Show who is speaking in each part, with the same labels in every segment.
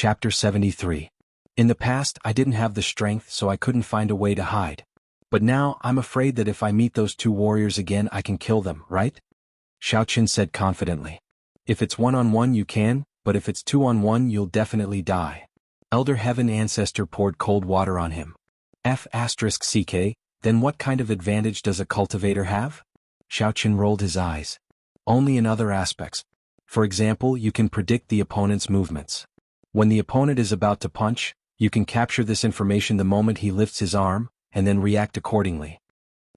Speaker 1: Chapter 73. In the past, I didn't have the strength, so I couldn't find a way to hide. But now, I'm afraid that if I meet those two warriors again, I can kill them, right? Xiaoqin said confidently. If it's one-on-one you can, but if it's two-on-one you'll definitely die. Elder Heaven Ancestor poured cold water on him. F***CK, then what kind of advantage does a cultivator have? Xiaoqin rolled his eyes. Only in other aspects. For example, you can predict the opponent's movements. When the opponent is about to punch, you can capture this information the moment he lifts his arm, and then react accordingly.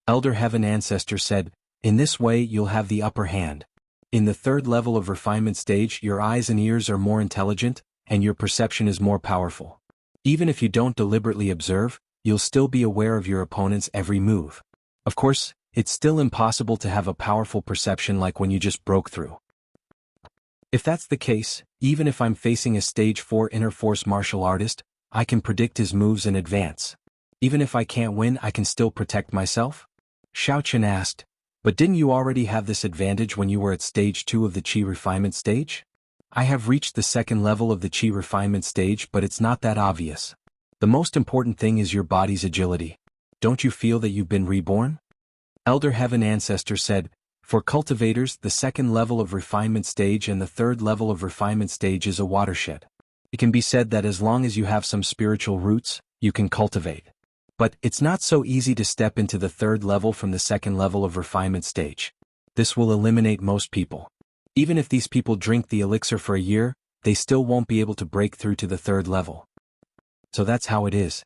Speaker 1: Elder Heaven Ancestor said, in this way you'll have the upper hand. In the third level of refinement stage, your eyes and ears are more intelligent, and your perception is more powerful. Even if you don't deliberately observe, you'll still be aware of your opponent's every move. Of course, it's still impossible to have a powerful perception like when you just broke through. If that's the case, even if I'm facing a stage 4 inner force martial artist, I can predict his moves in advance. Even if I can't win, I can still protect myself? Xiaoqin asked, but didn't you already have this advantage when you were at stage 2 of the Qi refinement stage? I have reached the second level of the Qi refinement stage, but it's not that obvious. The most important thing is your body's agility. Don't you feel that you've been reborn? Elder Heaven Ancestor said, for cultivators, the second level of refinement stage and the third level of refinement stage is a watershed. It can be said that as long as you have some spiritual roots, you can cultivate. But it's not so easy to step into the third level from the second level of refinement stage. This will eliminate most people. Even if these people drink the elixir for a year, they still won't be able to break through to the third level. So that's how it is.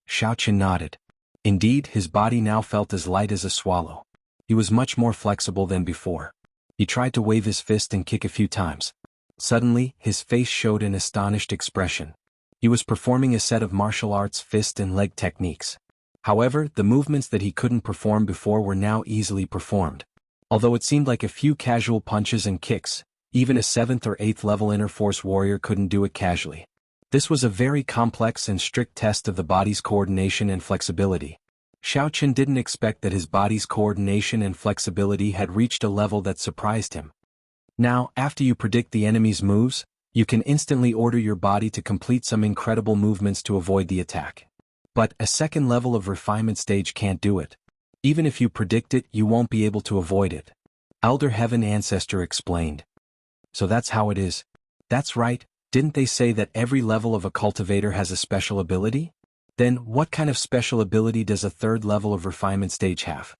Speaker 1: Xiaoqin nodded. Indeed, his body now felt as light as a swallow. He was much more flexible than before. He tried to wave his fist and kick a few times. Suddenly, his face showed an astonished expression. He was performing a set of martial arts fist and leg techniques. However, the movements that he couldn't perform before were now easily performed. Although it seemed like a few casual punches and kicks, even a 7th or 8th level inner force warrior couldn't do it casually. This was a very complex and strict test of the body's coordination and flexibility. Xiaoqin didn't expect that his body's coordination and flexibility had reached a level that surprised him. Now, after you predict the enemy's moves, you can instantly order your body to complete some incredible movements to avoid the attack. But a second level of refinement stage can't do it. Even if you predict it, you won't be able to avoid it. Elder Heaven Ancestor explained. So that's how it is. That's right, didn't they say that every level of a cultivator has a special ability? Then, what kind of special ability does a third level of refinement stage have?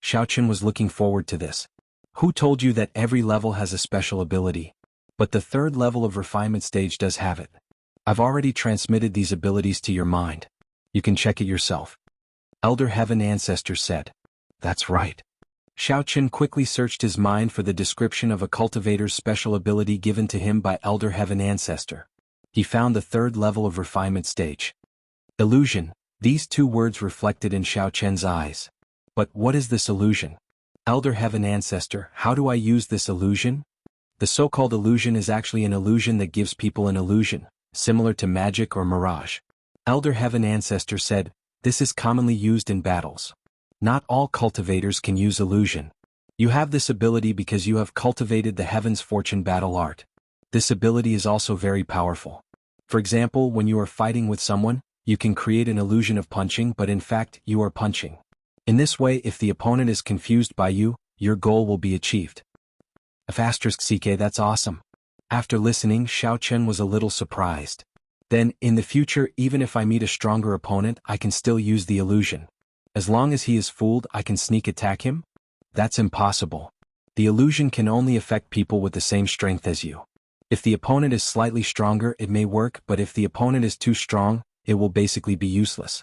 Speaker 1: Xiaoqin was looking forward to this. Who told you that every level has a special ability? But the third level of refinement stage does have it. I've already transmitted these abilities to your mind. You can check it yourself. Elder Heaven Ancestor said. That's right. Xiaoqin quickly searched his mind for the description of a cultivator's special ability given to him by Elder Heaven Ancestor. He found the third level of refinement stage. Illusion, these two words reflected in Xiaoqin's eyes. But what is this illusion? Elder Heaven Ancestor, how do I use this illusion? The so-called illusion is actually an illusion that gives people an illusion, similar to magic or mirage. Elder Heaven Ancestor said, this is commonly used in battles. Not all cultivators can use illusion. You have this ability because you have cultivated the Heaven's Fortune battle art. This ability is also very powerful. For example, when you are fighting with someone, you can create an illusion of punching, but in fact, you are punching. In this way, if the opponent is confused by you, your goal will be achieved. F***CK, that's awesome. After listening, Xiaoqin was a little surprised. Then, in the future, even if I meet a stronger opponent, I can still use the illusion. As long as he is fooled, I can sneak attack him? That's impossible. The illusion can only affect people with the same strength as you. If the opponent is slightly stronger, it may work, but if the opponent is too strong, it will basically be useless.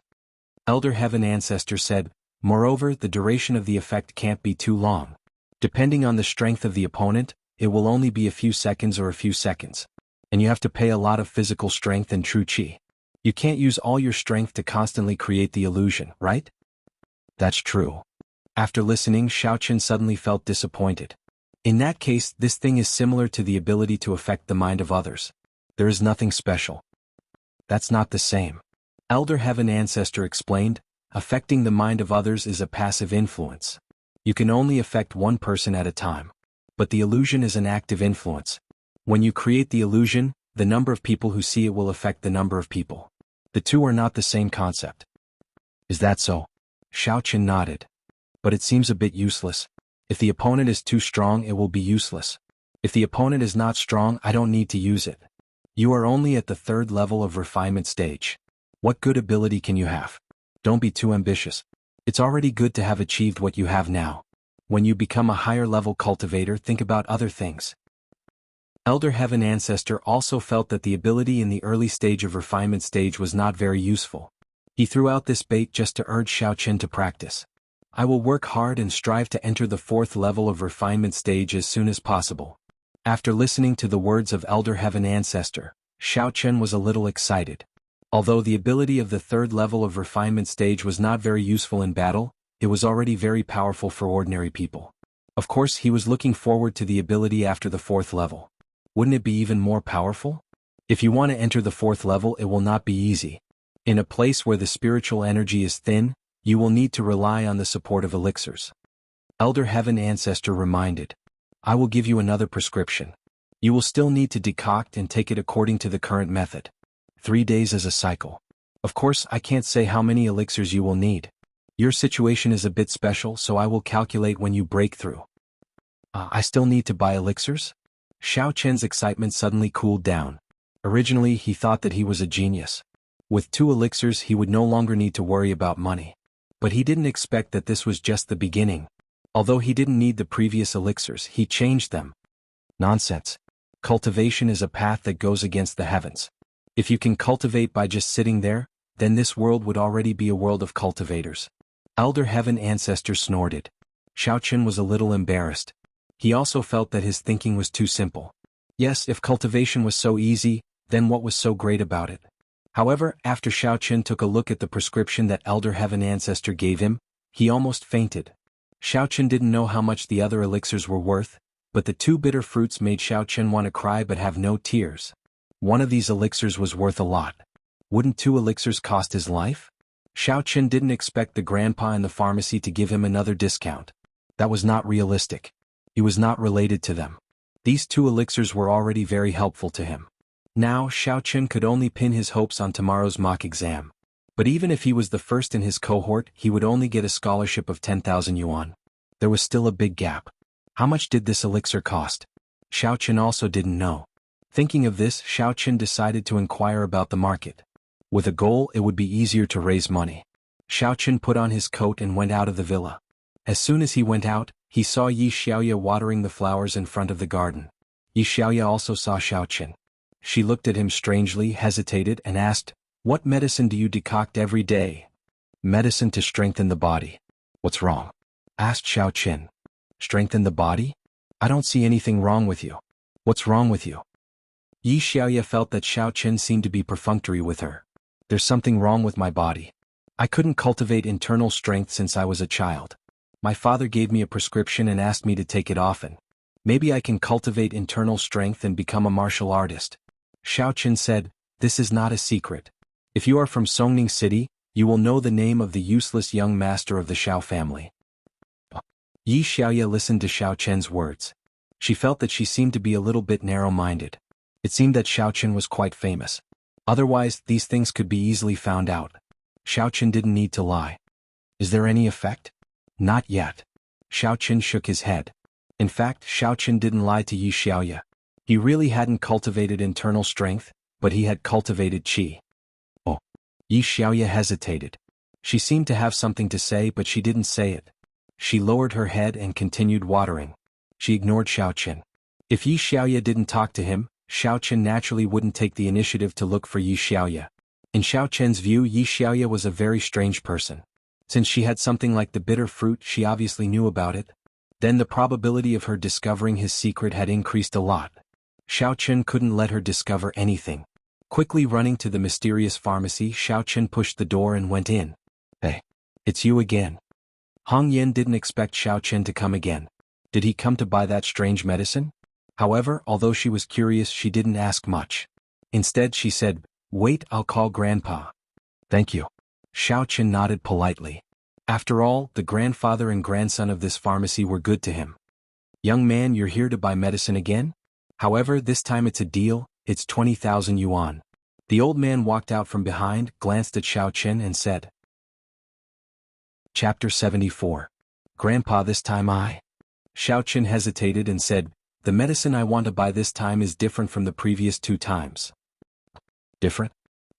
Speaker 1: Elder Heaven Ancestor said, moreover, the duration of the effect can't be too long. Depending on the strength of the opponent, it will only be a few seconds or a few seconds. And you have to pay a lot of physical strength and true Qi. You can't use all your strength to constantly create the illusion, right? That's true. After listening, Xiaoqin suddenly felt disappointed. In that case, this thing is similar to the ability to affect the mind of others. There is nothing special. That's not the same. Elder Heaven Ancestor explained, affecting the mind of others is a passive influence. You can only affect one person at a time. But the illusion is an active influence. When you create the illusion, The number of people who see it will affect the number of people. The two are not the same concept. Is that so? Xiaoqin nodded. But it seems a bit useless. If the opponent is too strong, it will be useless. If the opponent is not strong, I don't need to use it. You are only at the 3rd level of refinement stage. What good ability can you have? Don't be too ambitious. It's already good to have achieved what you have now. When you become a higher level cultivator, think about other things. Elder Heaven Ancestor also felt that the ability in the early stage of refinement stage was not very useful. He threw out this bait just to urge Xiaoqin to practice. I will work hard and strive to enter the 4th level of refinement stage as soon as possible. After listening to the words of Elder Heaven Ancestor, Xiaoqin was a little excited. Although the ability of the 3rd level of refinement stage was not very useful in battle, it was already very powerful for ordinary people. Of course, he was looking forward to the ability after the 4th level. Wouldn't it be even more powerful? If you want to enter the 4th level, it will not be easy. In a place where the spiritual energy is thin, you will need to rely on the support of elixirs. Elder Heaven Ancestor reminded. I will give you another prescription. You will still need to decoct and take it according to the current method. 3 days is a cycle. Of course, I can't say how many elixirs you will need. Your situation is a bit special, so I will calculate when you break through. I still need to buy elixirs? Xiaoqin's excitement suddenly cooled down. Originally, he thought that he was a genius. With 2 elixirs, he would no longer need to worry about money. But he didn't expect that this was just the beginning. Although he didn't need the previous elixirs, he changed them. Nonsense. Cultivation is a path that goes against the heavens. If you can cultivate by just sitting there, then this world would already be a world of cultivators. Elder Heaven Ancestor snorted. Xiaoqin was a little embarrassed. He also felt that his thinking was too simple. Yes, if cultivation was so easy, then what was so great about it? However, after Xiaoqin took a look at the prescription that Elder Heaven Ancestor gave him, he almost fainted. Xiaoqin didn't know how much the other elixirs were worth, but the 2 bitter fruits made Xiaoqin want to cry but have no tears. One of these elixirs was worth a lot. Wouldn't 2 elixirs cost his life? Xiaoqin didn't expect the grandpa in the pharmacy to give him another discount. That was not realistic. He was not related to them. These 2 elixirs were already very helpful to him. Now Xiaoqin could only pin his hopes on tomorrow's mock exam. But even if he was the first in his cohort, he would only get a scholarship of 10,000 yuan. There was still a big gap. How much did this elixir cost? Xiaoqin also didn't know. Thinking of this, Xiaoqin decided to inquire about the market. With a goal, it would be easier to raise money. Xiaoqin put on his coat and went out of the villa. As soon as he went out, he saw Yi Xiaoya watering the flowers in front of the garden. Yi Xiaoya also saw Xiaoqin. She looked at him strangely, hesitated, and asked, "What medicine do you decoct every day?" "Medicine to strengthen the body." "What's wrong?" asked Xiaoqin. "Strengthen the body? I don't see anything wrong with you. What's wrong with you?" Yi Xiaoya felt that Xiaoqin seemed to be perfunctory with her. "There's something wrong with my body. I couldn't cultivate internal strength since I was a child. My father gave me a prescription and asked me to take it often. Maybe I can cultivate internal strength and become a martial artist." Xiaoqin said, "This is not a secret. If you are from Songning City, you will know the name of the useless young master of the Xiao family." Yi Xiaoya listened to Xiaoqin's words. She felt that she seemed to be a little bit narrow-minded. It seemed that Xiaoqin was quite famous. Otherwise, these things could be easily found out. Xiaoqin didn't need to lie. "Is there any effect?" "Not yet." Xiaoqin shook his head. In fact, Xiaoqin didn't lie to Yi Xiaoya. He really hadn't cultivated internal strength, but he had cultivated qi. "Oh." Yi Xiaoya hesitated. She seemed to have something to say, but she didn't say it. She lowered her head and continued watering. She ignored Xiaoqin. If Yi Xiaoya didn't talk to him, Xiaoqin naturally wouldn't take the initiative to look for Yi Xiaoya. In Xiaoqin's view, Yi Xiaoya was a very strange person. Since she had something like the bitter fruit, she obviously knew about it. Then the probability of her discovering his secret had increased a lot. Xiaoqin couldn't let her discover anything. Quickly running to the mysterious pharmacy, Xiaoqin pushed the door and went in. "Hey, it's you again." Hong Yin didn't expect Xiaoqin to come again. Did he come to buy that strange medicine? However, although she was curious, she didn't ask much. Instead, she said, "Wait, I'll call Grandpa." "Thank you." Xiaoqin nodded politely. After all, the grandfather and grandson of this pharmacy were good to him. "Young man, you're here to buy medicine again? However, this time it's a deal, It's 20,000 yuan. The old man walked out from behind, glanced at Xiao Chen and said. Chapter 74. Grandpa, this time Xiao Chen hesitated and said, the medicine I want to buy this time is different from the previous 2 times. Different?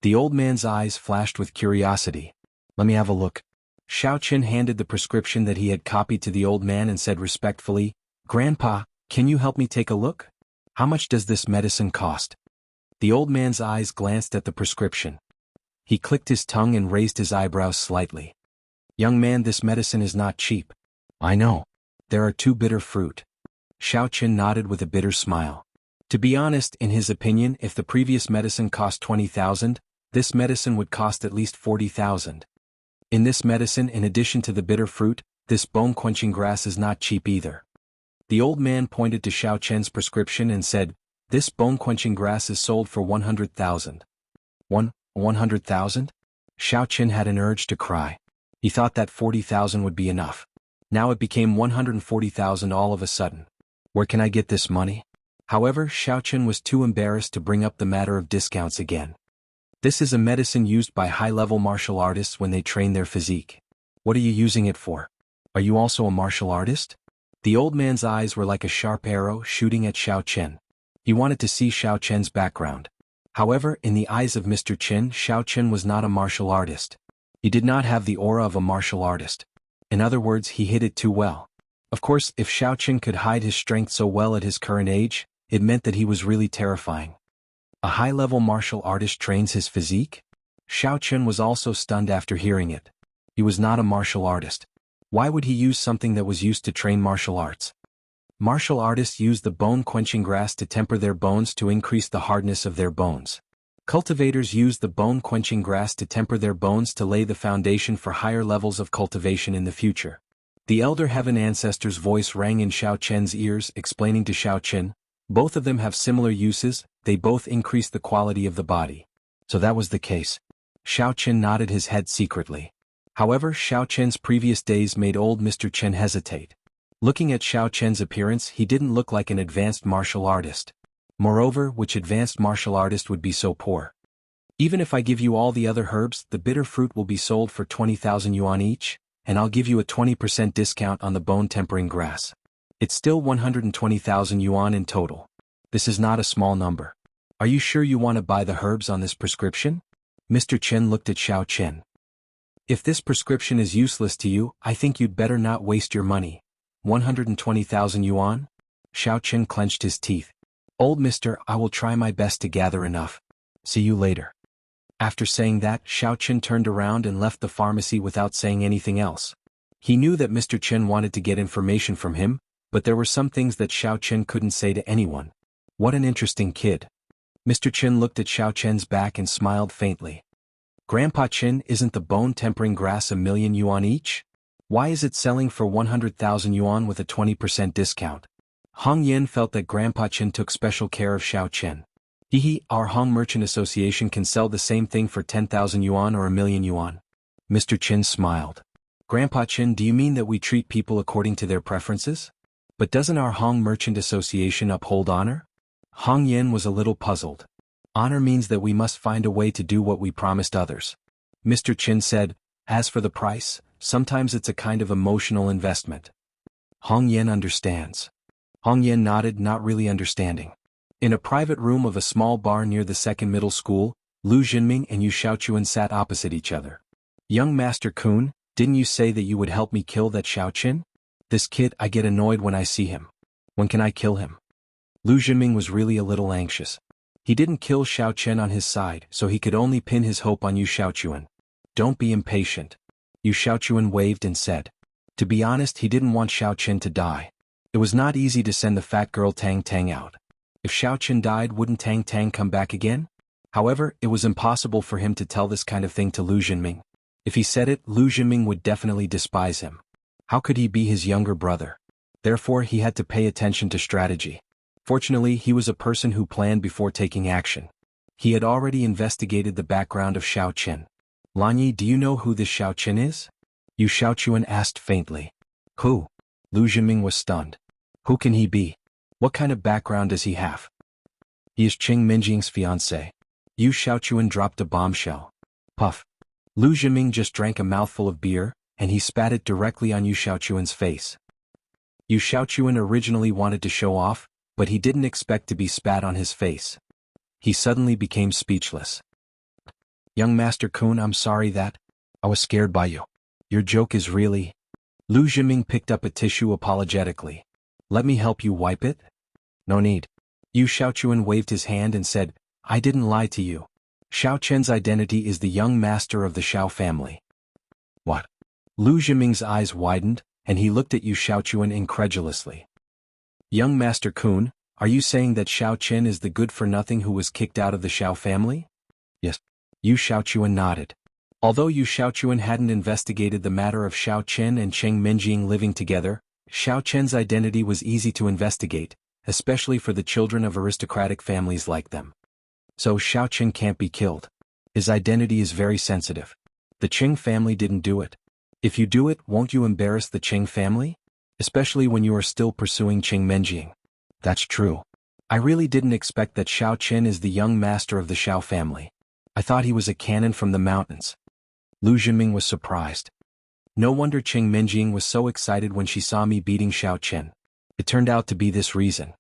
Speaker 1: The old man's eyes flashed with curiosity. Let me have a look. Xiao Chen handed the prescription that he had copied to the old man and said respectfully, Grandpa, can you help me take a look? How much does this medicine cost? The old man's eyes glanced at the prescription. He clicked his tongue and raised his eyebrows slightly. Young man, this medicine is not cheap. I know. There are 2 bitter fruit. Xiao Chen nodded with a bitter smile. To be honest, in his opinion, if the previous medicine cost 20,000, this medicine would cost at least 40,000. In this medicine, in addition to the bitter fruit, this bone-quenching grass is not cheap either. The old man pointed to Xiao Chen's prescription and said, this bone-quenching grass is sold for 100,000. 100,000? Xiao Chen had an urge to cry. He thought that 40,000 would be enough. Now it became 140,000 all of a sudden. Where can I get this money? However, Xiao Chen was too embarrassed to bring up the matter of discounts again. This is a medicine used by high-level martial artists when they train their physique. What are you using it for? Are you also a martial artist? The old man's eyes were like a sharp arrow shooting at Xiao Chen. He wanted to see Xiao Chen's background. However, in the eyes of Mr. Chen, Xiao Chen was not a martial artist. He did not have the aura of a martial artist. In other words, he hid it too well. Of course, if Xiao Chen could hide his strength so well at his current age, it meant that he was really terrifying. A high-level martial artist trains his physique? Xiao Chen was also stunned after hearing it. He was not a martial artist. Why would he use something that was used to train martial arts? Martial artists use the bone-quenching grass to temper their bones to increase the hardness of their bones. Cultivators use the bone-quenching grass to temper their bones to lay the foundation for higher levels of cultivation in the future. The Elder Heaven Ancestor's voice rang in Xiao Chen's ears, explaining to Xiao Chen, both of them have similar uses, they both increase the quality of the body. So that was the case. Xiao Chen nodded his head secretly. However, Xiao Chen's previous days made old Mr. Chen hesitate. Looking at Xiao Chen's appearance, he didn't look like an advanced martial artist. Moreover, which advanced martial artist would be so poor? Even if I give you all the other herbs, the bitter fruit will be sold for 20,000 yuan each, and I'll give you a 20% discount on the bone-tempering grass. It's still 120,000 yuan in total. This is not a small number. Are you sure you want to buy the herbs on this prescription? Mr. Chen looked at Xiao Chen. If this prescription is useless to you, I think you'd better not waste your money. 120,000 yuan? Xiao Chen clenched his teeth. Old mister, I will try my best to gather enough. See you later. After saying that, Xiao Chen turned around and left the pharmacy without saying anything else. He knew that Mr. Chen wanted to get information from him, but there were some things that Xiao Chen couldn't say to anyone. What an interesting kid. Mr. Chen looked at Xiao Chen's back and smiled faintly. Grandpa Chen, isn't the bone-tempering grass 1,000,000 yuan each? Why is it selling for 100,000 yuan with a 20% discount? Hong Yen felt that Grandpa Chen took special care of Xiao Chen. Our Hong Merchant Association can sell the same thing for 10,000 yuan or 1,000,000 yuan. Mr. Chen smiled. Grandpa Chen, do you mean that we treat people according to their preferences? But doesn't our Hong Merchant Association uphold honor? Hong Yen was a little puzzled. Honor means that we must find a way to do what we promised others. Mr. Chen said, as for the price, sometimes it's a kind of emotional investment. Hong Yen understands. Hong Yen nodded, not really understanding. In a private room of a small bar near the second middle school, Lu Jinming and Yu Xiaochuan sat opposite each other. Young Master Kun, didn't you say that you would help me kill that Xiao Chen? This kid, I get annoyed when I see him. When can I kill him? Lu Jinming was really a little anxious. He didn't kill Xiao Chen on his side, so he could only pin his hope on Yu Xiaochuan. Don't be impatient. Yu Xiaochuan waved and said. To be honest, he didn't want Xiao Chen to die. It was not easy to send the fat girl Tang Tang out. If Xiao Chen died, wouldn't Tang Tang come back again? However, it was impossible for him to tell this kind of thing to Lu Jinming. If he said it, Lu Jinming would definitely despise him. How could he be his younger brother? Therefore, he had to pay attention to strategy. Fortunately, he was a person who planned before taking action. He had already investigated the background of Xiao Chen. Lanyi, do you know who this Xiao Chen is? Yu Xiaochuan asked faintly. Who? Lu Jinming was stunned. Who can he be? What kind of background does he have? He is Qing Minjing's fiancé. Yu Xiaochuan dropped a bombshell. Puff. Lu Zhiming just drank a mouthful of beer, and he spat it directly on Yu Xiaochuan's face. Yu Xiaochuan originally wanted to show off, but he didn't expect to be spat on his face. He suddenly became speechless. Young Master Kun, I'm sorry that I was scared by you. Your joke is really... Lu Zhiming picked up a tissue apologetically. Let me help you wipe it? No need. Yu Xiaochuan waved his hand and said, I didn't lie to you. Xiao Chen's identity is the young master of the Xiao family. What? Lu Zhiming's eyes widened, and he looked at Yu Xiaochuan incredulously. Young Master Kun, are you saying that Xiao Chen is the good-for-nothing who was kicked out of the Xiao family? Yes. Yu Xiaochuan nodded. Although Yu Xiaochuan hadn't investigated the matter of Xiao Chen and Cheng Minjing living together, Xiao Chen's identity was easy to investigate, especially for the children of aristocratic families like them. So Xiao Chen can't be killed. His identity is very sensitive. The Qing family didn't do it. If you do it, won't you embarrass the Qing family? Especially when you are still pursuing Qing Minjing. That's true. I really didn't expect that Xiao Chen is the young master of the Xiao family. I thought he was a canon from the mountains. Lu Zhiming was surprised. No wonder Qing Minjing was so excited when she saw me beating Xiao Chen. It turned out to be this reason.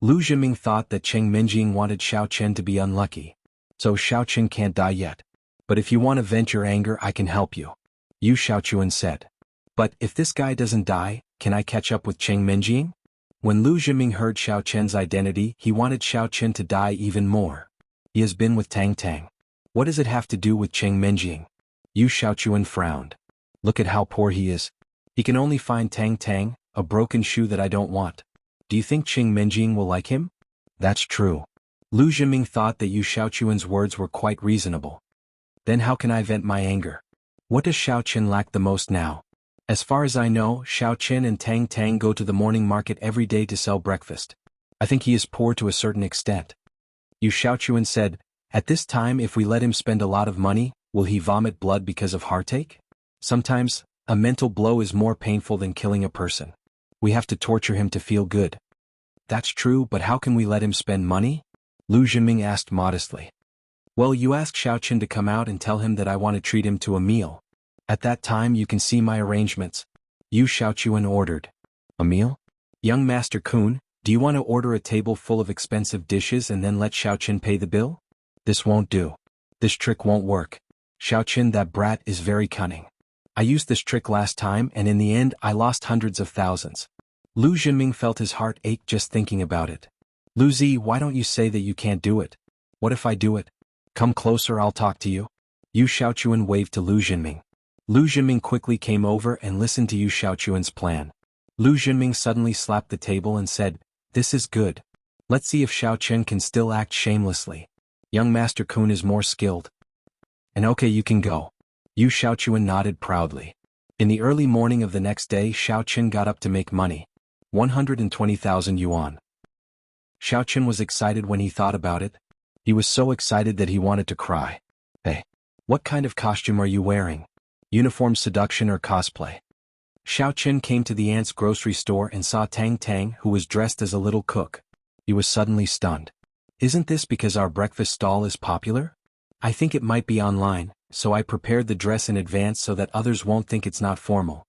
Speaker 1: Lu Zhiming thought that Qing Minjing wanted Xiao Chen to be unlucky. So Xiao Chen can't die yet. But if you want to vent your anger, I can help you. Yu Xiaochuan said. But if this guy doesn't die, can I catch up with Qing Minjing? When Lu Zhiming heard Xiao Chen's identity, he wanted Xiao Chen to die even more. He has been with Tang Tang. What does it have to do with Qing Minjing? Yu Xiaochuan frowned. Look at how poor he is. He can only find Tang Tang, a broken shoe that I don't want. Do you think Qing Minjing will like him? That's true. Lu Zhiming thought that Yu Xiaochuan's words were quite reasonable. Then how can I vent my anger? What does Xiao Chen lack the most now? As far as I know, Xiao Chen and Tang Tang go to the morning market every day to sell breakfast. I think he is poor to a certain extent. Yu Xiaochuan said, at this time if we let him spend a lot of money, will he vomit blood because of heartache? Sometimes, a mental blow is more painful than killing a person. We have to torture him to feel good. That's true, but how can we let him spend money? Lu Zhiming asked modestly. Well, you ask Xiao Chen to come out and tell him that I want to treat him to a meal. At that time you can see my arrangements. Yu Xiaochuan ordered. A meal? Young Master Kun, do you want to order a table full of expensive dishes and then let Xiao Chen pay the bill? This won't do. This trick won't work. Xiao Chen, that brat, is very cunning. I used this trick last time and in the end I lost hundreds of thousands. Lu Zhiming felt his heart ache just thinking about it. Lu Zi, why don't you say that you can't do it? What if I do it? Come closer, I'll talk to you. Yu Xiaochuan waved to Lu Zhiming. Lu Zhiming quickly came over and listened to Yu Xiaochuan's plan. Lu Zhiming suddenly slapped the table and said, this is good. Let's see if Xiao Chen can still act shamelessly. Young Master Kun is more skilled. And okay, you can go. Yu Xiaochuan nodded proudly. In the early morning of the next day, Xiao Chen got up to make money. 120,000 yuan. Xiao Chen was excited when he thought about it. He was so excited that he wanted to cry. Hey, what kind of costume are you wearing? Uniform seduction or cosplay? Xiao Chen came to the aunt's grocery store and saw Tang Tang, who was dressed as a little cook. He was suddenly stunned. Isn't this because our breakfast stall is popular? I think it might be online, so I prepared the dress in advance so that others won't think it's not formal.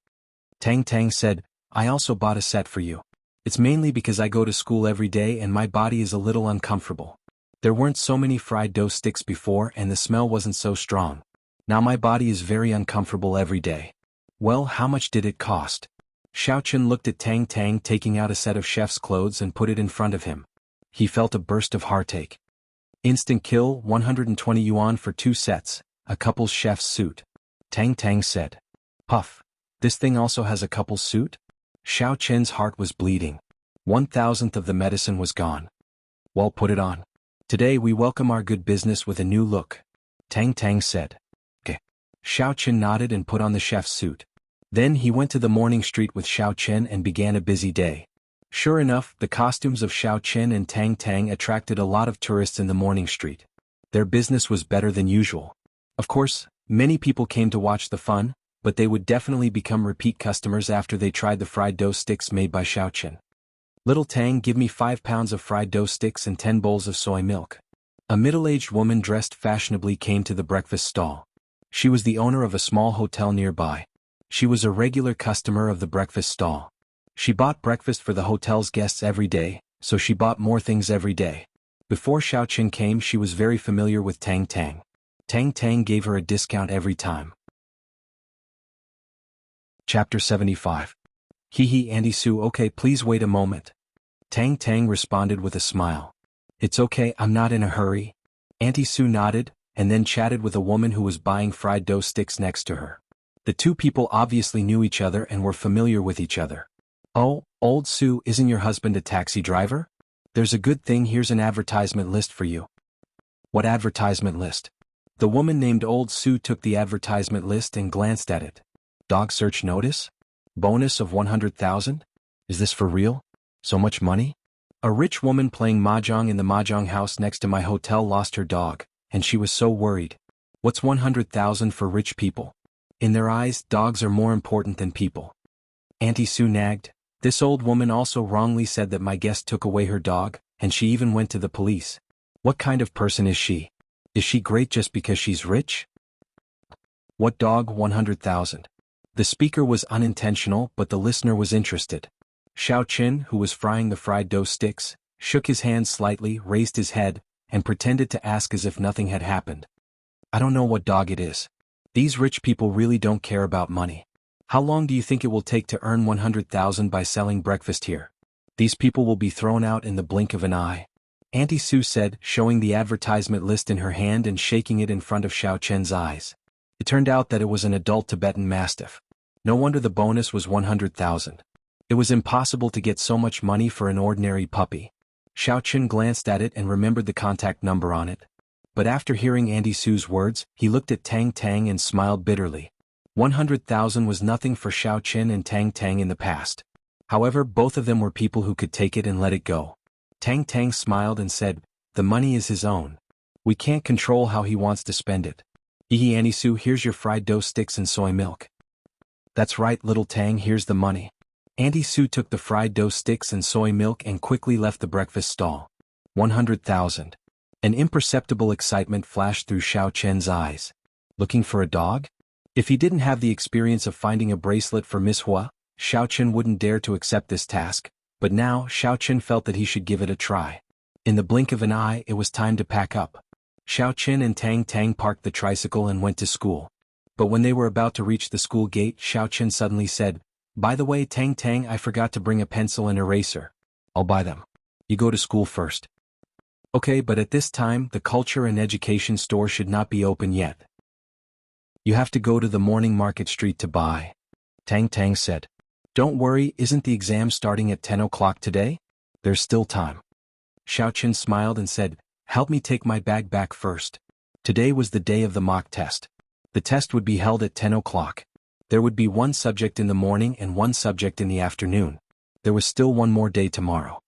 Speaker 1: Tang Tang said, I also bought a set for you. It's mainly because I go to school every day and my body is a little uncomfortable. There weren't so many fried dough sticks before and the smell wasn't so strong. Now my body is very uncomfortable every day. Well, how much did it cost? Xiao Chen looked at Tang Tang taking out a set of chef's clothes and put it in front of him. He felt a burst of heartache. Instant kill, 120 yuan for 2 sets, a couple's chef's suit. Tang Tang said. Puff, this thing also has a couple's suit? Xiao Chen's heart was bleeding. 1,000th of the medicine was gone. Well, put it on. Today we welcome our good business with a new look. Tang Tang said. Okay. Xiao Chen nodded and put on the chef's suit. Then he went to the morning street with Xiao Chen and began a busy day. Sure enough, the costumes of Xiao Chen and Tang Tang attracted a lot of tourists in the morning street. Their business was better than usual. Of course, many people came to watch the fun, but they would definitely become repeat customers after they tried the fried dough sticks made by Xiao Chen. Little Tang, give me 5 pounds of fried dough sticks and 10 bowls of soy milk. A middle-aged woman dressed fashionably came to the breakfast stall. She was the owner of a small hotel nearby. She was a regular customer of the breakfast stall. She bought breakfast for the hotel's guests every day, so she bought more things every day. Before Xiaoqin came, she was very familiar with Tang Tang. Tang Tang gave her a discount every time. Chapter 75. Hee Auntie Sue, okay, please wait a moment. Tang Tang responded with a smile. It's okay, I'm not in a hurry. Auntie Sue nodded, and then chatted with a woman who was buying fried dough sticks next to her. The two people obviously knew each other and were familiar with each other. Oh, old Sue, isn't your husband a taxi driver? There's a good thing, here's an advertisement list for you. What advertisement list? The woman named Old Sue took the advertisement list and glanced at it. Dog search notice? Bonus of 100,000? Is this for real? So much money? A rich woman playing mahjong in the mahjong house next to my hotel lost her dog, and she was so worried. What's 100,000 for rich people? In their eyes, dogs are more important than people. Auntie Sue nagged. This old woman also wrongly said that my guest took away her dog, and she even went to the police. What kind of person is she? Is she great just because she's rich? What dog? 100,000. The speaker was unintentional, but the listener was interested. Xiaoqin, who was frying the fried dough sticks, shook his hand slightly, raised his head, and pretended to ask as if nothing had happened. I don't know what dog it is. These rich people really don't care about money. How long do you think it will take to earn 100,000 by selling breakfast here? These people will be thrown out in the blink of an eye. Auntie Sue said, showing the advertisement list in her hand and shaking it in front of Xiaoqin's eyes. It turned out that it was an adult Tibetan Mastiff. No wonder the bonus was 100,000. It was impossible to get so much money for an ordinary puppy. Xiaoqin glanced at it and remembered the contact number on it. But after hearing Auntie Sue's words, he looked at Tang Tang and smiled bitterly. 100,000 was nothing for Xiaoqin and Tang Tang in the past. However, both of them were people who could take it and let it go. Tang Tang smiled and said, the money is his own. We can't control how he wants to spend it. Auntie Sue, here's your fried dough sticks and soy milk. That's right, little Tang, here's the money. Auntie Sue took the fried dough sticks and soy milk and quickly left the breakfast stall. 100,000. An imperceptible excitement flashed through Xiaoqin's eyes. Looking for a dog? If he didn't have the experience of finding a bracelet for Miss Hua, Xiaoqin wouldn't dare to accept this task, but now Xiaoqin felt that he should give it a try. In the blink of an eye, it was time to pack up. Xiaoqin and Tang Tang parked the tricycle and went to school. But when they were about to reach the school gate, Xiaoqin suddenly said, by the way, Tang Tang, I forgot to bring a pencil and eraser. I'll buy them. You go to school first. Okay, but at this time, the culture and education store should not be open yet. You have to go to the morning market street to buy. Tang Tang said. Don't worry, isn't the exam starting at 10 o'clock today? There's still time. Xiaoqin smiled and said, help me take my bag back first. Today was the day of the mock test. The test would be held at 10 o'clock. There would be one subject in the morning and one subject in the afternoon. There was still one more day tomorrow.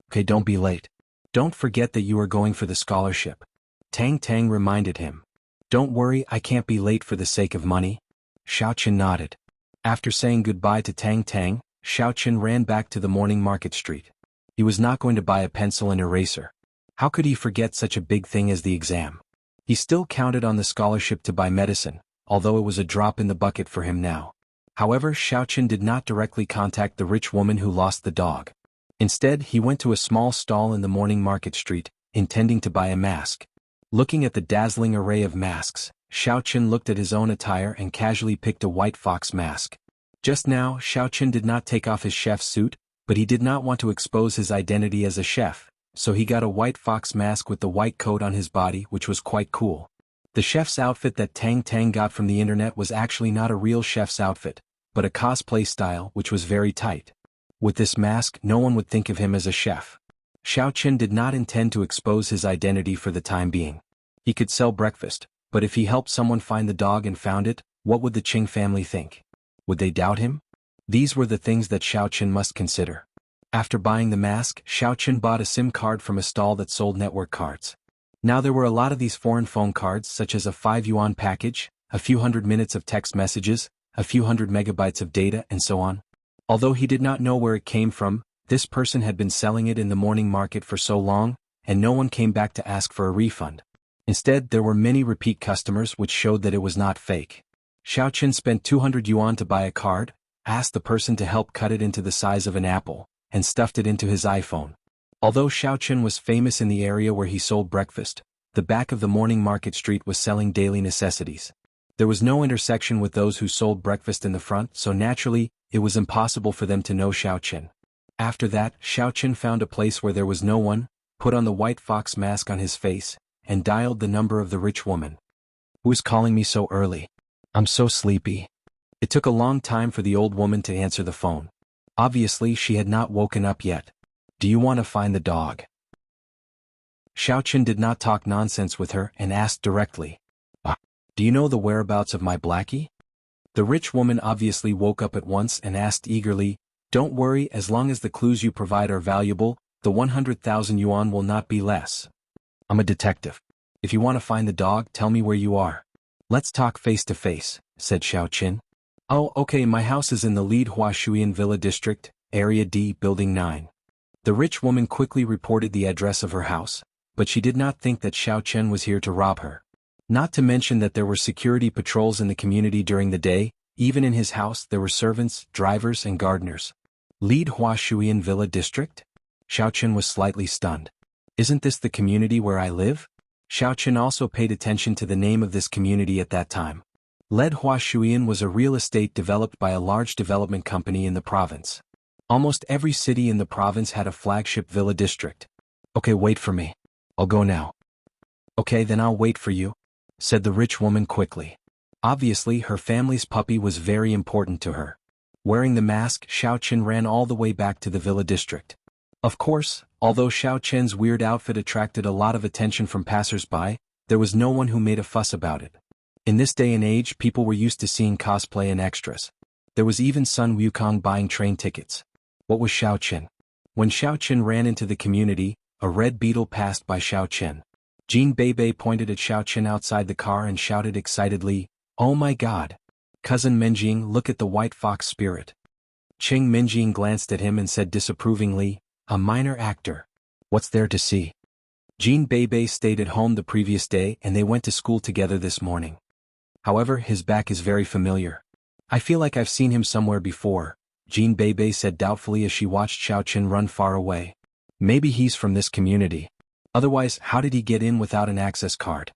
Speaker 1: Okay, don't be late. Don't forget that you are going for the scholarship. Tang Tang reminded him. Don't worry, I can't be late for the sake of money. Xiaoqin nodded. After saying goodbye to Tang Tang, Xiaoqin ran back to the morning market street. He was not going to buy a pencil and eraser. How could he forget such a big thing as the exam? He still counted on the scholarship to buy medicine, although it was a drop in the bucket for him now. However, Xiaoqin did not directly contact the rich woman who lost the dog. Instead, he went to a small stall in the morning market street, intending to buy a mask. Looking at the dazzling array of masks, Xiaoqin looked at his own attire and casually picked a white fox mask. Just now, Xiaoqin did not take off his chef's suit, but he did not want to expose his identity as a chef, so he got a white fox mask with the white coat on his body, which was quite cool. The chef's outfit that Tang Tang got from the internet was actually not a real chef's outfit, but a cosplay style which was very tight. With this mask, no one would think of him as a chef. Xiaoqin did not intend to expose his identity for the time being. He could sell breakfast, but if he helped someone find the dog and found it, what would the Qing family think? Would they doubt him? These were the things that Xiaoqin must consider. After buying the mask, Xiaoqin bought a SIM card from a stall that sold network cards. Now there were a lot of these foreign phone cards, such as a 5 yuan package, a few hundred minutes of text messages, a few hundred megabytes of data, and so on. Although he did not know where it came from, This person had been selling it in the morning market for so long, and no one came back to ask for a refund. Instead, there were many repeat customers which showed that it was not fake. Xiaoqin spent 200 yuan to buy a card, asked the person to help cut it into the size of an apple, and stuffed it into his iPhone. Although Xiaoqin was famous in the area where he sold breakfast, the back of the morning market street was selling daily necessities. There was no intersection with those who sold breakfast in the front, so naturally, it was impossible for them to know Xiaoqin. After that, Xiaoqin found a place where there was no one, put on the white fox mask on his face, and dialed the number of the rich woman. "Who is calling me so early? I'm so sleepy." It took a long time for the old woman to answer the phone. Obviously, she had not woken up yet. "Do you want to find the dog?" Xiaoqin did not talk nonsense with her and asked directly. "Do you know the whereabouts of my Blackie?" The rich woman obviously woke up at once and asked eagerly, "Don't worry, as long as the clues you provide are valuable, the 100,000 yuan will not be less. I'm a detective. If you want to find the dog, tell me where you are." "Let's talk face to face," said Xiaoqin. "Oh, okay, my house is in the Lead Huashuyan Villa District, Area D, Building 9. The rich woman quickly reported the address of her house, but she did not think that Xiaoqin was here to rob her. Not to mention that there were security patrols in the community during the day. Even in his house there were servants, drivers and gardeners. Lead Huashuyan Villa District? Xiaoqin was slightly stunned. "Isn't this the community where I live?" Xiaoqin also paid attention to the name of this community at that time. Lead Huashuyan was a real estate developed by a large development company in the province. Almost every city in the province had a flagship villa district. "Okay, wait for me. I'll go now." "Okay, then I'll wait for you," said the rich woman quickly. Obviously, her family's puppy was very important to her. Wearing the mask, Xiaoqin ran all the way back to the villa district. Of course, although Xiaoqin's weird outfit attracted a lot of attention from passers-by, there was no one who made a fuss about it. In this day and age, people were used to seeing cosplay and extras. There was even Sun Wukong buying train tickets. What was Xiaoqin? When Xiaoqin ran into the community, a red beetle passed by Xiaoqin. Jean Beibei pointed at Xiaoqin outside the car and shouted excitedly, "Oh my god! Cousin Menjing, look at the white fox spirit." Qing Menjing glanced at him and said disapprovingly, "A minor actor. What's there to see?" Jean Beibei stayed at home the previous day and they went to school together this morning. However, his back is very familiar. "I feel like I've seen him somewhere before," Jean Beibei said doubtfully as she watched Xiaoqin run far away. "Maybe he's from this community. Otherwise, how did he get in without an access card?"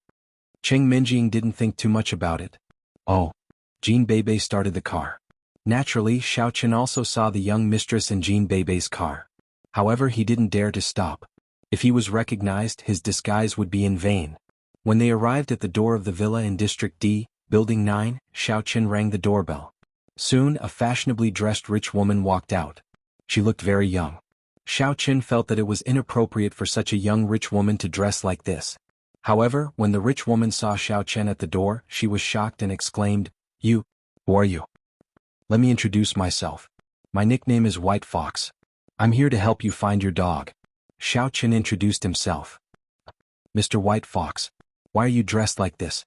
Speaker 1: Qing Menjing didn't think too much about it. "Oh." Jean Beibei started the car. Naturally, Xiaoqin also saw the young mistress in Jean Beibei's car. However, he didn't dare to stop. If he was recognized, his disguise would be in vain. When they arrived at the door of the villa in District D, Building 9, Xiaoqin rang the doorbell. Soon, a fashionably dressed rich woman walked out. She looked very young. Xiaoqin felt that it was inappropriate for such a young rich woman to dress like this. However, when the rich woman saw Xiaoqin at the door, she was shocked and exclaimed, "You, who are you?" "Let me introduce myself. My nickname is White Fox. I'm here to help you find your dog." Xiaoqin introduced himself. "Mr. White Fox, why are you dressed like this?"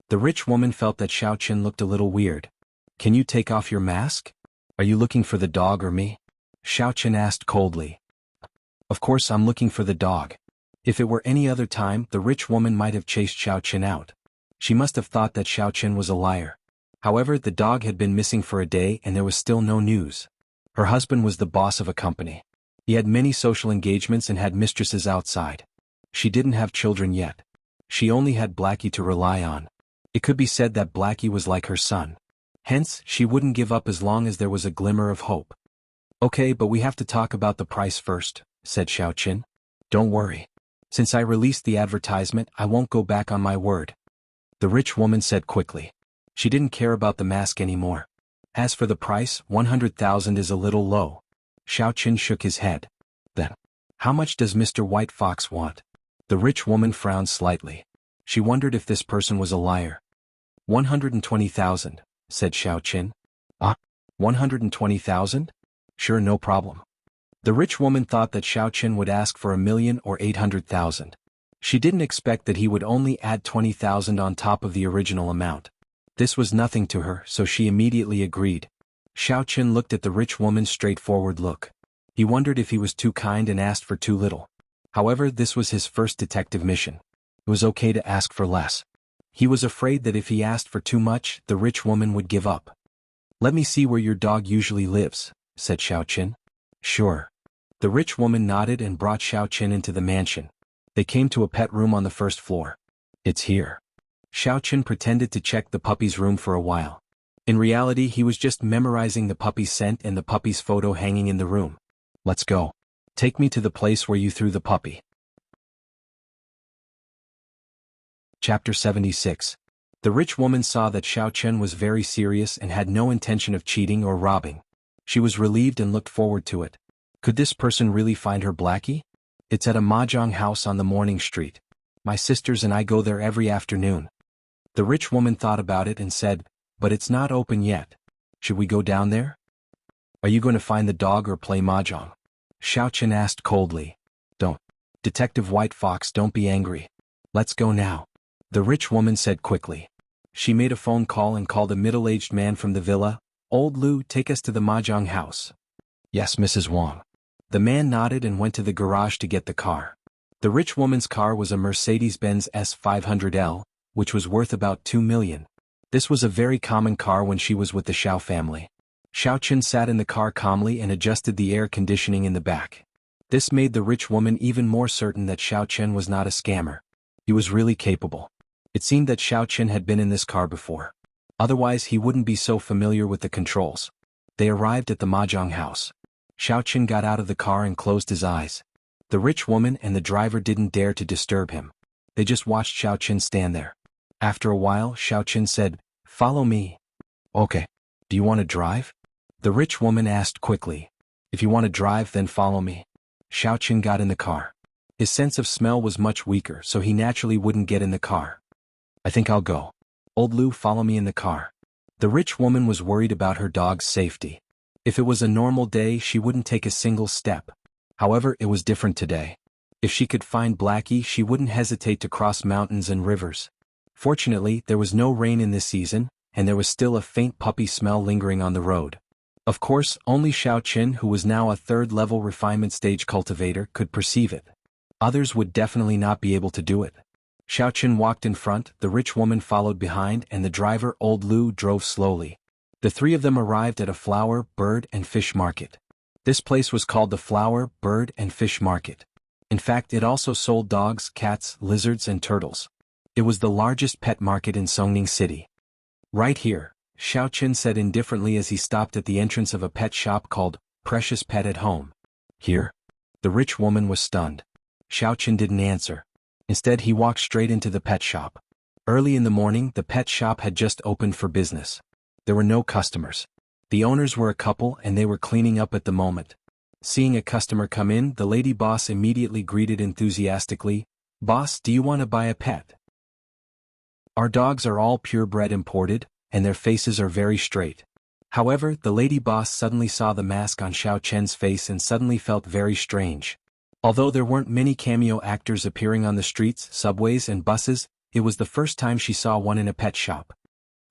Speaker 1: The rich woman felt that Xiaoqin looked a little weird. "Can you take off your mask? Are you looking for the dog or me?" Xiaoqin asked coldly. "Of course I'm looking for the dog." If it were any other time, the rich woman might have chased Xiaoqin out. She must have thought that Xiaoqin was a liar. However, the dog had been missing for a day and there was still no news. Her husband was the boss of a company. He had many social engagements and had mistresses outside. She didn't have children yet. She only had Blackie to rely on. It could be said that Blackie was like her son. Hence, she wouldn't give up as long as there was a glimmer of hope. "Okay, but we have to talk about the price first," said Xiaoqin. "Don't worry. Since I released the advertisement, I won't go back on my word," the rich woman said quickly. She didn't care about the mask anymore. "As for the price, 100,000 is a little low." Xiaoqin shook his head. "Then, how much does Mr. White Fox want?" The rich woman frowned slightly. She wondered if this person was a liar. 120,000, said Xiaoqin. 120,000? Sure, no problem. The rich woman thought that Xiaoqin would ask for 1,000,000 or 800,000. She didn't expect that he would only add 20,000 on top of the original amount. This was nothing to her, so she immediately agreed. Xiao Chen looked at the rich woman's straightforward look. He wondered if he was too kind and asked for too little. However, this was his first detective mission. It was okay to ask for less. He was afraid that if he asked for too much, the rich woman would give up. "Let me see where your dog usually lives," said Xiao Chen. "Sure." The rich woman nodded and brought Xiao Chen into the mansion. They came to a pet room on the first floor. "It's here." Xiao Chen pretended to check the puppy's room for a while. In reality, he was just memorizing the puppy's scent and the puppy's photo hanging in the room. "Let's go. Take me to the place where you threw the puppy." Chapter 76. The rich woman saw that Xiao Chen was very serious and had no intention of cheating or robbing. She was relieved and looked forward to it. Could this person really find her Blackie? "It's at a mahjong house on the Morning Street. My sisters and I go there every afternoon." The rich woman thought about it and said, "But it's not open yet. Should we go down there?" "Are you going to find the dog or play mahjong?" Xiao Chen asked coldly. "Don't. Detective White Fox, don't be angry. Let's go now," the rich woman said quickly. She made a phone call and called a middle-aged man from the villa. "Old Lu, take us to the mahjong house." "Yes, Mrs. Wang." The man nodded and went to the garage to get the car. The rich woman's car was a Mercedes-Benz S500L, which was worth about 2 million. This was a very common car when she was with the Xiao family. Xiao Chen sat in the car calmly and adjusted the air conditioning in the back. This made the rich woman even more certain that Xiao Chen was not a scammer. He was really capable. It seemed that Xiao Chen had been in this car before. Otherwise he wouldn't be so familiar with the controls. They arrived at the mahjong house. Xiao Chen got out of the car and closed his eyes. The rich woman and the driver didn't dare to disturb him. They just watched Xiao Chen stand there. After a while, Xiao Chen said, "Follow me." "Okay. Do you want to drive?" the rich woman asked quickly. "If you want to drive, then follow me." Xiao Chen got in the car. His sense of smell was much weaker, so he naturally wouldn't get in the car. "I think I'll go. Old Lu, follow me in the car." The rich woman was worried about her dog's safety. If it was a normal day, she wouldn't take a single step. However, it was different today. If she could find Blackie, she wouldn't hesitate to cross mountains and rivers. Fortunately, there was no rain in this season, and there was still a faint puppy smell lingering on the road. Of course, only Xiao Chen, who was now a third-level refinement stage cultivator, could perceive it. Others would definitely not be able to do it. Xiao Chen walked in front, the rich woman followed behind, and the driver, Old Lu, drove slowly. The three of them arrived at a flower, bird, and fish market. This place was called the Flower, Bird, and Fish Market. In fact, it also sold dogs, cats, lizards, and turtles. It was the largest pet market in Songning City. "Right here," Xiao Chen said indifferently as he stopped at the entrance of a pet shop called Precious Pet at Home. "Here?" The rich woman was stunned. Xiao Chen didn't answer. Instead, he walked straight into the pet shop. Early in the morning, the pet shop had just opened for business. There were no customers. The owners were a couple and they were cleaning up at the moment. Seeing a customer come in, the lady boss immediately greeted enthusiastically, "Boss, do you want to buy a pet? Our dogs are all purebred imported, and their faces are very straight." However, the lady boss suddenly saw the mask on Xiao Chen's face and suddenly felt very strange. Although there weren't many cameo actors appearing on the streets, subways, and buses, it was the first time she saw one in a pet shop.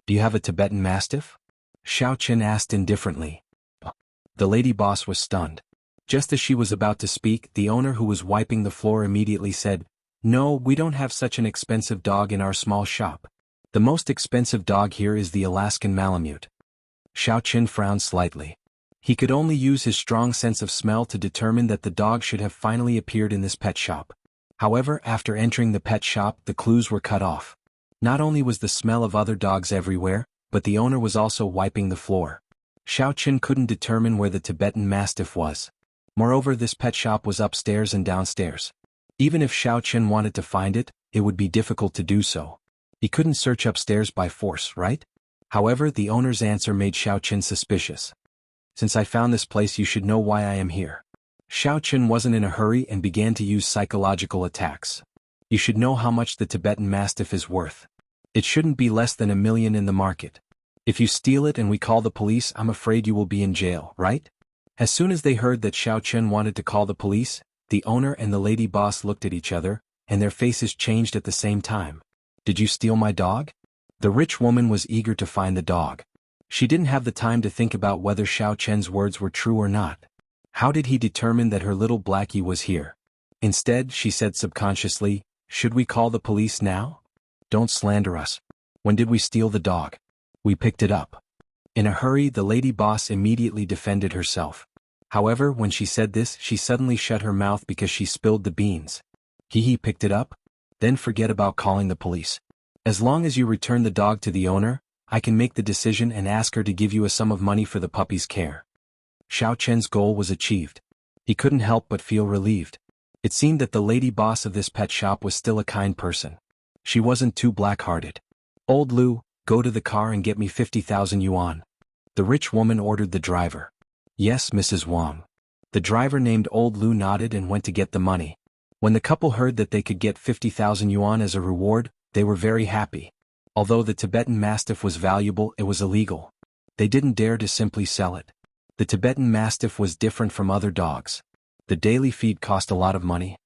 Speaker 1: "Do you have a Tibetan Mastiff?" Xiao Chen asked indifferently. The lady boss was stunned. Just as she was about to speak, the owner who was wiping the floor immediately said, "No, we don't have such an expensive dog in our small shop. The most expensive dog here is the Alaskan Malamute." Xiao Chen frowned slightly. He could only use his strong sense of smell to determine that the dog should have finally appeared in this pet shop. However, after entering the pet shop, the clues were cut off. Not only was the smell of other dogs everywhere, but the owner was also wiping the floor. Xiao Chen couldn't determine where the Tibetan Mastiff was. Moreover, this pet shop was upstairs and downstairs. Even if Xiao Chen wanted to find it, it would be difficult to do so. He couldn't search upstairs by force, right? However, the owner's answer made Xiao Chen suspicious. "Since I found this place, you should know why I am here." Xiao Chen wasn't in a hurry and began to use psychological attacks. "You should know how much the Tibetan Mastiff is worth. It shouldn't be less than 1 million in the market. If you steal it and we call the police, I'm afraid you will be in jail, right?" As soon as they heard that Xiao Chen wanted to call the police, the owner and the lady boss looked at each other, and their faces changed at the same time. "Did you steal my dog?" The rich woman was eager to find the dog. She didn't have the time to think about whether Xiao Chen's words were true or not. How did he determine that her little Blackie was here? Instead, she said subconsciously, "Should we call the police now? Don't slander us. When did we steal the dog? We picked it up." In a hurry, the lady boss immediately defended herself. However, when she said this, she suddenly shut her mouth because she spilled the beans. He picked it up? Then forget about calling the police. As long as you return the dog to the owner, I can make the decision and ask her to give you a sum of money for the puppy's care. Xiao Chen's goal was achieved. He couldn't help but feel relieved. It seemed that the lady boss of this pet shop was still a kind person. She wasn't too black-hearted. "Old Lu, go to the car and get me 50,000 yuan. The rich woman ordered the driver. "Yes, Mrs. Wang." The driver named Old Lu nodded and went to get the money. When the couple heard that they could get 50,000 yuan as a reward, they were very happy. Although the Tibetan Mastiff was valuable, it was illegal. They didn't dare to simply sell it. The Tibetan Mastiff was different from other dogs. The daily feed cost a lot of money.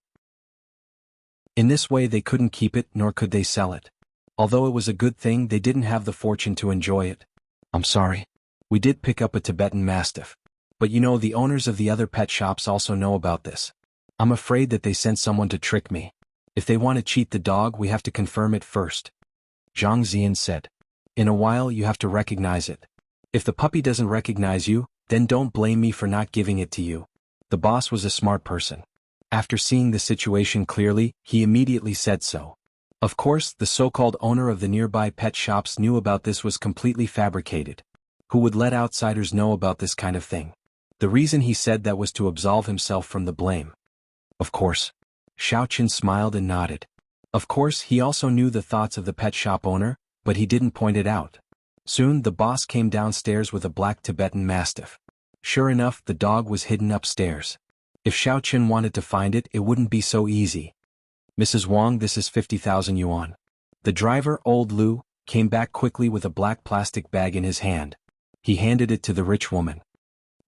Speaker 1: In this way they couldn't keep it nor could they sell it. Although it was a good thing, they didn't have the fortune to enjoy it. "I'm sorry. We did pick up a Tibetan Mastiff. But you know, the owners of the other pet shops also know about this. I'm afraid that they sent someone to trick me. If they want to cheat the dog, we have to confirm it first," Zhang Zian said. "In a while you have to recognize it. If the puppy doesn't recognize you, then don't blame me for not giving it to you." The boss was a smart person. After seeing the situation clearly, he immediately said so. Of course, the so-called owner of the nearby pet shops knew about this was completely fabricated. Who would let outsiders know about this kind of thing? The reason he said that was to absolve himself from the blame. Of course. Xiao Chen smiled and nodded. Of course, he also knew the thoughts of the pet shop owner, but he didn't point it out. Soon the boss came downstairs with a black Tibetan Mastiff. Sure enough, the dog was hidden upstairs. If Xiao Chen wanted to find it, it wouldn't be so easy. "Mrs. Wang, this is 50,000 yuan. The driver, Old Lu, came back quickly with a black plastic bag in his hand. He handed it to the rich woman.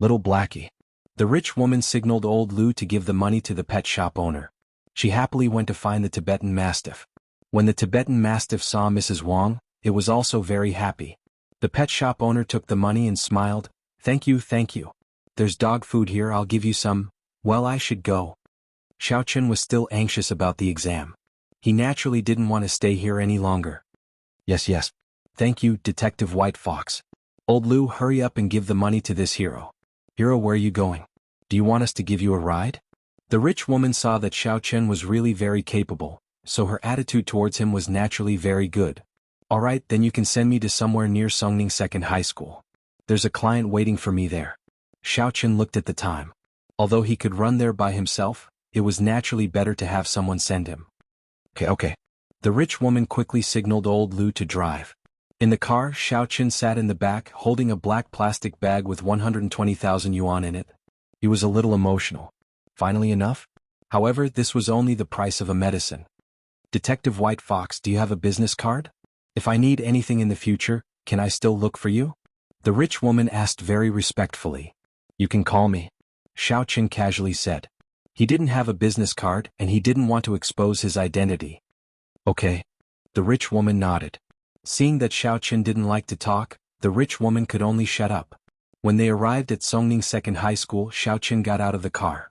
Speaker 1: "Little Blackie." The rich woman signaled Old Lu to give the money to the pet shop owner. She happily went to find the Tibetan Mastiff. When the Tibetan Mastiff saw Mrs. Wang, it was also very happy. The pet shop owner took the money and smiled. Thank you. There's dog food here, I'll give you some." "Well, I should go." Xiao Chen was still anxious about the exam. He naturally didn't want to stay here any longer. Yes. Thank you, Detective White Fox. Old Lu, hurry up and give the money to this hero. "Hero, where are you going? Do you want us to give you a ride?" The rich woman saw that Xiao Chen was really very capable, so her attitude towards him was naturally very good. "Alright, then you can send me to somewhere near Songning Second High School. There's a client waiting for me there." Xiao Chen looked at the time. Although he could run there by himself, it was naturally better to have someone send him. Okay. The rich woman quickly signaled Old Lu to drive. In the car, Xiao Chen sat in the back holding a black plastic bag with 120,000 yuan in it. He was a little emotional. Finally enough? However, this was only the price of a medicine. "Detective White Fox, do you have a business card? If I need anything in the future, can I still look for you?" The rich woman asked very respectfully. "You can call me," Xiao Chen casually said. He didn't have a business card and he didn't want to expose his identity. "Okay." The rich woman nodded. Seeing that Xiao Chen didn't like to talk, the rich woman could only shut up. When they arrived at Songning Second High School, Xiao Chen got out of the car.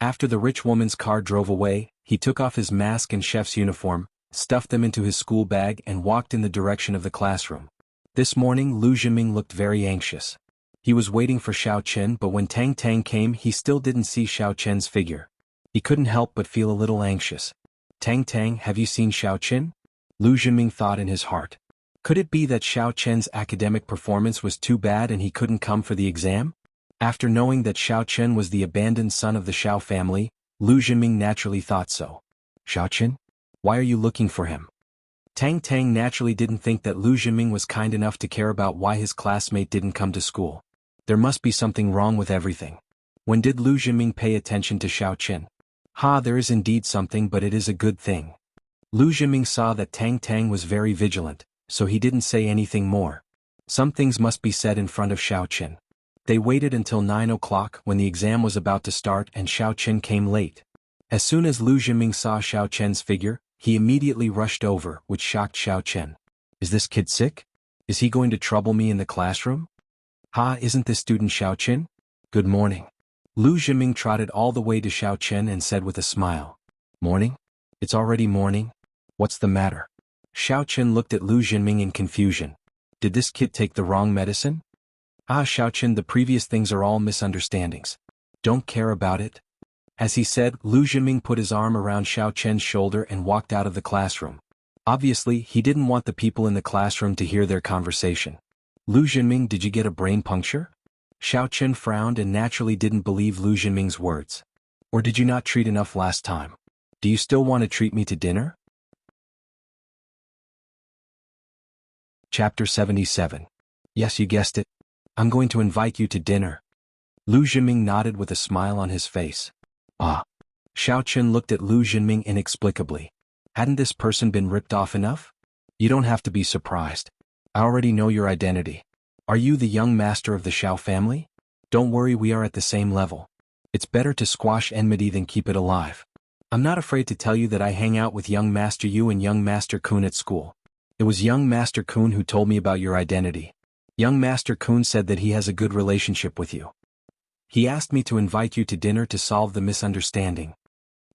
Speaker 1: After the rich woman's car drove away, he took off his mask and chef's uniform, stuffed them into his school bag and walked in the direction of the classroom. This morning Lu Zhiming looked very anxious. He was waiting for Xiao Chen, but when Tang Tang came he still didn't see Xiao Chen's figure. He couldn't help but feel a little anxious. "Tang Tang, have you seen Xiao Chen?" Lu Zhiming thought in his heart. Could it be that Xiao Chen's academic performance was too bad and he couldn't come for the exam? After knowing that Xiao Chen was the abandoned son of the Xiao family, Lu Zhiming naturally thought so. "Xiao Chen? Why are you looking for him?" Tang Tang naturally didn't think that Lu Zhiming was kind enough to care about why his classmate didn't come to school. There must be something wrong with everything. When did Lu Zhiming pay attention to Xiao Chen? There is indeed something, but it is a good thing. Lu Zhiming saw that Tang Tang was very vigilant, so he didn't say anything more. Some things must be said in front of Xiao Chen. They waited until 9 o'clock when the exam was about to start and Xiao Chen came late. As soon as Lu Zhiming saw Xiao Chen's figure, he immediately rushed over, which shocked Xiao Chen. "Is this kid sick? Is he going to trouble me in the classroom? Ha, isn't this student Xiaoqin? Good morning. Lu Zhiming trotted all the way to Xiaoqin and said with a smile. Morning? It's already morning? What's the matter? Xiaoqin looked at Lu Zhiming in confusion. Did this kid take the wrong medicine? Ah, Xiaoqin, the previous things are all misunderstandings. Don't care about it. As he said, Lu Zhiming put his arm around Xiaoqin's shoulder and walked out of the classroom. Obviously, he didn't want the people in the classroom to hear their conversation. Lu Zhiming, did you get a brain puncture? Xiaoqin frowned and naturally didn't believe Lu Zhiming's words. Or did you not treat enough last time? Do you still want to treat me to dinner? Chapter 77. Yes, you guessed it. I'm going to invite you to dinner. Lu Zhiming nodded with a smile on his face. Ah. Xiaoqin looked at Lu Zhiming inexplicably. Hadn't this person been ripped off enough? You don't have to be surprised. I already know your identity. Are you the young master of the Xiao family? Don't worry, we are at the same level. It's better to squash enmity than keep it alive. I'm not afraid to tell you that I hang out with young Master Yu and young Master Kun at school. It was young Master Kun who told me about your identity. Young Master Kun said that he has a good relationship with you. He asked me to invite you to dinner to solve the misunderstanding.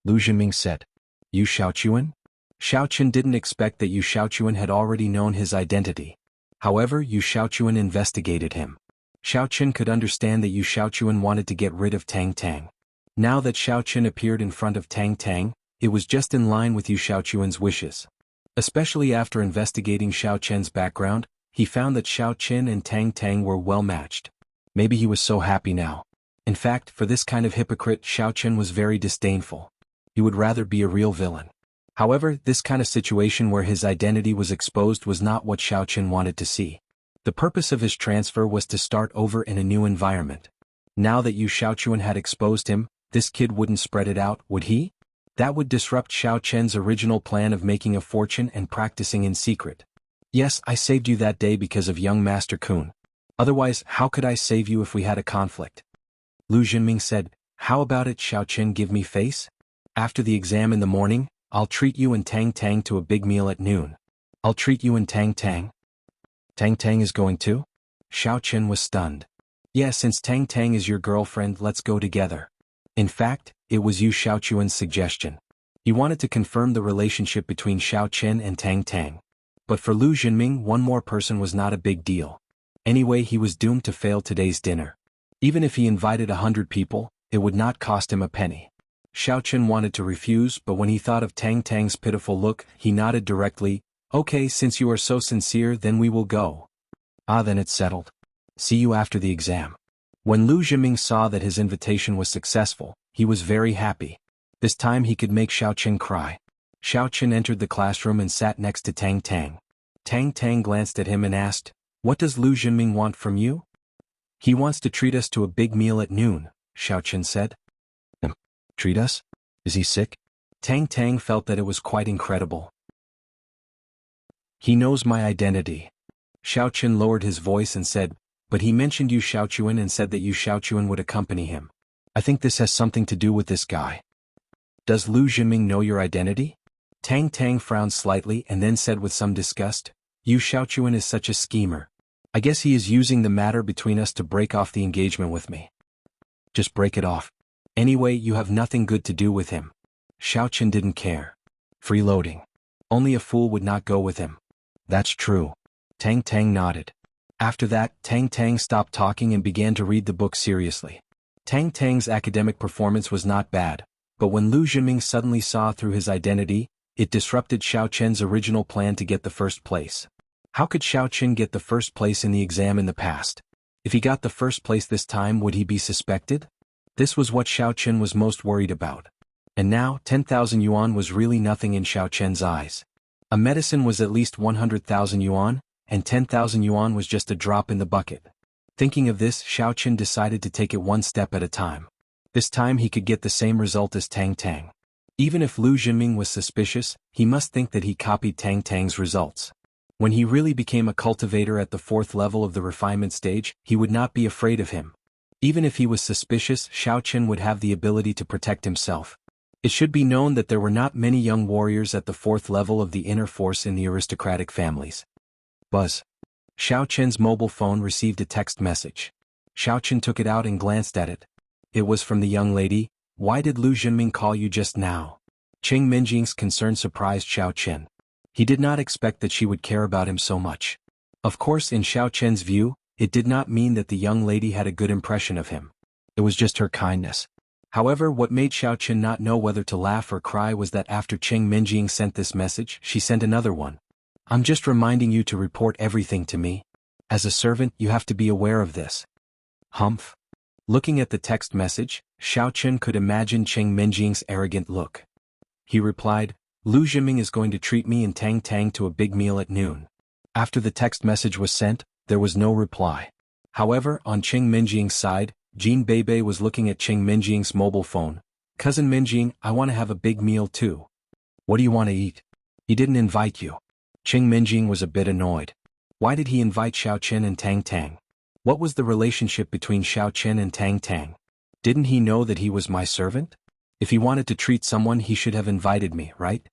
Speaker 1: Lu Zhiming said. Yu Xiaochuan? Xiaoqin didn't expect that Yu Xiaochuan had already known his identity. However, Yu Xiaochuan investigated him. Xiaoqin could understand that Yu Xiaochuan wanted to get rid of Tang Tang. Now that Xiaoqin appeared in front of Tang Tang, it was just in line with Yu Xiaochuan's wishes. Especially after investigating Xiaoqin's background, he found that Xiaoqin and Tang Tang were well matched. Maybe he was so happy now. In fact, for this kind of hypocrite, Xiaoqin was very disdainful. He would rather be a real villain. However, this kind of situation where his identity was exposed was not what Xiaoqin wanted to see. The purpose of his transfer was to start over in a new environment. Now that Yu Xiaochuan had exposed him, this kid wouldn't spread it out, would he? That would disrupt Xiaoqian's original plan of making a fortune and practicing in secret. Yes, I saved you that day because of young Master Kun. Otherwise, how could I save you if we had a conflict? Lu Zhiming said, how about it, Xiaoqin, give me face? After the exam in the morning, I'll treat you and Tang Tang to a big meal at noon. I'll treat you and Tang Tang. Tang Tang is going too? Xiaoqin was stunned. Yeah, since Tang Tang is your girlfriend, let's go together. In fact, it was Yu Xiaochuan's suggestion. He wanted to confirm the relationship between Xiaoqin and Tang Tang. But for Lu Zhiming, one more person was not a big deal. Anyway, he was doomed to fail today's dinner. Even if he invited 100 people, it would not cost him a penny. Xiaoqin wanted to refuse, but when he thought of Tang Tang's pitiful look, he nodded directly. Okay, since you are so sincere, then we will go. Ah, then it's settled. See you after the exam. When Lu Zhiming saw that his invitation was successful, he was very happy. This time he could make Xiaoqin cry. Xiaoqin entered the classroom and sat next to Tang Tang. Tang Tang glanced at him and asked, what does Lu Zhiming want from you? He wants to treat us to a big meal at noon, Xiaoqin said. Treat us? Is he sick? Tang Tang felt that it was quite incredible. He knows my identity. Xiaoqin lowered his voice and said, but he mentioned Yu Xiaochuan and said that Yu Xiaochuan would accompany him. I think this has something to do with this guy. Does Lu Zhiming know your identity? Tang Tang frowned slightly and then said with some disgust, Yu Xiaochuan is such a schemer. I guess he is using the matter between us to break off the engagement with me. Just break it off. Anyway, you have nothing good to do with him. Xiaoqin didn't care. Freeloading. Only a fool would not go with him. That's true. Tang Tang nodded. After that, Tang Tang stopped talking and began to read the book seriously. Tang Tang's academic performance was not bad, but when Lu Zhiming suddenly saw through his identity, it disrupted Xiaoqian's original plan to get the first place. How could Xiaoqin get the first place in the exam in the past? If he got the first place this time, would he be suspected? This was what Xiaoqin was most worried about. And now, 10,000 yuan was really nothing in Xiaoqian's eyes. A medicine was at least 100,000 yuan, and 10,000 yuan was just a drop in the bucket. Thinking of this, Xiaoqin decided to take it one step at a time. This time he could get the same result as Tang Tang. Even if Lu Zhiming was suspicious, he must think that he copied Tang Tang's results. When he really became a cultivator at the 4th level of the refinement stage, he would not be afraid of him. Even if he was suspicious, Xiaoqin would have the ability to protect himself. It should be known that there were not many young warriors at the 4th level of the inner force in the aristocratic families. Buzz. Xiao Chen's mobile phone received a text message. Xiao Chen took it out and glanced at it. It was from the young lady. Why did Lu Junming call you just now? Cheng Minjing's concern surprised Xiao Chen. He did not expect that she would care about him so much. Of course, in Xiao Chen's view, it did not mean that the young lady had a good impression of him. It was just her kindness. However, what made Xiao Chen not know whether to laugh or cry was that after Cheng Minjing sent this message, she sent another one. I'm just reminding you to report everything to me. As a servant, you have to be aware of this. Humph. Looking at the text message, Xiao Chen could imagine Cheng Minjing's arrogant look. He replied, Lu Junming is going to treat me and Tang Tang to a big meal at noon. After the text message was sent, there was no reply. However, on Cheng Minjing's side, Jin Beibei was looking at Cheng Minjing's mobile phone. Cousin Minjing, I want to have a big meal too. What do you want to eat? He didn't invite you. Cheng Minjing was a bit annoyed. Why did he invite Xiao Chen and Tang Tang? What was the relationship between Xiao Chen and Tang Tang? Didn't he know that he was my servant? If he wanted to treat someone, he should have invited me, right?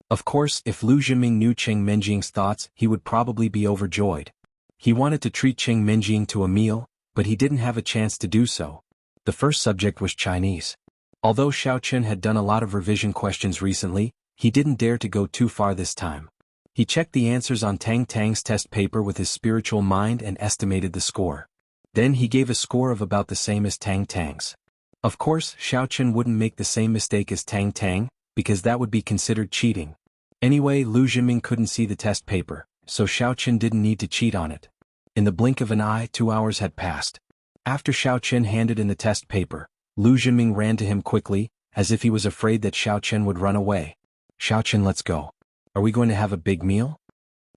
Speaker 1: Of course, if Lu Junming knew Cheng Minjing's thoughts, he would probably be overjoyed. He wanted to treat Cheng Minjing to a meal, but he didn't have a chance to do so. The first subject was Chinese. Although Xiao Chen had done a lot of revision questions recently, he didn't dare to go too far this time. He checked the answers on Tang Tang's test paper with his spiritual mind and estimated the score. Then he gave a score of about the same as Tang Tang's. Of course, Xiao Chen wouldn't make the same mistake as Tang Tang, because that would be considered cheating. Anyway, Lu Junming couldn't see the test paper, so Xiao Chen didn't need to cheat on it. In the blink of an eye, 2 hours had passed. After Xiao Chen handed in the test paper, Lu Junming ran to him quickly, as if he was afraid that Xiao Chen would run away. Xiao Chen, let's go. Are we going to have a big meal?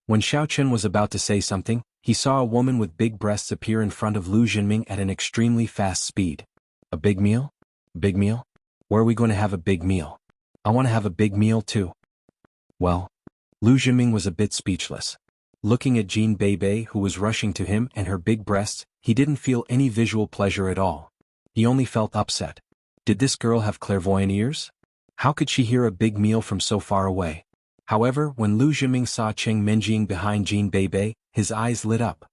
Speaker 1: When Xiao Chen was about to say something, he saw a woman with big breasts appear in front of Lu Junming at an extremely fast speed. A big meal? Big meal? Where are we going to have a big meal? I want to have a big meal too. Well, Lu Junming was a bit speechless. Looking at Jin Beibei, who was rushing to him, and her big breasts, he didn't feel any visual pleasure at all. He only felt upset. Did this girl have clairvoyant ears? How could she hear a big meal from so far away? However, when Lu Junming saw Cheng Minjing behind Jin Beibei, his eyes lit up.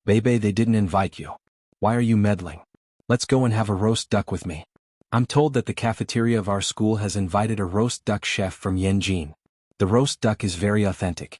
Speaker 1: Beibei, they didn't invite you. Why are you meddling? Let's go and have a roast duck with me. I'm told that the cafeteria of our school has invited a roast duck chef from Yanjin. The roast duck is very authentic.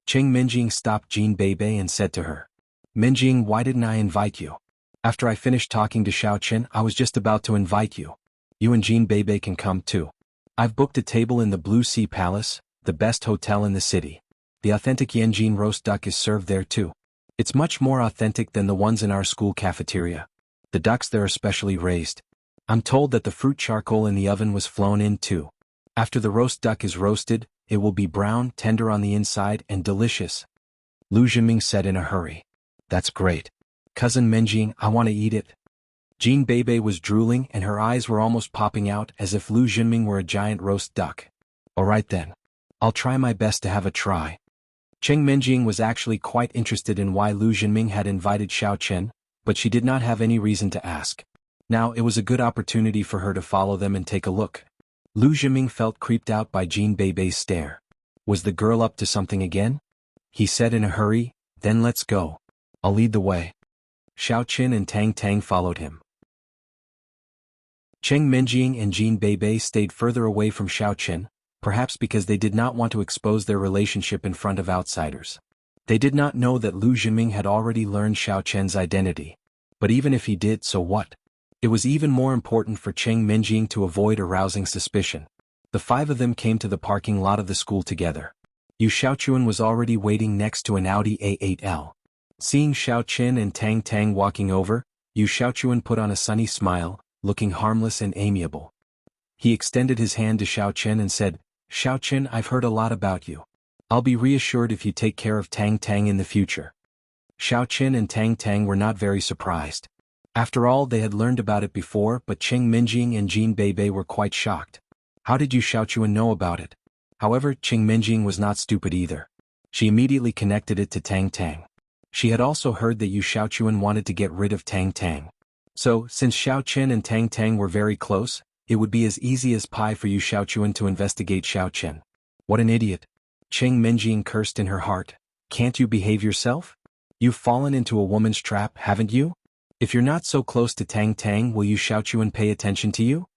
Speaker 1: Cheng Minjing stopped Jin Beibei and said to her, Minjing, why didn't I invite you? After I finished talking to Xiao Chen, I was just about to invite you. You and Jin Beibei can come too. I've booked a table in the Blue Sea Palace, the best hotel in the city. The authentic Yanjin roast duck is served there too. It's much more authentic than the ones in our school cafeteria. The ducks there are specially raised. I'm told that the fruit charcoal in the oven was flown in too. After the roast duck is roasted, it will be brown, tender on the inside, and delicious. Lu Junming said in a hurry. That's great. Cousin Minjing, I want to eat it. Jin Beibei was drooling and her eyes were almost popping out as if Lu Junming were a giant roast duck. Alright then. I'll try my best to have a try. Cheng Minjing was actually quite interested in why Lu Junming had invited Xiao Chen, but she did not have any reason to ask. Now it was a good opportunity for her to follow them and take a look. Lu Junming felt creeped out by Jin Beibei's stare. Was the girl up to something again? He said in a hurry, then let's go. I'll lead the way. Xiao Chen and Tang Tang followed him. Cheng Minjing and Jin Beibei stayed further away from Xiao Chen, perhaps because they did not want to expose their relationship in front of outsiders. They did not know that Lu Junming had already learned Xiao Chen's identity. But even if he did, so what? It was even more important for Cheng Minjing to avoid arousing suspicion. The 5 of them came to the parking lot of the school together. Yu Xiaochuan was already waiting next to an Audi A8L. Seeing Xiao Chen and Tang Tang walking over, Yu Xiaochuan put on a sunny smile, looking harmless and amiable. He extended his hand to Xiao Chen and said, Xiao Chen, I've heard a lot about you. I'll be reassured if you take care of Tang Tang in the future. Xiao Chen and Tang Tang were not very surprised. After all, they had learned about it before, but Cheng Minjing and Jin Beibei were quite shocked. How did Yu Xiaochuan know about it? However, Cheng Minjing was not stupid either. She immediately connected it to Tang Tang. She had also heard that Yu Xiaochuan wanted to get rid of Tang Tang. So, since Xiao Chen and Tang Tang were very close, it would be as easy as pie for Yu Xiaochuan to investigate Xiao Chen. What an idiot. Cheng Minjing cursed in her heart. Can't you behave yourself? You've fallen into a woman's trap, haven't you? If you're not so close to Tang Tang, will you Xiaochuan pay attention to you?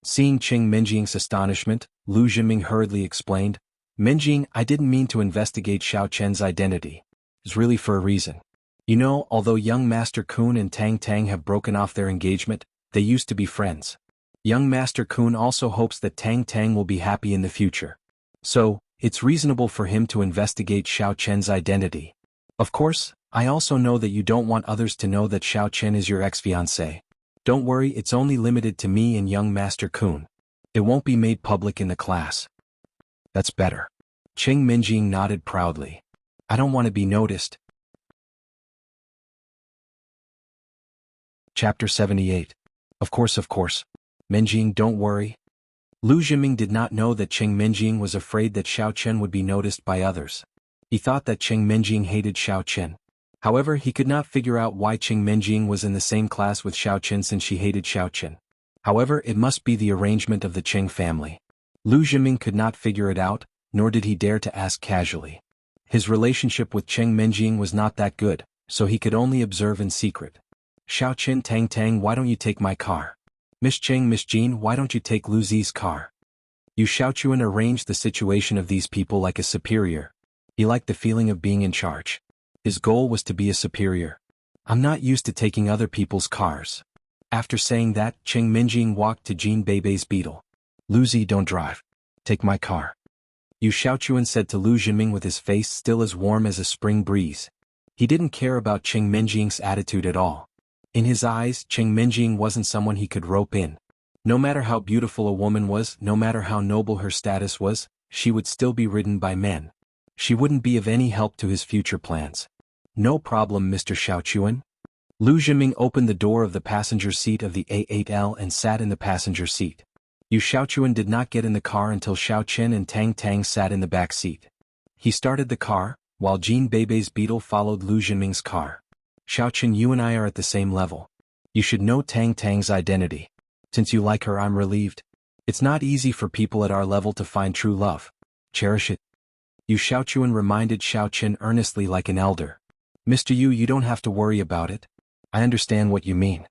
Speaker 1: Seeing Qing Minjing's astonishment, Lu Zhenming hurriedly explained, Minjing, I didn't mean to investigate Xiao Chen's identity. It's really for a reason. You know, although young Master Kun and Tang Tang have broken off their engagement, they used to be friends. Young Master Kun also hopes that Tang Tang will be happy in the future. So, it's reasonable for him to investigate Xiao Chen's identity. Of course, I also know that you don't want others to know that Xiao Chen is your ex-fiancé. Don't worry, it's only limited to me and young Master Kun. It won't be made public in the class. That's better. Qing Minjing nodded proudly. I don't want to be noticed. Chapter 78. Of course. Minjing, don't worry. Lu Zhenming did not know that Qing Minjing was afraid that Xiao Chen would be noticed by others. He thought that Qing Minjing hated Xiao Chen. However, he could not figure out why Qing Minjing was in the same class with Xiao Chen since she hated Xiao Chen. However, it must be the arrangement of the Qing family. Lu Zhenming could not figure it out, nor did he dare to ask casually. His relationship with Qing Minjing was not that good, so he could only observe in secret. Xiao Chen, Tang Tang, why don't you take my car? Miss Qing, Miss Jean, why don't you take Lu Zi's car? Yu Xiaochuan arranged the situation of these people like a superior. He liked the feeling of being in charge. His goal was to be a superior. I'm not used to taking other people's cars. After saying that, Qing Minjing walked to Jean Bei's beetle. Lu Zi, don't drive. Take my car. Yu Xiaochuan said to Lu Zhenming with his face still as warm as a spring breeze. He didn't care about Qing Minjing's attitude at all. In his eyes, Qing Minjing wasn't someone he could rope in. No matter how beautiful a woman was, no matter how noble her status was, she would still be ridden by men. She wouldn't be of any help to his future plans. No problem, Mr. Xiaochuan. Lu Zhenming opened the door of the passenger seat of the A8L and sat in the passenger seat. Yu Xiaochuan did not get in the car until Xiao Chen and Tang Tang sat in the back seat. He started the car, while Jean Bei's beetle followed Lu Zhenming's car. Xiao Chen, you and I are at the same level. You should know Tang Tang's identity. Since you like her, I'm relieved. It's not easy for people at our level to find true love. Cherish it. Yu Xiaochuan reminded Xiao Chen earnestly like an elder. Mr. Yu, you don't have to worry about it. I understand what you mean.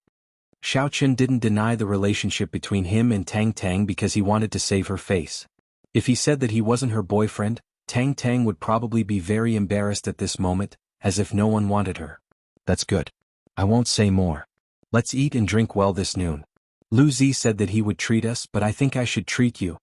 Speaker 1: Xiao Chen didn't deny the relationship between him and Tang Tang because he wanted to save her face. If he said that he wasn't her boyfriend, Tang Tang would probably be very embarrassed at this moment, as if no one wanted her. That's good. I won't say more. Let's eat and drink well this noon. Lu Zi said that he would treat us, but I think I should treat you.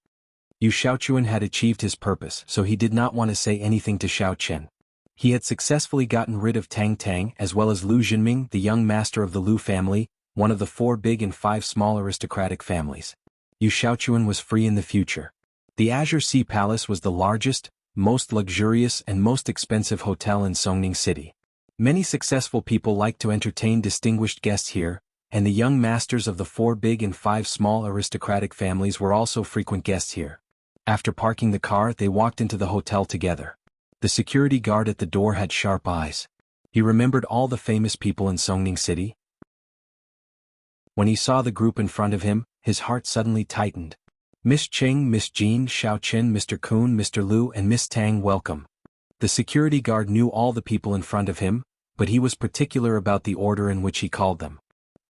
Speaker 1: Yu Xiaochuan had achieved his purpose, so he did not want to say anything to Xiao Chen. He had successfully gotten rid of Tang Tang as well as Lu Zhenming, the young master of the Lu family, one of the 4 big and 5 small aristocratic families. Yu Xiaochuan was free in the future. The Azure Sea Palace was the largest, most luxurious and most expensive hotel in Songning City. Many successful people like to entertain distinguished guests here, and the young masters of the 4 big and 5 small aristocratic families were also frequent guests here. After parking the car, they walked into the hotel together. The security guard at the door had sharp eyes. He remembered all the famous people in Songning City. When he saw the group in front of him, his heart suddenly tightened. Miss Qing, Miss Jean, Xiao Chen, Mr. Kun, Mr. Lu, and Miss Tang, welcome. The security guard knew all the people in front of him, but he was particular about the order in which he called them.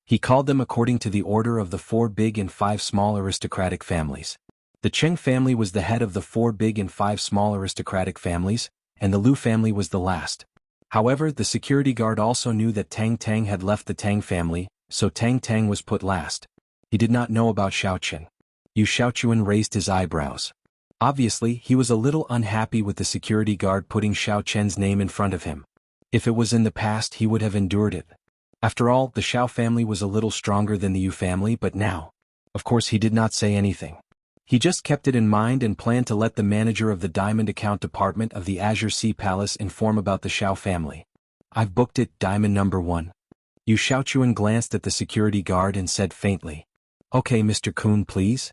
Speaker 1: He called them according to the order of the 4 big and 5 small aristocratic families. The Cheng family was the head of the 4 big and 5 small aristocratic families, and the Lu family was the last. However, the security guard also knew that Tang Tang had left the Tang family, so Tang Tang was put last. He did not know about Xiao Chen. Yu Xiaochuan raised his eyebrows. Obviously, he was a little unhappy with the security guard putting Xiao Chen's name in front of him. If it was in the past, he would have endured it. After all, the Xiao family was a little stronger than the Yu family, but now. Of course, he did not say anything. He just kept it in mind and planned to let the manager of the Diamond Account Department of the Azure Sea Palace inform about the Xiao family. I've booked it, Diamond number 1. Yu Xiaochuan glanced at the security guard and said faintly, Okay, Mr. Kun, please.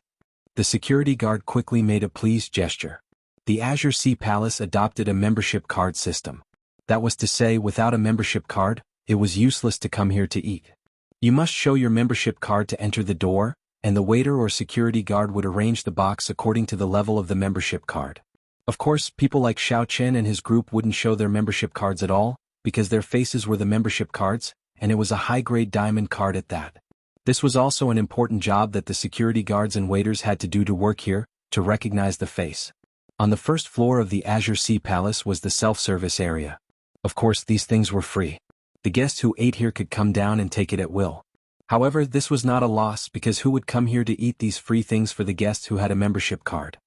Speaker 1: The security guard quickly made a pleased gesture. The Azure Sea Palace adopted a membership card system. That was to say, without a membership card, it was useless to come here to eat. You must show your membership card to enter the door, and the waiter or security guard would arrange the box according to the level of the membership card. Of course, people like Xiao Chen and his group wouldn't show their membership cards at all, because their faces were the membership cards, and it was a high-grade diamond card at that. This was also an important job that the security guards and waiters had to do to work here, to recognize the face. On the first floor of the Azure Sea Palace was the self-service area. Of course, these things were free. The guests who ate here could come down and take it at will. However, this was not a loss because who would come here to eat these free things for the guests who had a membership card?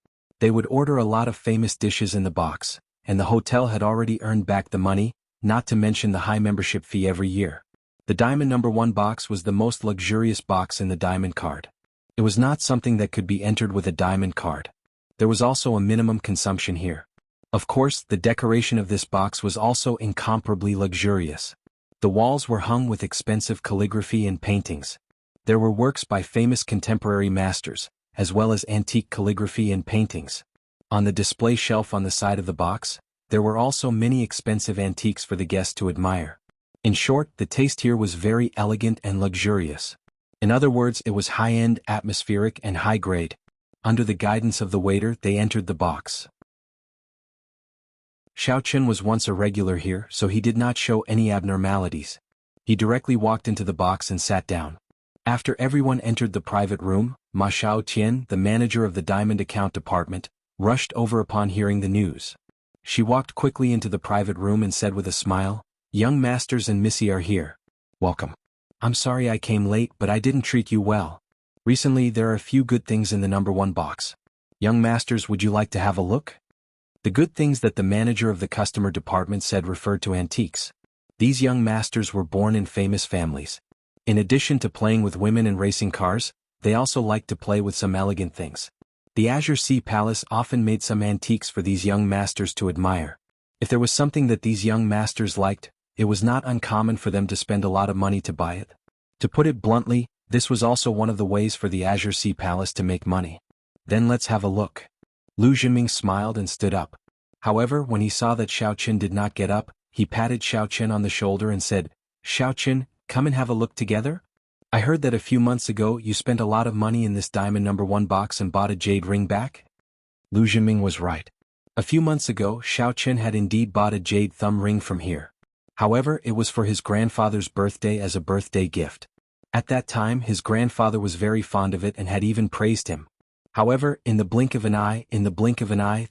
Speaker 1: They would order a lot of famous dishes in the box, and the hotel had already earned back the money, not to mention the high membership fee every year. The Diamond No. 1 box was the most luxurious box in the Diamond card. It was not something that could be entered with a Diamond card. There was also a minimum consumption here. Of course, the decoration of this box was also incomparably luxurious. The walls were hung with expensive calligraphy and paintings. There were works by famous contemporary masters, as well as antique calligraphy and paintings. On the display shelf on the side of the box, there were also many expensive antiques for the guests to admire. In short, the taste here was very elegant and luxurious. In other words, it was high-end, atmospheric, and high-grade. Under the guidance of the waiter, they entered the box. Xiao Chen was once a regular here, so he did not show any abnormalities. He directly walked into the box and sat down. After everyone entered the private room, Ma Xiaotian, the manager of the Diamond Account Department, rushed over upon hearing the news. She walked quickly into the private room and said with a smile, "Young masters and Missy are here. Welcome. I'm sorry I came late, but I didn't treat you well. Recently there are a few good things in the No. 1 box. Young masters, would you like to have a look?" The good things that the manager of the customer department said referred to antiques. These young masters were born in famous families. In addition to playing with women and racing cars, they also liked to play with some elegant things. The Azure Sea Palace often made some antiques for these young masters to admire. If there was something that these young masters liked, it was not uncommon for them to spend a lot of money to buy it. To put it bluntly, this was also one of the ways for the Azure Sea Palace to make money. Then let's have a look. Lu Zhenming smiled and stood up. However, when he saw that Xiao Chen did not get up, he patted Xiao Chen on the shoulder and said, "Xiao Chen, come and have a look together? I heard that a few months ago you spent a lot of money in this Diamond No. 1 box and bought a jade ring back?" Lu Zhenming was right. A few months ago, Xiao Chen had indeed bought a jade thumb ring from here. However, it was for his grandfather's birthday as a birthday gift. At that time, his grandfather was very fond of it and had even praised him. However, in the blink of an eye,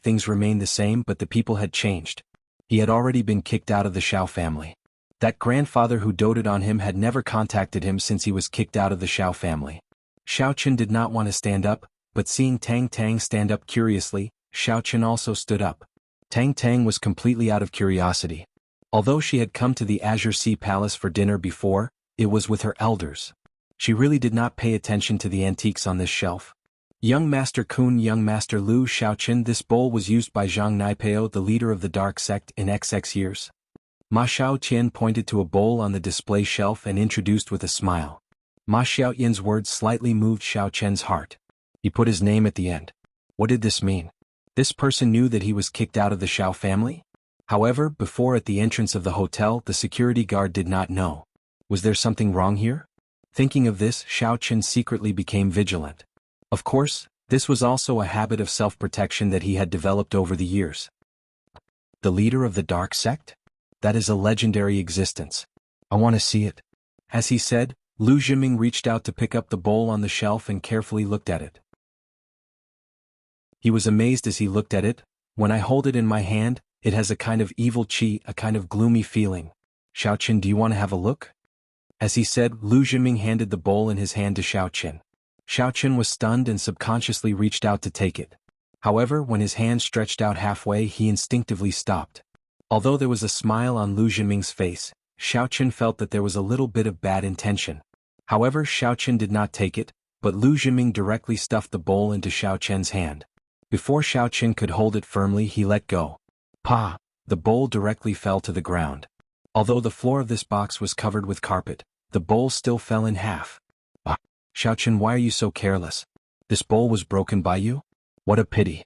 Speaker 1: things remained the same, but the people had changed. He had already been kicked out of the Xiao family. That grandfather who doted on him had never contacted him since he was kicked out of the Xiao family. Xiao Chen did not want to stand up, but seeing Tang Tang stand up curiously, Xiao Chen also stood up. Tang Tang was completely out of curiosity. Although she had come to the Azure Sea Palace for dinner before, it was with her elders. She really did not pay attention to the antiques on this shelf. Young Master Kun, Young Master Lu Xiaochen, this bowl was used by Zhang Naipeo, the leader of the dark sect, in XX years. Ma Xiaotian pointed to a bowl on the display shelf and introduced with a smile. Ma Xiaotian's words slightly moved Xiao Chen's heart. He put his name at the end. What did this mean? This person knew that he was kicked out of the Xiao family? However, before at the entrance of the hotel, the security guard did not know. Was there something wrong here? Thinking of this, Xiao Chen secretly became vigilant. Of course, this was also a habit of self-protection that he had developed over the years. The leader of the dark sect? That is a legendary existence. I want to see it. As he said, Lu Zhenming reached out to pick up the bowl on the shelf and carefully looked at it. He was amazed as he looked at it. When I hold it in my hand, it has a kind of evil qi, a kind of gloomy feeling. Xiao Chen, do you want to have a look? As he said, Lu Zhenming handed the bowl in his hand to Xiao Chen. Xiao Chen was stunned and subconsciously reached out to take it. However, when his hand stretched out halfway, he instinctively stopped. Although there was a smile on Lu Zhenming's face, Xiao Chen felt that there was a little bit of bad intention. However, Xiao Chen did not take it, but Lu Zhenming directly stuffed the bowl into Xiao Chen's hand. Before Xiao Chen could hold it firmly, he let go. Pa! The bowl directly fell to the ground. Although the floor of this box was covered with carpet, the bowl still fell in half. Xiao Chen, why are you so careless? This bowl was broken by you? What a pity.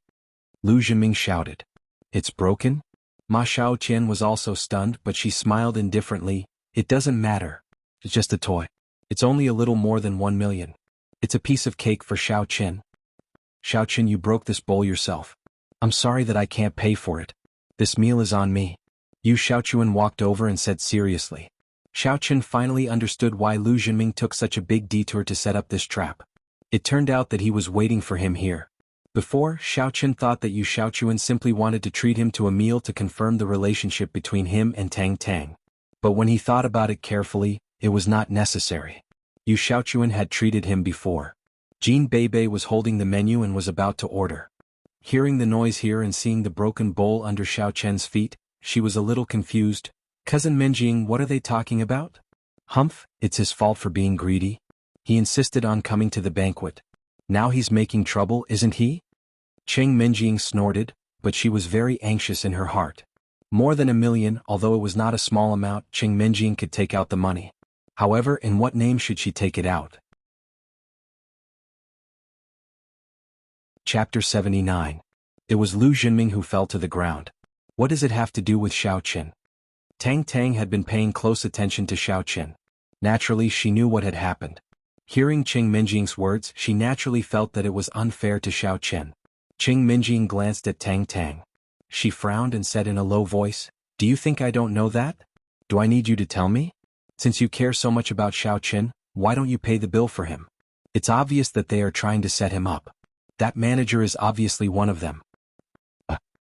Speaker 1: Lu Zhenming shouted. It's broken? Ma Xiaotian was also stunned, but she smiled indifferently. It doesn't matter. It's just a toy. It's only a little more than 1 million. It's a piece of cake for Xiao Chen. Xiao Chen, you broke this bowl yourself. I'm sorry that I can't pay for it. This meal is on me. Yu Xiaochuan walked over and said seriously. Xiaochen finally understood why Lu Jinming took such a big detour to set up this trap. It turned out that he was waiting for him here. Before, Xiaochen thought that Yu Xiaochuan simply wanted to treat him to a meal to confirm the relationship between him and Tang Tang. But when he thought about it carefully, it was not necessary. Yu Xiaochuan had treated him before. Jin Beibei was holding the menu and was about to order. Hearing the noise here and seeing the broken bowl under Xiaochen's feet, she was a little confused. Cousin Menjing, what are they talking about? Humph, it's his fault for being greedy. He insisted on coming to the banquet. Now he's making trouble, isn't he? Cheng Menjing snorted, but she was very anxious in her heart. More than 1 million, although it was not a small amount, Cheng Menjing could take out the money. However, in what name should she take it out? Chapter 79. It was Lu Jinming who fell to the ground. What does it have to do with Xiaochen? Tang Tang had been paying close attention to Xiaochen. Naturally, she knew what had happened. Hearing Cheng Menjing's words, she naturally felt that it was unfair to Xiaochen. Cheng Menjing glanced at Tang Tang. She frowned and said in a low voice, "Do you think I don't know that? Do I need you to tell me? Since you care so much about Xiaochen, why don't you pay the bill for him? It's obvious that they are trying to set him up. That manager is obviously one of them."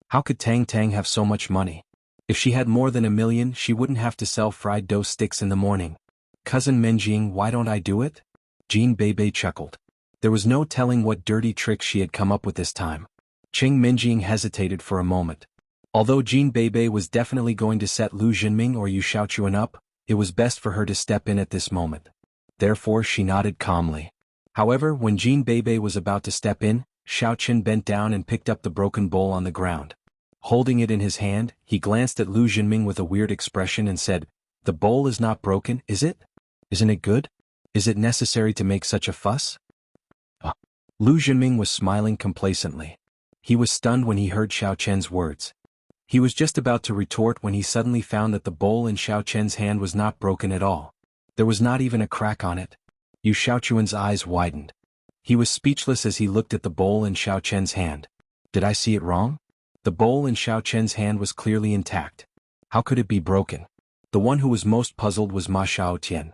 Speaker 1: How could Tang Tang have so much money? If she had more than 1 million, she wouldn't have to sell fried dough sticks in the morning. Cousin Menjing, why don't I do it? Jin Beibei chuckled. There was no telling what dirty trick she had come up with this time. Cheng Menjing hesitated for a moment. Although Jin Beibei was definitely going to set Lu Jinming or Yu Xiaochuan up, it was best for her to step in at this moment. Therefore she nodded calmly. However, when Jin Beibei was about to step in, Xiaochen bent down and picked up the broken bowl on the ground. Holding it in his hand, he glanced at Lu Jinming with a weird expression and said, "The bowl is not broken, is it? Isn't it good? Is it necessary to make such a fuss?" Lu Jinming was smiling complacently. He was stunned when he heard Xiaochen's words. He was just about to retort when he suddenly found that the bowl in Xiaochen's hand was not broken at all. There was not even a crack on it. Yu Xiaochuan's eyes widened. He was speechless as he looked at the bowl in Xiaochen's hand. Did I see it wrong? The bowl in Xiaochen's hand was clearly intact. How could it be broken? The one who was most puzzled was Ma Xiaotian.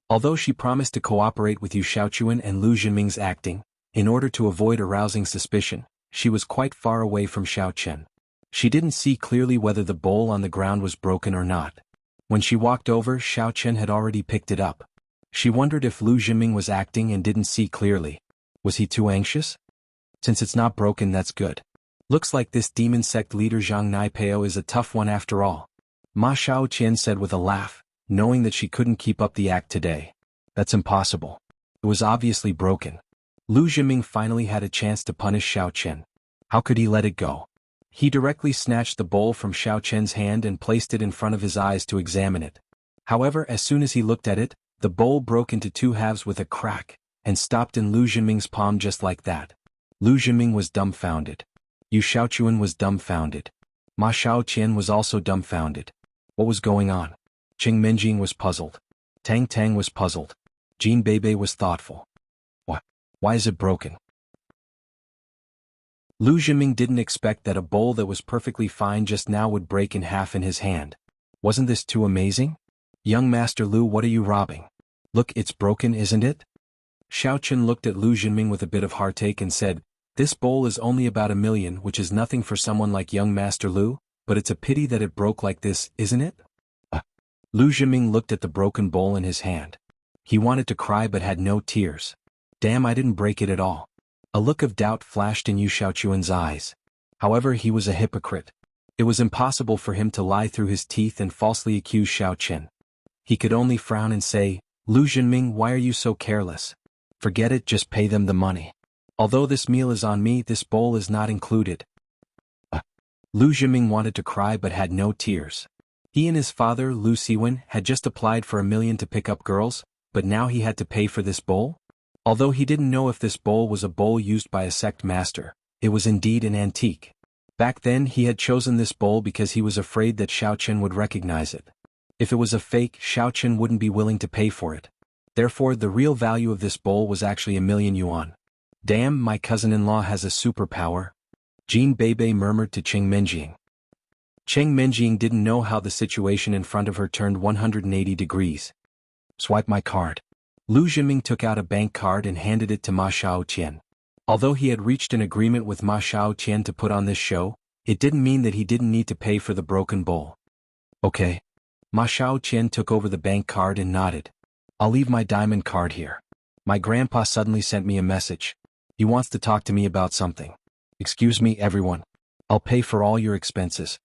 Speaker 1: Although she promised to cooperate with Yu Xiaochuan and Lu Jinming's acting, in order to avoid arousing suspicion, she was quite far away from Xiaochen. She didn't see clearly whether the bowl on the ground was broken or not. When she walked over, Xiaochen had already picked it up. She wondered if Lu Jinming was acting and didn't see clearly. Was he too anxious? Since it's not broken, that's good. Looks like this demon sect leader Zhang Naipeo is a tough one after all. Ma Xiaoqian said with a laugh, knowing that she couldn't keep up the act today. That's impossible. It was obviously broken. Lu Jinming finally had a chance to punish Xiaochen. How could he let it go? He directly snatched the bowl from Xiaochen's hand and placed it in front of his eyes to examine it. However, as soon as he looked at it, the bowl broke into 2 halves with a crack, and stopped in Lu Jinming's palm just like that. Lu Jinming was dumbfounded. Yu Xiaochuan was dumbfounded. Ma Xiaoqian was also dumbfounded. What was going on? Cheng Menjing was puzzled. Tang Tang was puzzled. Jin Beibei was thoughtful. Why is it broken? Lu Jinming didn't expect that a bowl that was perfectly fine just now would break in half in his hand. Wasn't this too amazing? Young Master Lu, what are you robbing? Look, it's broken, isn't it? Xiaochen looked at Lu Jinming with a bit of heartache and said, "This bowl is only about 1 million, which is nothing for someone like young Master Lu, but it's a pity that it broke like this, isn't it?" Lu Jinming looked at the broken bowl in his hand. He wanted to cry but had no tears. Damn, I didn't break it at all. A look of doubt flashed in Yu Xiaochuan's eyes. However, he was a hypocrite. It was impossible for him to lie through his teeth and falsely accuse Xiaochen. He could only frown and say, "Lu Jinming, why are you so careless? Forget it, just pay them the money. Although this meal is on me, this bowl is not included." Lu Jinming wanted to cry but had no tears. He and his father, Lu Siwen, had just applied for 1 million to pick up girls, but now he had to pay for this bowl? Although he didn't know if this bowl was a bowl used by a sect master, it was indeed an antique. Back then he had chosen this bowl because he was afraid that Xiaochen would recognize it. If it was a fake, Xiaochen wouldn't be willing to pay for it. Therefore the real value of this bowl was actually 1 million yuan. Damn, my cousin-in-law has a superpower. Jean Bebe murmured to Cheng Menjing. Cheng Menjing didn't know how the situation in front of her turned 180 degrees. Swipe my card. Lu Jinming took out a bank card and handed it to Ma Xiaoqian. Although he had reached an agreement with Ma Xiaoqian to put on this show, it didn't mean that he didn't need to pay for the broken bowl. Okay. Ma Xiaoqian took over the bank card and nodded. I'll leave my diamond card here. My grandpa suddenly sent me a message. He wants to talk to me about something. Excuse me, everyone. I'll pay for all your expenses.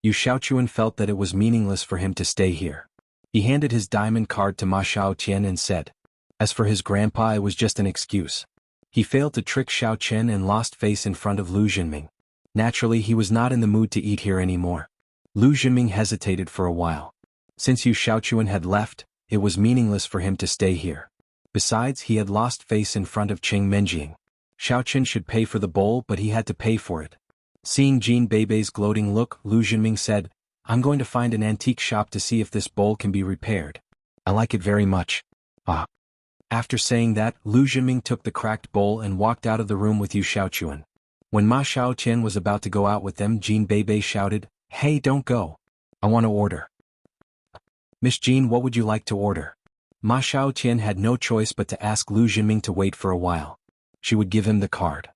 Speaker 1: Yu Xiaochuan felt that it was meaningless for him to stay here. He handed his diamond card to Ma Xiaoqian and said, as for his grandpa, it was just an excuse. He failed to trick Xiaoqian and lost face in front of Lu Jinming. Naturally, he was not in the mood to eat here anymore. Lu Jinming hesitated for a while. Since Yu Xiaochuan had left, it was meaningless for him to stay here. Besides, he had lost face in front of Cheng Menjing. Xiaoqian should pay for the bowl, but he had to pay for it. Seeing Jean Bebe's gloating look, Lu Jinming said, I'm going to find an antique shop to see if this bowl can be repaired. I like it very much. Ah. After saying that, Lu Jinming took the cracked bowl and walked out of the room with Yu Xiaochuan. When Ma Xiaoqian was about to go out with them, Jean Bebe shouted, Hey, don't go. I want to order. Miss Jean, what would you like to order? Ma Xiaoqian had no choice but to ask Lu Jinming to wait for a while. She would give him the card.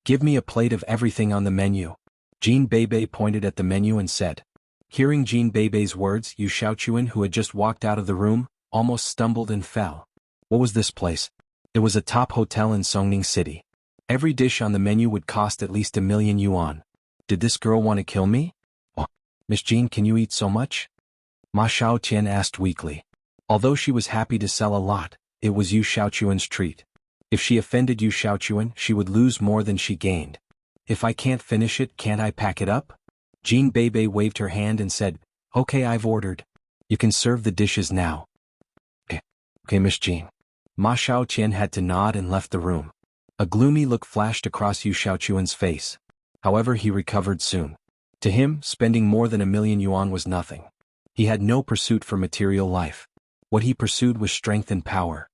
Speaker 1: Give me a plate of everything on the menu. Jean Bebe pointed at the menu and said. Hearing Jean Bebe's words, Yu Xiaochuan, who had just walked out of the room, almost stumbled and fell. What was this place? It was a top hotel in Songning City. Every dish on the menu would cost at least 1,000,000 yuan. Did this girl want to kill me? Oh, Miss Jean, can you eat so much? Ma Xiaoqian asked weakly. Although she was happy to sell a lot, it was Yu Xiaochuan's treat. If she offended Yu Xiaochuan, she would lose more than she gained. If I can't finish it, can't I pack it up? Jean Bebe waved her hand and said, Okay, I've ordered. You can serve the dishes now. Okay, Miss Jean. Ma Xiaoqian had to nod and left the room. A gloomy look flashed across Yu Xiaochuan's face. However, he recovered soon. To him, spending more than 1,000,000 yuan was nothing. He had no pursuit for material life. What he pursued was strength and power.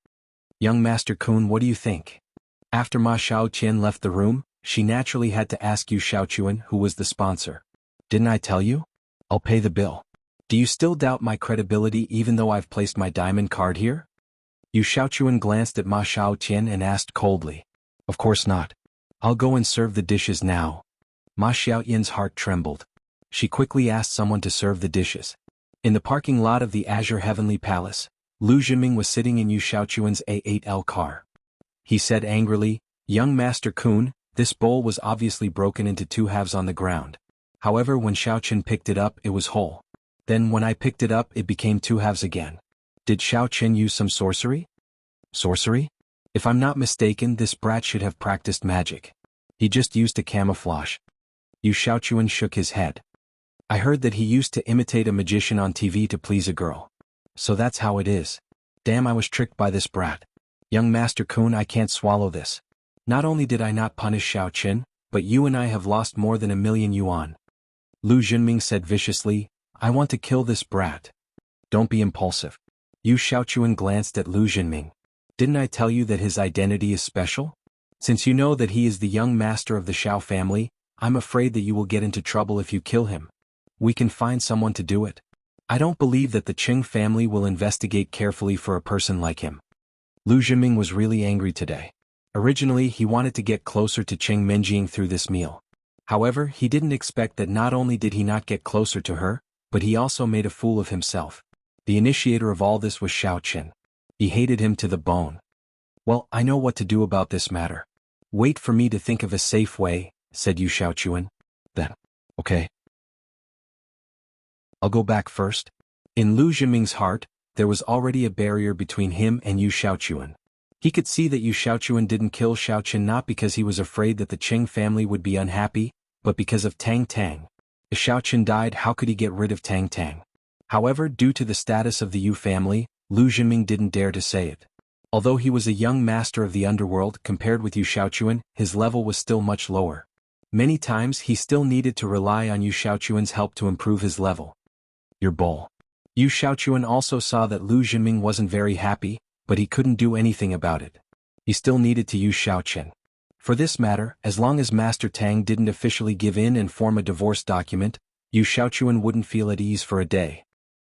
Speaker 1: Young Master Kun, what do you think? After Ma Xiaoqian left the room, she naturally had to ask Yu Xiaochuan, who was the sponsor. Didn't I tell you? I'll pay the bill. Do you still doubt my credibility even though I've placed my diamond card here? Yu Xiaochuan glanced at Ma Xiaoqian and asked coldly. Of course not. I'll go and serve the dishes now. Ma Xiaoqian's heart trembled. She quickly asked someone to serve the dishes. In the parking lot of the Azure Heavenly Palace, Lu Jinming was sitting in Yu Xiaochuan's A8L car. He said angrily, Young Master Kun, this bowl was obviously broken into two halves on the ground. However, when Xiaoqian picked it up, it was whole. Then when I picked it up, it became two halves again. Did Xiaoqian use some sorcery? Sorcery? If I'm not mistaken, this brat should have practiced magic. He just used a camouflage. Yu Xiaochuan shook his head. I heard that he used to imitate a magician on TV to please a girl. So that's how it is. Damn, I was tricked by this brat. Young Master Kun, I can't swallow this. Not only did I not punish Xiaoqian, but you and I have lost more than 1,000,000 yuan. Lu Jinming said viciously, I want to kill this brat. Don't be impulsive. Yu Xiaochuan glanced at Lu Jinming. Didn't I tell you that his identity is special? Since you know that he is the young master of the Xiao family, I'm afraid that you will get into trouble if you kill him. We can find someone to do it. I don't believe that the Qing family will investigate carefully for a person like him. Lu Jinming was really angry today. Originally, he wanted to get closer to Cheng Menjing through this meal. However, he didn't expect that not only did he not get closer to her, but he also made a fool of himself. The initiator of all this was Xiaoqian. He hated him to the bone. Well, I know what to do about this matter. Wait for me to think of a safe way, said Yu Xiaochuan. Then, okay. I'll go back first. In Lu Jinming's heart, there was already a barrier between him and Yu Xiaochuan. He could see that Yu Xiaochuan didn't kill Xiaoqian not because he was afraid that the Qing family would be unhappy, but because of Tang Tang. If Xiaoqian died, how could he get rid of Tang Tang? However, due to the status of the Yu family, Lu Jinming didn't dare to say it. Although he was a young master of the underworld compared with Yu Xiaochuan, his level was still much lower. Many times he still needed to rely on Yu Xiaochuan's help to improve his level. Your bowl. Yu Xiaochuan also saw that Lu Jinming wasn't very happy, but he couldn't do anything about it. He still needed to use Xiaoqian. For this matter, as long as Master Tang didn't officially give in and form a divorce document, Yu Xiaochuan wouldn't feel at ease for a day.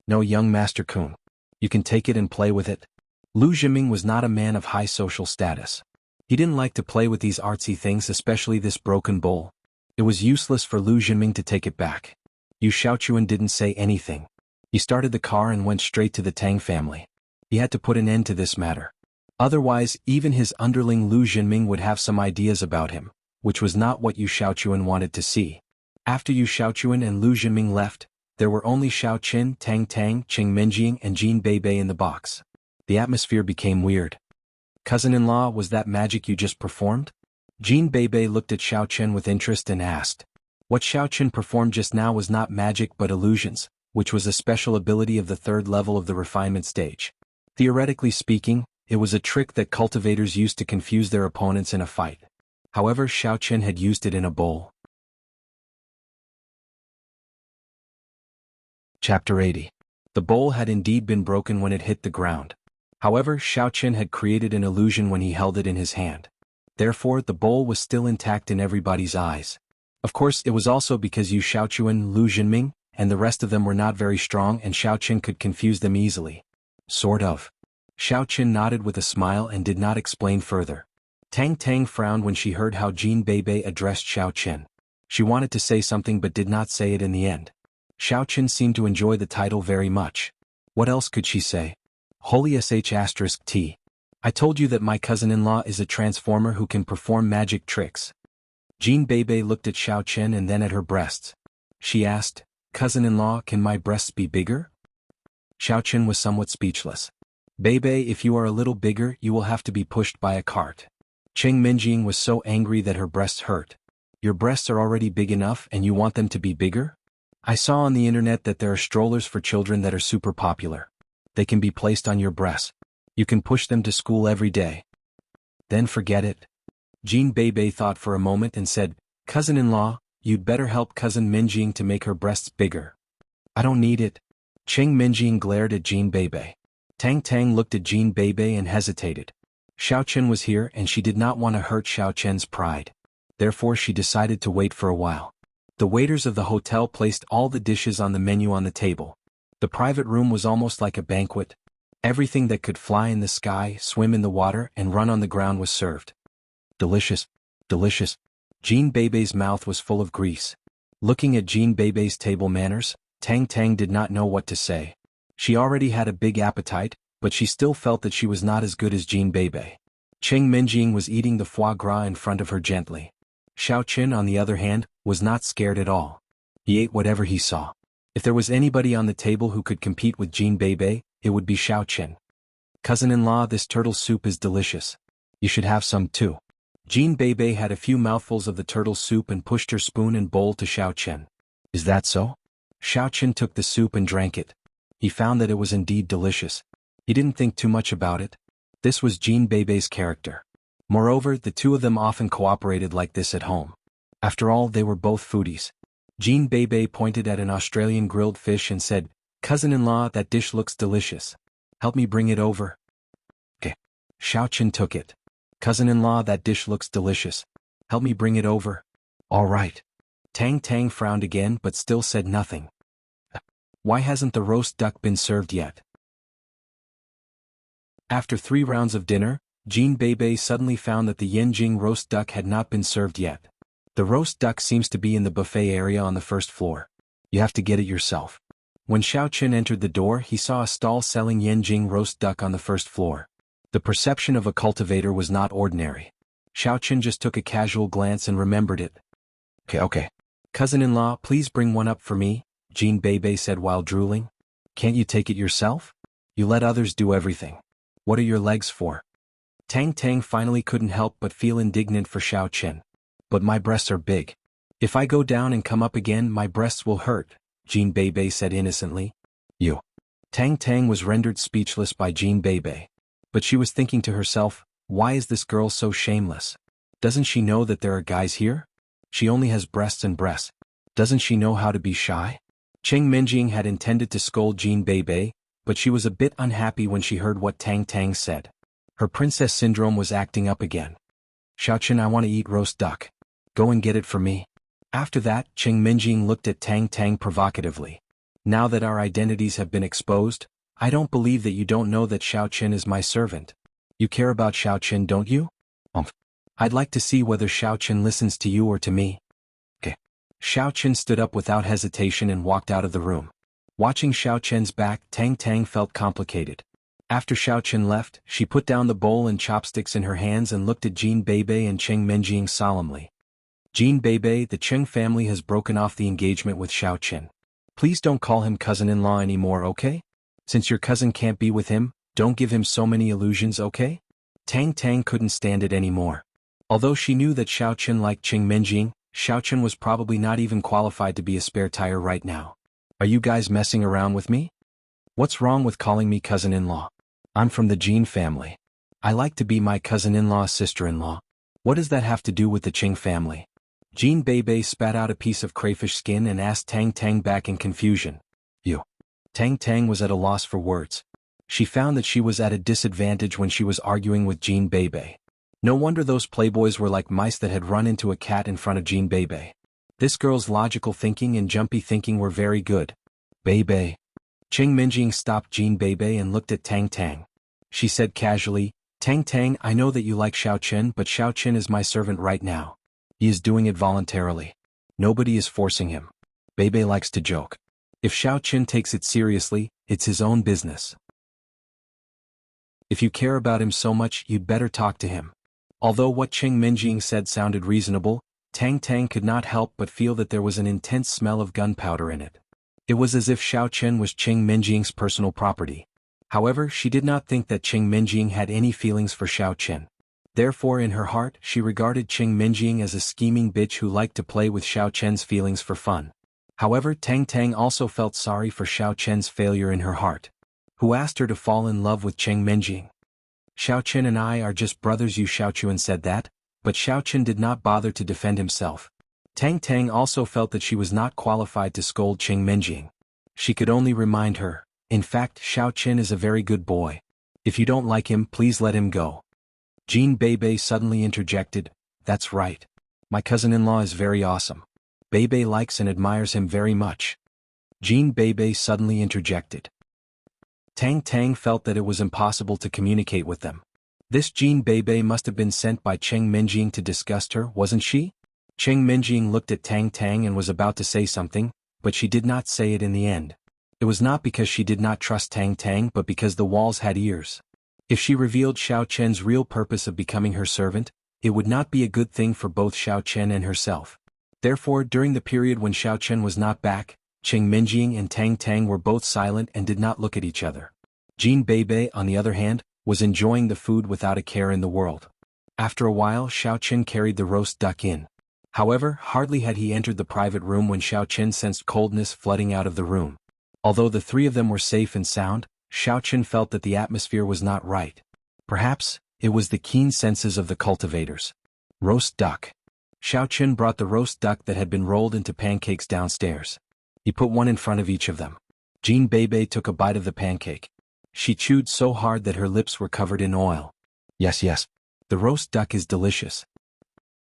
Speaker 1: No, young Master Kun. You can take it and play with it. Lu Zhiming was not a man of high social status. He didn't like to play with these artsy things, especially this broken bowl. It was useless for Lu Zhiming to take it back. Yu Xiaochuan didn't say anything. He started the car and went straight to the Tang family. He had to put an end to this matter. Otherwise, even his underling Lu Zhiming would have some ideas about him, which was not what Yu Xiaochuan wanted to see. After Yu Xiaochuan and Lu Zhiming left, there were only Xiao Qin, Tang Tang, Qing Minjing and Jin Beibei in the box. The atmosphere became weird. Cousin-in-law, was that magic you just performed? Jin Beibei looked at Xiao Chen with interest and asked. What Xiao Chen performed just now was not magic but illusions, which was a special ability of the third level of the refinement stage. Theoretically speaking, it was a trick that cultivators used to confuse their opponents in a fight. However, Xiao Chen had used it in a bowl. Chapter 80. The bowl had indeed been broken when it hit the ground. However, Xiao Chen had created an illusion when he held it in his hand. Therefore, the bowl was still intact in everybody's eyes. Of course, it was also because Yu Xiaochuan, Lu Zhiming, and the rest of them were not very strong and Xiao Chen could confuse them easily. Sort of. Xiao Chen nodded with a smile and did not explain further. Tang Tang frowned when she heard how Jin Beibei addressed Xiao Chen. She wanted to say something but did not say it in the end. Xiao Chen seemed to enjoy the title very much. What else could she say? Holy *T. I told you that my cousin-in-law is a transformer who can perform magic tricks. Jin Beibei looked at Xiao Chen and then at her breasts. She asked, Cousin-in-law, can my breasts be bigger? Xiao Chen was somewhat speechless. Beibei, if you are a little bigger, you will have to be pushed by a cart. Qing Minjing was so angry that her breasts hurt. Your breasts are already big enough and you want them to be bigger? I saw on the internet that there are strollers for children that are super popular. They can be placed on your breasts. You can push them to school every day. Then forget it. Jin Beibei thought for a moment and said, Cousin-in-law, you'd better help cousin Minjing to make her breasts bigger. I don't need it. Qing Minjing glared at Jin Beibei. Tang Tang looked at Jin Beibei and hesitated. Xiao Chen was here and she did not want to hurt Xiao Chen's pride. Therefore she decided to wait for a while. The waiters of the hotel placed all the dishes on the menu on the table. The private room was almost like a banquet. Everything that could fly in the sky, swim in the water, and run on the ground was served. Delicious. Delicious. Jin Beibei's mouth was full of grease. Looking at Jin Beibei's table manners, Tang Tang did not know what to say. She already had a big appetite, but she still felt that she was not as good as Jin Beibei. Qing Minjing was eating the foie gras in front of her gently. Xiao Chen, on the other hand, was not scared at all. He ate whatever he saw. If there was anybody on the table who could compete with Jin Beibei, it would be Xiao Chen. Cousin-in-law, this turtle soup is delicious. You should have some too. Jin Beibei had a few mouthfuls of the turtle soup and pushed her spoon and bowl to Xiao Chen. Is that so? Xiao Chen took the soup and drank it. He found that it was indeed delicious. He didn't think too much about it. This was Jin Beibei's character. Moreover, the two of them often cooperated like this at home. After all, they were both foodies. Jin Beibei pointed at an Australian grilled fish and said, Cousin-in-law, that dish looks delicious. Help me bring it over. Okay. Xiao Chen took it. Cousin-in-law, that dish looks delicious. Help me bring it over. All right. Tang Tang frowned again but still said nothing. Why hasn't the roast duck been served yet? After 3 rounds of dinner, Jin Beibei suddenly found that the Yanjing roast duck had not been served yet. The roast duck seems to be in the buffet area on the first floor. You have to get it yourself. When Xiao Chen entered the door, he saw a stall selling Yanjing roast duck on the first floor. The perception of a cultivator was not ordinary. Xiao Chen just took a casual glance and remembered it. Okay. Cousin-in-law, please bring one up for me, Jin Beibei said while drooling. Can't you take it yourself? You let others do everything. What are your legs for? Tang Tang finally couldn't help but feel indignant for Xiao Chen. But my breasts are big. If I go down and come up again, my breasts will hurt, Jin Beibei said innocently. You. Tang Tang was rendered speechless by Jin Beibei. But she was thinking to herself, why is this girl so shameless? Doesn't she know that there are guys here? She only has breasts and breasts. Doesn't she know how to be shy? Qing Minjing had intended to scold Jin Beibei, but she was a bit unhappy when she heard what Tang Tang said. Her princess syndrome was acting up again. Xiaoqun, I want to eat roast duck. Go and get it for me. After that, Qing Minjing looked at Tang Tang provocatively. Now that our identities have been exposed, I don't believe that you don't know that Xiaoqun is my servant. You care about Xiaoqun, don't you? I'd like to see whether Xiaoqun listens to you or to me. Okay. Xiaoqun stood up without hesitation and walked out of the room. Watching Xiaoqun's back, Tang Tang felt complicated. After Xiaoqun left, she put down the bowl and chopsticks in her hands and looked at Jin Beibei and Qing Minjing solemnly. Jin Beibei, the Qing family has broken off the engagement with Xiaoqun. Please don't call him cousin-in-law anymore, okay? Since your cousin can't be with him, don't give him so many illusions, okay? Tang Tang couldn't stand it anymore. Although she knew that Xiaoqun liked Qing Minjing, Xiaoqun was probably not even qualified to be a spare tire right now. Are you guys messing around with me? What's wrong with calling me cousin-in-law? I'm from the Jin family. I like to be my cousin-in-law's sister-in-law. What does that have to do with the Qing family? Jin Beibei spat out a piece of crayfish skin and asked Tang Tang back in confusion. You. Tang Tang was at a loss for words. She found that she was at a disadvantage when she was arguing with Jin Beibei. No wonder those playboys were like mice that had run into a cat in front of Jin Beibei. This girl's logical thinking and jumpy thinking were very good. Beibei. Qing Minjing stopped Jin Beibei and looked at Tang Tang. She said casually, Tang Tang, I know that you like Xiaoqun, but Xiaoqun is my servant right now. He is doing it voluntarily. Nobody is forcing him. Beibei likes to joke. If Xiaoqun takes it seriously, it's his own business. If you care about him so much, you'd better talk to him. Although what Qing Minjing said sounded reasonable, Tang Tang could not help but feel that there was an intense smell of gunpowder in it. It was as if Xiaoqun was Qing Minjing's personal property. However, she did not think that Qing Minjing had any feelings for Xiaoqun. Therefore, in her heart, she regarded Qing Minjing as a scheming bitch who liked to play with Xiaoqun's feelings for fun. However, Tang Tang also felt sorry for Xiaoqun's failure in her heart. Who asked her to fall in love with Qing Minjing? Xiaoqun and I are just brothers, you Xiaoqun said that, but Xiaoqun did not bother to defend himself. Tang Tang also felt that she was not qualified to scold Qing Minjing. She could only remind her, in fact, Xiaoqun is a very good boy. If you don't like him, please let him go. Jin Beibei suddenly interjected, that's right. My cousin-in-law is very awesome. Beibei likes and admires him very much. Jin Beibei suddenly interjected. Tang Tang felt that it was impossible to communicate with them. This Jin Beibei must have been sent by Qing Minjing to disgust her, wasn't she? Qing Minjing looked at Tang Tang and was about to say something, but she did not say it in the end. It was not because she did not trust Tang Tang but because the walls had ears. If she revealed Xiaoqun's real purpose of becoming her servant, it would not be a good thing for both Xiaoqun and herself. Therefore, during the period when Xiaoqun was not back, Qing Minjing and Tang Tang were both silent and did not look at each other. Jin Beibei, on the other hand, was enjoying the food without a care in the world. After a while, Xiaoqun carried the roast duck in. However, hardly had he entered the private room when Xiaoqun sensed coldness flooding out of the room. Although the three of them were safe and sound, Xiaoqun felt that the atmosphere was not right. Perhaps, it was the keen senses of the cultivators. Roast duck. Xiaoqun brought the roast duck that had been rolled into pancakes downstairs. He put one in front of each of them. Jin Beibei took a bite of the pancake. She chewed so hard that her lips were covered in oil. Yes, the roast duck is delicious.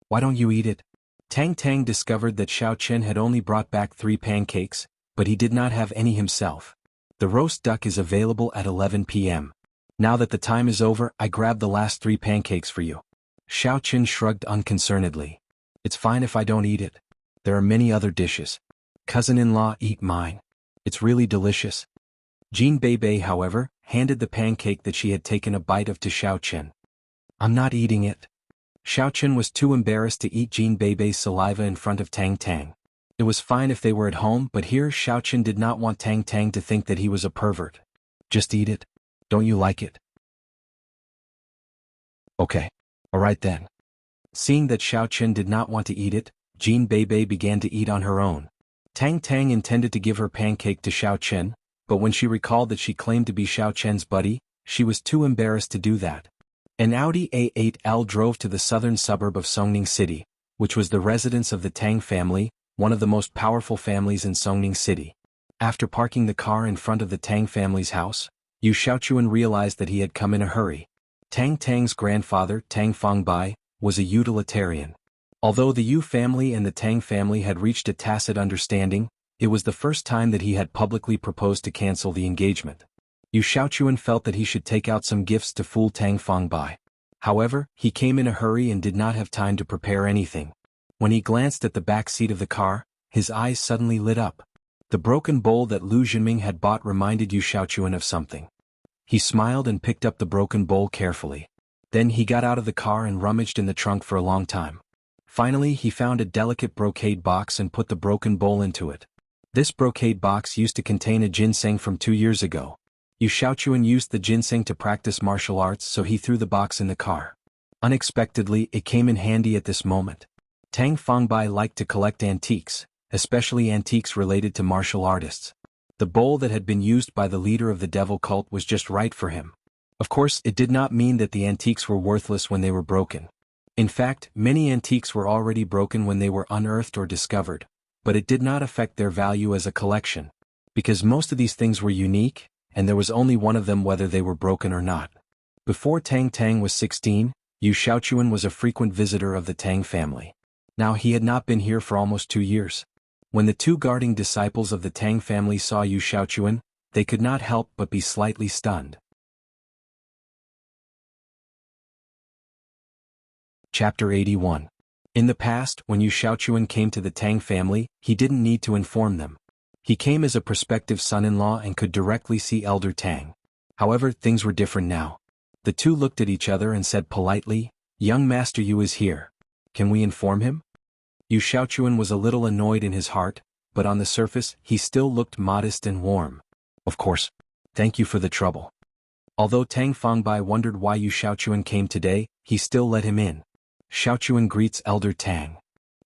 Speaker 1: Why don't you eat it? Tang Tang discovered that Xiaoqun had only brought back 3 pancakes, but he did not have any himself. The roast duck is available at 11 p.m. Now that the time is over, I grabbed the last 3 pancakes for you. Xiaoqun shrugged unconcernedly. It's fine if I don't eat it. There are many other dishes. Cousin-in-law, eat mine. It's really delicious. Jin Beibei, however, handed the pancake that she had taken a bite of to Xiaoqun. I'm not eating it. Xiaoqun was too embarrassed to eat Jin Beibei's saliva in front of Tang Tang. It was fine if they were at home, but here Xiaoqun did not want Tang Tang to think that he was a pervert. Just eat it. Don't you like it? Okay. Alright then. Seeing that Xiaoqun did not want to eat it, Jin Beibei began to eat on her own. Tang Tang intended to give her pancake to Xiaoqun, but when she recalled that she claimed to be Xiaoqun's buddy, she was too embarrassed to do that. An Audi A8L drove to the southern suburb of Songning City, which was the residence of the Tang family, one of the most powerful families in Songning City. After parking the car in front of the Tang family's house, Yu Xiaochuan realized that he had come in a hurry. Tang Tang's grandfather, Tang Fengbai, was a utilitarian. Although the Yu family and the Tang family had reached a tacit understanding, it was the first time that he had publicly proposed to cancel the engagement. Yu Shaochuan felt that he should take out some gifts to fool Tang Fangbai. However, he came in a hurry and did not have time to prepare anything. When he glanced at the back seat of the car, his eyes suddenly lit up. The broken bowl that Lu Jinming had bought reminded Yu Shaochuan of something. He smiled and picked up the broken bowl carefully. Then he got out of the car and rummaged in the trunk for a long time. Finally, he found a delicate brocade box and put the broken bowl into it. This brocade box used to contain a ginseng from 2 years ago. Yu Shaochuan used the ginseng to practice martial arts, so he threw the box in the car. Unexpectedly, it came in handy at this moment. Tang Fangbai liked to collect antiques, especially antiques related to martial artists. The bowl that had been used by the leader of the devil cult was just right for him. Of course, it did not mean that the antiques were worthless when they were broken. In fact, many antiques were already broken when they were unearthed or discovered, but it did not affect their value as a collection, because most of these things were unique, and there was only one of them whether they were broken or not. Before Tang Tang was 16, Yu Shaochuan was a frequent visitor of the Tang family. Now he had not been here for almost 2 years. When the 2 guarding disciples of the Tang family saw Yu Shaochuan, they could not help but be slightly stunned. Chapter 81. In the past, when Yu Shaochuan came to the Tang family, he didn't need to inform them. He came as a prospective son-in-law and could directly see Elder Tang. However, things were different now. The 2 looked at each other and said politely, "Young Master Yu is here. Can we inform him?" Yu Shaochuan was a little annoyed in his heart, but on the surface, he still looked modest and warm. "Of course. Thank you for the trouble." Although Tang Fangbai wondered why Yu Shaochuan came today, he still let him in. Shaochuan greets Elder Tang.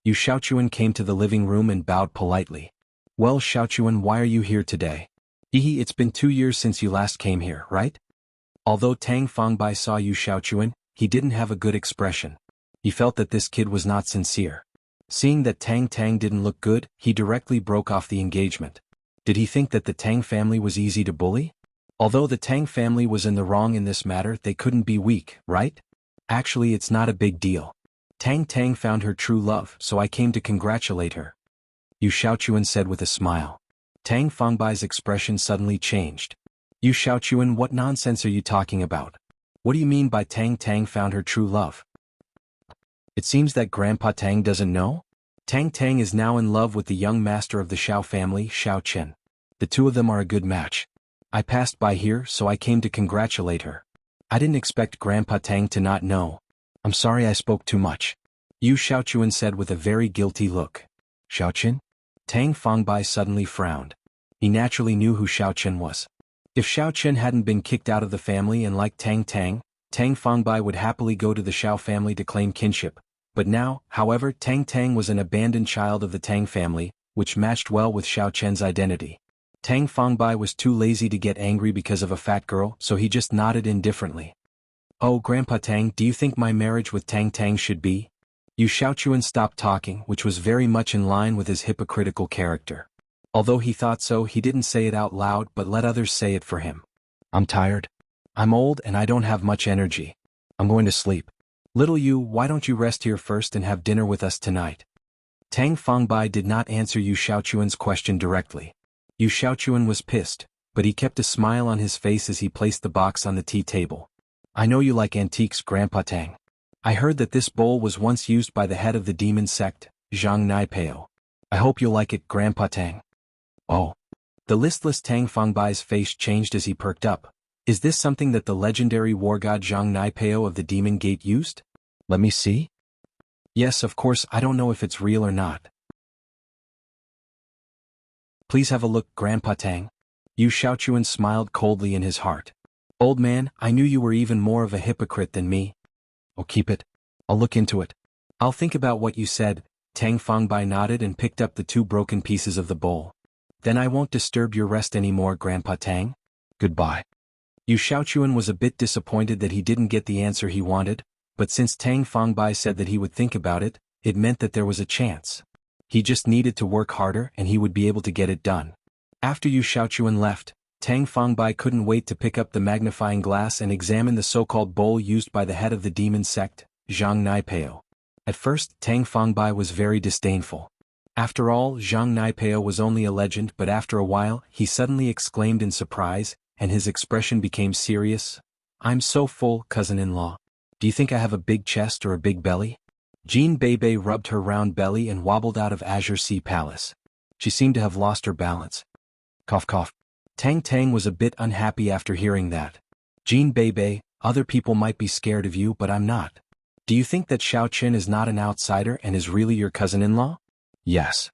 Speaker 1: Yu Shaochuan came to the living room and bowed politely. "Well, Shaochuan, why are you here today?" It's been 2 years since you last came here, right?" Although Tang Fangbai saw Yu Shaochuan, he didn't have a good expression. He felt that this kid was not sincere. Seeing that Tang Tang didn't look good, he directly broke off the engagement. Did he think that the Tang family was easy to bully? Although the Tang family was in the wrong in this matter, they couldn't be weak, right? Actually, it's not a big deal. Tang Tang found her true love, so I came to congratulate her," Yu Shaochuan said with a smile. Tang Fangbai's expression suddenly changed. "Yu Shaochuan, what nonsense are you talking about? What do you mean by Tang Tang found her true love? It seems that Grandpa Tang doesn't know? Tang Tang is now in love with the young master of the Shao family, Shao Chen. The 2 of them are a good match. I passed by here, so I came to congratulate her. I didn't expect Grandpa Tang to not know. I'm sorry I spoke too much," Yu Shaochuan said with a very guilty look. "Shao Chen?" Tang Fangbai suddenly frowned. He naturally knew who Shao Chen was. If Shao Chen hadn't been kicked out of the family and like Tang Tang, Tang Fangbai would happily go to the Shao family to claim kinship. But now, however, Tang Tang was an abandoned child of the Tang family, which matched well with Shao Chen's identity. Tang Fangbai was too lazy to get angry because of a fat girl, so he just nodded indifferently. "Oh, Grandpa Tang, do you think my marriage with Tang Tang should be?" Yu Shaochuan stopped talking, which was very much in line with his hypocritical character. Although he thought so, he didn't say it out loud but let others say it for him. "I'm tired. I'm old and I don't have much energy. I'm going to sleep. Little Yu, why don't you rest here first and have dinner with us tonight?" Tang Fangbai did not answer Yu Shaochuan's question directly. Yu Shaochuan was pissed, but he kept a smile on his face as he placed the box on the tea table. "I know you like antiques, Grandpa Tang. I heard that this bowl was once used by the head of the demon sect, Zhang Naipeo. I hope you'll like it, Grandpa Tang." "Oh." The listless Tang Fangbai's face changed as he perked up. "Is this something that the legendary war god Zhang Naipeo of the Demon Gate used? Let me see." "Yes, of course, I don't know if it's real or not." "Please have a look, Grandpa Tang." Yu Shaochuan smiled coldly in his heart. "Old man, I knew you were even more of a hypocrite than me." "Oh, keep it. I'll look into it. I'll think about what you said." Tang Fangbai nodded and picked up the 2 broken pieces of the bowl. "Then I won't disturb your rest anymore, Grandpa Tang. Goodbye." Yu Shaochuan was a bit disappointed that he didn't get the answer he wanted, but since Tang Fangbai said that he would think about it, it meant that there was a chance. He just needed to work harder and he would be able to get it done. After Yu Shaochuan left, Tang Fangbai couldn't wait to pick up the magnifying glass and examine the so-called bowl used by the head of the demon sect, Zhang Naipeo. At first, Tang Fangbai was very disdainful. After all, Zhang Naipeo was only a legend, but after a while, he suddenly exclaimed in surprise, and his expression became serious. I'm so full, cousin-in-law. Do you think I have a big chest or a big belly? Jean Bebe rubbed her round belly and wobbled out of Azure Sea Palace. She seemed to have lost her balance. Cough cough. Tang Tang was a bit unhappy after hearing that. Jean Bebe, other people might be scared of you, but I'm not. Do you think that Xiao Qin is not an outsider and is really your cousin-in-law? Yes.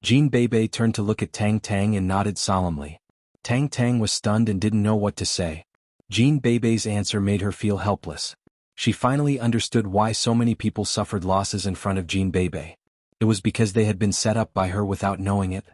Speaker 1: Jean Bebe turned to look at Tang Tang and nodded solemnly. Tang Tang was stunned and didn't know what to say. Jean Bebe's answer made her feel helpless. She finally understood why so many people suffered losses in front of Jean Bebe. It was because they had been set up by her without knowing it.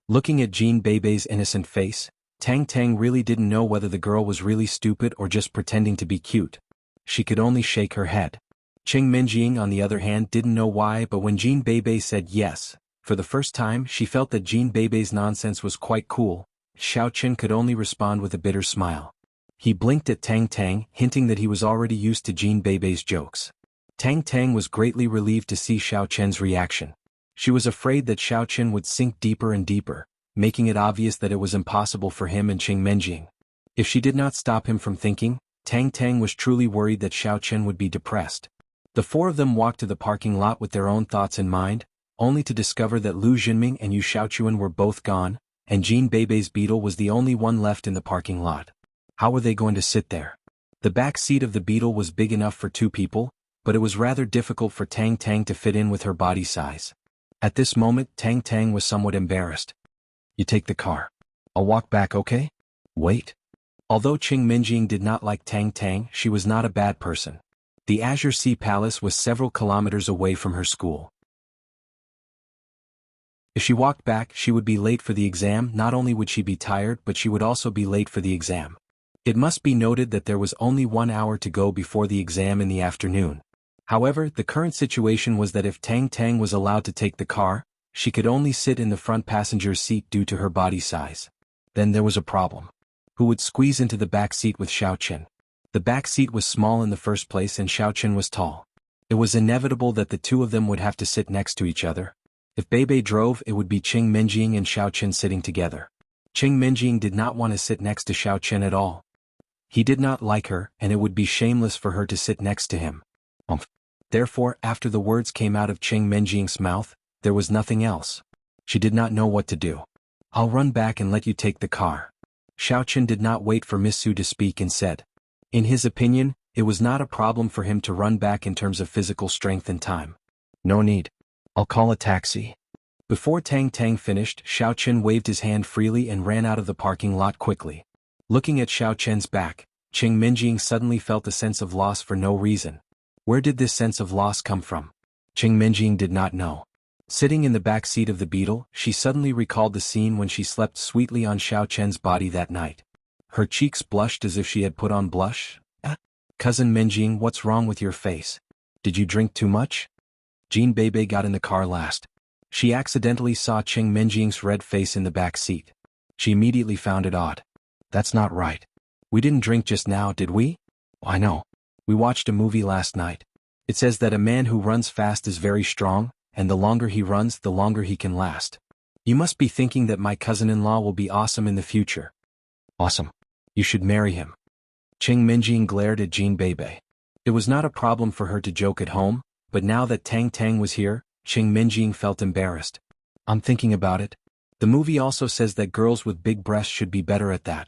Speaker 1: Looking at Jean Bebe's innocent face, Tang Tang really didn't know whether the girl was really stupid or just pretending to be cute. She could only shake her head. Qing Minjing, on the other hand, didn't know why, but when Jean Bebe said yes, for the first time she felt that Jean Bebe's nonsense was quite cool. Xiao Qin could only respond with a bitter smile. He blinked at Tang Tang, hinting that he was already used to Jean Bebe's jokes. Tang Tang was greatly relieved to see Xiao Qin's reaction. She was afraid that Xiao Qin would sink deeper and deeper, making it obvious that it was impossible for him and Qing Minjing. If she did not stop him from thinking, Tang Tang was truly worried that Xiao Qin would be depressed. The four of them walked to the parking lot with their own thoughts in mind, only to discover that Lu Jinming and Yu Xiaochuan were both gone, and Jean Bebe's beetle was the only one left in the parking lot. How were they going to sit there? The back seat of the beetle was big enough for two people, but it was rather difficult for Tang Tang to fit in with her body size. At this moment, Tang Tang was somewhat embarrassed. You take the car. I'll walk back, okay? Wait. Although Qing Minjing did not like Tang Tang, she was not a bad person. The Azure Sea Palace was several kilometers away from her school. If she walked back, she would be late for the exam. Not only would she be tired, but she would also be late for the exam. It must be noted that there was only 1 hour to go before the exam in the afternoon. However, the current situation was that if Tang Tang was allowed to take the car, she could only sit in the front passenger's seat due to her body size. Then there was a problem. Who would squeeze into the back seat with Xiao Qin? The back seat was small in the first place and Xiao Qin was tall. It was inevitable that the two of them would have to sit next to each other. If Bebe drove, it would be Qing Minjing and Xiao Qin sitting together. Qing Minjing did not want to sit next to Xiao Qin at all. He did not like her, and it would be shameless for her to sit next to him. Therefore, after the words came out of Qing Minjing's mouth, there was nothing else. She did not know what to do. I'll run back and let you take the car. Xiao Qin did not wait for Miss Su to speak and said. In his opinion, it was not a problem for him to run back in terms of physical strength and time. No need. I'll call a taxi. Before Tang Tang finished, Xiao Qin waved his hand freely and ran out of the parking lot quickly. Looking at Xiao Qin's back, Qing Minjing suddenly felt a sense of loss for no reason. Where did this sense of loss come from? Qing Minjing did not know. Sitting in the back seat of the beetle, she suddenly recalled the scene when she slept sweetly on Xiao Qin's body that night. Her cheeks blushed as if she had put on blush. Cousin Minjing, what's wrong with your face? Did you drink too much? Jean Bebe got in the car last. She accidentally saw Qing Minjing's red face in the back seat. She immediately found it odd. That's not right. We didn't drink just now, did we? I know. We watched a movie last night. It says that a man who runs fast is very strong, and the longer he runs, the longer he can last. You must be thinking that my cousin-in-law will be awesome in the future. Awesome. You should marry him. Qing Minjing glared at Jean Bebe. It was not a problem for her to joke at home, but now that Tang Tang was here, Qing Minjing felt embarrassed. I'm thinking about it. The movie also says that girls with big breasts should be better at that.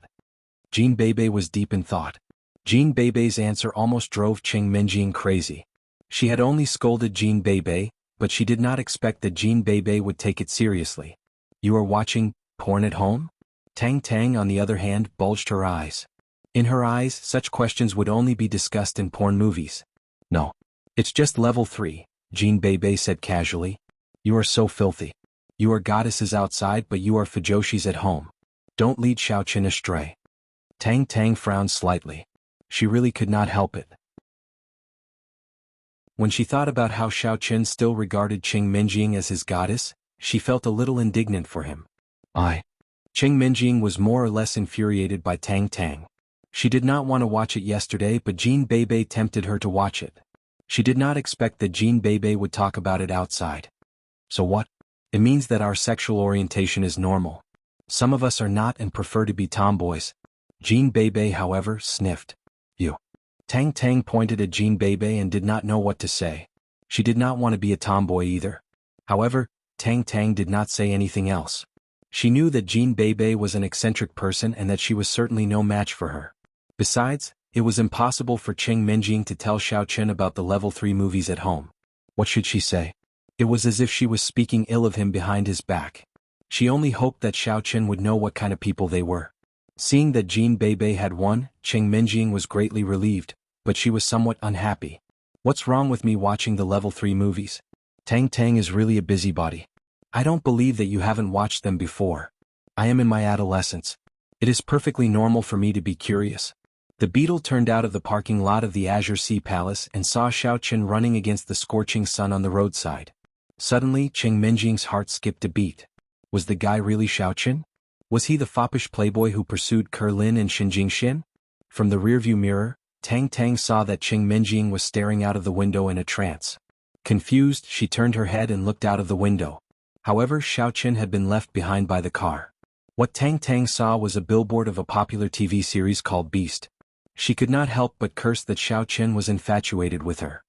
Speaker 1: Jean Bebe was deep in thought. Jean Bebe's answer almost drove Qing Minjing crazy. She had only scolded Jean Bebe, but she did not expect that Jean Bebe would take it seriously. You are watching porn at home? Tang Tang, on the other hand, bulged her eyes. In her eyes, such questions would only be discussed in porn movies. No. It's just level 3, Jean Bebe said casually. You are so filthy. You are goddesses outside, but you are fujoshis at home. Don't lead Xiao Qin astray. Tang Tang frowned slightly. She really could not help it. When she thought about how Xiao Qin still regarded Qing Minjing as his goddess, she felt a little indignant for him. Qing Minjing was more or less infuriated by Tang Tang. She did not want to watch it yesterday, but Jean Bebe tempted her to watch it. She did not expect that Jean Bebe would talk about it outside. So what? It means that our sexual orientation is normal. Some of us are not and prefer to be tomboys. Jean Bebe, however, sniffed. You. Tang Tang pointed at Jean Bebe and did not know what to say. She did not want to be a tomboy either. However, Tang Tang did not say anything else. She knew that Jean Bebe was an eccentric person and that she was certainly no match for her. Besides, it was impossible for Cheng Menjing to tell Xiao Chen about the level 3 movies at home. What should she say? It was as if she was speaking ill of him behind his back. She only hoped that Xiao Chen would know what kind of people they were. Seeing that Jean Bebe had won, Cheng Menjing was greatly relieved, but she was somewhat unhappy. What's wrong with me watching the level 3 movies? Tang Tang is really a busybody. I don't believe that you haven't watched them before. I am in my adolescence. It is perfectly normal for me to be curious. The beetle turned out of the parking lot of the Azure Sea Palace and saw Xiao Chen running against the scorching sun on the roadside. Suddenly, Cheng Menjing's heart skipped a beat. Was the guy really Xiao Chen? Was he the foppish playboy who pursued Ke Lin and Xin Jingxian? From the rearview mirror, Tang Tang saw that Cheng Menjing was staring out of the window in a trance. Confused, she turned her head and looked out of the window. However, Xiao Chen had been left behind by the car. What Tang Tang saw was a billboard of a popular TV series called Beast. She could not help but curse that Xiao Chen was infatuated with her.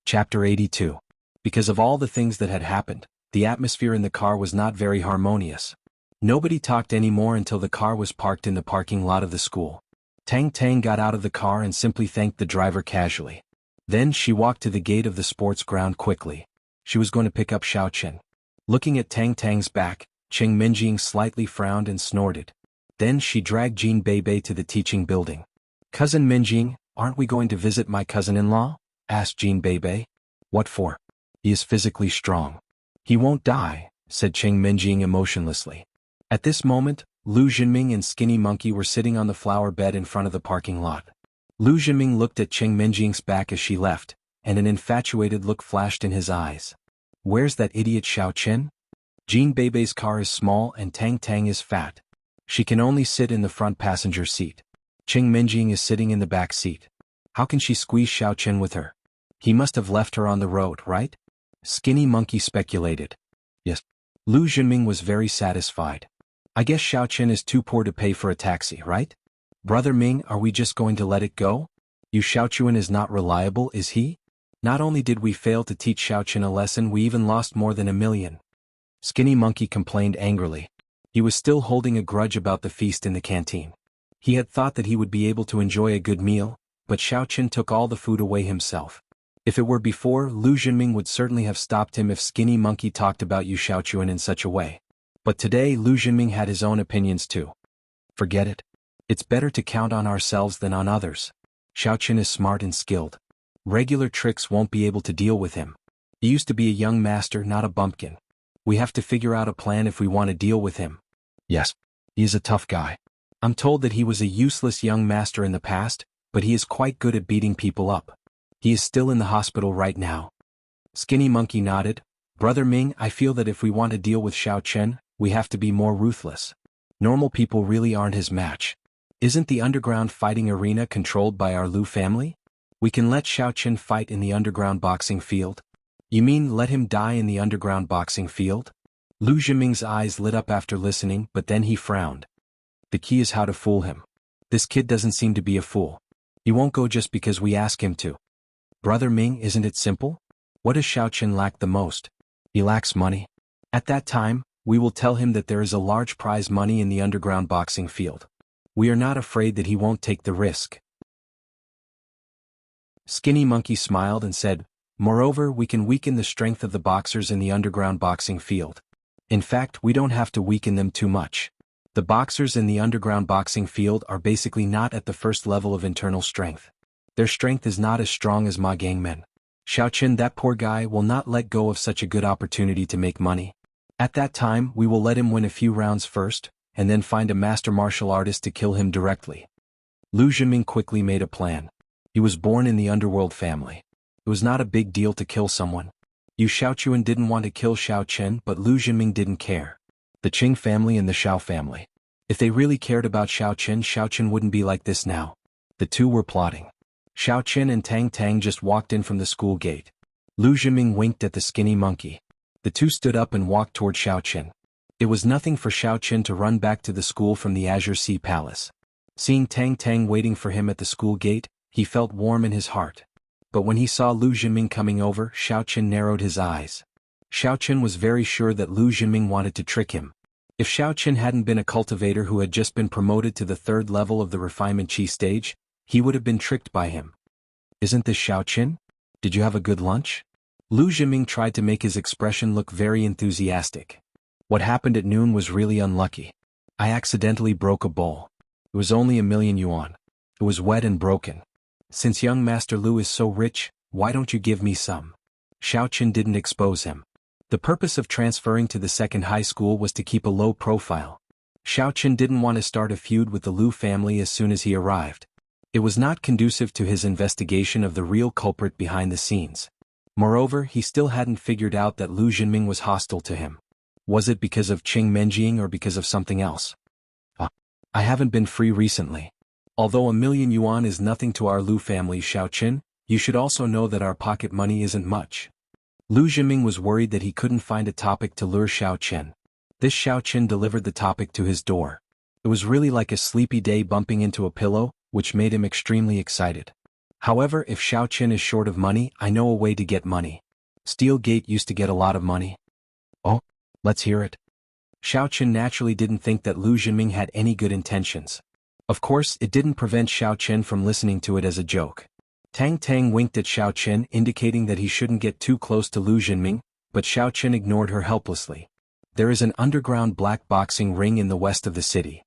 Speaker 1: Chapter 82. Because of all the things that had happened, the atmosphere in the car was not very harmonious. Nobody talked anymore until the car was parked in the parking lot of the school. Tang Tang got out of the car and simply thanked the driver casually. Then she walked to the gate of the sports ground quickly. She was going to pick up Xiao Chen. Looking at Tang Tang's back, Cheng Menjing slightly frowned and snorted. Then she dragged Jean Bebe to the teaching building. Cousin Menjing, aren't we going to visit my cousin-in-law? Asked Jean Bebe. What for? He is physically strong. He won't die, said Cheng Menjing emotionlessly. At this moment, Lu Jinming and Skinny Monkey were sitting on the flower bed in front of the parking lot. Lu Jinming looked at Cheng Menjing's back as she left, and an infatuated look flashed in his eyes. Where's that idiot Xiao Chen? Jean Bebe's car is small and Tang Tang is fat. She can only sit in the front passenger seat. Cheng Menjing is sitting in the back seat. How can she squeeze Xiao Chen with her? He must have left her on the road, right? Skinny Monkey speculated. Yes. Lu Jinming was very satisfied. I guess Xiao Chen is too poor to pay for a taxi, right? Brother Ming, are we just going to let it go? You Xiao Chuan is not reliable, is he? Not only did we fail to teach Xiao Chen a lesson, we even lost more than $1 million. Skinny Monkey complained angrily. He was still holding a grudge about the feast in the canteen. He had thought that he would be able to enjoy a good meal, but Xiao Chen took all the food away himself. If it were before, Lu Jinming would certainly have stopped him if Skinny Monkey talked about Yu Xiaochuan in such a way. But today Lu Jinming had his own opinions too. Forget it. It's better to count on ourselves than on others. Xiao Chen is smart and skilled. Regular tricks won't be able to deal with him. He used to be a young master, not a bumpkin. We have to figure out a plan if we want to deal with him. Yes, he is a tough guy. I'm told that he was a useless young master in the past, but he is quite good at beating people up. He is still in the hospital right now. Skinny Monkey nodded. Brother Ming, I feel that if we want to deal with Xiao Chen, we have to be more ruthless. Normal people really aren't his match. Isn't the underground fighting arena controlled by our Lu family? We can let Xiao Chen fight in the underground boxing field. You mean let him die in the underground boxing field? Lu Jinming's eyes lit up after listening, but then he frowned. The key is how to fool him. This kid doesn't seem to be a fool. He won't go just because we ask him to. Brother Ming, isn't it simple? What does Xiao Chen lack the most? He lacks money. At that time, we will tell him that there is a large prize money in the underground boxing field. We are not afraid that he won't take the risk. Skinny Monkey smiled and said, moreover, we can weaken the strength of the boxers in the underground boxing field. In fact, we don't have to weaken them too much. The boxers in the underground boxing field are basically not at the first level of internal strength. Their strength is not as strong as Ma Gangmen. Xiao Chen, that poor guy, will not let go of such a good opportunity to make money. At that time, we will let him win a few rounds first, and then find a master martial artist to kill him directly. Lu Jinming quickly made a plan. He was born in the underworld family. It was not a big deal to kill someone. Yu Xiaochuan didn't want to kill Xiao Chen, but Lu Jinming didn't care. The Qing family and the Xiao family. If they really cared about Xiao Chen wouldn't be like this now. The two were plotting. Xiaoqin and Tang Tang just walked in from the school gate. Lu Zhiming winked at the skinny monkey. The two stood up and walked toward Xiaoqin. It was nothing for Xiaoqin to run back to the school from the Azure Sea Palace. Seeing Tang Tang waiting for him at the school gate, he felt warm in his heart. But when he saw Lu Zhiming coming over, Xiaoqin narrowed his eyes. Xiaoqin was very sure that Lu Zhiming wanted to trick him. If Xiaoqin hadn't been a cultivator who had just been promoted to the 3rd level of the refinement chi stage, he would have been tricked by him. Isn't this Xiaoqin? Did you have a good lunch? Lu Zhiming tried to make his expression look very enthusiastic. What happened at noon was really unlucky. I accidentally broke a bowl. It was only 1,000,000 yuan. It was wet and broken. Since young Master Lu is so rich, why don't you give me some? Xiaoqin didn't expose him. The purpose of transferring to the 2nd high school was to keep a low profile. Xiaoqin didn't want to start a feud with the Lu family as soon as he arrived. It was not conducive to his investigation of the real culprit behind the scenes. Moreover, he still hadn't figured out that Lu Zhiming was hostile to him. Was it because of Qing Menjing or because of something else? I haven't been free recently. Although 1,000,000 yuan is nothing to our Lu family, Xiaoqin, you should also know that our pocket money isn't much. Lu Zhiming was worried that he couldn't find a topic to lure Xiaoqin. This Xiaoqin delivered the topic to his door. It was really like a sleepy day bumping into a pillow, which made him extremely excited. However, if Xiaoqin is short of money, I know a way to get money. Steel Gate used to get a lot of money. Oh, let's hear it. Xiaoqin naturally didn't think that Lu Zhiming had any good intentions. Of course, it didn't prevent Xiaoqin from listening to it as a joke. Tang Tang winked at Xiaoqin, indicating that he shouldn't get too close to Lu Zhiming, but Xiaoqin ignored her helplessly. There is an underground black boxing ring in the west of the city.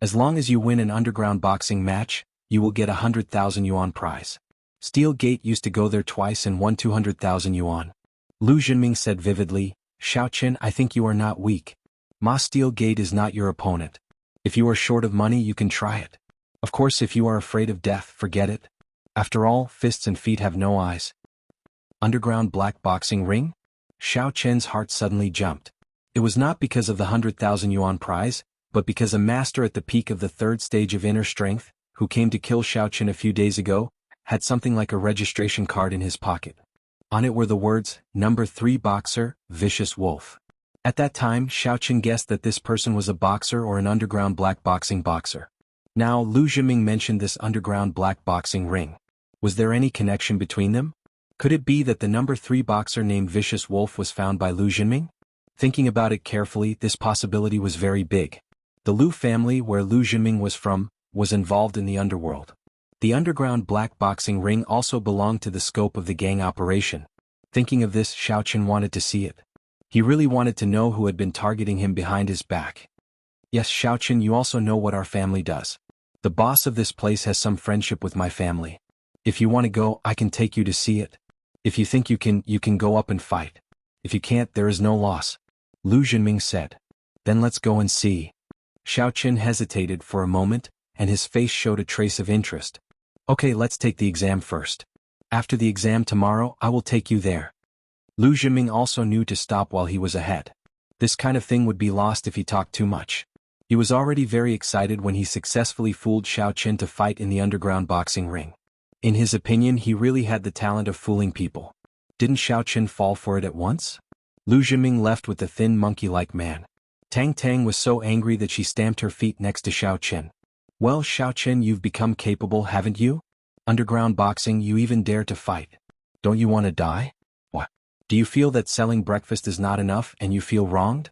Speaker 1: As long as you win an underground boxing match, you will get 100,000 yuan prize. Steel Gate used to go there twice and won 200,000 yuan. Lu Zhiming said vividly, Xiaoqin, I think you are not weak. Ma Steel Gate is not your opponent. If you are short of money, you can try it. Of course, if you are afraid of death, forget it. After all, fists and feet have no eyes. Underground black boxing ring? Xiaoqin's heart suddenly jumped. It was not because of the 100,000 yuan prize, but because a master at the peak of the 3rd stage of inner strength, who came to kill Xiaoqin a few days ago, had something like a registration card in his pocket. On it were the words, "Number 3 Boxer, Vicious Wolf." At that time, Xiaoqin guessed that this person was a boxer or an underground black boxing boxer. Now, Lu Zhiming mentioned this underground black boxing ring. Was there any connection between them? Could it be that the number 3 boxer named Vicious Wolf was found by Lu Zhiming? Thinking about it carefully, this possibility was very big. The Lu family, where Lu Zhiming was from, was involved in the underworld. The underground black boxing ring also belonged to the scope of the gang operation. Thinking of this, Xiaoqin wanted to see it. He really wanted to know who had been targeting him behind his back. Yes, Xiaoqin, you also know what our family does. The boss of this place has some friendship with my family. If you want to go, I can take you to see it. If you think you can go up and fight. If you can't, there is no loss. Lu Zhiming said. Then let's go and see. Xiaoqin hesitated for a moment, and his face showed a trace of interest. Okay, let's take the exam first. After the exam tomorrow, I will take you there. Lu Zhiming also knew to stop while he was ahead. This kind of thing would be lost if he talked too much. He was already very excited when he successfully fooled Xiaoqin to fight in the underground boxing ring. In his opinion, he really had the talent of fooling people. Didn't Xiaoqin fall for it at once? Lu Zhiming left with the thin monkey-like man. Tang Tang was so angry that she stamped her feet next to Xiaoqin. Well, Xiaoqin, you've become capable, haven't you? Underground boxing, you even dare to fight. Don't you want to die? What? Do you feel that selling breakfast is not enough and you feel wronged?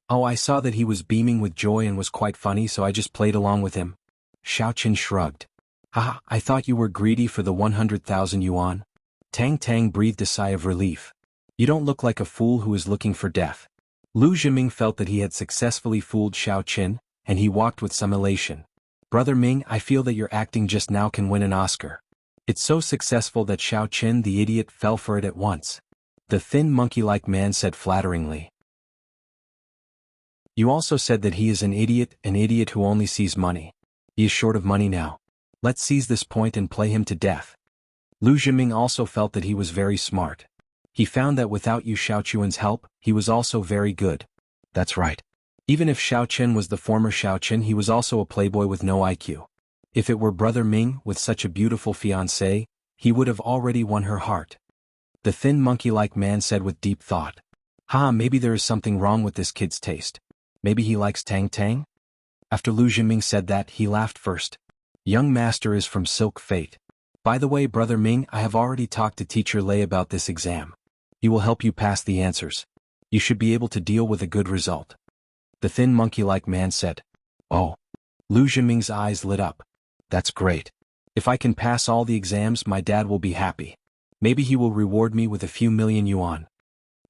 Speaker 1: Oh, I saw that he was beaming with joy and was quite funny, so I just played along with him. Xiaoqin shrugged. Haha, I thought you were greedy for the 100,000 yuan. Tang Tang breathed a sigh of relief. You don't look like a fool who is looking for death. Lu Zhiming felt that he had successfully fooled Xiaoqin, and he walked with some elation. Brother Ming, I feel that your acting just now can win an Oscar. It's so successful that Xiaoqin the idiot fell for it at once. The thin monkey-like man said flatteringly. You also said that he is an idiot who only sees money. He is short of money now. Let's seize this point and play him to death. Lu Zhiming also felt that he was very smart. He found that without Yu Xiaoquan's help, he was also very good. That's right. Even if Xiaochen was the former Xiaochen, he was also a playboy with no IQ. If it were Brother Ming with such a beautiful fiancée, he would have already won her heart. The thin monkey-like man said with deep thought. Maybe there is something wrong with this kid's taste. Maybe he likes Tang Tang? After Lu Jinming said that, he laughed first. Young master is from Silk Fate. By the way, Brother Ming, I have already talked to Teacher Lei about this exam. He will help you pass the answers. You should be able to deal with a good result. The thin monkey-like man said. Oh. Lu Jinming's eyes lit up. That's great. If I can pass all the exams, my dad will be happy. Maybe he will reward me with a few million yuan.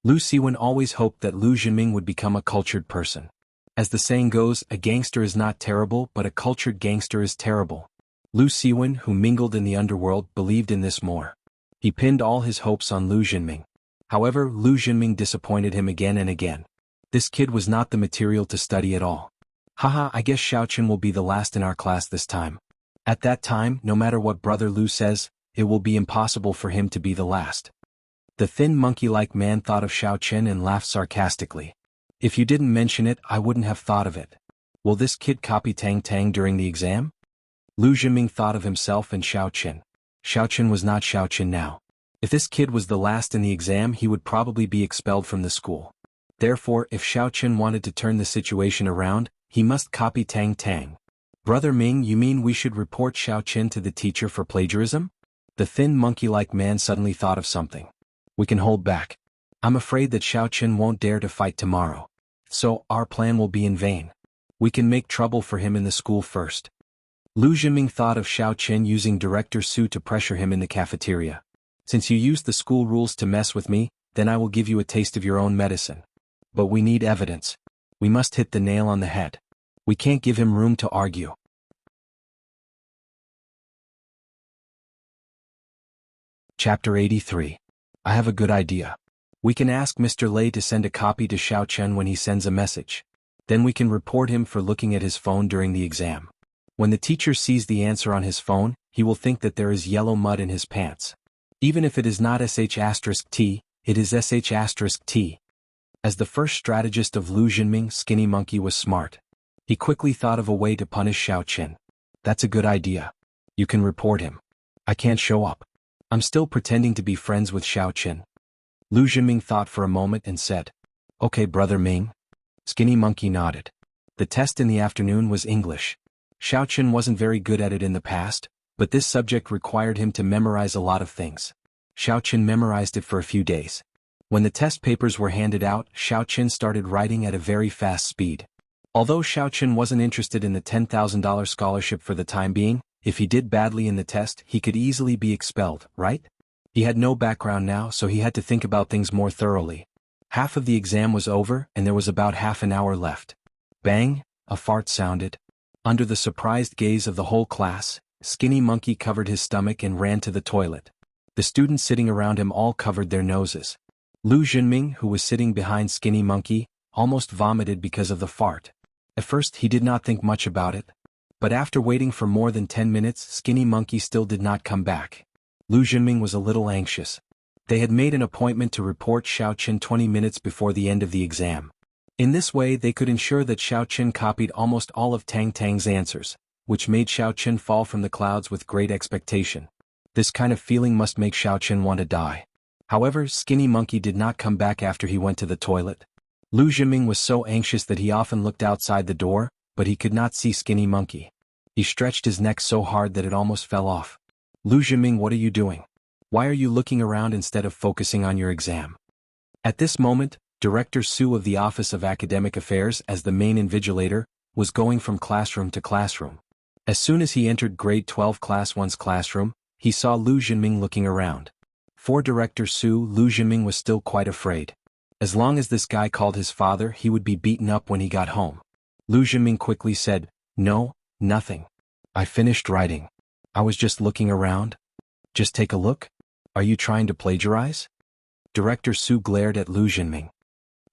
Speaker 1: Lu Siwen always hoped that Lu Jinming would become a cultured person. As the saying goes, a gangster is not terrible, but a cultured gangster is terrible. Lu Siwen, who mingled in the underworld, believed in this more. He pinned all his hopes on Lu Jinming. However, Lu Jinming disappointed him again and again. This kid was not the material to study at all. I guess Xiaochen will be the last in our class this time. At that time, no matter what Brother Lu says, it will be impossible for him to be the last. The thin monkey-like man thought of Xiaochen and laughed sarcastically. If you didn't mention it, I wouldn't have thought of it. Will this kid copy Tang Tang during the exam? Lu Jinming thought of himself and Xiaochen. Xiaochen was not Xiaochen now. If this kid was the last in the exam, he would probably be expelled from the school. Therefore, if Xiaochen wanted to turn the situation around, he must copy Tang Tang. Brother Ming, you mean we should report Xiaochen to the teacher for plagiarism? The thin monkey-like man suddenly thought of something. We can hold back. I'm afraid that Xiaochen won't dare to fight tomorrow. So, our plan will be in vain. We can make trouble for him in the school first. Lu Jinming thought of Xiaochen using Director Su to pressure him in the cafeteria. Since you used the school rules to mess with me, then I will give you a taste of your own medicine. But we need evidence. We must hit the nail on the head. We can't give him room to argue. Chapter 83. I have a good idea. We can ask Mr. Lei to send a copy to Xiaochen when he sends a message. Then we can report him for looking at his phone during the exam. When the teacher sees the answer on his phone, he will think that there is yellow mud in his pants. Even if it is not sh*t, it is sh*t. As the first strategist of Lu Jinming, Skinny Monkey was smart. He quickly thought of a way to punish Xiaochen. That's a good idea. You can report him. I can't show up. I'm still pretending to be friends with Xiaochen. Lu Jinming thought for a moment and said, Okay, Brother Ming. Skinny Monkey nodded. The test in the afternoon was English. Xiaochen wasn't very good at it in the past, but this subject required him to memorize a lot of things. Xiaochen memorized it for a few days. When the test papers were handed out, Xiaochen started writing at a very fast speed. Although Xiaochen wasn't interested in the $10,000 scholarship for the time being, if he did badly in the test, he could easily be expelled, right? He had no background now, so he had to think about things more thoroughly. Half of the exam was over, and there was about half an hour left. Bang! A fart sounded. Under the surprised gaze of the whole class, Skinny Monkey covered his stomach and ran to the toilet. The students sitting around him all covered their noses. Lu Jinming, who was sitting behind Skinny Monkey, almost vomited because of the fart. At first he did not think much about it. But after waiting for more than 10 minutes, Skinny Monkey still did not come back. Lu Jinming was a little anxious. They had made an appointment to report Xiaochen 20 minutes before the end of the exam. In this way they could ensure that Xiaochen copied almost all of Tang Tang's answers, which made Xiaochen fall from the clouds with great expectation. This kind of feeling must make Xiaochen want to die. However, Skinny Monkey did not come back after he went to the toilet. Lu Jinming was so anxious that he often looked outside the door, but he could not see Skinny Monkey. He stretched his neck so hard that it almost fell off. Lu Jinming, what are you doing? Why are you looking around instead of focusing on your exam? At this moment, Director Su of the Office of Academic Affairs, as the main invigilator, was going from classroom to classroom. As soon as he entered grade 12 class 1's classroom, he saw Lu Jinming looking around. For Director Su, Lu Jinming was still quite afraid. As long as this guy called his father, he would be beaten up when he got home. Lu Jinming quickly said, No, nothing. I finished writing. I was just looking around. Just take a look. Are you trying to plagiarize? Director Su glared at Lu Jinming.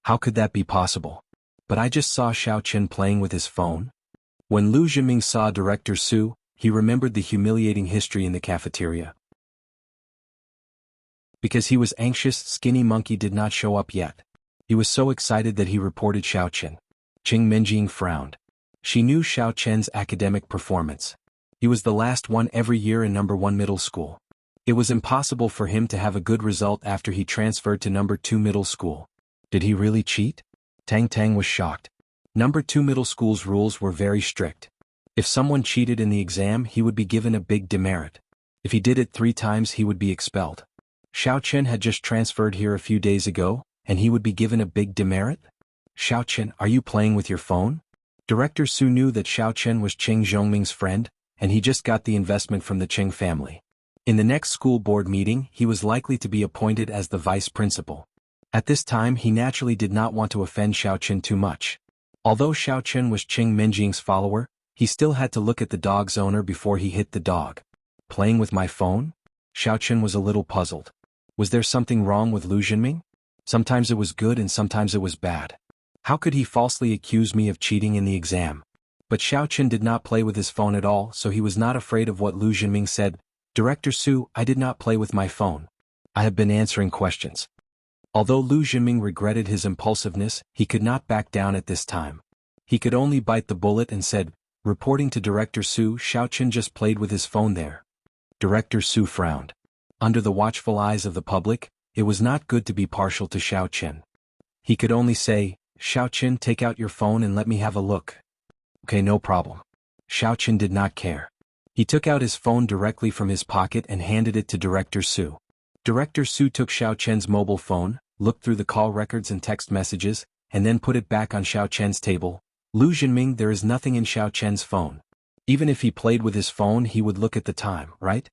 Speaker 1: How could that be possible? But I just saw Xiaochen playing with his phone. When Lu Jinming saw Director Su, he remembered the humiliating history in the cafeteria. Because he was anxious, Skinny Monkey did not show up yet. He was so excited that he reported Xiaochen. Qing Minjing frowned. She knew Xiao Chen's academic performance. He was the last one every year in number 1 middle school. It was impossible for him to have a good result after he transferred to number 2 middle school. Did he really cheat? Tang Tang was shocked. Number 2 middle school's rules were very strict. If someone cheated in the exam, he would be given a big demerit. If he did it 3 times, he would be expelled. Xiao Chen had just transferred here a few days ago, and he would be given a big demerit? Xiao Chen, are you playing with your phone? Director Su knew that Xiao Chen was Qing Zhongming's friend, and he just got the investment from the Qing family. In the next school board meeting, he was likely to be appointed as the vice principal. At this time, he naturally did not want to offend Xiao Chen too much. Although Xiao Chen was Qing Minjing's follower, he still had to look at the dog's owner before he hit the dog. Playing with my phone? Xiao Chen was a little puzzled. Was there something wrong with Lu Jinming? Sometimes it was good and sometimes it was bad. How could he falsely accuse me of cheating in the exam? But Xiao Chen did not play with his phone at all, so he was not afraid of what Lu Jinming said. Director Su, I did not play with my phone. I have been answering questions. Although Lu Jinming regretted his impulsiveness, he could not back down at this time. He could only bite the bullet and said, reporting to Director Su, Xiao Chen just played with his phone there. Director Su frowned. Under the watchful eyes of the public, it was not good to be partial to Xiao Chen. He could only say, Xiao Chen, take out your phone and let me have a look. Okay, no problem. Xiao Chen did not care. He took out his phone directly from his pocket and handed it to Director Su. Director Su took Xiao Chen's mobile phone, looked through the call records and text messages, and then put it back on Xiao Chen's table. Lu Jinming, there is nothing in Xiao Chen's phone. Even if he played with his phone, he would look at the time, right?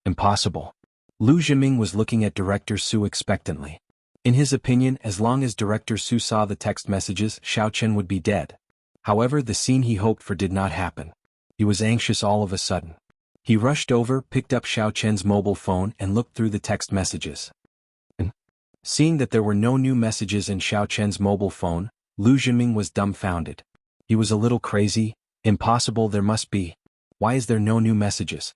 Speaker 1: Impossible. Lu Jinming was looking at Director Su expectantly. In his opinion, as long as Director Su saw the text messages, Xiao Chen would be dead. However, the scene he hoped for did not happen. He was anxious all of a sudden. He rushed over, picked up Xiao Chen's mobile phone and looked through the text messages. And seeing that there were no new messages in Xiao Chen's mobile phone, Lu Jinming was dumbfounded. He was a little crazy. Impossible, there must be. Why is there no new messages?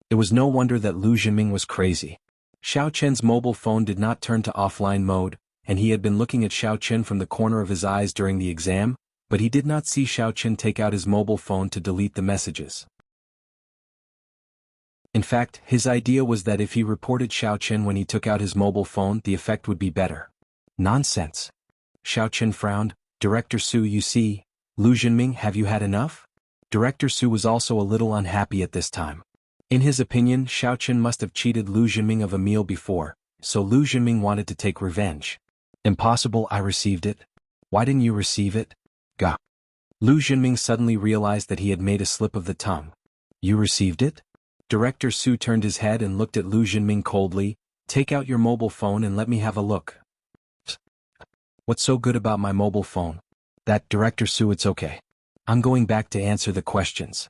Speaker 1: It was no wonder that Lu Jinming was crazy. Xiao Chen's mobile phone did not turn to offline mode, and he had been looking at Xiao Chen from the corner of his eyes during the exam, but he did not see Xiao Chen take out his mobile phone to delete the messages. In fact, his idea was that if he reported Xiao Chen when he took out his mobile phone, the effect would be better. Nonsense. Xiao Chen frowned. Director Su, you see, Lu Jinming, have you had enough? Director Su was also a little unhappy at this time. In his opinion, Xiao Chen must have cheated Lu Jinming of a meal before, so Lu Jinming wanted to take revenge. Impossible, I received it. Why didn't you receive it? Gah. Lu Jinming suddenly realized that he had made a slip of the tongue. You received it? Director Su turned his head and looked at Lu Jinming coldly. Take out your mobile phone and let me have a look. What's so good about my mobile phone? That, Director Su, it's okay. I'm going back to answer the questions.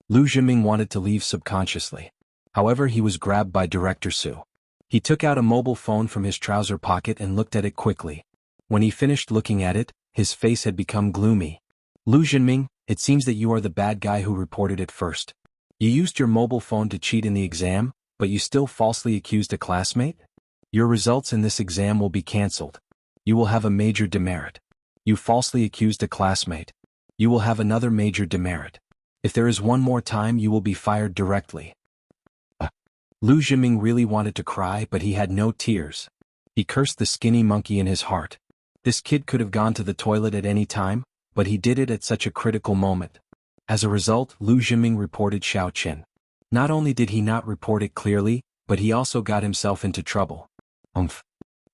Speaker 1: Lu Jinming wanted to leave subconsciously. However, he was grabbed by Director Su. He took out a mobile phone from his trouser pocket and looked at it quickly. When he finished looking at it, his face had become gloomy. Lu Jinming, it seems that you are the bad guy who reported it first. You used your mobile phone to cheat in the exam, but you still falsely accused a classmate? Your results in this exam will be cancelled. You will have a major demerit. You falsely accused a classmate. You will have another major demerit. If there is one more time, you will be fired directly. Lu Jinming really wanted to cry, but he had no tears. He cursed the skinny monkey in his heart. This kid could have gone to the toilet at any time, but he did it at such a critical moment. As a result, Lu Jinming reported Xiao Chen. Not only did he not report it clearly, but he also got himself into trouble.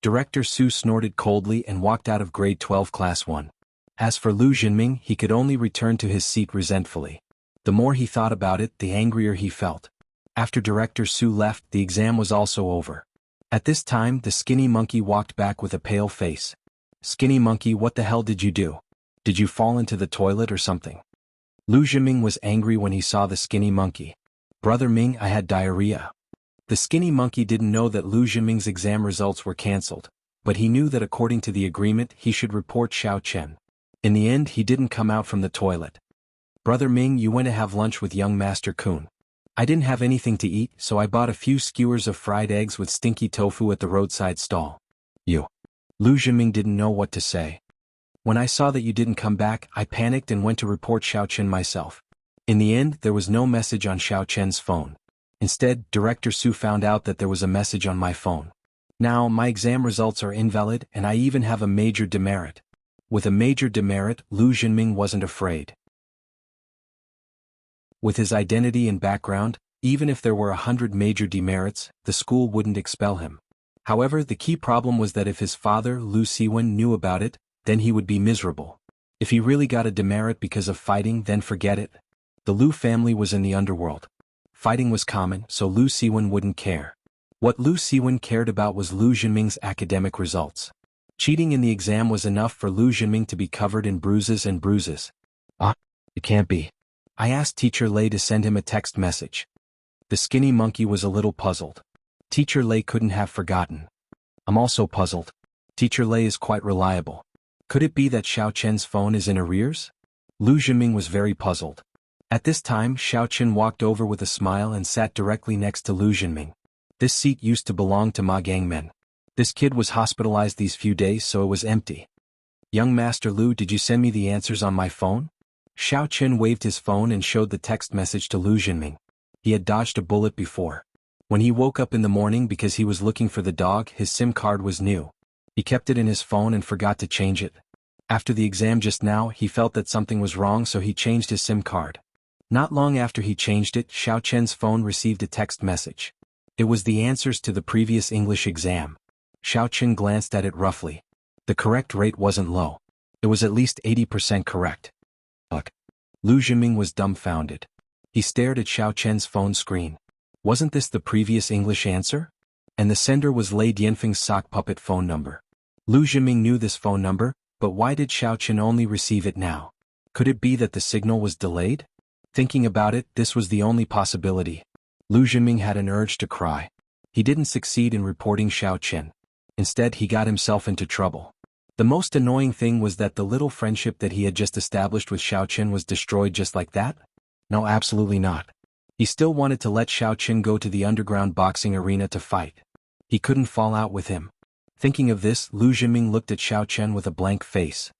Speaker 1: Director Su snorted coldly and walked out of grade 12 class 1. As for Lu Jinming, he could only return to his seat resentfully. The more he thought about it, the angrier he felt. After Director Su left, the exam was also over. At this time, the skinny monkey walked back with a pale face. Skinny monkey, what the hell did you do? Did you fall into the toilet or something? Lu Jinming was angry when he saw the skinny monkey. Brother Ming, I had diarrhea. The skinny monkey didn't know that Lu Jinming's exam results were cancelled, but he knew that according to the agreement he should report Xiao Chen. In the end, he didn't come out from the toilet. Brother Ming, you went to have lunch with young Master Kun. I didn't have anything to eat, so I bought a few skewers of fried eggs with stinky tofu at the roadside stall. You. Lu Jinming didn't know what to say. When I saw that you didn't come back, I panicked and went to report Xiao Chen myself. In the end, there was no message on Xiao Chen's phone. Instead, Director Su found out that there was a message on my phone. Now, my exam results are invalid and I even have a major demerit. With a major demerit, Lu Jinming wasn't afraid. With his identity and background, even if there were 100 major demerits, the school wouldn't expel him. However, the key problem was that if his father, Lu Siwen, knew about it, then he would be miserable. If he really got a demerit because of fighting, then forget it. The Lu family was in the underworld. Fighting was common, so Lu Siwen wouldn't care. What Lu Siwen cared about was Lu Jinming's academic results. Cheating in the exam was enough for Lu Jinming to be covered in bruises and bruises. It can't be. I asked Teacher Lei to send him a text message. The skinny monkey was a little puzzled. Teacher Lei couldn't have forgotten. I'm also puzzled. Teacher Lei is quite reliable. Could it be that Xiao Chen's phone is in arrears? Lu Jinming was very puzzled. At this time, Xiao Chen walked over with a smile and sat directly next to Lu Jinming. This seat used to belong to Ma Gangmen. This kid was hospitalized these few days, so it was empty. Young Master Lu, did you send me the answers on my phone? Xiao Chen waved his phone and showed the text message to Lu Jinming. He had dodged a bullet before. When he woke up in the morning because he was looking for the dog, his SIM card was new. He kept it in his phone and forgot to change it. After the exam just now, he felt that something was wrong, so he changed his SIM card. Not long after he changed it, Xiao Chen's phone received a text message. It was the answers to the previous English exam. Xiao Chen glanced at it roughly. The correct rate wasn't low. It was at least 80% correct. Lu Jinming was dumbfounded. He stared at Xiao Chen's phone screen. Wasn't this the previous English answer? And the sender was Lei Dianfeng's sock puppet phone number. Lu Jinming knew this phone number, but why did Xiao Chen only receive it now? Could it be that the signal was delayed? Thinking about it, this was the only possibility. Lu Jinming had an urge to cry. He didn't succeed in reporting Xiao Chen. Instead, he got himself into trouble. The most annoying thing was that the little friendship that he had just established with Xiao Chen was destroyed just like that? No, absolutely not. He still wanted to let Xiao Chen go to the underground boxing arena to fight. He couldn't fall out with him. Thinking of this, Lu Jinming looked at Xiao Chen with a blank face.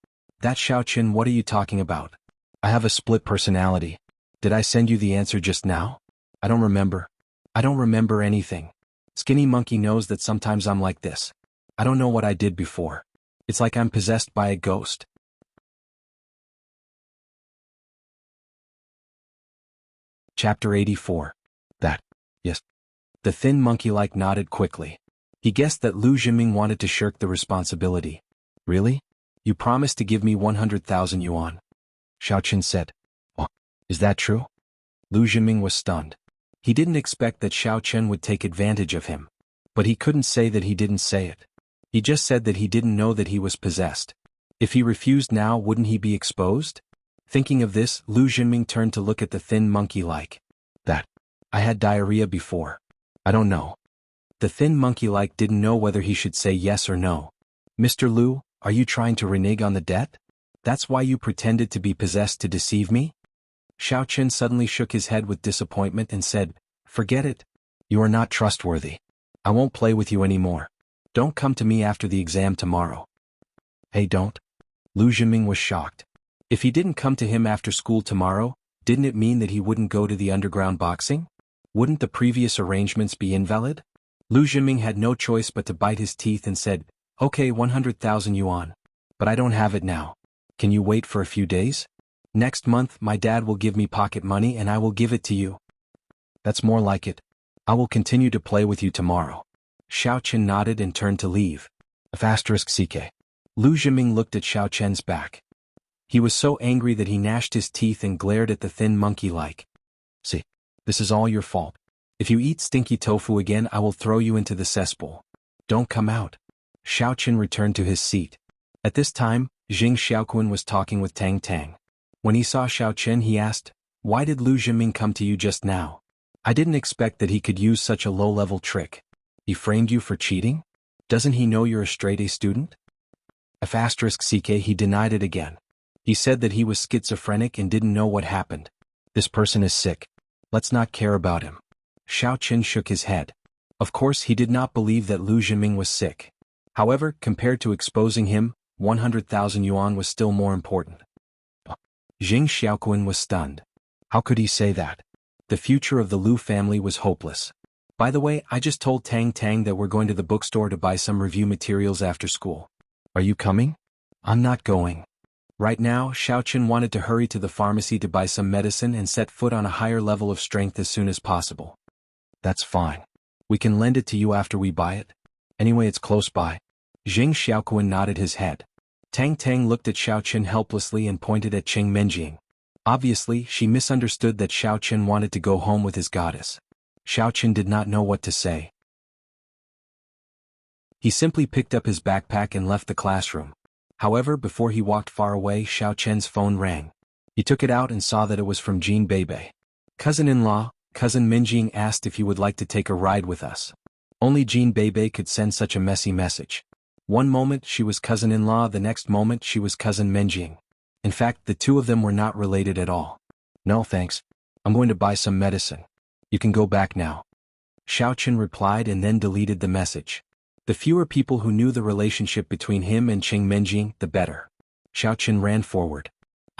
Speaker 1: That Xiao Chen, what are you talking about? I have a split personality. Did I send you the answer just now? I don't remember. I don't remember anything. Skinny Monkey knows that sometimes I'm like this. I don't know what I did before. It's like I'm possessed by a ghost. Chapter 84. Yes. The thin monkey-like nodded quickly. He guessed that Lu Jinming wanted to shirk the responsibility. Really? You promised to give me 100,000 yuan. Xiao Chen said. Oh, is that true? Lu Jinming was stunned. He didn't expect that Xiao Chen would take advantage of him. But he couldn't say that he didn't say it. He just said that he didn't know that he was possessed. If he refused now, wouldn't he be exposed? Thinking of this, Lu Jinming turned to look at the thin monkey-like. I had diarrhea before. I don't know. The thin monkey-like didn't know whether he should say yes or no. Mr. Lu, are you trying to renege on the debt? That's why you pretended to be possessed to deceive me? Xiao Chen suddenly shook his head with disappointment and said, Forget it. You are not trustworthy. I won't play with you anymore. Don't come to me after the exam tomorrow. Hey, don't. Lu Jinming was shocked. If he didn't come to him after school tomorrow, didn't it mean that he wouldn't go to the underground boxing? Wouldn't the previous arrangements be invalid? Lu Jinming had no choice but to bite his teeth and said, Okay, 100,000 yuan. But I don't have it now. Can you wait for a few days? Next month, my dad will give me pocket money and I will give it to you. That's more like it. I will continue to play with you tomorrow. Xiao Chen nodded and turned to leave. *CK. Lu Jinming looked at Xiao Chen's back. He was so angry that he gnashed his teeth and glared at the thin monkey-like. See, this is all your fault. If you eat stinky tofu again, I will throw you into the cesspool. Don't come out. Xiao Chen returned to his seat. At this time, Jing Xiaoquan was talking with Tang Tang. When he saw Xiao Chen, he asked, Why did Lu Jinming come to you just now? I didn't expect that he could use such a low-level trick. He framed you for cheating? Doesn't he know you're a straight-A student? *CK. He denied it again. He said that he was schizophrenic and didn't know what happened. This person is sick. Let's not care about him. Xiao Chen shook his head. Of course he did not believe that Lu Jinming was sick. However, compared to exposing him, 100,000 yuan was still more important. Jing Xiaoquan was stunned. How could he say that? The future of the Liu family was hopeless. By the way, I just told Tang Tang that we're going to the bookstore to buy some review materials after school. Are you coming? I'm not going. Right now, Xiaoqun wanted to hurry to the pharmacy to buy some medicine and set foot on a higher level of strength as soon as possible. That's fine. We can lend it to you after we buy it. Anyway, it's close by. Jing Xiaoquan nodded his head. Tang Tang looked at Xiaoqun helplessly and pointed at Qing Menjing. Obviously, she misunderstood that Xiaoqun wanted to go home with his goddess. Xiaoqun did not know what to say. He simply picked up his backpack and left the classroom. However, before he walked far away, Xiaoqun's phone rang. He took it out and saw that it was from Jean Bebe. Cousin-in-law, Cousin Minjing asked if you would like to take a ride with us. Only Jean Bebe could send such a messy message. One moment she was cousin-in-law, the next moment she was cousin Minjing. In fact, the two of them were not related at all. No thanks. I'm going to buy some medicine. You can go back now. Xiaoqun replied and then deleted the message. The fewer people who knew the relationship between him and Qing Menjing, the better. Xiaoqun ran forward.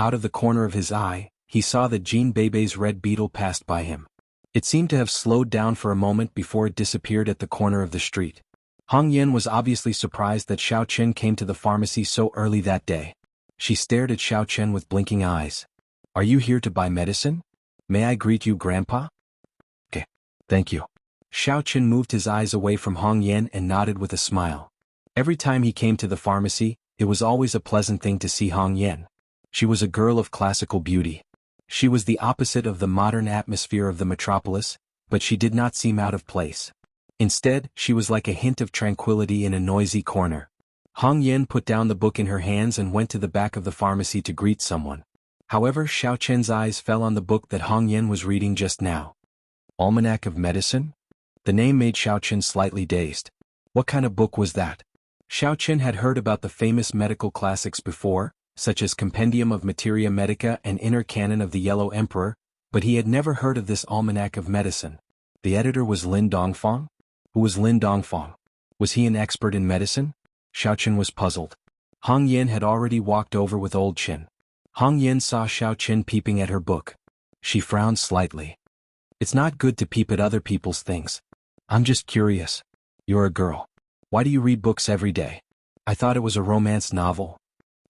Speaker 1: Out of the corner of his eye, he saw that Jean Bebe's red beetle passed by him. It seemed to have slowed down for a moment before it disappeared at the corner of the street. Hong Yan was obviously surprised that Xiaoqun came to the pharmacy so early that day. She stared at Xiaoqun with blinking eyes. Are you here to buy medicine? May I greet you, Grandpa? Okay, thank you. Xiaoqun moved his eyes away from Hong Yan and nodded with a smile. Every time he came to the pharmacy, it was always a pleasant thing to see Hong Yan. She was a girl of classical beauty. She was the opposite of the modern atmosphere of the metropolis, but she did not seem out of place. Instead, she was like a hint of tranquility in a noisy corner. Hong Yan put down the book in her hands and went to the back of the pharmacy to greet someone. However, Xiaoqun's eyes fell on the book that Hong Yan was reading just now. Almanac of Medicine? The name made Xiaoqun slightly dazed. What kind of book was that? Xiaoqun had heard about the famous medical classics before, such as Compendium of Materia Medica and Inner Canon of the Yellow Emperor, but he had never heard of this Almanac of Medicine. The editor was Lin Dongfang? Who was Lin Dongfang? Was he an expert in medicine? Xiaoqun was puzzled. Hong Yan had already walked over with old Qin. Hong Yan saw Xiaoqun peeping at her book. She frowned slightly. It's not good to peep at other people's things. I'm just curious. You're a girl. Why do you read books every day? I thought it was a romance novel.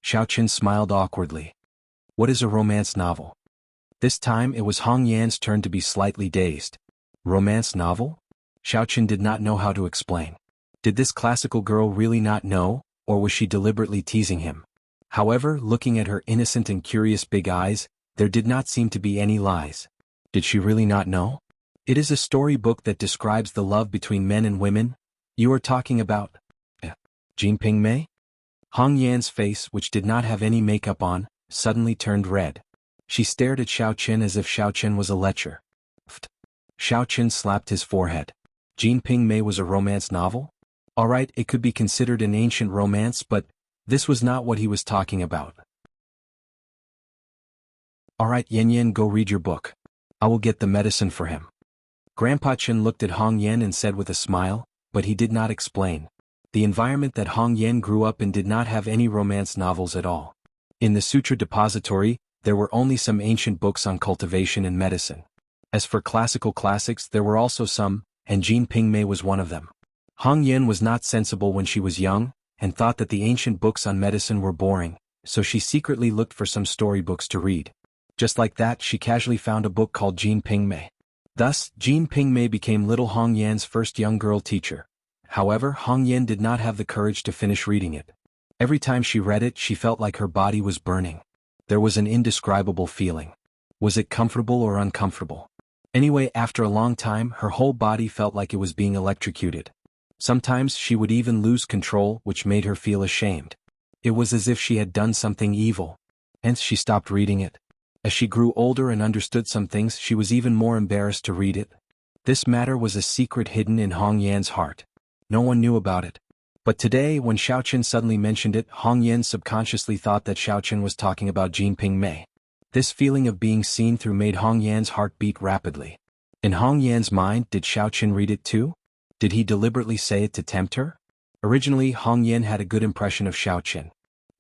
Speaker 1: Xiaoqun smiled awkwardly. What is a romance novel? This time it was Hong Yan's turn to be slightly dazed. Romance novel? Xiaoqun did not know how to explain. Did this classical girl really not know, or was she deliberately teasing him? However, looking at her innocent and curious big eyes, there did not seem to be any lies. Did she really not know? It is a storybook that describes the love between men and women. You are talking about Jinping Mei? Hong Yan's face, which did not have any makeup on, suddenly turned red. She stared at Xiaoqun as if Xiaoqun was a lecher. Xiaoqun slapped his forehead. Jinping Mei was a romance novel? Alright, it could be considered an ancient romance, but this was not what he was talking about. Alright, Yan Yan, go read your book. I will get the medicine for him. Grandpa Chen looked at Hong Yan and said with a smile, but he did not explain. The environment that Hong Yan grew up in did not have any romance novels at all. In the sutra depository, there were only some ancient books on cultivation and medicine. As for classical classics, there were also some, and Jinping Mei was one of them. Hong Yan was not sensible when she was young, and thought that the ancient books on medicine were boring, so she secretly looked for some storybooks to read. Just like that, she casually found a book called Jinping Mei. Thus, Jinping Mei became little Hong Yan's first young girl teacher. However, Hong Yan did not have the courage to finish reading it. Every time she read it, she felt like her body was burning. There was an indescribable feeling. Was it comfortable or uncomfortable? Anyway, after a long time, her whole body felt like it was being electrocuted. Sometimes she would even lose control, which made her feel ashamed. It was as if she had done something evil. Hence she stopped reading it. As she grew older and understood some things, she was even more embarrassed to read it. This matter was a secret hidden in Hong Yan's heart. No one knew about it. But today, when Xiaoqun suddenly mentioned it, Hong Yan subconsciously thought that Xiaoqun was talking about Jinping Mei. This feeling of being seen through made Hong Yan's heart beat rapidly. In Hong Yan's mind, did Xiaoqun read it too? Did he deliberately say it to tempt her? Originally, Hong Yan had a good impression of Xiaoqun.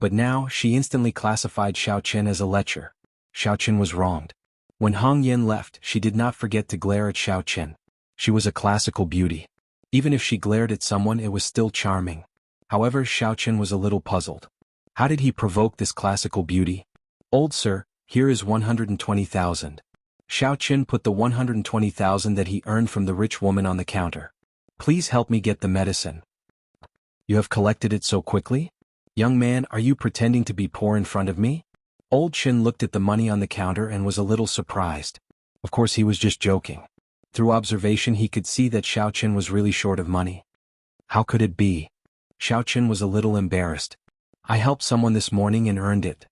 Speaker 1: But now, she instantly classified Xiao Chen as a lecher. Xiao Chen was wronged. When Hong Yin left, she did not forget to glare at Xiao Chen. She was a classical beauty. Even if she glared at someone, it was still charming. However, Xiao Chen was a little puzzled. How did he provoke this classical beauty? Old sir, here is 120,000. Xiao Chen put the 120,000 that he earned from the rich woman on the counter. Please help me get the medicine. You have collected it so quickly? Young man, are you pretending to be poor in front of me? Old Chen looked at the money on the counter and was a little surprised. Of course he was just joking. Through observation he could see that Xiao Chen was really short of money. How could it be? Xiao Chen was a little embarrassed. I helped someone this morning and earned it.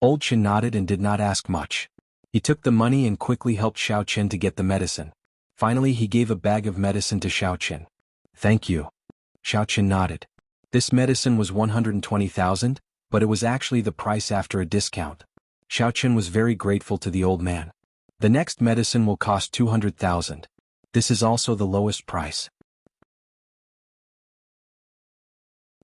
Speaker 1: Old Chen nodded and did not ask much. He took the money and quickly helped Xiao Chen to get the medicine. Finally he gave a bag of medicine to Xiao Chen. Thank you. Xiao Chen nodded. This medicine was 120,000, but it was actually the price after a discount. Xiao Chen was very grateful to the old man. The next medicine will cost 200,000. This is also the lowest price.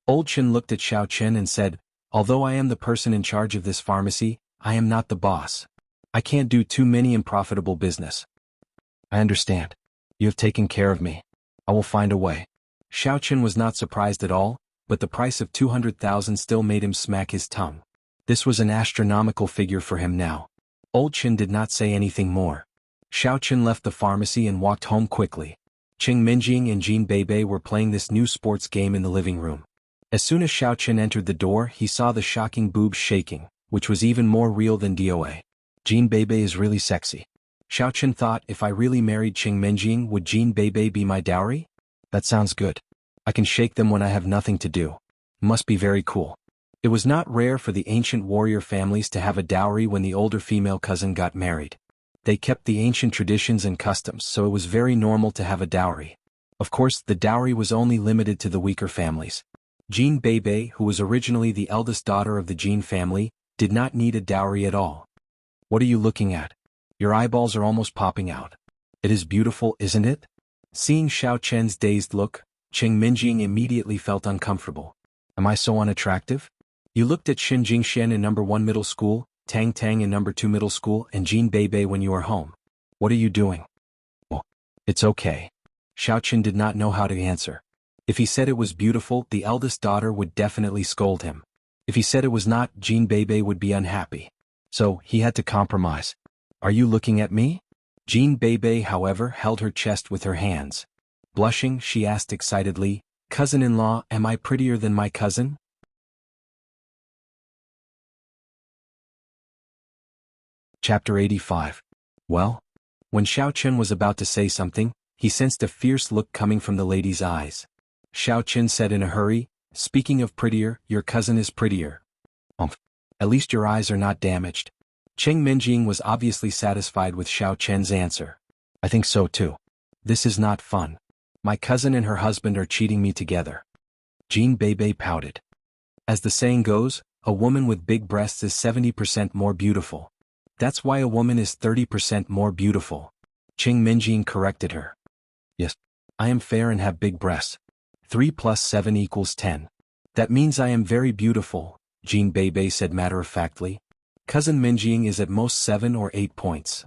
Speaker 1: Old Chen looked at Xiao Chen and said, although I am the person in charge of this pharmacy, I am not the boss. I can't do too many unprofitable business. I understand. You have taken care of me. I will find a way. Xiao Chen was not surprised at all, but the price of 200,000 still made him smack his tongue. This was an astronomical figure for him now. Old Chen did not say anything more. Xiao Chen left the pharmacy and walked home quickly. Qing Minjing and Jin Beibei were playing this new sports game in the living room. As soon as Xiao Chen entered the door, he saw the shocking boobs shaking, which was even more real than DOA. Jin Beibei is really sexy. Xiao Chen thought, if I really married Qing Minjing, would Jin Beibei be my dowry? That sounds good. I can shake them when I have nothing to do. Must be very cool. It was not rare for the ancient warrior families to have a dowry when the older female cousin got married. They kept the ancient traditions and customs, so it was very normal to have a dowry. Of course, the dowry was only limited to the weaker families. Jin Beibei, who was originally the eldest daughter of the Jin family, did not need a dowry at all. What are you looking at? Your eyeballs are almost popping out. It is beautiful, isn't it? Seeing Xiao Chen's dazed look, Qing Minjing immediately felt uncomfortable. Am I so unattractive? You looked at Xin Jingxian in number 1 middle school, Tang Tang in number 2 middle school, and Jin Beibei when you are home. What are you doing? Oh, it's okay. Xiao Chen did not know how to answer. If he said it was beautiful, the eldest daughter would definitely scold him. If he said it was not, Jin Beibei would be unhappy. So, he had to compromise. Are you looking at me? Jin Beibei, however, held her chest with her hands. Blushing, she asked excitedly, cousin-in-law, am I prettier than my cousin? Chapter 85. Well? When Xiao Chen was about to say something, he sensed a fierce look coming from the lady's eyes. Xiao Chen said in a hurry, speaking of prettier, your cousin is prettier. At least your eyes are not damaged. Qing Minjing was obviously satisfied with Xiao Chen's answer. I think so too. This is not fun. My cousin and her husband are cheating me together. Jin Beibei pouted. As the saying goes, a woman with big breasts is 70% more beautiful. That's why a woman is 30% more beautiful. Qing Minjing corrected her. Yes. I am fair and have big breasts. 3 plus 7 equals 10. That means I am very beautiful, Jin Beibei said matter-of-factly. Cousin Minjing is at most 7 or 8 points.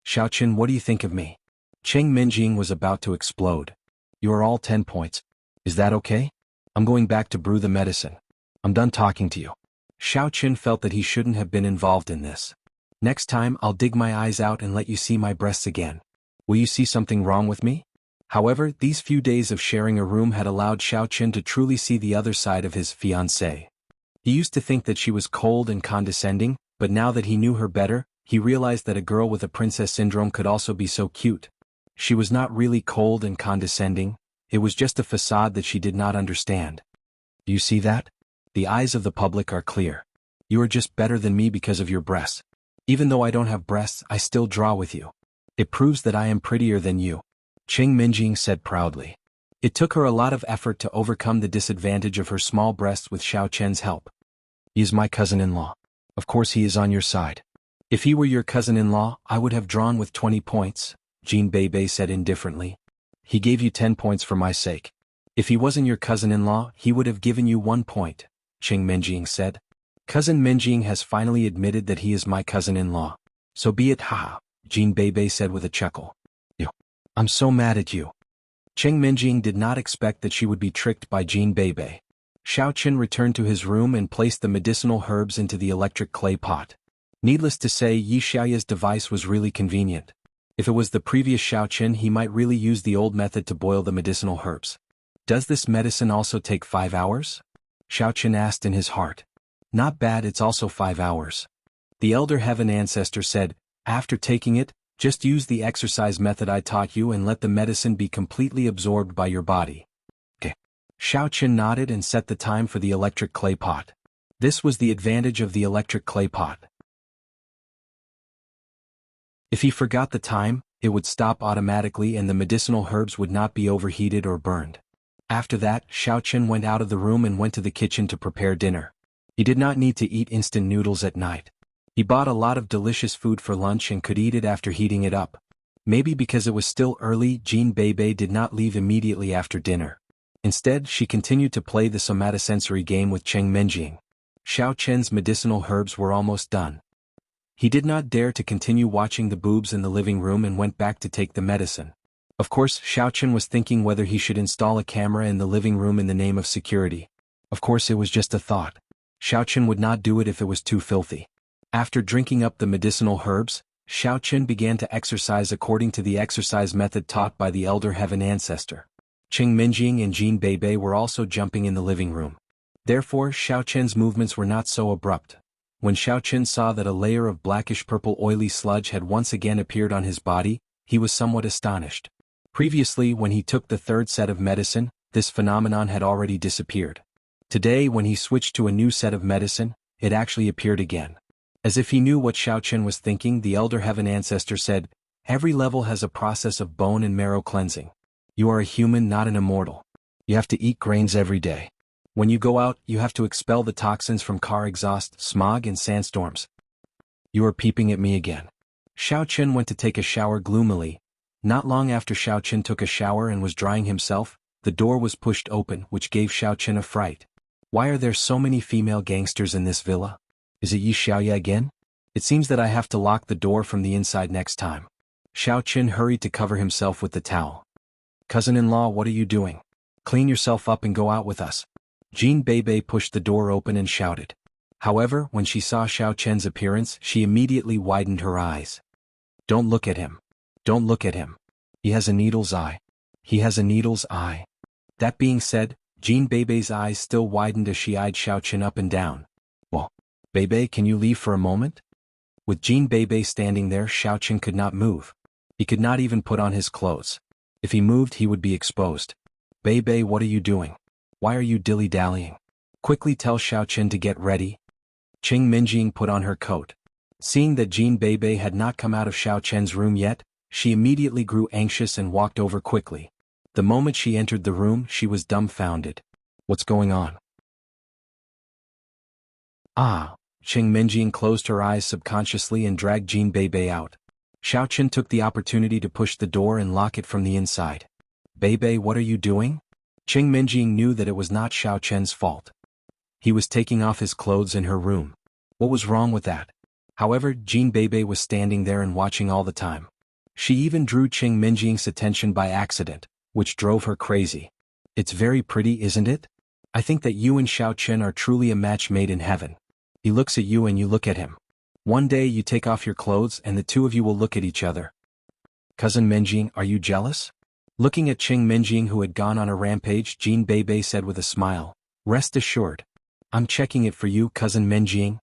Speaker 1: Xiao Chen, what do you think of me? Qing Minjing was about to explode. You are all 10 points. Is that okay? I'm going back to brew the medicine. I'm done talking to you. Xiao Chen felt that he shouldn't have been involved in this. Next time I'll dig my eyes out and let you see my breasts again. Will you see something wrong with me? However, these few days of sharing a room had allowed Xiao Chen to truly see the other side of his fiancée. He used to think that she was cold and condescending, but now that he knew her better, he realized that a girl with a princess syndrome could also be so cute. She was not really cold and condescending, it was just a facade that she did not understand. Do you see that? The eyes of the public are clear. You are just better than me because of your breasts. Even though I don't have breasts, I still draw with you. It proves that I am prettier than you. Qing Minjing said proudly. It took her a lot of effort to overcome the disadvantage of her small breasts with Xiao Chen's help. He is my cousin-in-law. Of course he is on your side. If he were your cousin-in-law, I would have drawn with 20 points, Jin Beibei said indifferently. He gave you 10 points for my sake. If he wasn't your cousin-in-law, he would have given you 1 point, Qing Minjing said. Cousin Minjing has finally admitted that he is my cousin-in-law. So be it, haha, Jin Beibei said with a chuckle. Yo, I'm so mad at you. Cheng Minjing did not expect that she would be tricked by Jin Beibei. Xiaoqin returned to his room and placed the medicinal herbs into the electric clay pot. Needless to say, Yi Xiaoya's device was really convenient. If it was the previous Xiaoqin, he might really use the old method to boil the medicinal herbs. Does this medicine also take 5 hours? Xiaoqin asked in his heart. Not bad, it's also 5 hours. The Elder Heaven Ancestor said, after taking it, just use the exercise method I taught you and let the medicine be completely absorbed by your body. Okay. Xiaoqin nodded and set the time for the electric clay pot. This was the advantage of the electric clay pot. If he forgot the time, it would stop automatically and the medicinal herbs would not be overheated or burned. After that, Xiaoqin went out of the room and went to the kitchen to prepare dinner. He did not need to eat instant noodles at night. He bought a lot of delicious food for lunch and could eat it after heating it up. Maybe because it was still early, Jin Beibei did not leave immediately after dinner. Instead, she continued to play the somatosensory game with Cheng Minjing. Xiaoqin's medicinal herbs were almost done. He did not dare to continue watching the boobs in the living room and went back to take the medicine. Of course, Xiaoqin was thinking whether he should install a camera in the living room in the name of security. Of course, it was just a thought. Xiaoqin would not do it if it was too filthy. After drinking up the medicinal herbs, Xiaoqin began to exercise according to the exercise method taught by the Elder Heaven Ancestor. Cheng Minjing and Jin Beibei were also jumping in the living room. Therefore, Xiaoqin's movements were not so abrupt. When Xiaoqin saw that a layer of blackish-purple oily sludge had once again appeared on his body, he was somewhat astonished. Previously, when he took the third set of medicine, this phenomenon had already disappeared. Today, when he switched to a new set of medicine, it actually appeared again. As if he knew what Xiaoqin was thinking, the Elder Heaven Ancestor said, "Every level has a process of bone and marrow cleansing. You are a human, not an immortal. You have to eat grains every day. When you go out, you have to expel the toxins from car exhaust, smog and sandstorms. You are peeping at me again." Xiaoqin went to take a shower gloomily. Not long after Xiaoqin took a shower and was drying himself, the door was pushed open, which gave Xiaoqin a fright. Why are there so many female gangsters in this villa? Is it Yi Xiaoya again? It seems that I have to lock the door from the inside next time. Xiaoqin hurried to cover himself with the towel. Cousin-in-law, what are you doing? Clean yourself up and go out with us. Jin Beibei pushed the door open and shouted. However, when she saw Xiaoqin's appearance, she immediately widened her eyes. Don't look at him. Don't look at him. He has a needle's eye. He has a needle's eye. That being said, Jin Beibei's eyes still widened as she eyed Xiaoqin up and down. Well, Beibei, can you leave for a moment? With Jin Beibei standing there, Xiaoqin could not move. He could not even put on his clothes. If he moved, he would be exposed. Beibei, what are you doing? Why are you dilly-dallying? Quickly tell Xiaoqin to get ready. Cheng Minjing put on her coat. Seeing that Jin Beibei had not come out of Xiaoqin's room yet, she immediately grew anxious and walked over quickly. The moment she entered the room, she was dumbfounded. What's going on? Ah, Cheng Minjing closed her eyes subconsciously and dragged Jin Beibei out. Xiaoqin took the opportunity to push the door and lock it from the inside. Beibei, what are you doing? Cheng Minjing knew that it was not Xiaoqin's fault. He was taking off his clothes in her room. What was wrong with that? However, Jin Beibei was standing there and watching all the time. She even drew Cheng Minjing's attention by accident, which drove her crazy. It's very pretty, isn't it? I think that you and Xiaoqin are truly a match made in heaven. He looks at you and you look at him. One day you take off your clothes and the two of you will look at each other. Cousin Minjing, are you jealous? Looking at Cheng Minjing, who had gone on a rampage, Jin Beibei said with a smile, "Rest assured. I'm checking it for you, Cousin Minjing."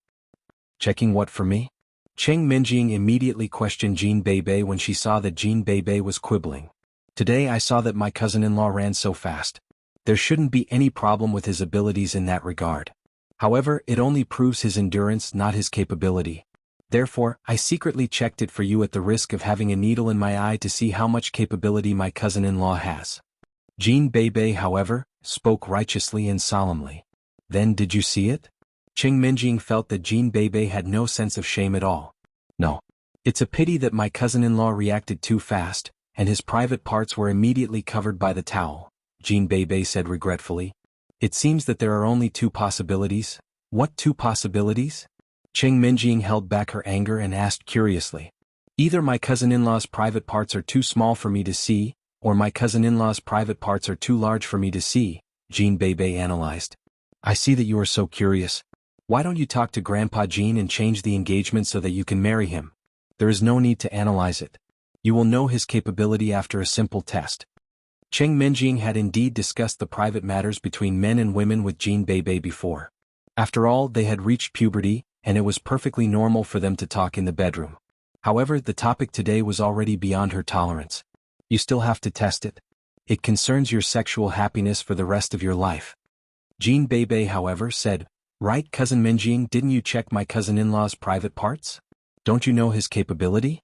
Speaker 1: Checking what for me? Cheng Minjing immediately questioned Jin Beibei when she saw that Jin Beibei was quibbling. Today I saw that my cousin-in-law ran so fast. There shouldn't be any problem with his abilities in that regard. However, it only proves his endurance, not his capability. Therefore, I secretly checked it for you at the risk of having a needle in my eye to see how much capability my cousin-in-law has. Jin Beibei, however, spoke righteously and solemnly. Then did you see it? Cheng Minjing felt that Jin Beibei had no sense of shame at all. No. It's a pity that my cousin-in-law reacted too fast, and his private parts were immediately covered by the towel, Jin Beibei said regretfully. It seems that there are only two possibilities. What two possibilities? Cheng Minjing held back her anger and asked curiously. Either my cousin-in-law's private parts are too small for me to see, or my cousin-in-law's private parts are too large for me to see, Jean Bebe analyzed. I see that you are so curious. Why don't you talk to Grandpa Jean and change the engagement so that you can marry him? There is no need to analyze it. You will know his capability after a simple test. Cheng Minjing had indeed discussed the private matters between men and women with Jean Bebe before. After all, they had reached puberty, and it was perfectly normal for them to talk in the bedroom. However, the topic today was already beyond her tolerance. You still have to test it. It concerns your sexual happiness for the rest of your life. Jean Bebe, however, said, Right, Cousin Minjing, didn't you check my cousin-in-law's private parts? Don't you know his capability?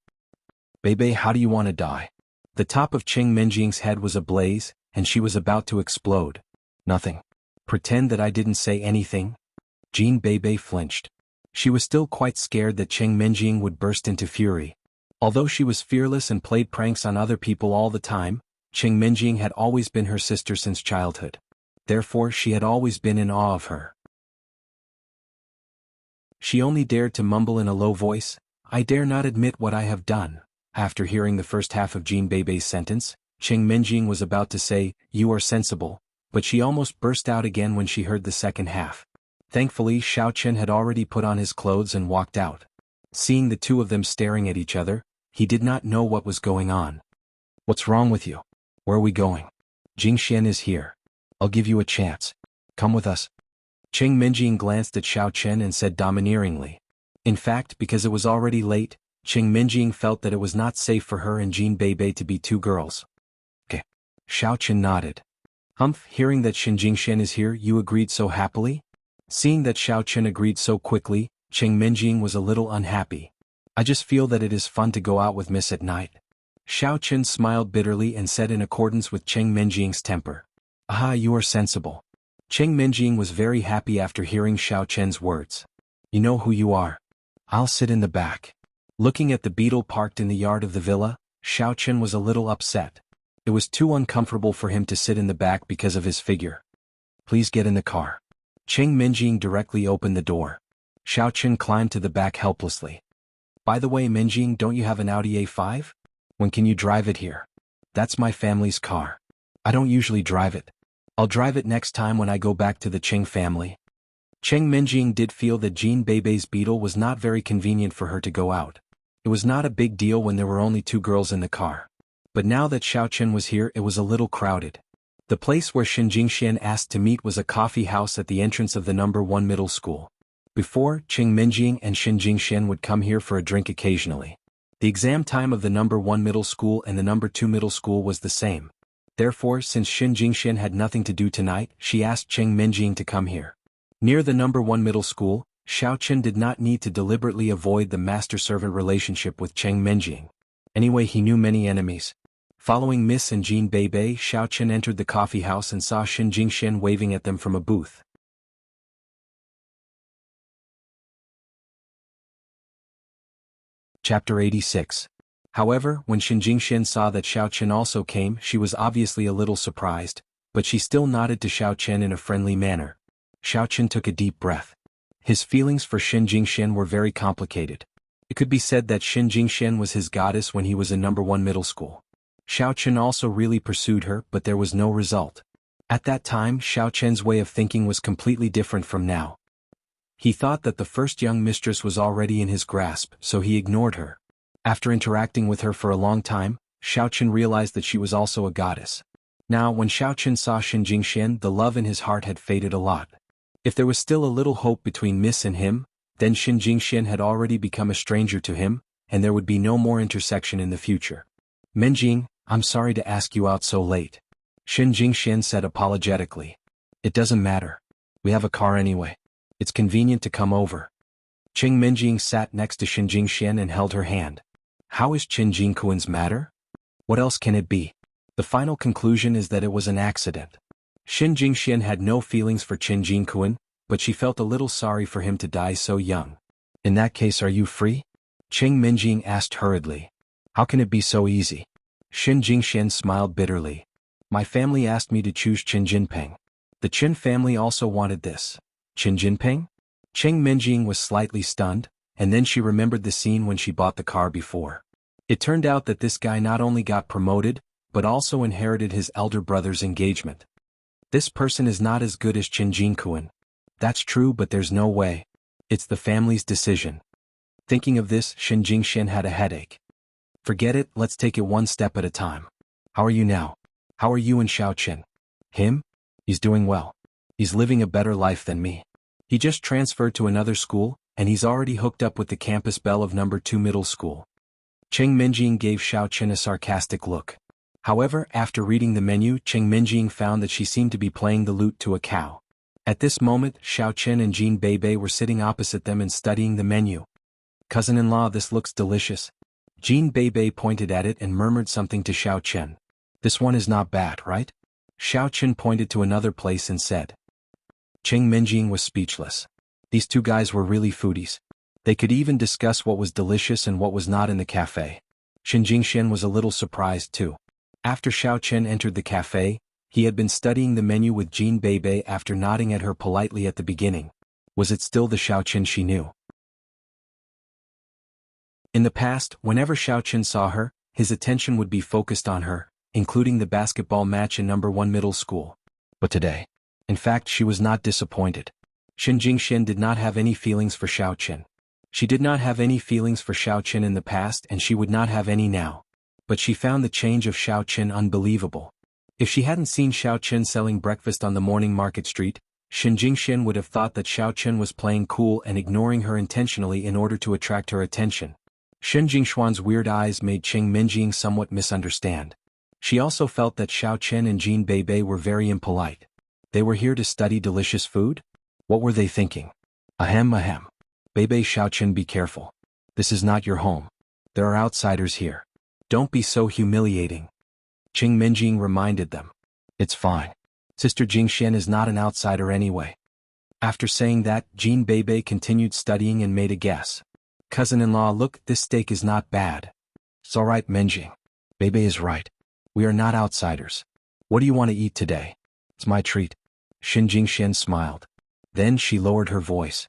Speaker 1: Bebe, how do you want to die? The top of Cheng Minjing's head was ablaze, and she was about to explode. Nothing. Pretend that I didn't say anything? Jean Bebe flinched. She was still quite scared that Cheng Minjing would burst into fury. Although she was fearless and played pranks on other people all the time, Cheng Minjing had always been her sister since childhood. Therefore, she had always been in awe of her. She only dared to mumble in a low voice, I dare not admit what I have done. After hearing the first half of Jean Bebe's sentence, Cheng Minjing was about to say, You are sensible, but she almost burst out again when she heard the second half. Thankfully, Xiaochen had already put on his clothes and walked out. Seeing the two of them staring at each other, he did not know what was going on. What's wrong with you? Where are we going? Jingxian is here. I'll give you a chance. Come with us. Cheng Minjing glanced at Xiaochen and said domineeringly. In fact, because it was already late, Cheng Minjing felt that it was not safe for her and Jean Bebe to be two girls. Okay. Xiaochen nodded. Humph, hearing that Shen Jingxian is here, you agreed so happily? Seeing that Xiaochen agreed so quickly, Cheng Minjing was a little unhappy. I just feel that it is fun to go out with Miss at night. Xiaochen smiled bitterly and said in accordance with Cheng Minjing's temper. Aha, you are sensible. Cheng Minjing was very happy after hearing Xiaochen's words. You know who you are. I'll sit in the back. Looking at the beetle parked in the yard of the villa, Xiaochen was a little upset. It was too uncomfortable for him to sit in the back because of his figure. Please get in the car. Cheng Minjing directly opened the door. Xiaochen climbed to the back helplessly. By the way, Minjing, don't you have an Audi A5? When can you drive it here? That's my family's car. I don't usually drive it. I'll drive it next time when I go back to the Cheng family. Cheng Minjing did feel that Jean Bebe's beetle was not very convenient for her to go out. It was not a big deal when there were only two girls in the car. But now that Xiaochen was here, it was a little crowded. The place where Shen Jingxian asked to meet was a coffee house at the entrance of the No. 1 middle school. Before, Cheng Minjing and Shen Jingxian would come here for a drink occasionally. The exam time of the No. 1 middle school and the No. 2 middle school was the same. Therefore, since Shen Jingxian had nothing to do tonight, she asked Cheng Minjing to come here. Near the No. 1 middle school, Xiaochen did not need to deliberately avoid the master-servant relationship with Cheng Minjing. Anyway, he knew many enemies. Following Miss and Jean Bebe, Xiaochen entered the coffee house and saw Shen Jingxian waving at them from a booth. Chapter 86. However, when Shen Jingxian saw that Xiaochen also came, she was obviously a little surprised, but she still nodded to Xiaochen in a friendly manner. Xiaochen took a deep breath. His feelings for Shen Jingxian were very complicated. It could be said that Shen Jingxian was his goddess when he was in No. 1 middle school. Xiaochen also really pursued her, but there was no result. At that time, Xiaochen's way of thinking was completely different from now. He thought that the first young mistress was already in his grasp, so he ignored her. After interacting with her for a long time, Xiaochen realized that she was also a goddess. Now, when Xiaochen saw Shen Jingxian, the love in his heart had faded a lot. If there was still a little hope between Miss and him, then Shen Jingxian had already become a stranger to him, and there would be no more intersection in the future. Minjing, I'm sorry to ask you out so late. Shen Jingxian said apologetically. It doesn't matter. We have a car anyway. It's convenient to come over. Cheng Minjing sat next to Shen Jingxian and held her hand. How is Chen Jingkuan's matter? What else can it be? The final conclusion is that it was an accident. Shen Jingxian had no feelings for Chen Jingkuan, but she felt a little sorry for him to die so young. In that case, are you free? Cheng Minjing asked hurriedly. How can it be so easy? Shen Jingxian smiled bitterly. My family asked me to choose Chen Jinping. The Chen family also wanted this. Chen Jinping? Cheng Minjing was slightly stunned, and then she remembered the scene when she bought the car before. It turned out that this guy not only got promoted, but also inherited his elder brother's engagement. This person is not as good as Qin Jingquan. That's true, but there's no way. It's the family's decision. Thinking of this, Shen Jingxian had a headache. Forget it, let's take it one step at a time. How are you now? How are you and Xiaoqin? Him? He's doing well. He's living a better life than me. He just transferred to another school, and he's already hooked up with the campus belle of number 2 middle school. Cheng Minjing gave Xiaoqin a sarcastic look. However, after reading the menu, Cheng Minjing found that she seemed to be playing the lute to a cow. At this moment, Xiaoqin and Jean Beibei were sitting opposite them and studying the menu. Cousin-in-law, this looks delicious. Jean Beibei pointed at it and murmured something to Xiaoqin. This one is not bad, right? Xiaoqin pointed to another place and said. Cheng Minjing was speechless. These two guys were really foodies. They could even discuss what was delicious and what was not in the cafe. Shen Jingxian was a little surprised too. After Xiaoqin entered the cafe, he had been studying the menu with Jean Beibei after nodding at her politely at the beginning. Was it still the Xiaoqin she knew? In the past, whenever Xiaoqin saw her, his attention would be focused on her, including the basketball match in number 1 middle school. But today, in fact, she was not disappointed. Shen Jingxian did not have any feelings for Xiaoqin. She did not have any feelings for Xiaoqin in the past, and she would not have any now. But she found the change of Xiaoqin unbelievable. If she hadn't seen Xiaoqin selling breakfast on the morning market street, Shen Jingxian would have thought that Xiaoqin was playing cool and ignoring her intentionally in order to attract her attention. Shen Jingshuan's weird eyes made Cheng Minjing somewhat misunderstand. She also felt that Xiaoqin and Jean Beibei were very impolite. They were here to study delicious food? What were they thinking? Ahem ahem. Beibei, Xiaoqin, be careful. This is not your home. There are outsiders here. Don't be so humiliating. Cheng Minjing reminded them. It's fine. Sister Jingxian is not an outsider anyway. After saying that, Jean Beibei continued studying and made a guess. Cousin-in-law, look, this steak is not bad. It's alright, Minjing. Beibei is right. We are not outsiders. What do you want to eat today? It's my treat. Shen Jingxian smiled. Then she lowered her voice.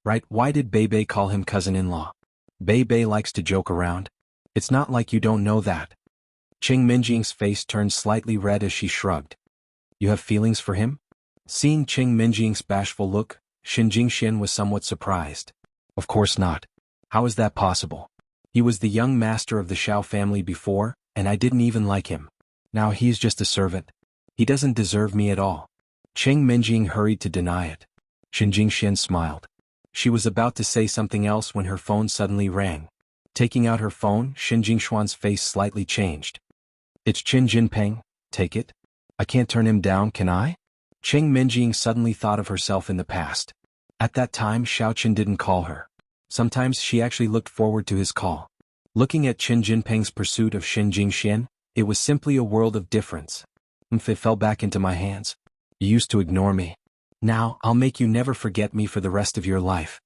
Speaker 1: Right, why did Beibei call him cousin-in-law? Beibei likes to joke around. It's not like you don't know that. Cheng Minjing's face turned slightly red as she shrugged. You have feelings for him? Seeing Cheng Minjing's bashful look, Shen Jingxian was somewhat surprised. Of course not. How is that possible? He was the young master of the Xiao family before, and I didn't even like him. Now he's just a servant. He doesn't deserve me at all. Cheng Minjing hurried to deny it. Shen Jingxian smiled. She was about to say something else when her phone suddenly rang. Taking out her phone, Shen Jingshuan's face slightly changed. It's Qin Jinping, take it. I can't turn him down, can I? Cheng Minjing suddenly thought of herself in the past. At that time, Xiaoqin didn't call her. Sometimes she actually looked forward to his call. Looking at Qin Jinping's pursuit of Shen Jingxian, it was simply a world of difference. It fell back into my hands. You used to ignore me. Now, I'll make you never forget me for the rest of your life.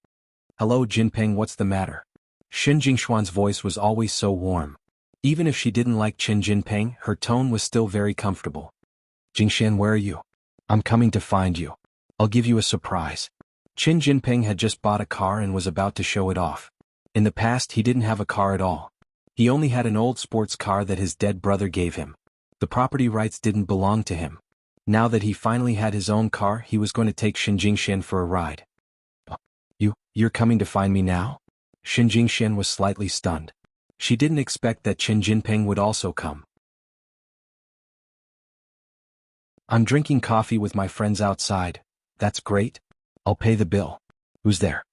Speaker 1: Hello, Jinping, what's the matter? Shen Jingshuan's voice was always so warm. Even if she didn't like Qin Jinping, her tone was still very comfortable. Jingxian, where are you? I'm coming to find you. I'll give you a surprise. Qin Jinping had just bought a car and was about to show it off. In the past, he didn't have a car at all. He only had an old sports car that his dead brother gave him. The property rights didn't belong to him. Now that he finally had his own car, he was going to take Shen Jingxian for a ride. You're coming to find me now? Shen Jingxian was slightly stunned. She didn't expect that Qin Jinping would also come. I'm drinking coffee with my friends outside. That's great. I'll pay the bill. Who's there?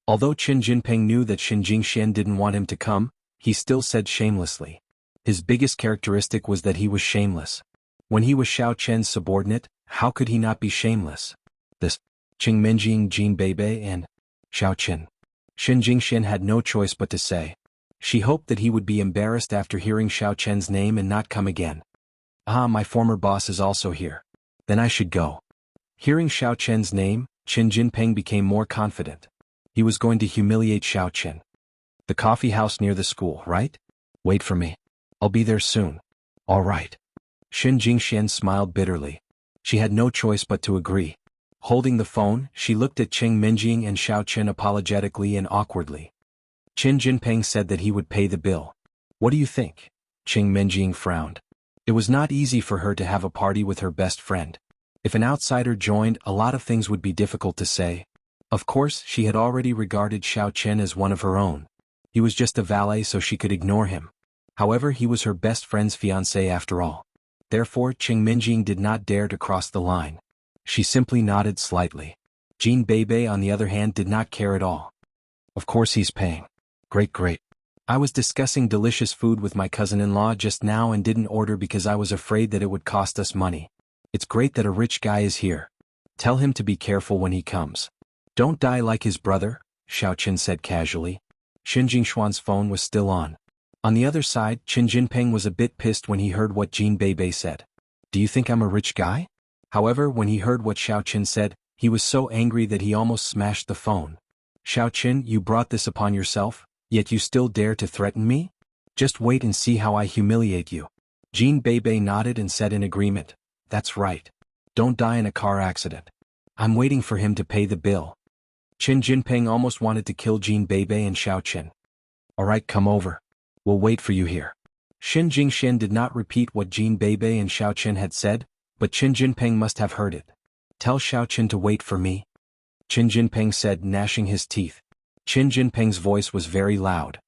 Speaker 1: Although Qin Jinping knew that Shen Jingxian didn't want him to come, he still said shamelessly. His biggest characteristic was that he was shameless. When he was Xiaoqian's subordinate, how could he not be shameless? This, Cheng Minjing, Jean Beibei, and Xiaoqin. Shen Jingxian had no choice but to say. She hoped that he would be embarrassed after hearing Xiaoqian's name and not come again. Ah, my former boss is also here. Then I should go. Hearing Xiaoqian's name, Qin Jinping became more confident. He was going to humiliate Xiaoqin. The coffee house near the school, right? Wait for me. I'll be there soon. All right. Shen Jingxian smiled bitterly. She had no choice but to agree. Holding the phone, she looked at Qing Minjing and Xiao Qin apologetically and awkwardly. Qin Jinping said that he would pay the bill. What do you think? Qing Minjing frowned. It was not easy for her to have a party with her best friend. If an outsider joined, a lot of things would be difficult to say. Of course, she had already regarded Xiao Qin as one of her own. He was just a valet, so she could ignore him. However, he was her best friend's fiancé after all. Therefore, Qing Minjing did not dare to cross the line. She simply nodded slightly. Jin Beibei, on the other hand, did not care at all. Of course he's paying. Great. I was discussing delicious food with my cousin-in-law just now and didn't order because I was afraid that it would cost us money. It's great that a rich guy is here. Tell him to be careful when he comes. Don't die like his brother, Xiao Qin said casually. Xin Jingshuan's phone was still on. On the other side, Qin Jinping was a bit pissed when he heard what Jin Beibei said. Do you think I'm a rich guy? However, when he heard what Xiao Qin said, he was so angry that he almost smashed the phone. Xiao Qin, you brought this upon yourself, yet you still dare to threaten me? Just wait and see how I humiliate you. Jin Beibei nodded and said in agreement, That's right. Don't die in a car accident. I'm waiting for him to pay the bill. Qin Jinping almost wanted to kill Jin Beibei and Xiao Qin. Alright, come over. We'll wait for you here. Xin Jingxian did not repeat what Jin Beibei and Xiao Qin had said, but Qin Jinping must have heard it. Tell Xiao Qin to wait for me. Qin Jinping said, gnashing his teeth. Qin Jinping's voice was very loud.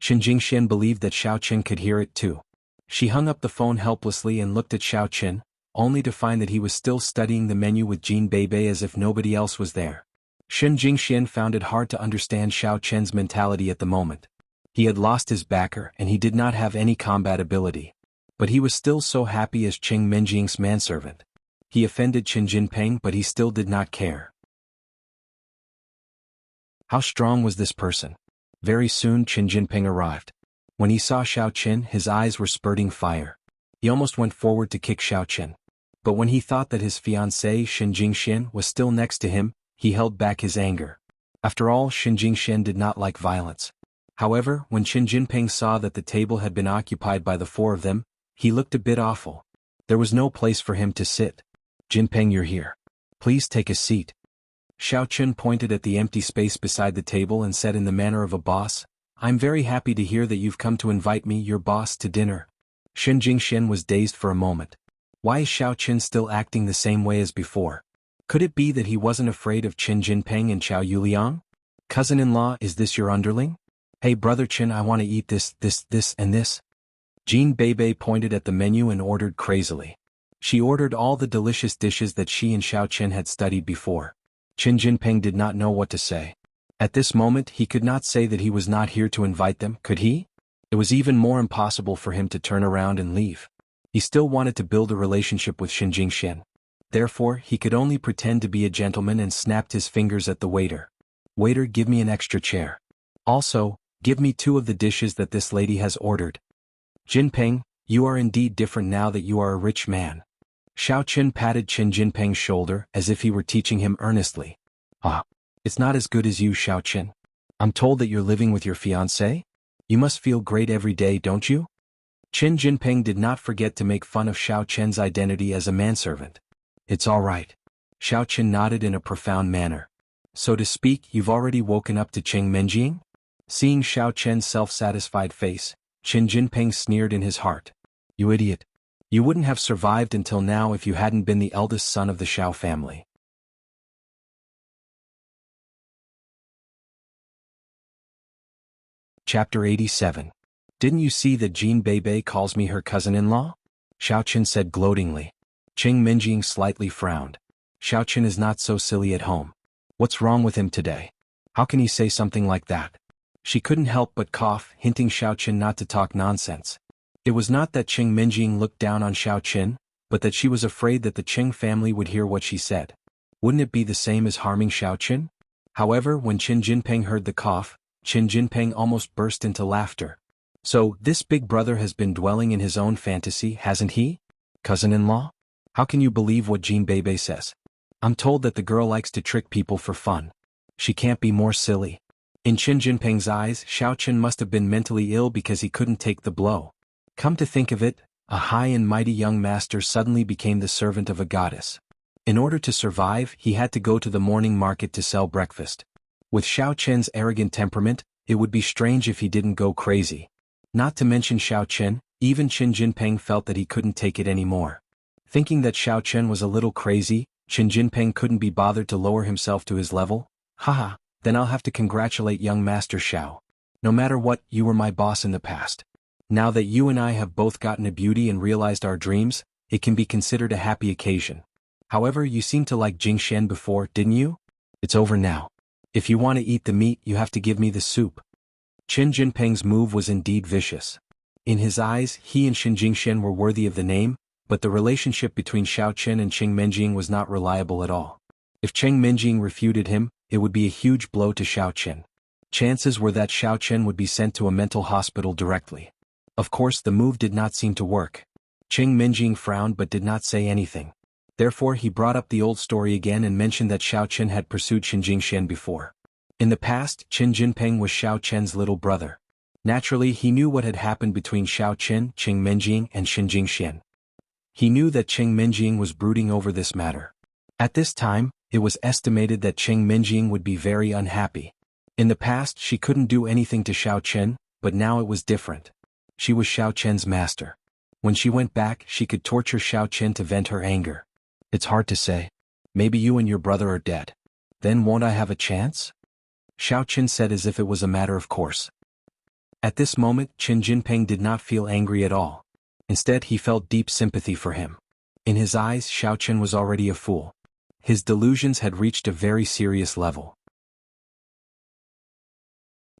Speaker 1: Xin Jingxian believed that Xiao Qin could hear it too. She hung up the phone helplessly and looked at Xiao Qin, only to find that he was still studying the menu with Jin Beibei as if nobody else was there. Xin Jingxian found it hard to understand Xiao Qin's mentality at the moment. He had lost his backer and he did not have any combat ability. But he was still so happy as Qing Minjing's manservant. He offended Qin Jinping, but he still did not care. How strong was this person? Very soon Qin Jinping arrived. When he saw Xiao Qin, his eyes were spurting fire. He almost went forward to kick Xiao Qin. But when he thought that his fiancée Xin Jingxian was still next to him, he held back his anger. After all, Xin Jingxian did not like violence. However, when Qin Jinping saw that the table had been occupied by the four of them, he looked a bit awful. There was no place for him to sit. Jinping, you're here. Please take a seat. Xiao Qin pointed at the empty space beside the table and said in the manner of a boss, I'm very happy to hear that you've come to invite me, your boss, to dinner. Xin Jingxian was dazed for a moment. Why is Xiao Qin still acting the same way as before? Could it be that he wasn't afraid of Qin Jinping and Chao Yuliang? Cousin-in-law, is this your underling? Hey brother Qin, I want to eat this, and this. Jin Beibei pointed at the menu and ordered crazily. She ordered all the delicious dishes that she and Xiao Qin had studied before. Qin Jinping did not know what to say. At this moment he could not say that he was not here to invite them, could he? It was even more impossible for him to turn around and leave. He still wanted to build a relationship with Xin Jingxian. Therefore, he could only pretend to be a gentleman and snapped his fingers at the waiter. Waiter, give me an extra chair. Also, give me 2 of the dishes that this lady has ordered. Jinping, you are indeed different now that you are a rich man. Xiao Qin patted Qin Jinping's shoulder as if he were teaching him earnestly. It's not as good as you, Xiao Qin. I'm told that you're living with your fiancé? You must feel great every day, don't you? Qin Jinping did not forget to make fun of Xiao Qin's identity as a manservant. It's all right. Xiao Qin nodded in a profound manner. So to speak, you've already woken up to Qing Minjing? Seeing Xiao Qin's self-satisfied face, Qin Jinping sneered in his heart. You idiot. You wouldn't have survived until now if you hadn't been the eldest son of the Xiao family. Chapter 87. Didn't you see that Jin Beibei calls me her cousin-in-law? Xiao Qin said gloatingly. Qing Minjing slightly frowned. Xiao Qin is not so silly at home. What's wrong with him today? How can he say something like that? She couldn't help but cough, hinting Xiao Qin not to talk nonsense. It was not that Qing Minjing looked down on Xiao Qin, but that she was afraid that the Qing family would hear what she said. Wouldn't it be the same as harming Xiao Qin? However, when Qin Jinping heard the cough, Qin Jinping almost burst into laughter. So, this big brother has been dwelling in his own fantasy, hasn't he? Cousin-in-law? How can you believe what Jin Beibei says? I'm told that the girl likes to trick people for fun. She can't be more silly. In Qin Jinping's eyes, Xiao Qin must have been mentally ill because he couldn't take the blow. Come to think of it, a high and mighty young master suddenly became the servant of a goddess. In order to survive, he had to go to the morning market to sell breakfast. With Xiao Chen's arrogant temperament, it would be strange if he didn't go crazy. Not to mention Xiao Chen, even Qin Jinping felt that he couldn't take it anymore. Thinking that Xiao Chen was a little crazy, Qin Jinping couldn't be bothered to lower himself to his level. Haha, then I'll have to congratulate young Master Xiao. No matter what, you were my boss in the past. Now that you and I have both gotten a beauty and realized our dreams, it can be considered a happy occasion. However, you seemed to like Jingxian before, didn't you? It's over now. If you want to eat the meat, you have to give me the soup. Qin Jinping's move was indeed vicious. In his eyes, he and Qin Jingxian were worthy of the name, but the relationship between Xiao Chen and Qing Menjing was not reliable at all. If Qing Menjing refuted him, it would be a huge blow to Xiao Chen. Chances were that Xiao Chen would be sent to a mental hospital directly. Of course, the move did not seem to work. Qing Menjing frowned but did not say anything. Therefore, he brought up the old story again and mentioned that Xiao Chen had pursued Qin Jingxian before. In the past, Qin Jinping was Xiao Chen's little brother. Naturally, he knew what had happened between Xiao Chen, Qing Menjing, and Qin Jingxian. He knew that Qing Menjing was brooding over this matter. At this time, it was estimated that Qing Menjing would be very unhappy. In the past, she couldn't do anything to Xiao Chen, but now it was different. She was Xiao Chen's master. When she went back, she could torture Xiao Chen to vent her anger. It's hard to say. Maybe you and your brother are dead. Then won't I have a chance? Xiao Chen said as if it was a matter of course. At this moment, Qin Jinping did not feel angry at all. Instead, he felt deep sympathy for him. In his eyes, Xiao Chen was already a fool. His delusions had reached a very serious level.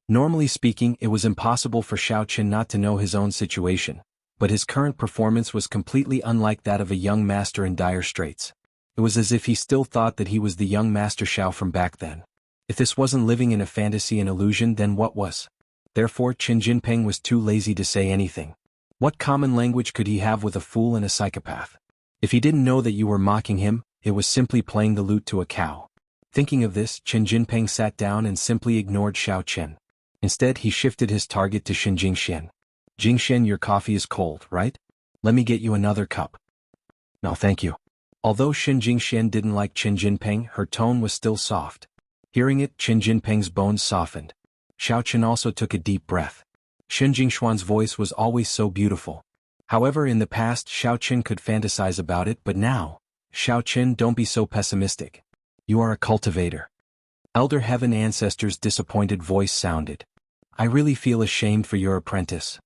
Speaker 1: Normally speaking, it was impossible for Xiao Chen not to know his own situation, but his current performance was completely unlike that of a young master in dire straits. It was as if he still thought that he was the young Master Xiao from back then. If this wasn't living in a fantasy and illusion, then what was? Therefore, Qin Jinping was too lazy to say anything. What common language could he have with a fool and a psychopath? If he didn't know that you were mocking him, it was simply playing the lute to a cow. Thinking of this, Qin Jinping sat down and simply ignored Xiao Chen. Instead, he shifted his target to Qin Jingxian. Jingxian, your coffee is cold, right? Let me get you another cup. No, thank you. Although Qin Jingxian didn't like Qin Jinping, her tone was still soft. Hearing it, Qin Jinping's bones softened. Xiao Chen also took a deep breath. Qin Jingshuan's voice was always so beautiful. However, in the past, Xiao Chen could fantasize about it, but now, Xiao Chen, don't be so pessimistic. You are a cultivator. Elder Heaven Ancestor's disappointed voice sounded. I really feel ashamed for your apprentice.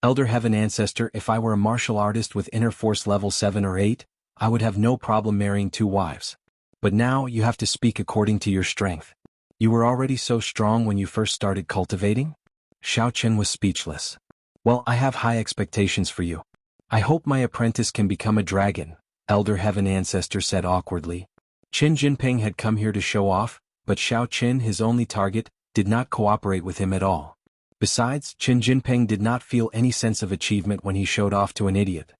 Speaker 1: Elder Heaven Ancestor, if I were a martial artist with inner force level 7 or 8, I would have no problem marrying 2 wives. But now, you have to speak according to your strength. You were already so strong when you first started cultivating? Xiao Chen was speechless. Well, I have high expectations for you. I hope my apprentice can become a dragon, Elder Heaven Ancestor said awkwardly. Qin Jinping had come here to show off, but Xiao Chen, his only target, did not cooperate with him at all. Besides, Qin Jinping did not feel any sense of achievement when he showed off to an idiot.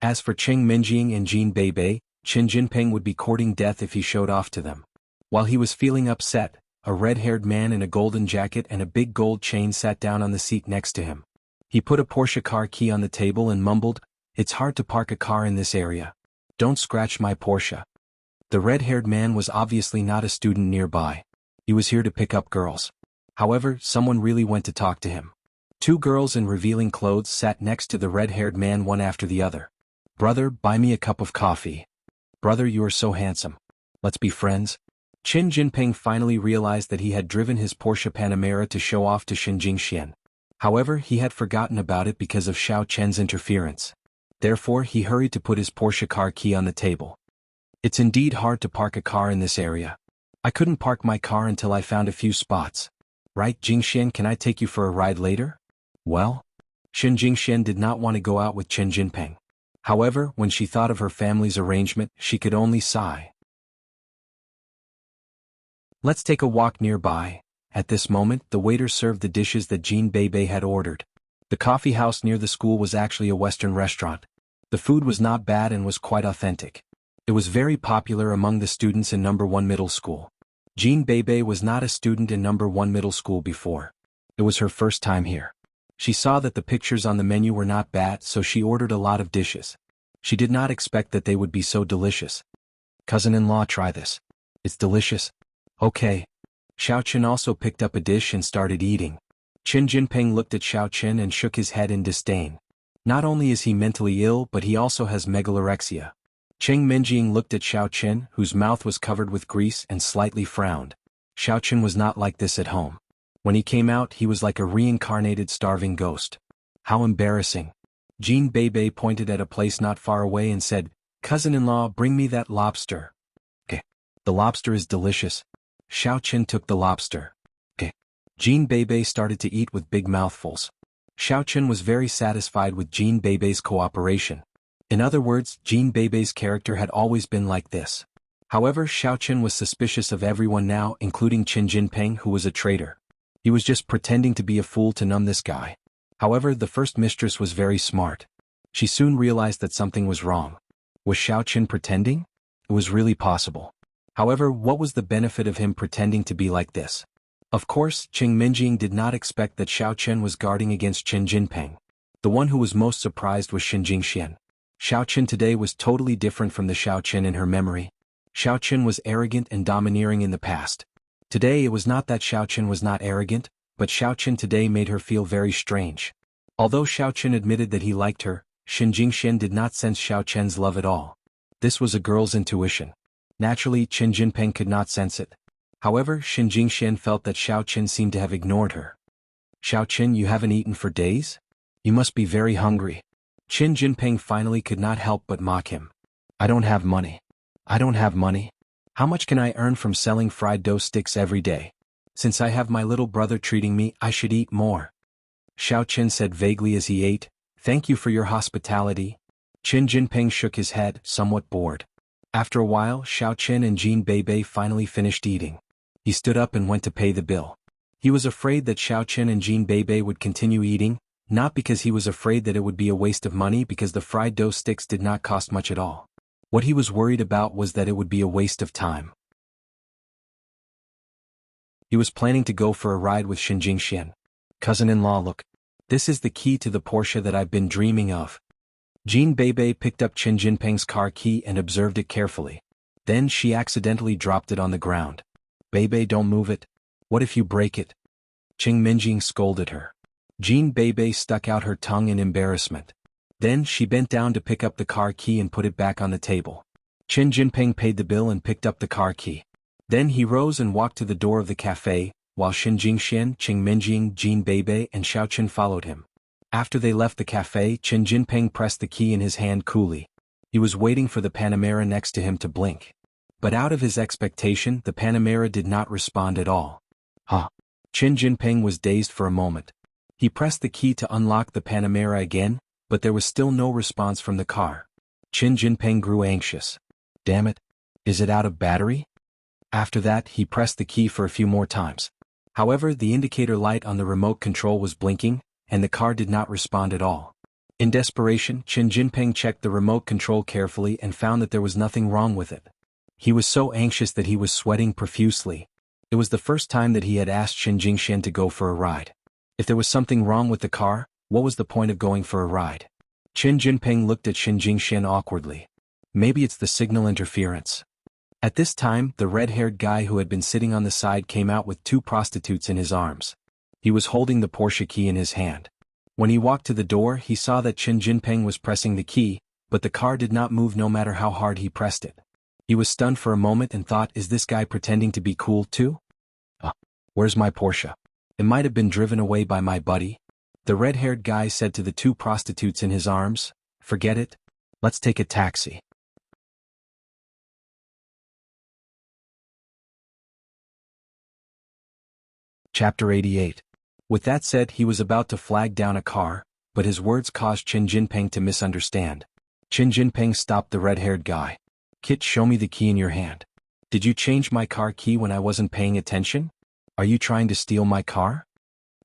Speaker 1: As for Qing Menjing and Jin Beibei, Qin Jinping would be courting death if he showed off to them. While he was feeling upset, a red-haired man in a golden jacket and a big gold chain sat down on the seat next to him. He put a Porsche car key on the table and mumbled, "It's hard to park a car in this area. Don't scratch my Porsche." The red-haired man was obviously not a student nearby. He was here to pick up girls. However, someone really went to talk to him. 2 girls in revealing clothes sat next to the red-haired man one after the other. "Brother, buy me a cup of coffee. Brother, you are so handsome. Let's be friends." Qin Jinping finally realized that he had driven his Porsche Panamera to show off to Qin Jingxian. However, he had forgotten about it because of Xiao Chen's interference. Therefore, he hurried to put his Porsche car key on the table. It's indeed hard to park a car in this area. I couldn't park my car until I found a few spots. Right, Jingxian, can I take you for a ride later? Well? Qin Jingxian did not want to go out with Qin Jinping. However, when she thought of her family's arrangement, she could only sigh. Let's take a walk nearby. At this moment, the waiter served the dishes that Jin Beibei had ordered. The coffee house near the school was actually a Western restaurant. The food was not bad and was quite authentic. It was very popular among the students in number 1 middle school. Jin Beibei was not a student in number 1 middle school before. It was her first time here. She saw that the pictures on the menu were not bad, so she ordered a lot of dishes. She did not expect that they would be so delicious. Cousin-in-law, try this. It's delicious. Okay. Xiao Chen also picked up a dish and started eating. Qin Jinping looked at Xiao Chen and shook his head in disdain. Not only is he mentally ill, but he also has megalorexia. Cheng Minjing looked at Xiao Chen, whose mouth was covered with grease, and slightly frowned. Xiao Chen was not like this at home. When he came out, he was like a reincarnated starving ghost. How embarrassing. Jean Bebe pointed at a place not far away and said, "Cousin-in-law, bring me that lobster." Okay. The lobster is delicious. Xiao Chen took the lobster. Okay. Jean Bebe started to eat with big mouthfuls. Xiao Chen was very satisfied with Jean Bebe's cooperation. In other words, Jean Bebe's character had always been like this. However, Xiao Chen was suspicious of everyone now, including Qin Jinping, who was a traitor. He was just pretending to be a fool to numb this guy. However, the first mistress was very smart. She soon realized that something was wrong. Was Xiao Chen pretending? It was really possible. However, what was the benefit of him pretending to be like this? Of course, Cheng Minjing did not expect that Xiao Chen was guarding against Qin Jinping. The one who was most surprised was Xin Jingxian. Xiao Chen today was totally different from the Xiao Chen in her memory. Xiao Chen was arrogant and domineering in the past. Today it was not that Xiao Chen was not arrogant, but Xiao Chen today made her feel very strange. Although Xiao Chen admitted that he liked her, Xin Jingxian did not sense Xiao Chen's love at all. This was a girl's intuition. Naturally, Qin Jinping could not sense it. However, Xin Jingxian felt that Xiao Chen seemed to have ignored her. "Xiao Chen, you haven't eaten for days? You must be very hungry." Qin Jinping finally could not help but mock him. "I don't have money. I don't have money. How much can I earn from selling fried dough sticks every day? Since I have my little brother treating me, I should eat more." Xiao Chen said vaguely as he ate, "Thank you for your hospitality." Qin Jinping shook his head, somewhat bored. After a while, Xiao Chen and Jean Bebe finally finished eating. He stood up and went to pay the bill. He was afraid that Xiao Chen and Jean Bebe would continue eating, not because he was afraid that it would be a waste of money, because the fried dough sticks did not cost much at all. What he was worried about was that it would be a waste of time. He was planning to go for a ride with Xin Jingxian. "Cousin-in-law, look. This is the key to the Porsche that I've been dreaming of." Jean Bebe picked up Qin Jinping's car key and observed it carefully. Then she accidentally dropped it on the ground. "Bebe, don't move it. What if you break it?" Cheng Minjing scolded her. Jean Bebe stuck out her tongue in embarrassment. Then she bent down to pick up the car key and put it back on the table. Qin Jinping paid the bill and picked up the car key. Then he rose and walked to the door of the cafe, while Xin Jingxian, Cheng Minjing, Jean Bebe and Xiao Chen followed him. After they left the cafe, Qin Jinping pressed the key in his hand coolly. He was waiting for the Panamera next to him to blink. But out of his expectation, the Panamera did not respond at all. Huh. Qin Jinping was dazed for a moment. He pressed the key to unlock the Panamera again, but there was still no response from the car. Qin Jinping grew anxious. Damn it. Is it out of battery? After that, he pressed the key for a few more times. However, the indicator light on the remote control was blinking, and the car did not respond at all. In desperation, Qin Jinping checked the remote control carefully and found that there was nothing wrong with it. He was so anxious that he was sweating profusely. It was the first time that he had asked Xin Jingxian to go for a ride. If there was something wrong with the car, what was the point of going for a ride? Qin Jinping looked at Xin Jingxian awkwardly. Maybe it's the signal interference. At this time, the red-haired guy who had been sitting on the side came out with 2 prostitutes in his arms. He was holding the Porsche key in his hand. When he walked to the door, he saw that Qin Jinping was pressing the key, but the car did not move no matter how hard he pressed it. He was stunned for a moment and thought, is this guy pretending to be cool too? Where's my Porsche? It might have been driven away by my buddy. The red-haired guy said to the 2 prostitutes in his arms, forget it. Let's take a taxi. Chapter 88. With that said, he was about to flag down a car, but his words caused Qin Jinping to misunderstand. Qin Jinping stopped the red-haired guy. Kit, show me the key in your hand. Did you change my car key when I wasn't paying attention? Are you trying to steal my car?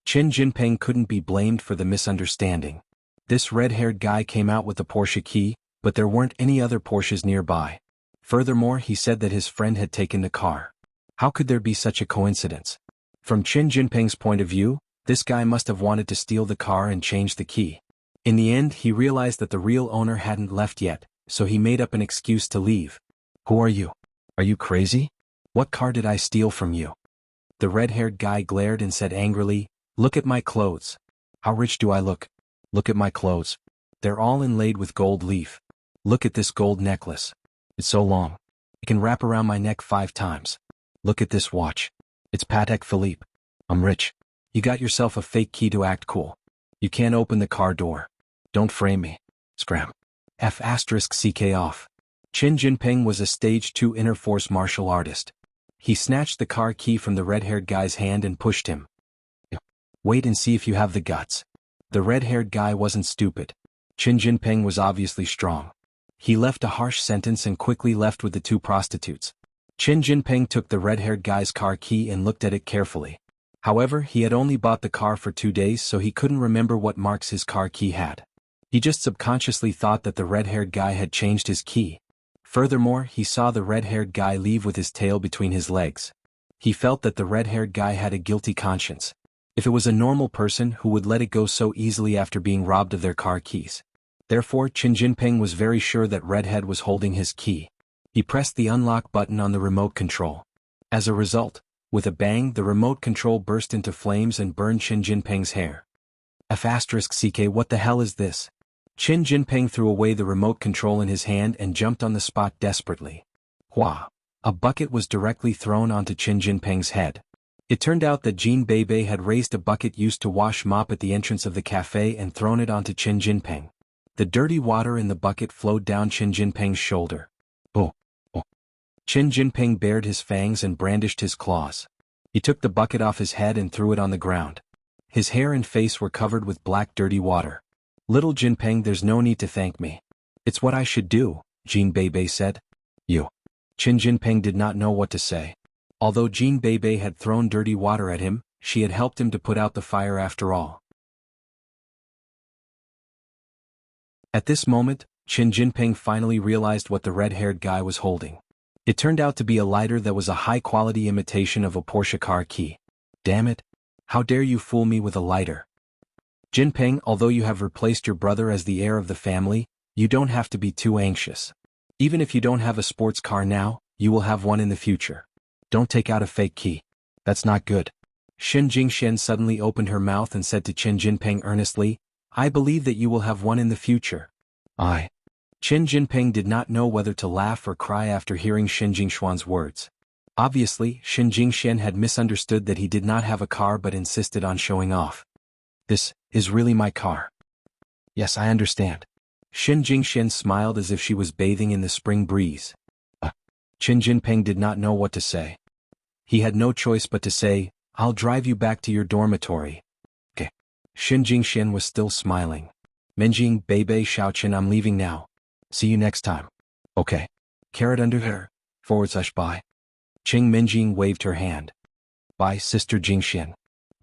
Speaker 1: Qin Jinping couldn't be blamed for the misunderstanding. This red-haired guy came out with the Porsche key, but there weren't any other Porsches nearby. Furthermore, he said that his friend had taken the car. How could there be such a coincidence? From Qin Jinping's point of view, this guy must have wanted to steal the car and change the key. In the end, he realized that the real owner hadn't left yet, so he made up an excuse to leave. Who are you? Are you crazy? What car did I steal from you? The red-haired guy glared and said angrily, Look at my clothes. How rich do I look? Look at my clothes. They're all inlaid with gold leaf. Look at this gold necklace. It's so long. It can wrap around my neck 5 times. Look at this watch. It's Patek Philippe. I'm rich. You got yourself a fake key to act cool. You can't open the car door. Don't frame me. Scram. F***ck off. Qin Jinping was a Stage 2 Inner Force martial artist. He snatched the car key from the red-haired guy's hand and pushed him. Wait and see if you have the guts. The red-haired guy wasn't stupid. Qin Jinping was obviously strong. He left a harsh sentence and quickly left with the 2 prostitutes. Qin Jinping took the red-haired guy's car key and looked at it carefully. However, he had only bought the car for 2 days, so he couldn't remember what marks his car key had. He just subconsciously thought that the red-haired guy had changed his key. Furthermore, he saw the red-haired guy leave with his tail between his legs. He felt that the red-haired guy had a guilty conscience. If it was a normal person who would let it go so easily after being robbed of their car keys. Therefore, Qin Jinping was very sure that Redhead was holding his key. He pressed the unlock button on the remote control. As a result, with a bang, the remote control burst into flames and burned Qin Jinping's hair. F***ck, what the hell is this? Qin Jinping threw away the remote control in his hand and jumped on the spot desperately. Hua! A bucket was directly thrown onto Qin Jinping's head. It turned out that Jean Bebe had raised a bucket used to wash mop at the entrance of the cafe and thrown it onto Qin Jinping. The dirty water in the bucket flowed down Qin Jinping's shoulder. Oh! Qin Jinping bared his fangs and brandished his claws. He took the bucket off his head and threw it on the ground. His hair and face were covered with black dirty water. Little Jinping, there's no need to thank me. It's what I should do, Jean Bebe said. You. Qin Jinping did not know what to say. Although Jean Bebe had thrown dirty water at him, she had helped him to put out the fire after all. At this moment, Qin Jinping finally realized what the red-haired guy was holding. It turned out to be a lighter that was a high-quality imitation of a Porsche car key. Damn it! How dare you fool me with a lighter? Jinping, although you have replaced your brother as the heir of the family, you don't have to be too anxious. Even if you don't have a sports car now, you will have one in the future. Don't take out a fake key. That's not good. Xin Jingxian suddenly opened her mouth and said to Qin Jinping earnestly, I believe that you will have one in the future. Qin Jinping did not know whether to laugh or cry after hearing Xin Jingshuan's words. Obviously, Xin Jingxian had misunderstood that he did not have a car but insisted on showing off. This is really my car. Yes, I understand. Xin Jingxian smiled as if she was bathing in the spring breeze. Qin Jinping did not know what to say. He had no choice but to say, I'll drive you back to your dormitory. Okay. Xin Jingxian was still smiling. Menjing, Bebe, Xiaoqin, I'm leaving now. See you next time. Okay. Carrot under her. /bye. Qing Minjing waved her hand. Bye, Sister Jingxian.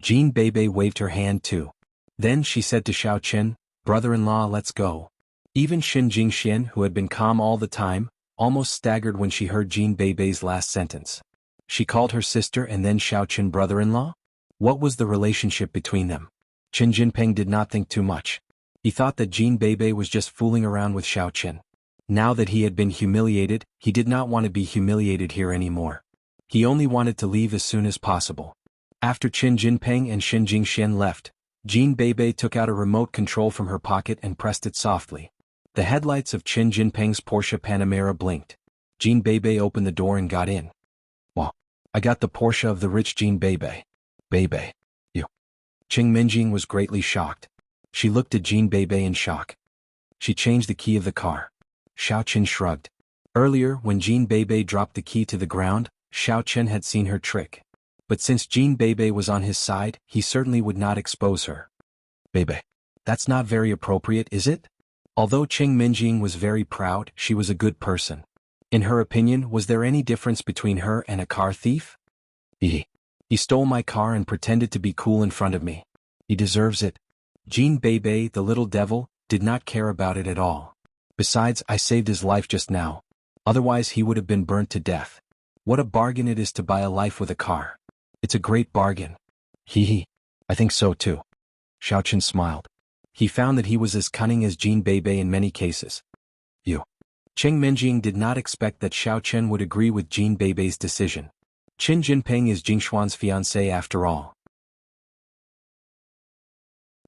Speaker 1: Jean Bebe waved her hand too. Then she said to Xiaoqin, brother-in-law, let's go. Even Xin Jingxian, who had been calm all the time, almost staggered when she heard Jean Bebe's last sentence. She called her sister and then Xiaoqin brother-in-law? What was the relationship between them? Qin Jinping did not think too much. He thought that Jean Bebe was just fooling around with Xiaoqin. Now that he had been humiliated, he did not want to be humiliated here anymore. He only wanted to leave as soon as possible. After Qin Jinping and Xin Jingxian left, Jean Bebe took out a remote control from her pocket and pressed it softly. The headlights of Qin Jinping's Porsche Panamera blinked. Jean Bebe opened the door and got in. Wow, I got the Porsche of the rich Jean Bebe. Bebe. You. Qing Minjing was greatly shocked. She looked at Jean Bebe in shock. She changed the key of the car. Xiaoqin shrugged. Earlier, when Jean Bebe dropped the key to the ground, Xiaoqin had seen her trick. But since Jean Bebe was on his side, he certainly would not expose her. Bebe. That's not very appropriate, is it? Although Qing Minjing was very proud, she was a good person. In her opinion, was there any difference between her and a car thief? He stole my car and pretended to be cool in front of me. He deserves it. Jean Bebe, the little devil, did not care about it at all. Besides, I saved his life just now. Otherwise he would have been burnt to death. What a bargain it is to buy a life with a car. It's a great bargain. I think so too. Xiaoqin smiled. He found that he was as cunning as Jean Bebe in many cases. You. Cheng Menjing did not expect that Xiao Chen would agree with Jin Beibei's decision. Qin Jinping is Jing Xuan's fiancé after all.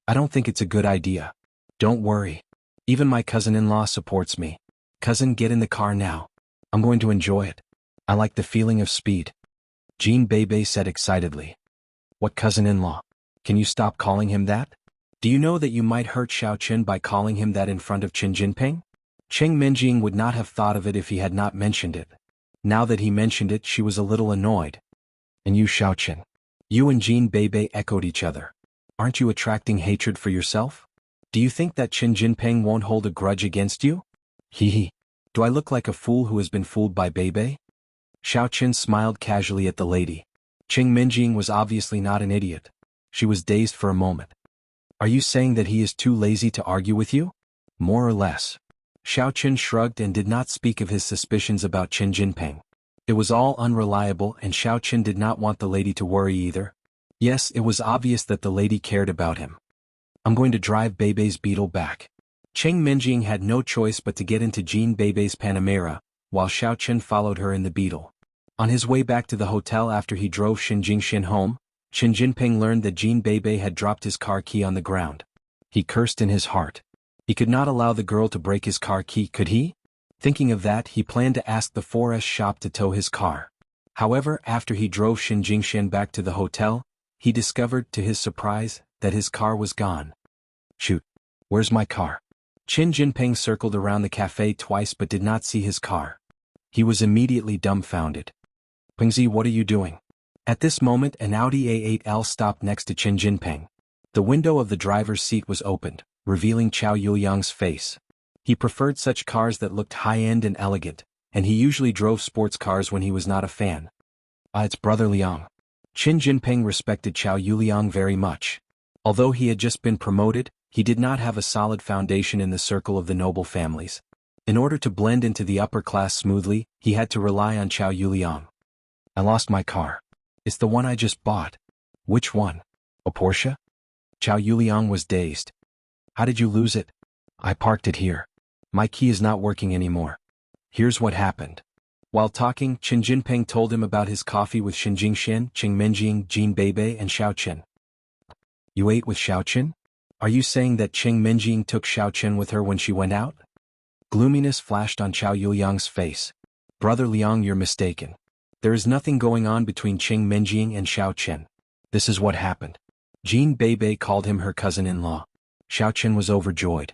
Speaker 1: I don't think it's a good idea. Don't worry. Even my cousin-in-law supports me. Cousin, get in the car now. I'm going to enjoy it. I like the feeling of speed. Jin Beibei said excitedly. What cousin-in-law? Can you stop calling him that? Do you know that you might hurt Xiao Chen by calling him that in front of Qin Jinping? Cheng Menjing would not have thought of it if he had not mentioned it. Now that he mentioned it, she was a little annoyed. And you, Xiao Chen? You and Jin Beibei echoed each other. Aren't you attracting hatred for yourself? Do you think that Qin Jinping won't hold a grudge against you? Hee hee. Do I look like a fool who has been fooled by Beibei? Xiao Chen smiled casually at the lady. Cheng Menjing was obviously not an idiot. She was dazed for a moment. Are you saying that he is too lazy to argue with you? More or less. Xiao Chen shrugged and did not speak of his suspicions about Qin Jinping. It was all unreliable and Xiao Chen did not want the lady to worry either. Yes, it was obvious that the lady cared about him. I'm going to drive Beibei's beetle back. Cheng Menjing had no choice but to get into Jin Beibei's Panamera, while Xiao Chen followed her in the beetle. On his way back to the hotel after he drove Xin Jingxian home, Qin Jinping learned that Jin Beibei had dropped his car key on the ground. He cursed in his heart. He could not allow the girl to break his car key, could he? Thinking of that, he planned to ask the 4S shop to tow his car. However, after he drove Xin Jingxian back to the hotel, he discovered, to his surprise, that his car was gone. Shoot. Where's my car? Qin Jinping circled around the cafe twice but did not see his car. He was immediately dumbfounded. Pingzi, what are you doing? At this moment, an Audi A8L stopped next to Qin Jinping. The window of the driver's seat was opened, revealing Chao Yuliang's face. He preferred such cars that looked high-end and elegant, and he usually drove sports cars when he was not a fan. It's Brother Liang. Qin Jinping respected Chao Yuliang very much. Although he had just been promoted, he did not have a solid foundation in the circle of the noble families. In order to blend into the upper class smoothly, he had to rely on Chao Yuliang. I lost my car. It's the one I just bought. Which one? A Porsche? Chao Yuliang was dazed. How did you lose it? I parked it here. My key is not working anymore. Here's what happened. While talking, Qin Jinping told him about his coffee with Xin Jingxian, Cheng Menjing, Jin Beibei and Xiao Chen. You ate with Xiao Chen? Are you saying that Cheng Menjing took Xiao Chen with her when she went out? Gloominess flashed on Chao Yuliang's face. Brother Liang, you're mistaken. There is nothing going on between Cheng Menjing and Xiao Chen. This is what happened. Jin Beibei called him her cousin-in-law. Xiao Chen was overjoyed.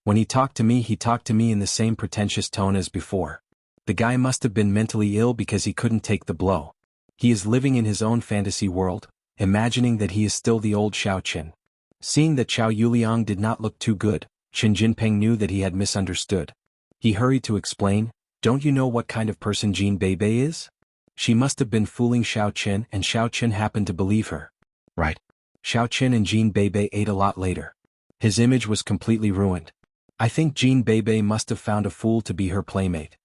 Speaker 1: When he talked to me in the same pretentious tone as before. The guy must have been mentally ill because he couldn't take the blow. He is living in his own fantasy world, imagining that he is still the old Xiao Chen. Seeing that Chao Yuliang did not look too good, Qin Jinping knew that he had misunderstood. He hurried to explain, don't you know what kind of person Jin Beibei is? She must have been fooling Xiao Chen and Xiao Chen happened to believe her. Right. Xiao Chen and Jin Beibei ate a lot later. His image was completely ruined. I think Jin Beibei must have found a fool to be her playmate.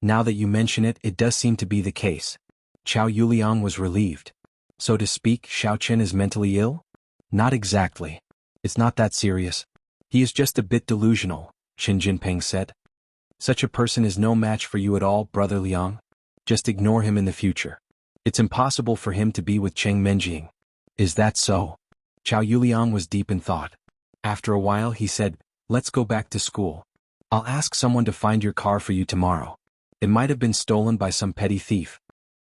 Speaker 1: Now that you mention it, it does seem to be the case. Chao Yuliang was relieved. So to speak, Xiao Chen is mentally ill? Not exactly. It's not that serious. He is just a bit delusional, Qin Jinping said. Such a person is no match for you at all, Brother Liang. Just ignore him in the future. It's impossible for him to be with Cheng Menjing. Is that so? Chao Yuliang was deep in thought. After a while he said, let's go back to school. I'll ask someone to find your car for you tomorrow. It might have been stolen by some petty thief.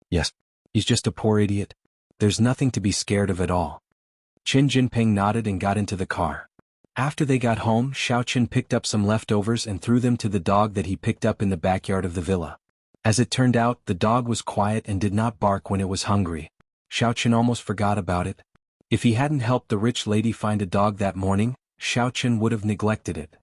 Speaker 1: Yes. He's just a poor idiot. There's nothing to be scared of at all. Qin Jinping nodded and got into the car. After they got home, Xiao Chen picked up some leftovers and threw them to the dog that he picked up in the backyard of the villa. As it turned out, the dog was quiet and did not bark when it was hungry. Xiao Chen almost forgot about it. If he hadn't helped the rich lady find a dog that morning, Xiao Chen would have neglected it.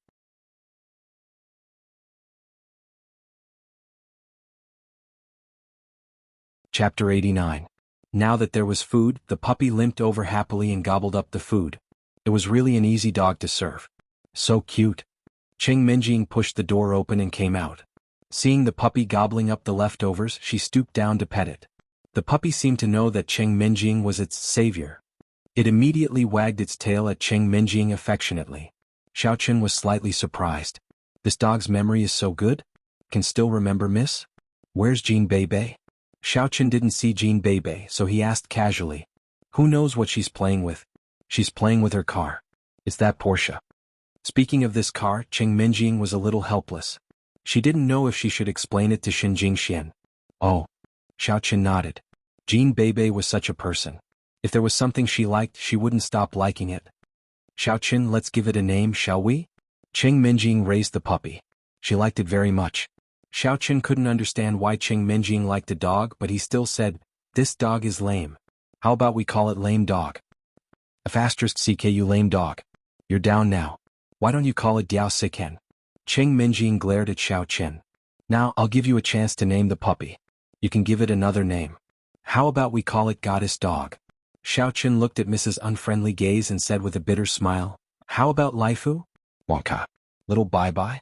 Speaker 1: Chapter 89. Now that there was food, the puppy limped over happily and gobbled up the food. It was really an easy dog to serve. So cute. Cheng Menjing pushed the door open and came out. Seeing the puppy gobbling up the leftovers, she stooped down to pet it. The puppy seemed to know that Cheng Menjing was its savior. It immediately wagged its tail at Cheng Menjing affectionately. Xiaoqin was slightly surprised. This dog's memory is so good? Can still remember miss? Where's Jean Bebe? Xiaoqin didn't see Jean Bebe, so he asked casually. Who knows what she's playing with? She's playing with her car. It's that Porsche. Speaking of this car, Cheng Minjing was a little helpless. She didn't know if she should explain it to Xin Jingxian. Oh. Xiaoqin nodded. Jean Bebe was such a person. If there was something she liked, she wouldn't stop liking it. Xiaoqin, let's give it a name, shall we? Cheng Minjing raised the puppy. She liked it very much. Xiaoqin couldn't understand why Cheng Minjing liked a dog, but he still said, this dog is lame. How about we call it Lame Dog? *CKU Lame Dog. You're down now. Why don't you call it Diao Siken? Cheng Minjing glared at Xiaoqin. Now I'll give you a chance to name the puppy. You can give it another name. How about we call it Goddess Dog? Xiaoqin looked at Mrs. Unfriendly Gaze and said with a bitter smile, how about Laifu? Wonka. Little Bye-Bye?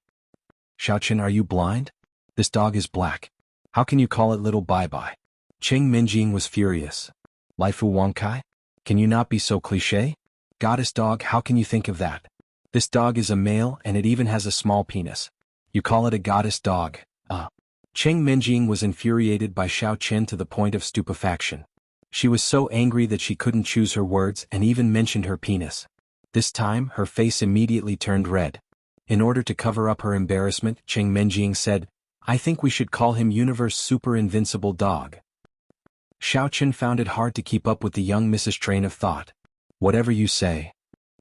Speaker 1: Xiaoqin, are you blind? This dog is black. How can you call it Little Bye-Bye? Cheng Minjing was furious. Laifu Wonkai? Can you not be so cliché? Goddess Dog, how can you think of that? This dog is a male and it even has a small penis. You call it a goddess dog, Cheng Minjing was infuriated by Xiaoqin to the point of stupefaction. She was so angry that she couldn't choose her words and even mentioned her penis. This time, her face immediately turned red. In order to cover up her embarrassment, Cheng Minjing said, I think we should call him Universe Super Invincible Dog. Xiaoqin found it hard to keep up with the young Mrs. train of thought. Whatever you say.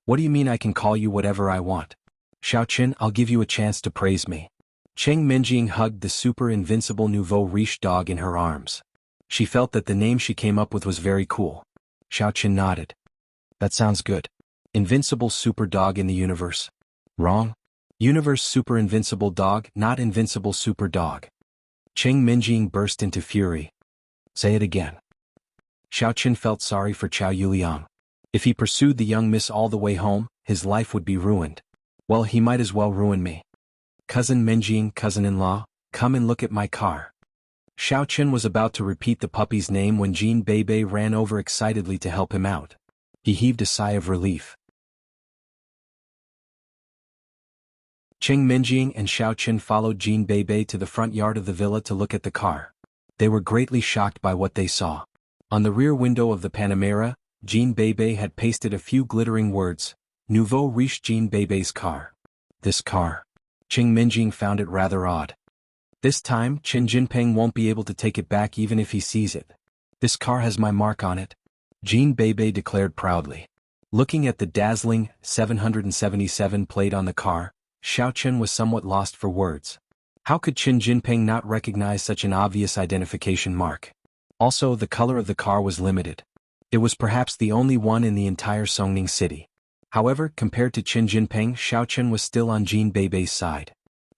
Speaker 1: What do you mean I can call you whatever I want? Xiaoqin, I'll give you a chance to praise me. Cheng Minjing hugged the super invincible nouveau riche dog in her arms. She felt that the name she came up with was very cool. Xiaoqin nodded. That sounds good. Invincible super dog in the universe. Wrong. Universe super invincible dog, not invincible super dog. Cheng Minjing burst into fury. Say it again. Xiaoqin felt sorry for Chao Yuliang. If he pursued the young miss all the way home, his life would be ruined. Well, he might as well ruin me. Cousin Minjing, cousin-in-law, come and look at my car. Xiaoqin was about to repeat the puppy's name when Jean Bebe ran over excitedly to help him out. He heaved a sigh of relief. Cheng Minjing and Xiaoqin followed Jean Bebe to the front yard of the villa to look at the car. They were greatly shocked by what they saw. On the rear window of the Panamera, Jean Bebe had pasted a few glittering words, Nouveau riche Jean Bebe's car. This car. Cheng Minjing found it rather odd. This time, Qin Jinping won't be able to take it back even if he sees it. This car has my mark on it. Jean Bebe declared proudly. Looking at the dazzling 777 plate on the car, Xiaoqin was somewhat lost for words. How could Qin Jinping not recognize such an obvious identification mark? Also, the color of the car was limited. It was perhaps the only one in the entire Songning city. However, compared to Qin Jinping, Xiaoqin was still on Jean Bebe's side.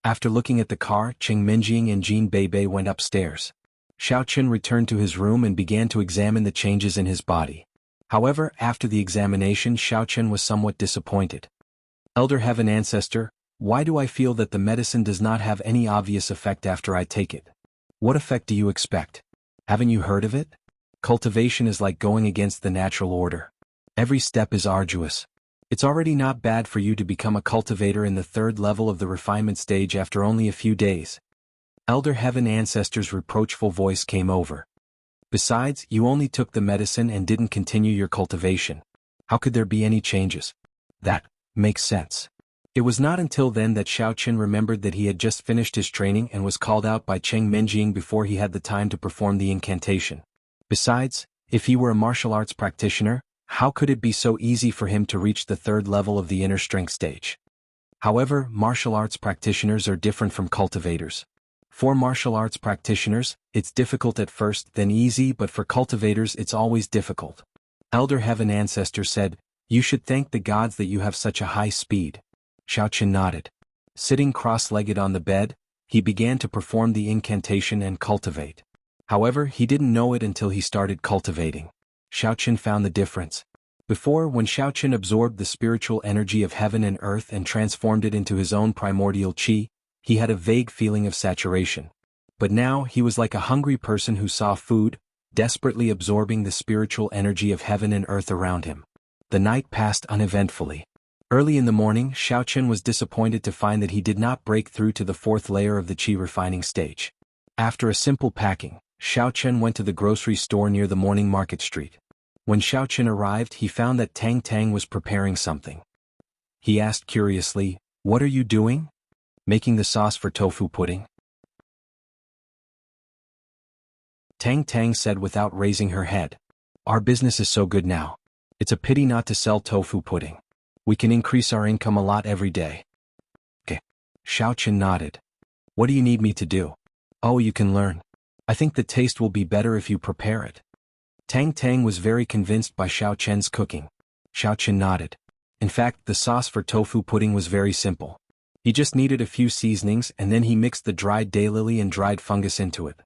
Speaker 1: After looking at the car, Cheng Minjing and Jean Bebe went upstairs. Xiaoqin returned to his room and began to examine the changes in his body. However, after the examination, Xiaoqin was somewhat disappointed. Elder Heaven Ancestor, why do I feel that the medicine does not have any obvious effect after I take it? What effect do you expect? Haven't you heard of it? Cultivation is like going against the natural order. Every step is arduous. It's already not bad for you to become a cultivator in the 3rd level of the refinement stage after only a few days. Elder Heaven Ancestor's reproachful voice came over. Besides, you only took the medicine and didn't continue your cultivation. How could there be any changes? That makes sense. It was not until then that Xiaoqin remembered that he had just finished his training and was called out by Cheng Minjing before he had the time to perform the incantation. Besides, if he were a martial arts practitioner, how could it be so easy for him to reach the 3rd level of the inner strength stage? However, martial arts practitioners are different from cultivators. For martial arts practitioners, it's difficult at first, then easy, but for cultivators it's always difficult. Elder Heaven Ancestor said, you should thank the gods that you have such a high speed. Xiaoqin nodded. Sitting cross-legged on the bed, he began to perform the incantation and cultivate. However, he didn't know it until he started cultivating. Xiaoqin found the difference. Before, when Xiaoqin absorbed the spiritual energy of heaven and earth and transformed it into his own primordial qi, he had a vague feeling of saturation. But now he was like a hungry person who saw food, desperately absorbing the spiritual energy of heaven and earth around him. The night passed uneventfully. Early in the morning, Xiaochen was disappointed to find that he did not break through to the fourth layer of the qi refining stage. After a simple packing, Xiaochen went to the grocery store near the morning market street. When Xiaochen arrived, he found that Tang Tang was preparing something. He asked curiously, "What are you doing?" "Making the sauce for tofu pudding." Tang Tang said without raising her head. "Our business is so good now. It's a pity not to sell tofu pudding. We can increase our income a lot every day." "Okay." Xiaochen nodded. "What do you need me to do?" "Oh, you can learn. I think the taste will be better if you prepare it." Tang Tang was very convinced by Xiaochen's cooking. Xiaochen nodded. In fact, the sauce for tofu pudding was very simple. He just needed a few seasonings and then he mixed the dried daylily and dried fungus into it.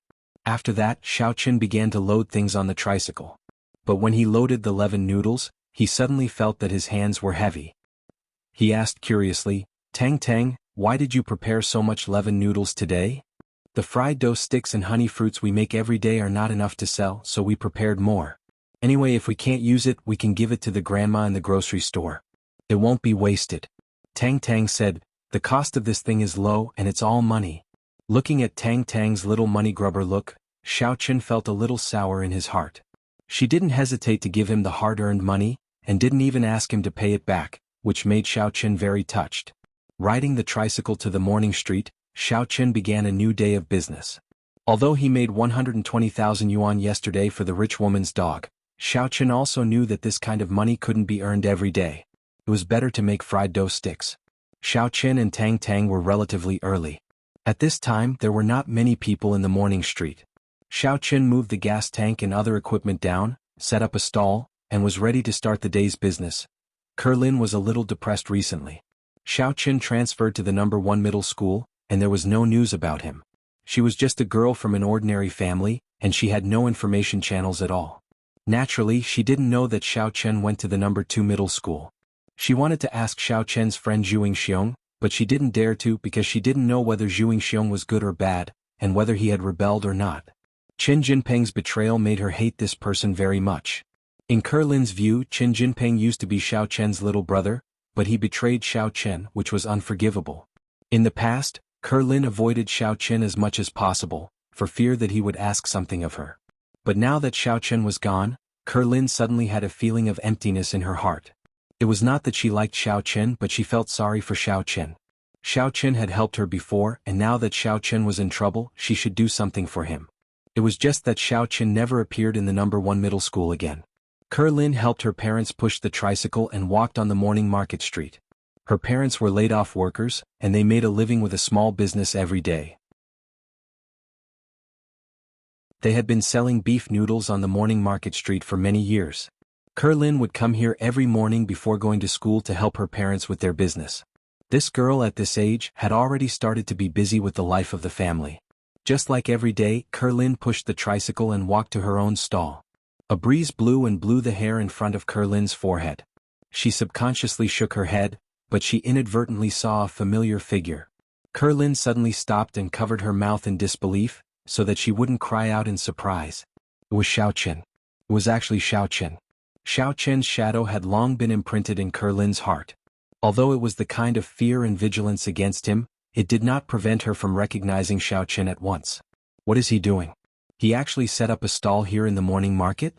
Speaker 1: After that, Xiaochen began to load things on the tricycle. But when he loaded the leavened noodles, he suddenly felt that his hands were heavy. He asked curiously, "Tang Tang, why did you prepare so much leavened noodles today?" "The fried dough sticks and honey fruits we make every day are not enough to sell, so we prepared more. Anyway, if we can't use it, we can give it to the grandma in the grocery store. It won't be wasted." Tang Tang said, "The cost of this thing is low and it's all money." Looking at Tang Tang's little money grubber look, Xiaochen felt a little sour in his heart. She didn't hesitate to give him the hard-earned money, and didn't even ask him to pay it back, which made Xiaochen very touched. Riding the tricycle to the morning street, Xiaochen began a new day of business. Although he made 120,000 yuan yesterday for the rich woman's dog, Xiaochen also knew that this kind of money couldn't be earned every day. It was better to make fried dough sticks. Xiaochen and Tang Tang were relatively early. At this time, there were not many people in the morning street. Xiaochen moved the gas tank and other equipment down, set up a stall, and was ready to start the day's business. Kerlin was a little depressed recently. Xiaochen transferred to the number 1 middle school, and there was no news about him. She was just a girl from an ordinary family, and she had no information channels at all. Naturally, she didn't know that Xiaochen went to the number 2 middle school. She wanted to ask Xiaochen's friend Zhuing Xiong, but she didn't dare to because she didn't know whether Zhuing Xiong was good or bad, and whether he had rebelled or not. Qin Jinping's betrayal made her hate this person very much. In Kerlin's view, Qin Jinping used to be Xiaochen's little brother, but he betrayed Xiaochen, which was unforgivable. In the past, Kerlin avoided Xiaochen as much as possible, for fear that he would ask something of her. But now that Xiaochen was gone, Kerlin suddenly had a feeling of emptiness in her heart. It was not that she liked Xiaochen, but she felt sorry for Xiaochen. Xiaochen had helped her before, and now that Xiaochen was in trouble, she should do something for him. It was just that Xiaochen never appeared in the number 1 middle school again. Kerlin helped her parents push the tricycle and walked on the morning market street. Her parents were laid-off workers, and they made a living with a small business every day. They had been selling beef noodles on the morning market street for many years. Kerlin would come here every morning before going to school to help her parents with their business. This girl at this age had already started to be busy with the life of the family. Just like every day, Kerlin pushed the tricycle and walked to her own stall. A breeze blew the hair in front of Kerlin's forehead. She subconsciously shook her head, but she inadvertently saw a familiar figure. Kerlin suddenly stopped and covered her mouth in disbelief, so that she wouldn't cry out in surprise. It was Xiaochen. It was actually Xiaochen. Xiaochen's shadow had long been imprinted in Kerlin's heart. Although it was the kind of fear and vigilance against him, it did not prevent her from recognizing Xiaochen at once. What is he doing? He actually set up a stall here in the morning market?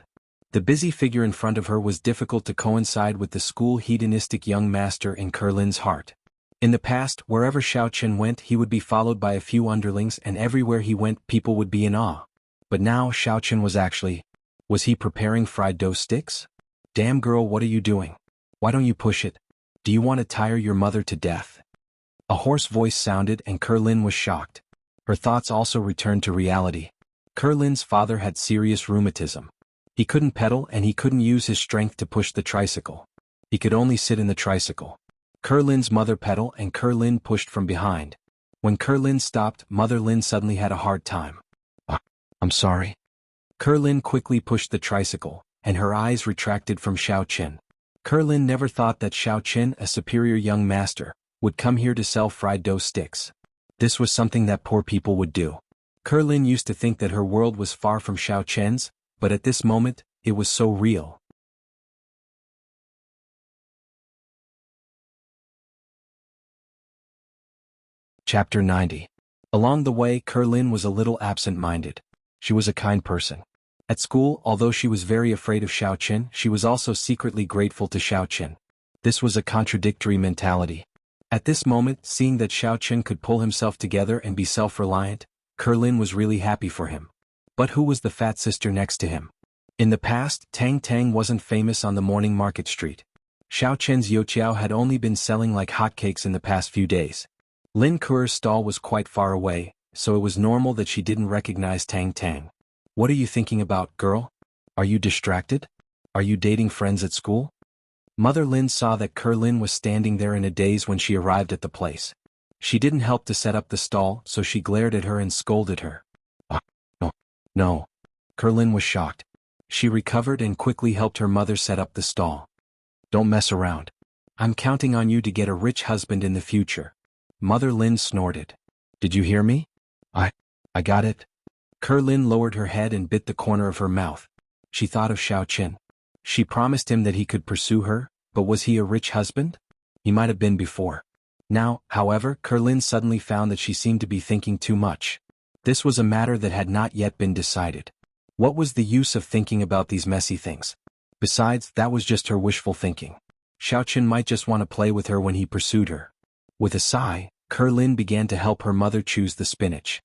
Speaker 1: The busy figure in front of her was difficult to coincide with the school hedonistic young master in Kerlin's heart. In the past, wherever Xiaochen went, he would be followed by a few underlings, and everywhere he went, people would be in awe. But now Xiaochen was he preparing fried dough sticks? Damn girl, what are you doing? Why don't you push it? Do you want to tire your mother to death? A hoarse voice sounded and Kerlin was shocked. Her thoughts also returned to reality. Kerlin's father had serious rheumatism. He couldn't pedal and he couldn't use his strength to push the tricycle. He could only sit in the tricycle. Kerlin's mother pedaled and Kerlin pushed from behind. When Kerlin stopped, Mother Lin suddenly had a hard time. I'm sorry. Kerlin quickly pushed the tricycle, and her eyes retracted from Xiaochen. Kerlin never thought that Xiaochen, a superior young master, would come here to sell fried dough sticks. This was something that poor people would do. Kerlin used to think that her world was far from Xiaochen's, but at this moment, it was so real. Chapter 90. Along the way, Lin was a little absent-minded. She was a kind person. At school, although she was very afraid of Xiaoqin, she was also secretly grateful to Xiaoqin. This was a contradictory mentality. At this moment, seeing that Xiaoqin could pull himself together and be self-reliant, Lin was really happy for him. But who was the fat sister next to him? In the past, Tang Tang wasn't famous on the morning market street. Xiaoqin's youqiao had only been selling like hotcakes in the past few days. Lin Ke's stall was quite far away, so it was normal that she didn't recognize Tang Tang. What are you thinking about, girl? Are you distracted? Are you dating friends at school? Mother Lin saw that Lin was standing there in a daze when she arrived at the place. She didn't help to set up the stall, so she glared at her and scolded her. No. Lin was shocked. She recovered and quickly helped her mother set up the stall. Don't mess around. I'm counting on you to get a rich husband in the future. Mother Lin snorted. Did you hear me? I got it. Lin lowered her head and bit the corner of her mouth. She thought of Xiaoqin. She promised him that he could pursue her, but was he a rich husband? He might have been before. Now, however, Lin suddenly found that she seemed to be thinking too much. This was a matter that had not yet been decided. What was the use of thinking about these messy things? Besides, that was just her wishful thinking. Xiaoqin might just want to play with her when he pursued her. With a sigh, Lin began to help her mother choose the spinach.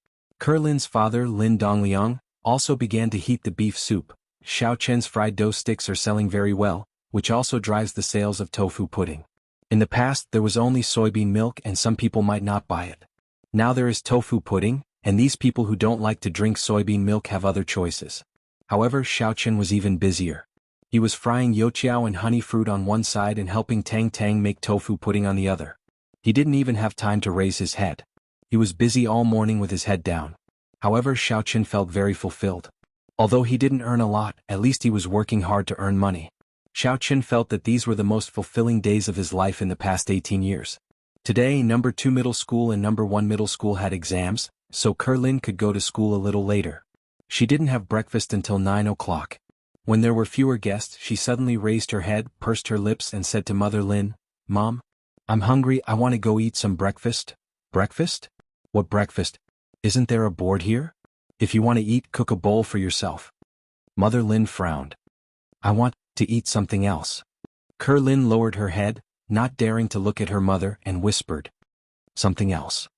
Speaker 1: Lin's father, Lin Dongliang, also began to heat the beef soup. Xiaoqin's fried dough sticks are selling very well, which also drives the sales of tofu pudding. In the past, there was only soybean milk and some people might not buy it. Now there is tofu pudding, and these people who don't like to drink soybean milk have other choices. However, Xiaoqin was even busier. He was frying youqiao and honey fruit on one side and helping Tang Tang make tofu pudding on the other. He didn't even have time to raise his head. He was busy all morning with his head down. However, Xiaoqin felt very fulfilled. Although he didn't earn a lot, at least he was working hard to earn money. Xiaoqin felt that these were the most fulfilling days of his life in the past 18 years. Today, number 2 middle school and number 1 middle school had exams, so Lin could go to school a little later. She didn't have breakfast until 9 o'clock. When there were fewer guests, she suddenly raised her head, pursed her lips and said to Mother Lin, "Mom? I'm hungry, I want to go eat some breakfast." "Breakfast? What breakfast? Isn't there a board here? If you want to eat, cook a bowl for yourself." Mother Lin frowned. "I want to eat something else." Lin lowered her head, not daring to look at her mother, and whispered, "Something else?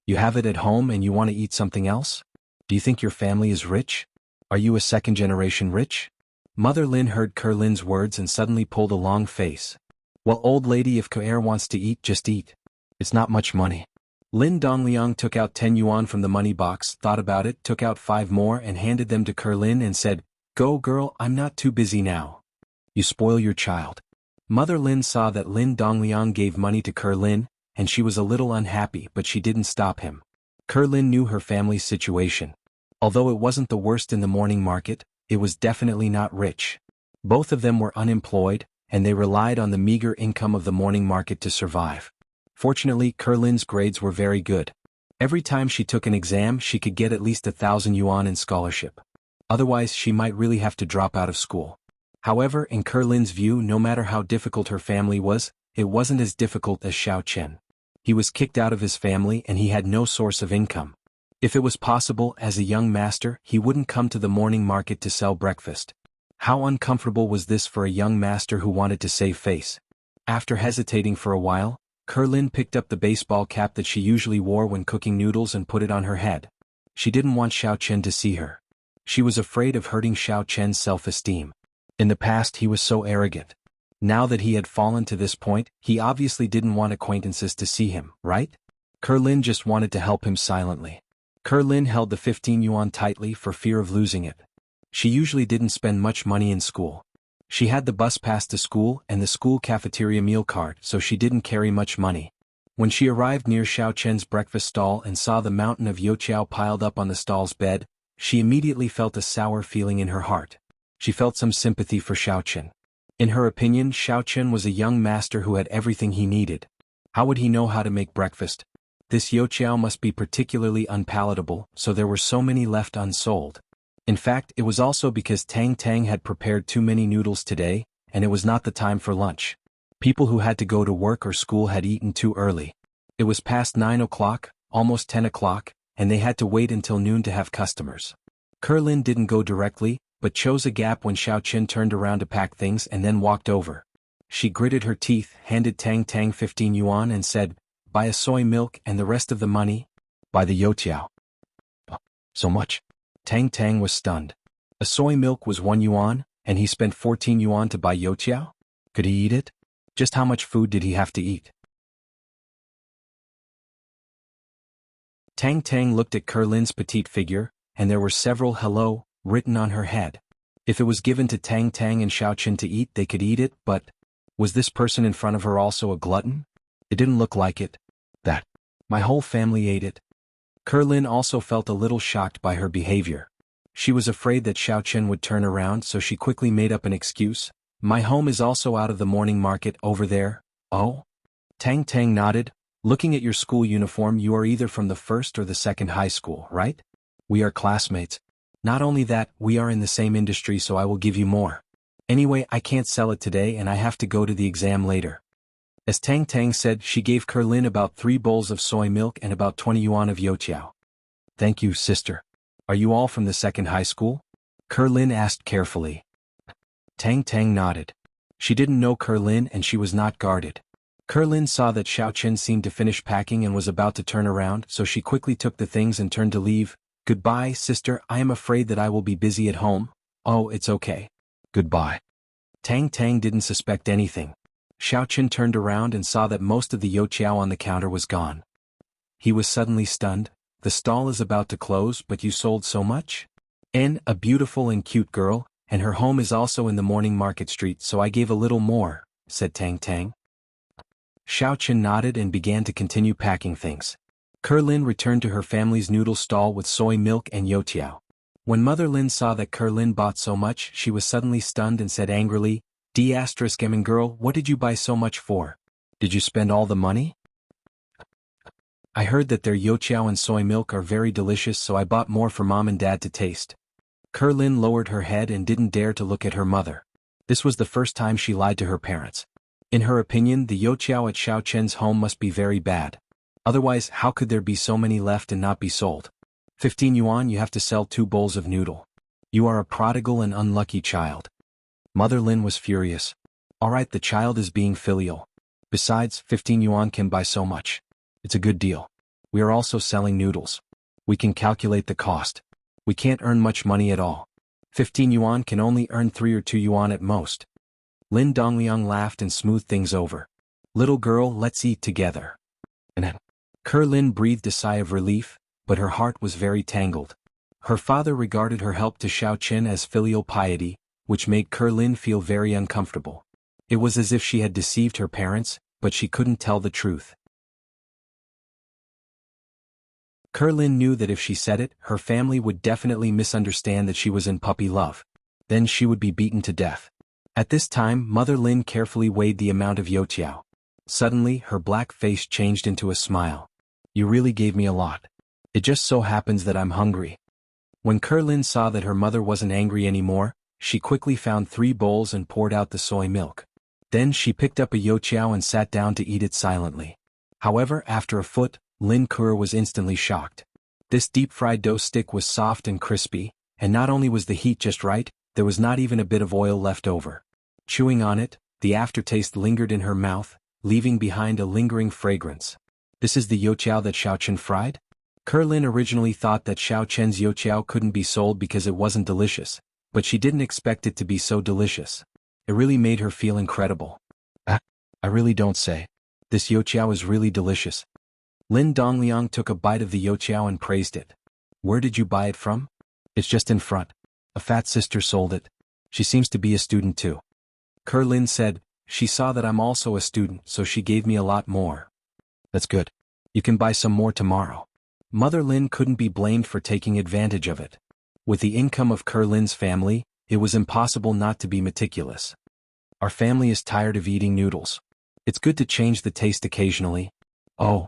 Speaker 1: You have it at home and you want to eat something else? Do you think your family is rich? Are you a second-generation rich?" Mother Lin heard Lin's words and suddenly pulled a long face. "Well, old lady, if Kair wants to eat, just eat. It's not much money." Lin Dongliang took out 10 yuan from the money box, thought about it, took out 5 more and handed them to Lin and said, "Go girl, I'm not too busy now." "You spoil your child." Mother Lin saw that Lin Dongliang gave money to Lin, and she was a little unhappy, but she didn't stop him. Lin knew her family's situation. Although it wasn't the worst in the morning market, it was definitely not rich. Both of them were unemployed, and they relied on the meager income of the morning market to survive. Fortunately, Lin's grades were very good. Every time she took an exam, she could get at least 1,000 yuan in scholarship. Otherwise, she might really have to drop out of school. However, in Lin's view, no matter how difficult her family was, it wasn't as difficult as Xiaoqin. He was kicked out of his family and he had no source of income. If it was possible, as a young master, he wouldn't come to the morning market to sell breakfast. How uncomfortable was this for a young master who wanted to save face? After hesitating for a while, Lin picked up the baseball cap that she usually wore when cooking noodles and put it on her head. She didn't want Xiaoqin to see her. She was afraid of hurting Xiaoqin's self-esteem. In the past, he was so arrogant. Now that he had fallen to this point, he obviously didn't want acquaintances to see him, right? Lin just wanted to help him silently. Lin held the 15 yuan tightly for fear of losing it. She usually didn't spend much money in school. She had the bus pass to school and the school cafeteria meal card, so she didn't carry much money. When she arrived near Xiaoqin's breakfast stall and saw the mountain of youqiao piled up on the stall's bed, she immediately felt a sour feeling in her heart. She felt some sympathy for Xiaoqin. In her opinion, Xiaoqin was a young master who had everything he needed. How would he know how to make breakfast? This youqiao must be particularly unpalatable, so there were so many left unsold. In fact, it was also because Tang Tang had prepared too many noodles today, and it was not the time for lunch. People who had to go to work or school had eaten too early. It was past 9 o'clock, almost 10 o'clock, and they had to wait until noon to have customers. Kerlin didn't go directly, but chose a gap when Xiaoqin turned around to pack things and then walked over. She gritted her teeth, handed Tang Tang 15 yuan and said, "Buy a soy milk and the rest of the money? Buy the youtiao." So much? Tang Tang was stunned. A soy milk was 1 yuan, and he spent 14 yuan to buy youtiao? Could he eat it? Just how much food did he have to eat? Tang Tang looked at Kerlin's petite figure, and there were several "hello" written on her head. If it was given to Tang Tang and Xiaoqin to eat, they could eat it, but was this person in front of her also a glutton? It didn't look like it. That my whole family ate it. Kerlin also felt a little shocked by her behavior. She was afraid that Xiaoqin would turn around, so she quickly made up an excuse. "My home is also out of the morning market over there." "Oh?" Tang Tang nodded. "Looking at your school uniform, you are either from the first or the second high school, right? We are classmates. Not only that, we are in the same industry, so I will give you more. Anyway, I can't sell it today and I have to go to the exam later." As Tang Tang said, she gave Kerlin about 3 bowls of soy milk and about 20 yuan of youtiao. "Thank you, sister. Are you all from the second high school?" Kerlin asked carefully. Tang Tang nodded. She didn't know Kerlin and she was not guarded. Kerlin saw that Xiaoqin seemed to finish packing and was about to turn around, so she quickly took the things and turned to leave. "Goodbye, sister, I am afraid that I will be busy at home." "Oh, it's okay. Goodbye." Tang Tang didn't suspect anything. Xiaoqin turned around and saw that most of the youtiao on the counter was gone. He was suddenly stunned. "The stall is about to close, but you sold so much?" A beautiful and cute girl, and her home is also in the morning market street, so I gave a little more," said Tang Tang. Xiaoqin nodded and began to continue packing things. Kerlin returned to her family's noodle stall with soy milk and youtiao. When Mother Lin saw that Kerlin bought so much, she was suddenly stunned and said angrily, "D*****, girl, what did you buy so much for? Did you spend all the money?" "I heard that their youtiao and soy milk are very delicious, so I bought more for Mom and Dad to taste." Kerlin lowered her head and didn't dare to look at her mother. This was the first time she lied to her parents. In her opinion, the youtiao at Xiaoqin's home must be very bad. Otherwise, how could there be so many left and not be sold? 15 yuan, you have to sell 2 bowls of noodle. You are a prodigal and unlucky child. Mother Lin was furious. Alright, the child is being filial. Besides, 15 yuan can buy so much. It's a good deal. We are also selling noodles. We can calculate the cost. We can't earn much money at all. 15 yuan can only earn 3 or 2 yuan at most. Lin Dongliang laughed and smoothed things over. "Little girl, let's eat together." And Kerlin breathed a sigh of relief, but her heart was very tangled. Her father regarded her help to Xiaoqin as filial piety, which made Kerlin feel very uncomfortable. It was as if she had deceived her parents, but she couldn't tell the truth. Kerlin knew that if she said it, her family would definitely misunderstand that she was in puppy love. Then she would be beaten to death. At this time, Mother Lin carefully weighed the amount of youtiao. Suddenly, her black face changed into a smile. "You really gave me a lot. It just so happens that I'm hungry." When Kerlin saw that her mother wasn't angry anymore, she quickly found 3 bowls and poured out the soy milk. Then she picked up a youtiao and sat down to eat it silently. However, after a foot, Lin Kur was instantly shocked. This deep-fried dough stick was soft and crispy, and not only was the heat just right, there was not even a bit of oil left over. Chewing on it, the aftertaste lingered in her mouth, leaving behind a lingering fragrance. "This is the youtiao that Xiaoqin fried?" Kerlin originally thought that Xiaoqin's youtiao couldn't be sold because it wasn't delicious, but she didn't expect it to be so delicious. It really made her feel incredible. I really don't say. This youtiao is really delicious." Lin Dongliang took a bite of the youtiao and praised it. "Where did you buy it from?" "It's just in front. A fat sister sold it. She seems to be a student too." Kerlin said, "She saw that I'm also a student, so she gave me a lot more." "That's good. You can buy some more tomorrow." Mother Lin couldn't be blamed for taking advantage of it. With the income of Kerlin's family, it was impossible not to be meticulous. "Our family is tired of eating noodles. It's good to change the taste occasionally." "Oh."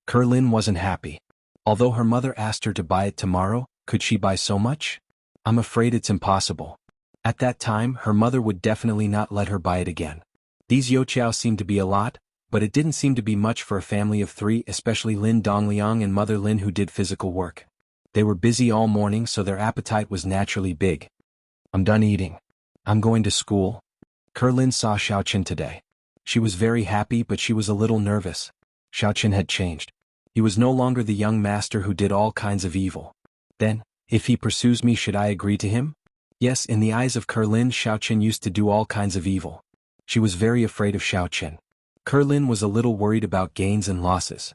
Speaker 1: Kerlin wasn't happy. Although her mother asked her to buy it tomorrow, could she buy so much? "I'm afraid it's impossible." At that time, her mother would definitely not let her buy it again. These Youqiao seemed to be a lot, but it didn't seem to be much for a family of 3, especially Lin Dongliang and Mother Lin who did physical work. They were busy all morning so their appetite was naturally big. I'm done eating. I'm going to school. Lin saw Xiaoqin today. She was very happy but she was a little nervous. Xiaoqin had changed. He was no longer the young master who did all kinds of evil. Then, if he pursues me, should I agree to him? Yes, in the eyes of Lin, Xiaoqin used to do all kinds of evil. She was very afraid of Xiaoqin. Lin was a little worried about gains and losses.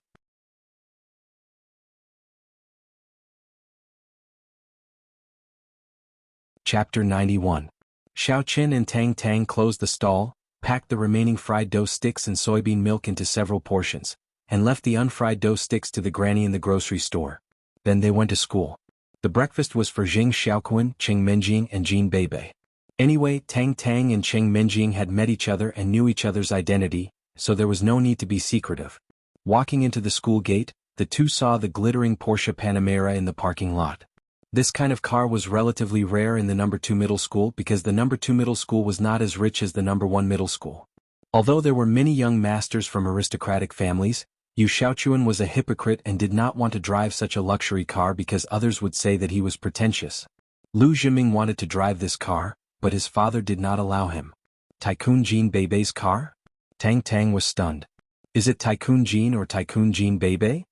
Speaker 1: Chapter 91. Xiaoqin and Tang Tang closed the stall, packed the remaining fried dough sticks and soybean milk into several portions, and left the unfried dough sticks to the granny in the grocery store. Then they went to school. The breakfast was for Jing Xiaoquan, Cheng Menjing and Jin Beibei. Anyway, Tang Tang and Cheng Menjing had met each other and knew each other's identity, so there was no need to be secretive. Walking into the school gate, the two saw the glittering Porsche Panamera in the parking lot. This kind of car was relatively rare in the No. 2 middle school because the No. 2 middle school was not as rich as the No. 1 middle school. Although there were many young masters from aristocratic families, Yu Xiaochuan was a hypocrite and did not want to drive such a luxury car because others would say that he was pretentious. Lu Zhiming wanted to drive this car, but his father did not allow him. Tycoon Jin Beibei's car? Tang Tang was stunned. Is it Tycoon Jin or Tycoon Jin Beibei?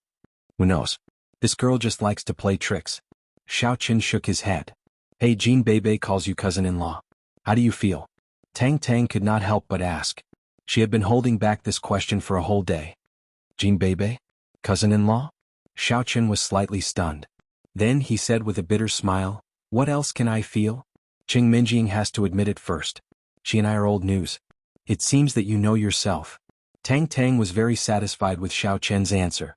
Speaker 1: Who knows? This girl just likes to play tricks. Xiaoqin shook his head. Hey, Jin Beibei calls you cousin-in-law. How do you feel? Tang Tang could not help but ask. She had been holding back this question for a whole day. Jin Beibei? Cousin-in-law? Xiaoqin was slightly stunned. Then he said with a bitter smile, what else can I feel? Cheng Menjing has to admit it first. She and I are old news. It seems that you know yourself. Tang Tang was very satisfied with Xiaoqin's answer.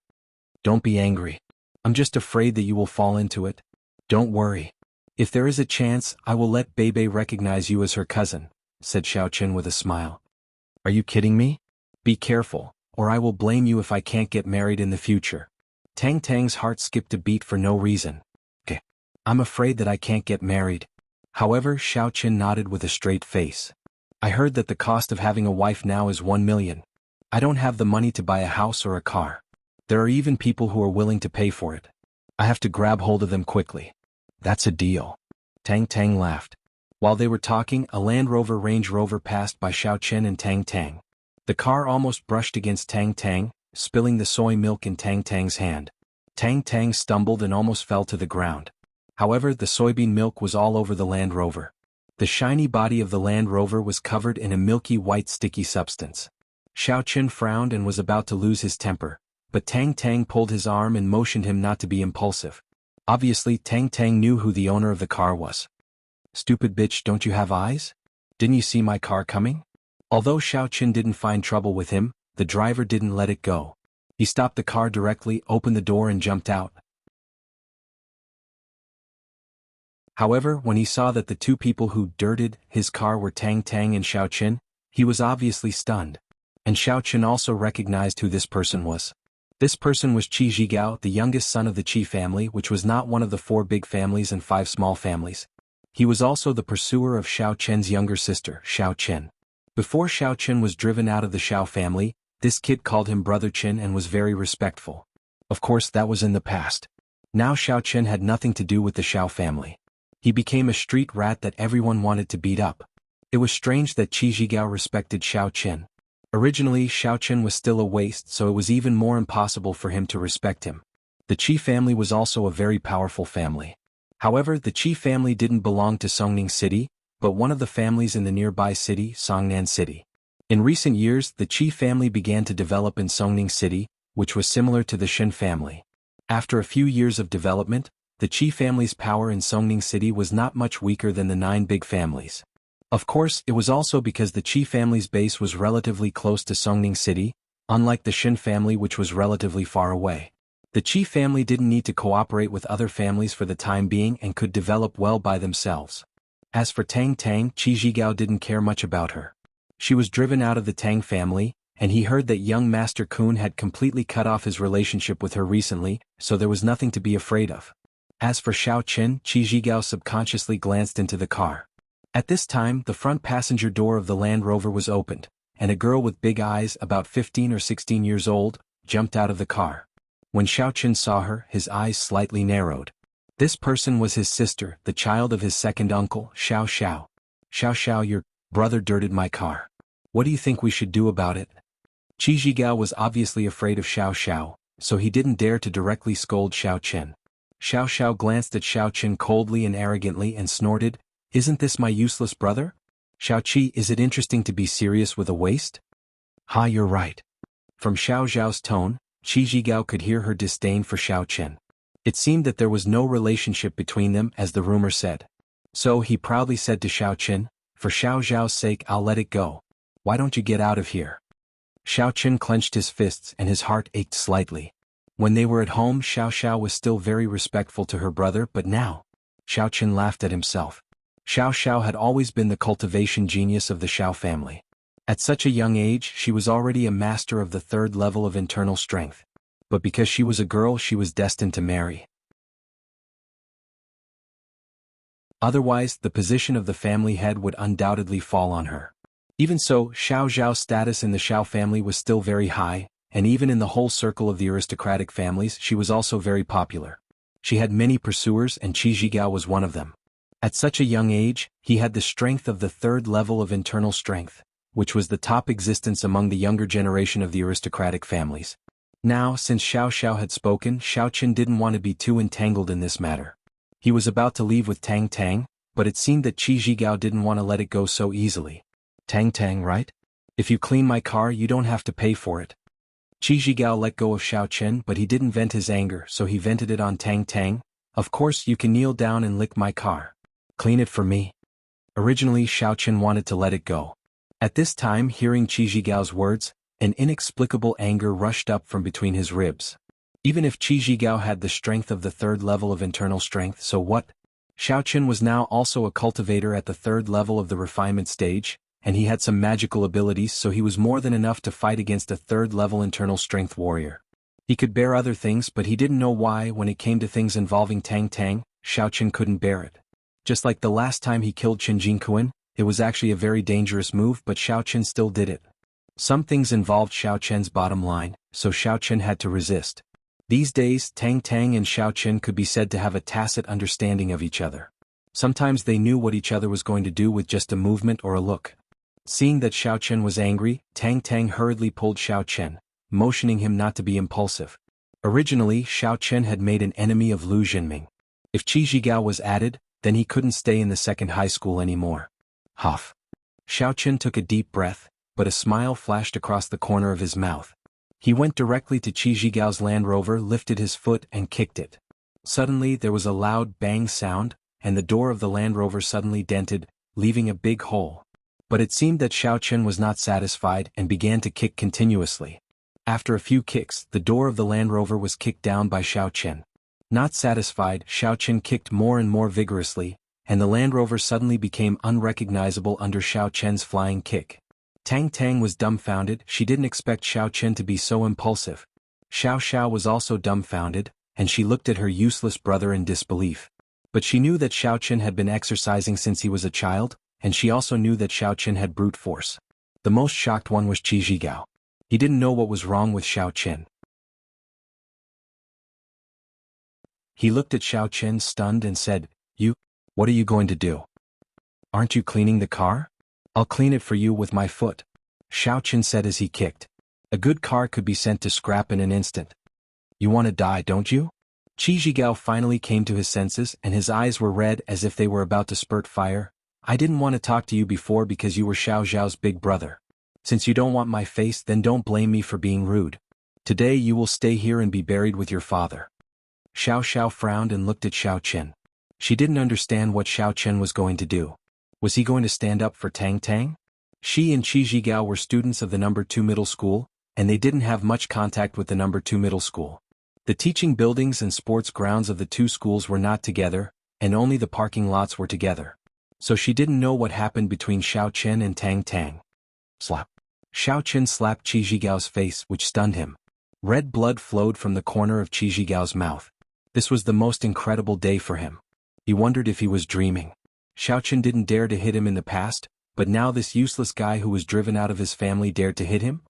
Speaker 1: Don't be angry. I'm just afraid that you will fall into it. Don't worry. If there is a chance, I will let Beibei recognize you as her cousin, said Xiaoqin with a smile. Are you kidding me? Be careful, or I will blame you if I can't get married in the future. Tang Tang's heart skipped a beat for no reason. Okay. I'm afraid that I can't get married. However, Xiaoqin nodded with a straight face. I heard that the cost of having a wife now is 1 million. I don't have the money to buy a house or a car. There are even people who are willing to pay for it. I have to grab hold of them quickly. That's a deal. Tang Tang laughed. While they were talking, a Land Rover Range Rover passed by Xiaoqin and Tang Tang. The car almost brushed against Tang Tang, spilling the soy milk in Tang Tang's hand. Tang Tang stumbled and almost fell to the ground. However, the soybean milk was all over the Land Rover. The shiny body of the Land Rover was covered in a milky white sticky substance. Xiaoqin frowned and was about to lose his temper, but Tang Tang pulled his arm and motioned him not to be impulsive. Obviously, Tang Tang knew who the owner of the car was. Stupid bitch, don't you have eyes? Didn't you see my car coming? Although Xiaoqin didn't find trouble with him, the driver didn't let it go. He stopped the car directly, opened the door and jumped out. However, when he saw that the two people who dirted his car were Tang Tang and Xiaoqin, he was obviously stunned. And Xiaoqin also recognized who this person was. This person was Qi Zhigao, the youngest son of the Qi family, which was not one of the 4 big families and 5 small families. He was also the pursuer of Xiao Chen's younger sister, Xiao Chen. Before Xiao Chen was driven out of the Xiao family, this kid called him Brother Chen and was very respectful. Of course, that was in the past. Now Xiao Chen had nothing to do with the Xiao family. He became a street rat that everyone wanted to beat up. It was strange that Qi Zhigao respected Xiao Chen. Originally, Xiao Chen was still a waste, so it was even more impossible for him to respect him. The Qi family was also a very powerful family. However, the Qi family didn't belong to Songning City, but one of the families in the nearby city, Songnan City. In recent years, the Qi family began to develop in Songning City, which was similar to the Shen family. After a few years of development, the Qi family's power in Songning City was not much weaker than the 9 big families. Of course, it was also because the Qi family's base was relatively close to Songning City, unlike the Shen family which was relatively far away. The Qi family didn't need to cooperate with other families for the time being and could develop well by themselves. As for Tang Tang, Qi Zhigao didn't care much about her. She was driven out of the Tang family, and he heard that young Master Kun had completely cut off his relationship with her recently, so there was nothing to be afraid of. As for Xiao Chen, Qi Zhigao subconsciously glanced into the car. At this time, the front passenger door of the Land Rover was opened, and a girl with big eyes about 15 or 16 years old, jumped out of the car. When Xiaoqun saw her, his eyes slightly narrowed. This person was his sister, the child of his second uncle, Xiao Xiao. Xiao Xiao, your brother dirted my car. What do you think we should do about it? Qi Zhigao was obviously afraid of Xiao Xiao, so he didn't dare to directly scold Xiaoqun. Xiao Xiao glanced at Xiaoqun coldly and arrogantly and snorted, "Isn't this my useless brother? Xiaoqi, is it interesting to be serious with a waste?" "Ha, you're right." From Xiao Zhao's tone, Qi Zhigao could hear her disdain for Xiaoqun. It seemed that there was no relationship between them, as the rumor said. So he proudly said to Xiaoqun, "For Xiao Zhao's sake, I'll let it go. Why don't you get out of here?" Xiaoqun clenched his fists and his heart ached slightly. When they were at home, Xiao Xiao was still very respectful to her brother, but now, Xiaoqun laughed at himself. Xiao Xiao had always been the cultivation genius of the Xiao family. At such a young age, she was already a master of the third level of internal strength. But because she was a girl, she was destined to marry. Otherwise, the position of the family head would undoubtedly fall on her. Even so, Xiao Zhao's status in the Xiao family was still very high, and even in the whole circle of the aristocratic families she was also very popular. She had many pursuers and Qi Zhigao was one of them. At such a young age, he had the strength of the third level of internal strength, which was the top existence among the younger generation of the aristocratic families. Now, since Xiao Xiao had spoken, Xiaoqun didn't want to be too entangled in this matter. He was about to leave with Tang Tang, but it seemed that Qi Zhigao didn't want to let it go so easily. "Tang Tang, right? If you clean my car, you don't have to pay for it." Qi Zhigao let go of Xiaoqun, but he didn't vent his anger, so he vented it on Tang Tang. "Of course you can kneel down and lick my car. Clean it for me." Originally Xiaoqun wanted to let it go. At this time, hearing Qi Zhigao's words, an inexplicable anger rushed up from between his ribs. Even if Qi Zhigao had the strength of the third level of internal strength, so what? Xiaoqun was now also a cultivator at the third level of the refinement stage, and he had some magical abilities, so he was more than enough to fight against a third-level internal strength warrior. He could bear other things, but he didn't know why when it came to things involving Tang Tang, Xiaoqun couldn't bear it. Just like the last time he killed Qin Jinquan, it was actually a very dangerous move, but Xiaoqun still did it. Some things involved Xiaoqun's bottom line, so Xiaoqun had to resist. These days, Tang Tang and Xiaoqun could be said to have a tacit understanding of each other. Sometimes they knew what each other was going to do with just a movement or a look. Seeing that Xiaoqun was angry, Tang Tang hurriedly pulled Xiaoqun, motioning him not to be impulsive. Originally, Xiaoqun had made an enemy of Lu Jinming. If Qi Zhigao was added, then he couldn't stay in the second high school anymore. Huff. Xiaoqun took a deep breath, but a smile flashed across the corner of his mouth. He went directly to Qi Zhigao's Land Rover, lifted his foot and kicked it. Suddenly there was a loud bang sound, and the door of the Land Rover suddenly dented, leaving a big hole. But it seemed that Xiaoqun was not satisfied and began to kick continuously. After a few kicks, the door of the Land Rover was kicked down by Xiaoqun. Not satisfied, Xiaoqun kicked more and more vigorously, and the Land Rover suddenly became unrecognizable under Xiaoqun's flying kick. Tang Tang was dumbfounded. She didn't expect Xiaoqun to be so impulsive. Xiao Xiao was also dumbfounded, and she looked at her useless brother in disbelief. But she knew that Xiaoqun had been exercising since he was a child, and she also knew that Xiaoqun had brute force. The most shocked one was Qi Zhigao. He didn't know what was wrong with Xiaoqun. He looked at Xiaoqun stunned and said, What are you going to do? Aren't you cleaning the car? I'll clean it for you with my foot. Xiaoqun said as he kicked. A good car could be sent to scrap in an instant. You want to die, don't you? Qi Zhigao finally came to his senses and his eyes were red as if they were about to spurt fire. I didn't want to talk to you before because you were Xiao Zhao's big brother. Since you don't want my face, then don't blame me for being rude. Today you will stay here and be buried with your father. Xiao Xiao frowned and looked at Xiaoqun. She didn't understand what Xiaoqun was going to do. Was he going to stand up for Tang Tang? She and Qi Zhigao were students of the No. 2 middle school, and they didn't have much contact with the No. 2 middle school. The teaching buildings and sports grounds of the two schools were not together, and only the parking lots were together. So she didn't know what happened between Xiaoqun and Tang Tang. Slap. Xiaoqun slapped Qi Zhigao's face, which stunned him. Red blood flowed from the corner of Qi Zhigao's mouth. This was the most incredible day for him. He wondered if he was dreaming. Xiaoqun didn't dare to hit him in the past, but now this useless guy who was driven out of his family dared to hit him?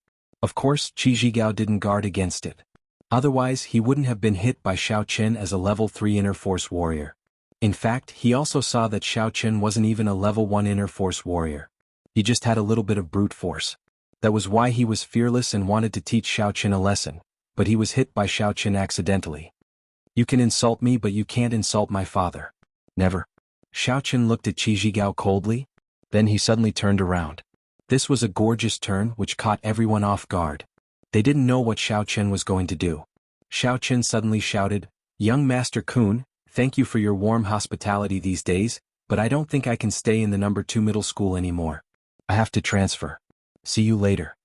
Speaker 1: Of course, Qi Zhigao didn't guard against it. Otherwise, he wouldn't have been hit by Xiao Qin as a level 3 inner force warrior. In fact, he also saw that Xiao Qin wasn't even a level 1 inner force warrior. He just had a little bit of brute force. That was why he was fearless and wanted to teach Xiao Qin a lesson, but he was hit by Xiao Qin accidentally. You can insult me, but you can't insult my father. Never. Xiao Qin looked at Qi Zhigao coldly. Then he suddenly turned around. This was a gorgeous turn which caught everyone off guard. They didn't know what Xiao Qin was going to do. Xiao Qin suddenly shouted, "Young Master Kun, thank you for your warm hospitality these days, but I don't think I can stay in the number 2 middle school anymore. I have to transfer. See you later."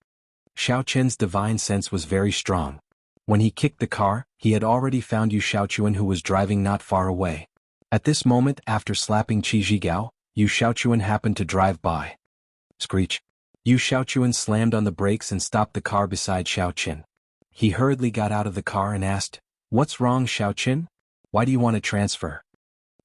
Speaker 1: Xiao Qin's divine sense was very strong. When he kicked the car, he had already found Yu Xiaochuan, who was driving not far away. At this moment, after slapping Qi Zhigao, Yu Xiaochuan happened to drive by. Screech. Yu Xiaochuan slammed on the brakes and stopped the car beside Xiao Qin. He hurriedly got out of the car and asked, "What's wrong, Xiao Qin? Why do you want to transfer?"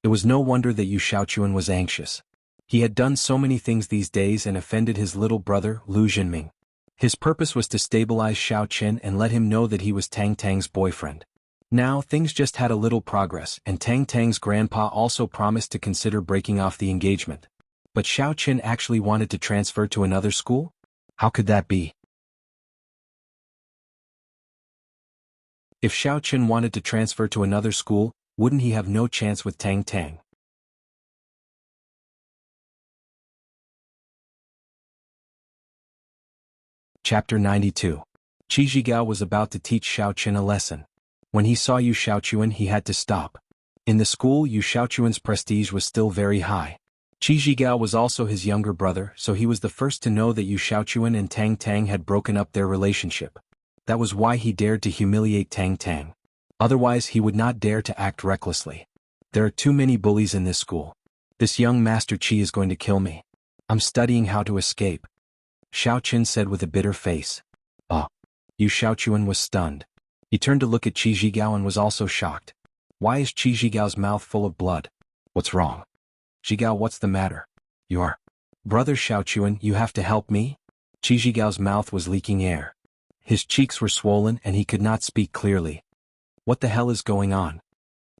Speaker 1: It was no wonder that Yu Xiaochuan was anxious. He had done so many things these days and offended his little brother, Lu Jinming. His purpose was to stabilize Xiao Qin and let him know that he was Tang Tang's boyfriend. Now things just had a little progress, and Tang Tang's grandpa also promised to consider breaking off the engagement. But Xiao Qin actually wanted to transfer to another school? How could that be? If Xiao Qin wanted to transfer to another school, wouldn't he have no chance with Tang Tang? Chapter 92. Qi Zhigao was about to teach Xiao Qin a lesson. When he saw Yu Xiaochuan, he had to stop. In the school, Yu Xiaochuan's prestige was still very high. Qi Zhigao was also his younger brother, so he was the first to know that Yu Xiaochuan and Tang Tang had broken up their relationship. That was why he dared to humiliate Tang Tang. Otherwise, he would not dare to act recklessly. There are too many bullies in this school. This young Master Qi is going to kill me. I'm studying how to escape. Xiao Qin said with a bitter face. Ah. Yu Xiaochuan was stunned. He turned to look at Qi Zhigao and was also shocked. Why is Qi Zhigao's mouth full of blood? What's wrong? Zhigao, what's the matter? Your brother Xiaochuan, you have to help me? Qi Zhigao's mouth was leaking air. His cheeks were swollen and he could not speak clearly. What the hell is going on?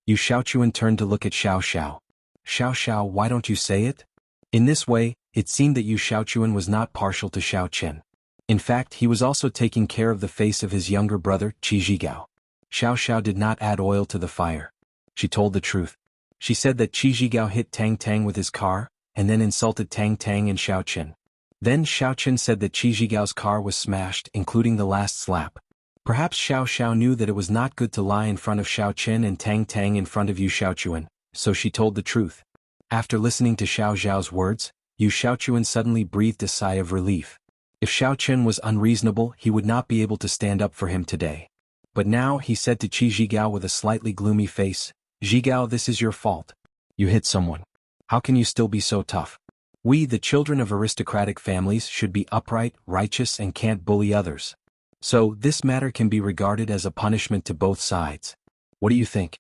Speaker 1: Yu Xiaochuan turned to look at Xiao Xiao. Xiao Xiao, why don't you say it? In this way, it seemed that Yu Xiaochuan was not partial to Xiao Qin. In fact, he was also taking care of the face of his younger brother, Qi Zhigao. Xiao Xiao did not add oil to the fire. She told the truth. She said that Qi Zhigao hit Tang Tang with his car, and then insulted Tang Tang and Xiao Qin. Then Xiao Qin said that Qi Zhigao's car was smashed, including the last slap. Perhaps Xiao Xiao knew that it was not good to lie in front of Xiao Qin and Tang Tang in front of Yu Xiaochuan, so she told the truth. After listening to Xiao Xiao's words, Yu Xiaochuan suddenly breathed a sigh of relief. If Xiao Qin was unreasonable, he would not be able to stand up for him today. But now he said to Qi Zhigao with a slightly gloomy face, "Zhigao, this is your fault. You hit someone. How can you still be so tough? We, the children of aristocratic families, should be upright, righteous, and can't bully others. So, this matter can be regarded as a punishment to both sides. What do you think?"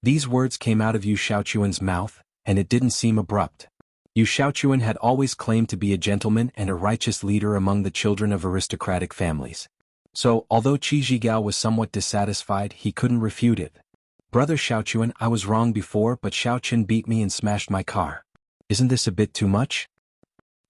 Speaker 1: These words came out of Yu Xiaochuan's mouth, and it didn't seem abrupt. Yu Xiaochuan had always claimed to be a gentleman and a righteous leader among the children of aristocratic families. So, although Qi Zhigao was somewhat dissatisfied, he couldn't refute it. "Brother Xiaochuan, I was wrong before, but Xiao Qin beat me and smashed my car. Isn't this a bit too much?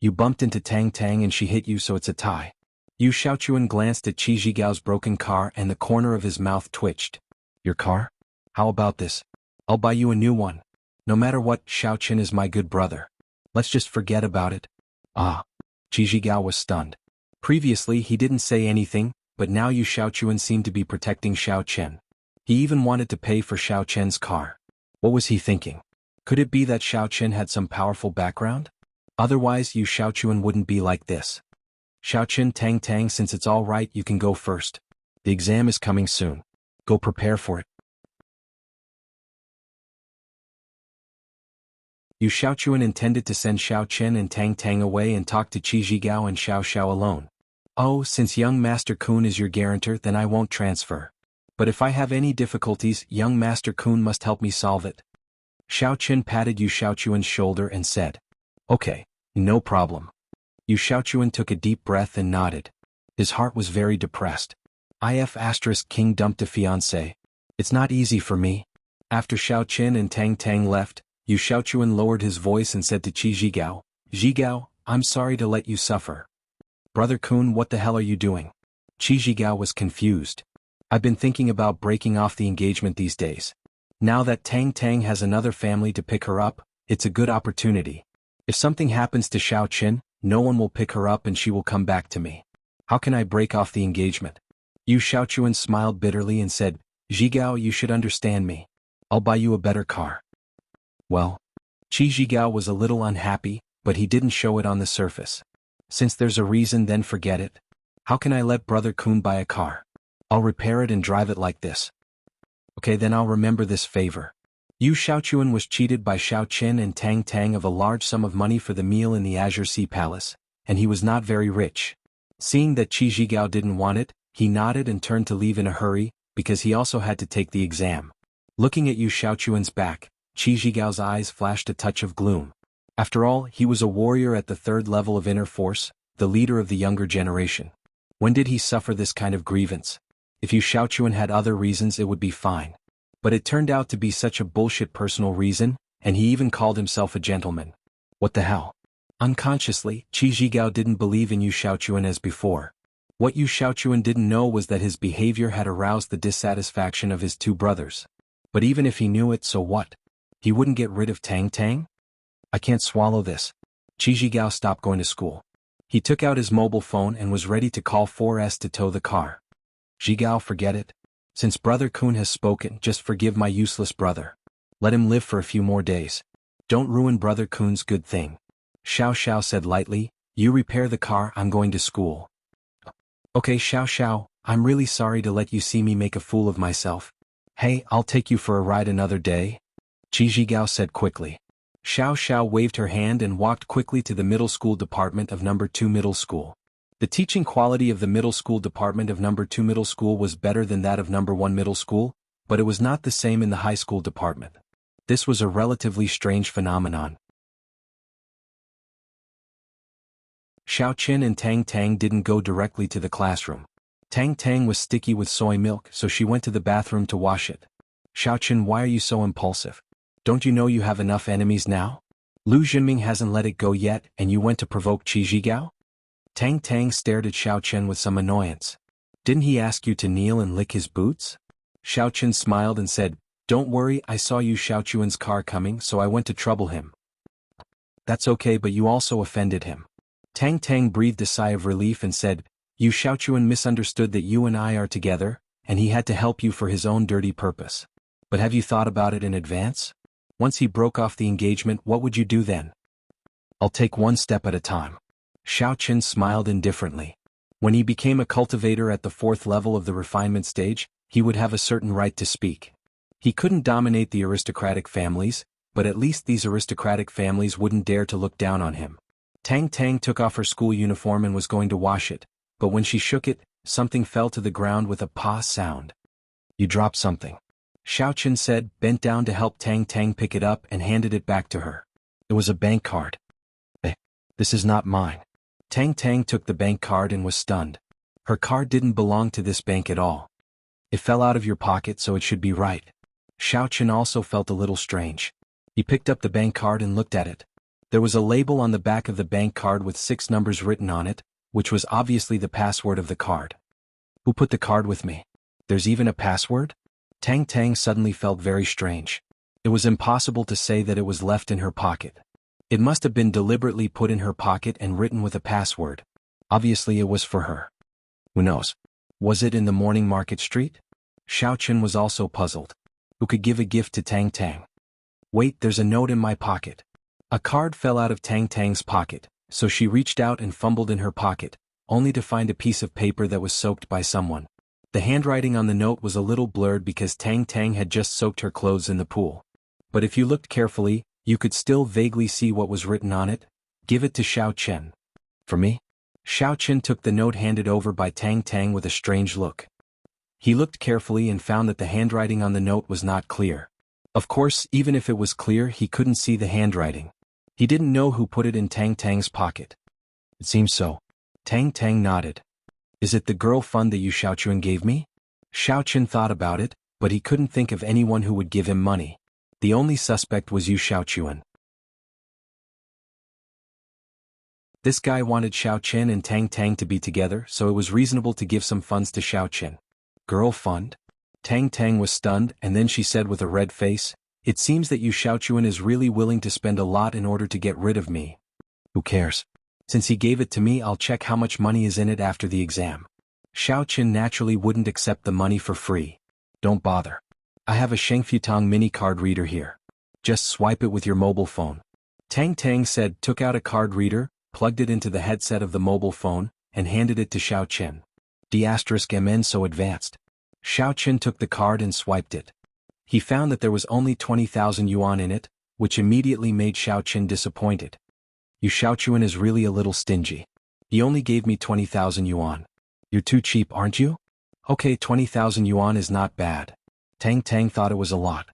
Speaker 1: You bumped into Tang Tang and she hit you, so it's a tie." Yu Xiaochuan glanced at Qi Zhigao's broken car and the corner of his mouth twitched. "Your car? How about this? I'll buy you a new one. No matter what, Xiao Qin is my good brother. Let's just forget about it." Ah. Qi Zhigao was stunned. Previously he didn't say anything, but now Yu Xiaochuan seemed to be protecting Xiao Qin. He even wanted to pay for Xiao Qin's car. What was he thinking? Could it be that Xiao Qin had some powerful background? Otherwise Yu Xiaochuan wouldn't be like this. "Xiao Qin, Tang Tang, since it's all right, you can go first. The exam is coming soon. Go prepare for it." Yu Xiaochuan intended to send Xiao Qin and Tang Tang away and talk to Qi Zhigao and Xiao Xiao alone. "Oh, since young Master Kun is your guarantor, then I won't transfer. But if I have any difficulties, young Master Kun must help me solve it." Xiao Qin patted Yu Xiaochuan's shoulder and said, "Okay, no problem. Yu Shaochuan took a deep breath and nodded. His heart was very depressed. If King dumped a fiancé. It's not easy for me. After Xiaoqin and Tang Tang left, Yu Shaochuan lowered his voice and said to Qi Zhigao, Zhigao, I'm sorry to let you suffer. Brother Kun, what the hell are you doing? Qi Zhigao was confused. I've been thinking about breaking off the engagement these days. Now that Tang Tang has another family to pick her up, it's a good opportunity. If something happens to Xiaoqin, no one will pick her up and she will come back to me. How can I break off the engagement? Yu Shaochuan smiled bitterly and said, Zhigao, you should understand me. I'll buy you a better car. Well, Qi Zhigao was a little unhappy, but he didn't show it on the surface. Since there's a reason, then forget it. How can I let Brother Kun buy a car? I'll repair it and drive it like this. Okay, then I'll remember this favor. Yu Shaochuan was cheated by Xiaoqin and Tang Tang of a large sum of money for the meal in the Azure Sea Palace, and he was not very rich. Seeing that Qi Zhigao didn't want it, he nodded and turned to leave in a hurry, because he also had to take the exam. Looking at Yu Shaochuan's back, Qi Zhigao's eyes flashed a touch of gloom. After all, he was a warrior at the 3rd level of inner force, the leader of the younger generation. When did he suffer this kind of grievance? If Yu Shaochuan had other reasons, it would be fine. But it turned out to be such a bullshit personal reason, and he even called himself a gentleman. What the hell? Unconsciously, Qi Zhigao didn't believe in Yu Shaochuan as before. What Yu Shaochuan didn't know was that his behavior had aroused the dissatisfaction of his 2 brothers. But even if he knew it, so what? He wouldn't get rid of Tang Tang? I can't swallow this. Qi Zhigao stopped going to school. He took out his mobile phone and was ready to call 4S to tow the car. Zhigao, forget it. Since Brother Kun has spoken, just forgive my useless brother. Let him live for a few more days. Don't ruin Brother Kun's good thing. Xiao Xiao said lightly, you repair the car, I'm going to school. Okay Xiao Xiao, I'm really sorry to let you see me make a fool of myself. Hey, I'll take you for a ride another day. Qi Zhigao said quickly. Xiao Xiao waved her hand and walked quickly to the middle school department of number 2 middle school. The teaching quality of the middle school department of number 2 middle school was better than that of number 1 middle school, but it was not the same in the high school department. This was a relatively strange phenomenon. Xiaoqin and Tang Tang didn't go directly to the classroom. Tang Tang was sticky with soy milk, so she went to the bathroom to wash it. Xiaoqin, why are you so impulsive? Don't you know you have enough enemies now? Lu Jinming hasn't let it go yet, and you went to provoke Qi Zhigao? Tang Tang stared at Xiaoqin with some annoyance. Didn't he ask you to kneel and lick his boots? Xiaoqin smiled and said, don't worry, I saw Yu Shaochuan's car coming, so I went to trouble him. That's okay, but you also offended him. Tang Tang breathed a sigh of relief and said, Yu Shaochuan misunderstood that you and I are together, and he had to help you for his own dirty purpose. But have you thought about it in advance? Once he broke off the engagement, what would you do then? I'll take one step at a time. Xiaoqin smiled indifferently. When he became a cultivator at the 4th level of the refinement stage, he would have a certain right to speak. He couldn't dominate the aristocratic families, but at least these aristocratic families wouldn't dare to look down on him. Tang Tang took off her school uniform and was going to wash it, but when she shook it, something fell to the ground with a pa sound. You dropped something. Xiaoqin said, bent down to help Tang Tang pick it up and handed it back to her. It was a bank card. This is not mine. Tang Tang took the bank card and was stunned. Her card didn't belong to this bank at all. It fell out of your pocket, so it should be right. Xiaoqin also felt a little strange. He picked up the bank card and looked at it. There was a label on the back of the bank card with 6 numbers written on it, which was obviously the password of the card. Who put the card with me? There's even a password? Tang Tang suddenly felt very strange. It was impossible to say that it was left in her pocket. It must have been deliberately put in her pocket and written with a password. Obviously it was for her. Who knows? Was it in the morning market street? Xiaoqin was also puzzled. Who could give a gift to Tang Tang? Wait, there's a note in my pocket. A card fell out of Tang Tang's pocket, so she reached out and fumbled in her pocket, only to find a piece of paper that was soaked by someone. The handwriting on the note was a little blurred because Tang Tang had just soaked her clothes in the pool. But if you looked carefully, you could still vaguely see what was written on it. Give it to Xiaoqin. For me? Xiaoqin took the note handed over by Tang Tang with a strange look. He looked carefully and found that the handwriting on the note was not clear. Of course, even if it was clear, he couldn't see the handwriting. He didn't know who put it in Tang Tang's pocket. It seems so. Tang Tang nodded. Is it the girl fund that you Xiaochuan gave me? Xiaochuan thought about it, but he couldn't think of anyone who would give him money. The only suspect was Yu Xiaochuan. This guy wanted Xiaochuan and Tang Tang to be together, so it was reasonable to give some funds to Xiaochuan. Girl fund? Tang Tang was stunned, and then she said with a red face, "It seems that Yu Xiaochuan is really willing to spend a lot in order to get rid of me. Who cares? Since he gave it to me, I'll check how much money is in it after the exam." Xiaochuan naturally wouldn't accept the money for free. Don't bother. I have a Shengfutong mini card reader here. Just swipe it with your mobile phone. Tang Tang said, took out a card reader, plugged it into the headset of the mobile phone, and handed it to Xiaochuan. D*MN so advanced. Xiaochuan took the card and swiped it. He found that there was only 20,000 yuan in it, which immediately made Xiaochuan disappointed. Yu Xiaochuan is really a little stingy. He only gave me 20,000 yuan. You're too cheap, aren't you? Okay, 20,000 yuan is not bad. Tang Tang thought it was a lot.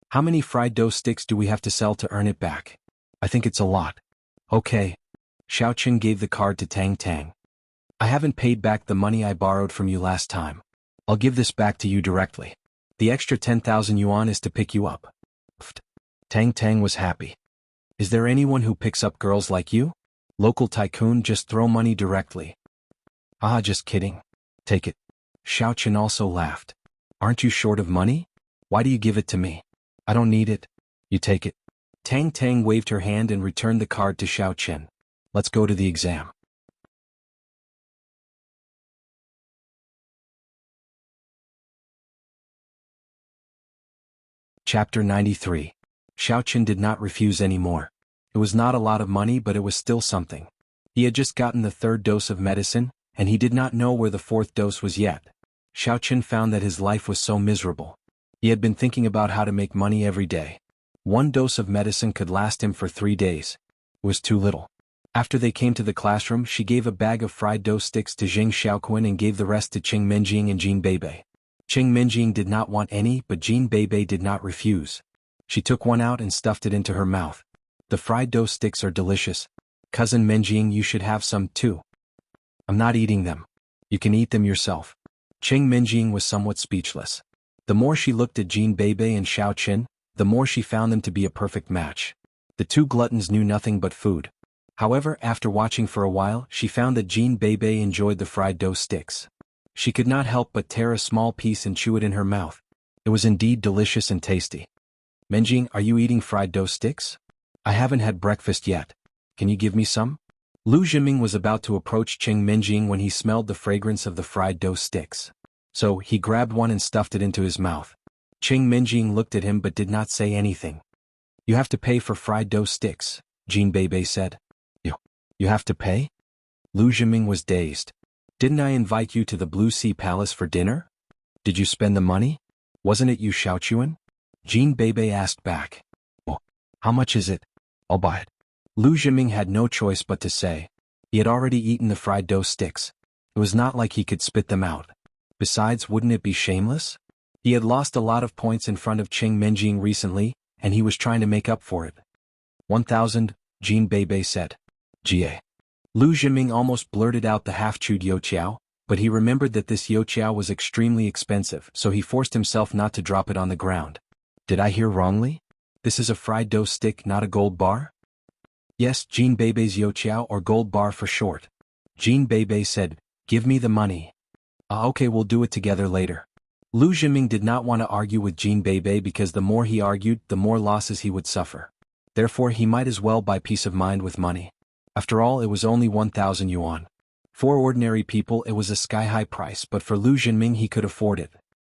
Speaker 1: How many fried dough sticks do we have to sell to earn it back? I think it's a lot. Okay. Xiaochuan gave the card to Tang Tang. I haven't paid back the money I borrowed from you last time. I'll give this back to you directly. The extra 10,000 yuan is to pick you up. Pfft. Tang Tang was happy. Is there anyone who picks up girls like you? Local tycoon, just throw money directly. Ah, just kidding. Take it. Xiaochuan also laughed. Aren't you short of money? Why do you give it to me? I don't need it. You take it. Tang Tang waved her hand and returned the card to Xiaochuan. Let's go to the exam. Chapter 93. Xiaochuan did not refuse anymore. It was not a lot of money, but it was still something. He had just gotten the 3rd dose of medicine, and he did not know where the 4th dose was yet. Xiaochuan found that his life was so miserable. He had been thinking about how to make money every day. 1 dose of medicine could last him for 3 days. It was too little. After they came to the classroom, she gave a bag of fried dough sticks to Jing Xiaoquan and gave the rest to Qing Menjing and Jin Beibei. Qing Menjing did not want any, but Jin Beibei did not refuse. She took one out and stuffed it into her mouth. The fried dough sticks are delicious. Cousin Menjing, you should have some too. I'm not eating them. You can eat them yourself. Qing Menjing was somewhat speechless. The more she looked at Jin Beibei and Xiaochuan, the more she found them to be a perfect match. The 2 gluttons knew nothing but food. However, after watching for a while, she found that Jin Beibei enjoyed the fried dough sticks. She could not help but tear a small piece and chew it in her mouth. It was indeed delicious and tasty. Menjing, are you eating fried dough sticks? I haven't had breakfast yet. Can you give me some? Lu Zhiming was about to approach Qing Menjing when he smelled the fragrance of the fried dough sticks. So, he grabbed one and stuffed it into his mouth. Qing Menjing looked at him but did not say anything. You have to pay for fried dough sticks, Jin Beibei said. You have to pay? Lu Zhiming was dazed. Didn't I invite you to the Blue Sea Palace for dinner? Did you spend the money? Wasn't it Yu Xiaochuan? Jin Beibei asked back. Oh, how much is it? I'll buy it. Lu Zhiming had no choice but to say. He had already eaten the fried dough sticks. It was not like he could spit them out. Besides, wouldn't it be shameless? He had lost a lot of points in front of Qing Menjing recently, and he was trying to make up for it. 1,000, Jin Beibei said. Jie. Lu Zhiming almost blurted out the half-chewed youqiao, but he remembered that this youqiao was extremely expensive, so he forced himself not to drop it on the ground. Did I hear wrongly? This is a fried dough stick, not a gold bar? Yes, Jin Beibei's youqiao, or gold bar for short. Jin Beibei said, give me the money. Okay, we'll do it together later. Lu Zhiming did not want to argue with Jin Beibei because the more he argued, the more losses he would suffer. Therefore he might as well buy peace of mind with money. After all, it was only 1,000 yuan. For ordinary people it was a sky-high price, but for Lu Zhiming he could afford it.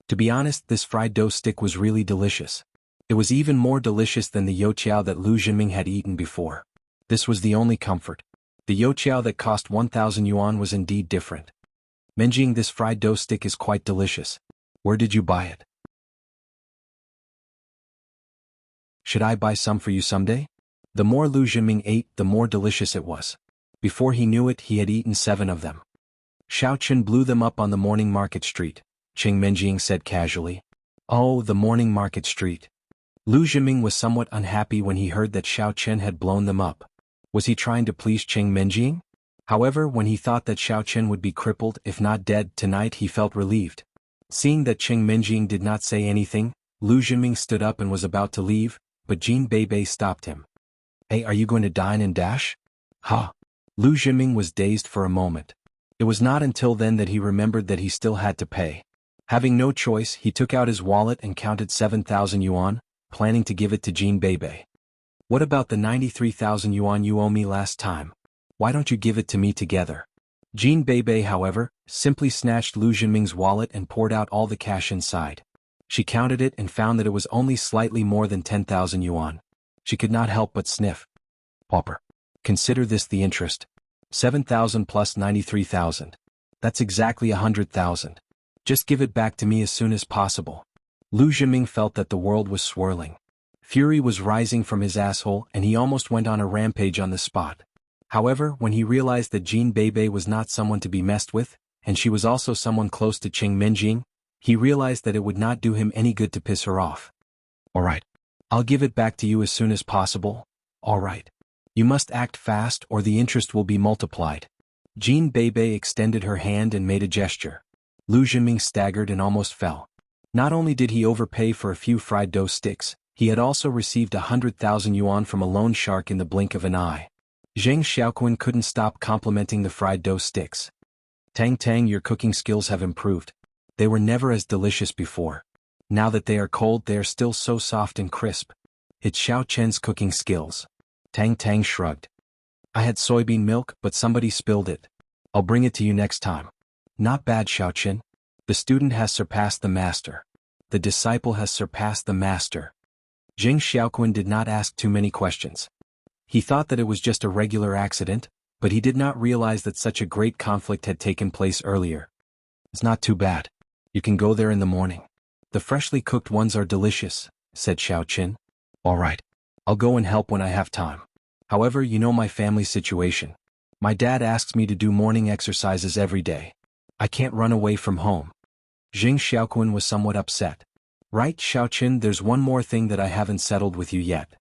Speaker 1: To be honest, this fried dough stick was really delicious. It was even more delicious than the youqiao that Lu Zhiming had eaten before. This was the only comfort. The youqiao that cost 1,000 yuan was indeed different. Menjing, this fried dough stick is quite delicious. Where did you buy it? Should I buy some for you someday? The more Lu Zhiming ate, the more delicious it was. Before he knew it, he had eaten 7 of them. Xiaochuan blew them up on the morning market street, Qing Menjing said casually. Oh, the morning market street. Lu Zhiming was somewhat unhappy when he heard that Xiaochuan had blown them up. Was he trying to please Qing Menjing? However, when he thought that Xiao Chen would be crippled if not dead tonight, he felt relieved. Seeing that Qing Minjing did not say anything, Lu Jinming stood up and was about to leave, but Jin Beibei stopped him. Hey, are you going to dine and dash? Ha! Lu Jinming was dazed for a moment. It was not until then that he remembered that he still had to pay. Having no choice, he took out his wallet and counted 7,000 yuan, planning to give it to Jin Beibei. What about the 93,000 yuan you owe me last time? Why don't you give it to me together? Jin Beibei, however, simply snatched Lu Jinming's wallet and poured out all the cash inside. She counted it and found that it was only slightly more than 10,000 yuan. She could not help but sniff. Pauper. Consider this the interest. 7,000 plus 93,000. That's exactly 100,000. Just give it back to me as soon as possible. Lu Jinming felt that the world was swirling. Fury was rising from his asshole and he almost went on a rampage on the spot. However, when he realized that Jin Beibei was not someone to be messed with, and she was also someone close to Qing Minjing, he realized that it would not do him any good to piss her off. Alright. I'll give it back to you as soon as possible. Alright. You must act fast or the interest will be multiplied. Jin Beibei extended her hand and made a gesture. Lu Jinming staggered and almost fell. Not only did he overpay for a few fried dough sticks, he had also received 100,000 yuan from a loan shark in the blink of an eye. Zheng Xiaoqun couldn't stop complimenting the fried dough sticks. Tang Tang, your cooking skills have improved. They were never as delicious before. Now that they are cold, they are still so soft and crisp. It's Xiao Chen's cooking skills. Tang Tang shrugged. I had soybean milk, but somebody spilled it. I'll bring it to you next time. Not bad, Xiao Chen. The student has surpassed the master. The disciple has surpassed the master. Zheng Xiaoqun did not ask too many questions. He thought that it was just a regular accident, but he did not realize that such a great conflict had taken place earlier. It's not too bad. You can go there in the morning. The freshly cooked ones are delicious, said Xiao Chen. All right. I'll go and help when I have time. However, you know my family situation. My dad asks me to do morning exercises every day. I can't run away from home. Zheng Xiaoqun was somewhat upset. Right, Xiao Chen, there's one more thing that I haven't settled with you yet.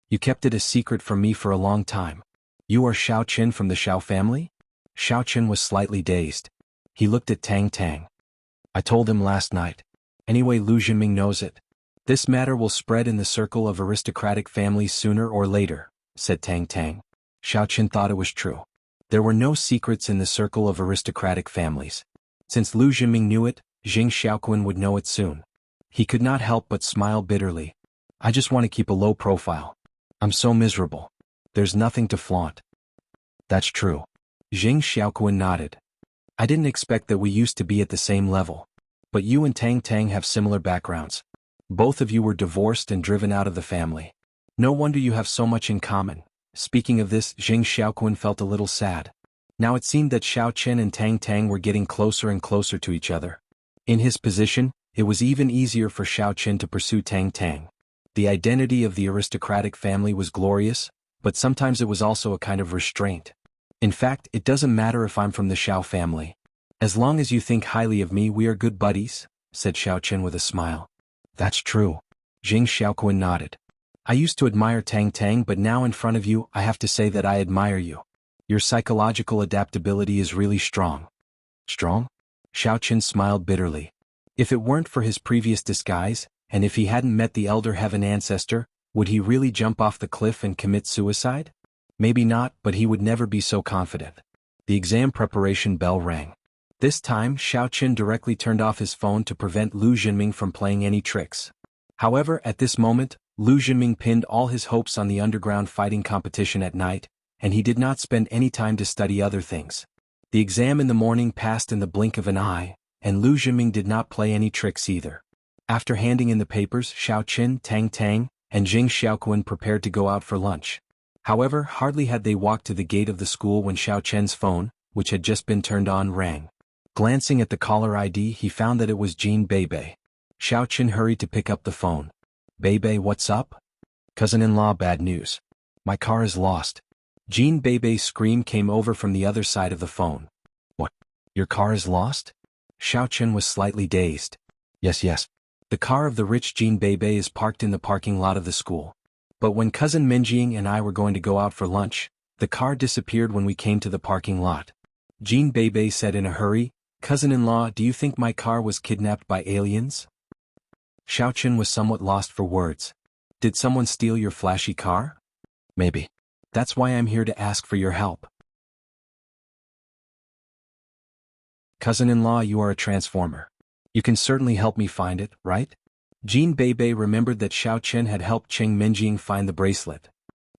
Speaker 1: You kept it a secret from me for a long time. You are Xiao Chen from the Xiao family? Xiao Chen was slightly dazed. He looked at Tang Tang. I told him last night. Anyway, Lu Jinming knows it. This matter will spread in the circle of aristocratic families sooner or later, said Tang Tang. Xiao Chen thought it was true. There were no secrets in the circle of aristocratic families. Since Lu Jinming knew it, Zheng Xiaoqun would know it soon. He could not help but smile bitterly. I just want to keep a low profile. I'm so miserable. There's nothing to flaunt. That's true. Zheng Xiaoqun nodded. I didn't expect that we used to be at the same level. But you and Tang Tang have similar backgrounds. Both of you were divorced and driven out of the family. No wonder you have so much in common. Speaking of this, Zheng Xiaoqun felt a little sad. Now it seemed that Xiao Chen and Tang Tang were getting closer and closer to each other. In his position, it was even easier for Xiao Chen to pursue Tang Tang. The identity of the aristocratic family was glorious, but sometimes it was also a kind of restraint. In fact, it doesn't matter if I'm from the Xiao family. As long as you think highly of me, we are good buddies, said Xiao Chen with a smile. That's true. Zheng Xiaoqun nodded. I used to admire Tang Tang, but now in front of you, I have to say that I admire you. Your psychological adaptability is really strong. Strong? Xiao Chen smiled bitterly. If it weren't for his previous disguise, and if he hadn't met the Elder Heaven ancestor, would he really jump off the cliff and commit suicide? Maybe not, but he would never be so confident. The exam preparation bell rang. This time, Xiao Chen directly turned off his phone to prevent Lu Jinming from playing any tricks. However, at this moment, Lu Jinming pinned all his hopes on the underground fighting competition at night, and he did not spend any time to study other things. The exam in the morning passed in the blink of an eye, and Lu Jinming did not play any tricks either. After handing in the papers, Xiao Chen, Tang Tang, and Zheng Xiaoqun prepared to go out for lunch. However, hardly had they walked to the gate of the school when Xiao Chen's phone, which had just been turned on, rang. Glancing at the caller ID, he found that it was Jin Beibei. Xiao Chen hurried to pick up the phone. Beibei, what's up? Cousin-in-law, bad news. My car is lost. Jin Beibei's scream came over from the other side of the phone. What? Your car is lost? Xiao Chen was slightly dazed. Yes. The car of the rich Jin Beibei is parked in the parking lot of the school. But when cousin Minjing and I were going to go out for lunch, the car disappeared when we came to the parking lot. Jean Bebe said in a hurry, "Cousin-in-law, do you think my car was kidnapped by aliens?" Xiaochen was somewhat lost for words. "Did someone steal your flashy car?" "Maybe. That's why I'm here to ask for your help." "Cousin-in-law, you are a transformer. You can certainly help me find it, right?" Jean Bebe remembered that Xiaochen had helped Cheng Minjing find the bracelet.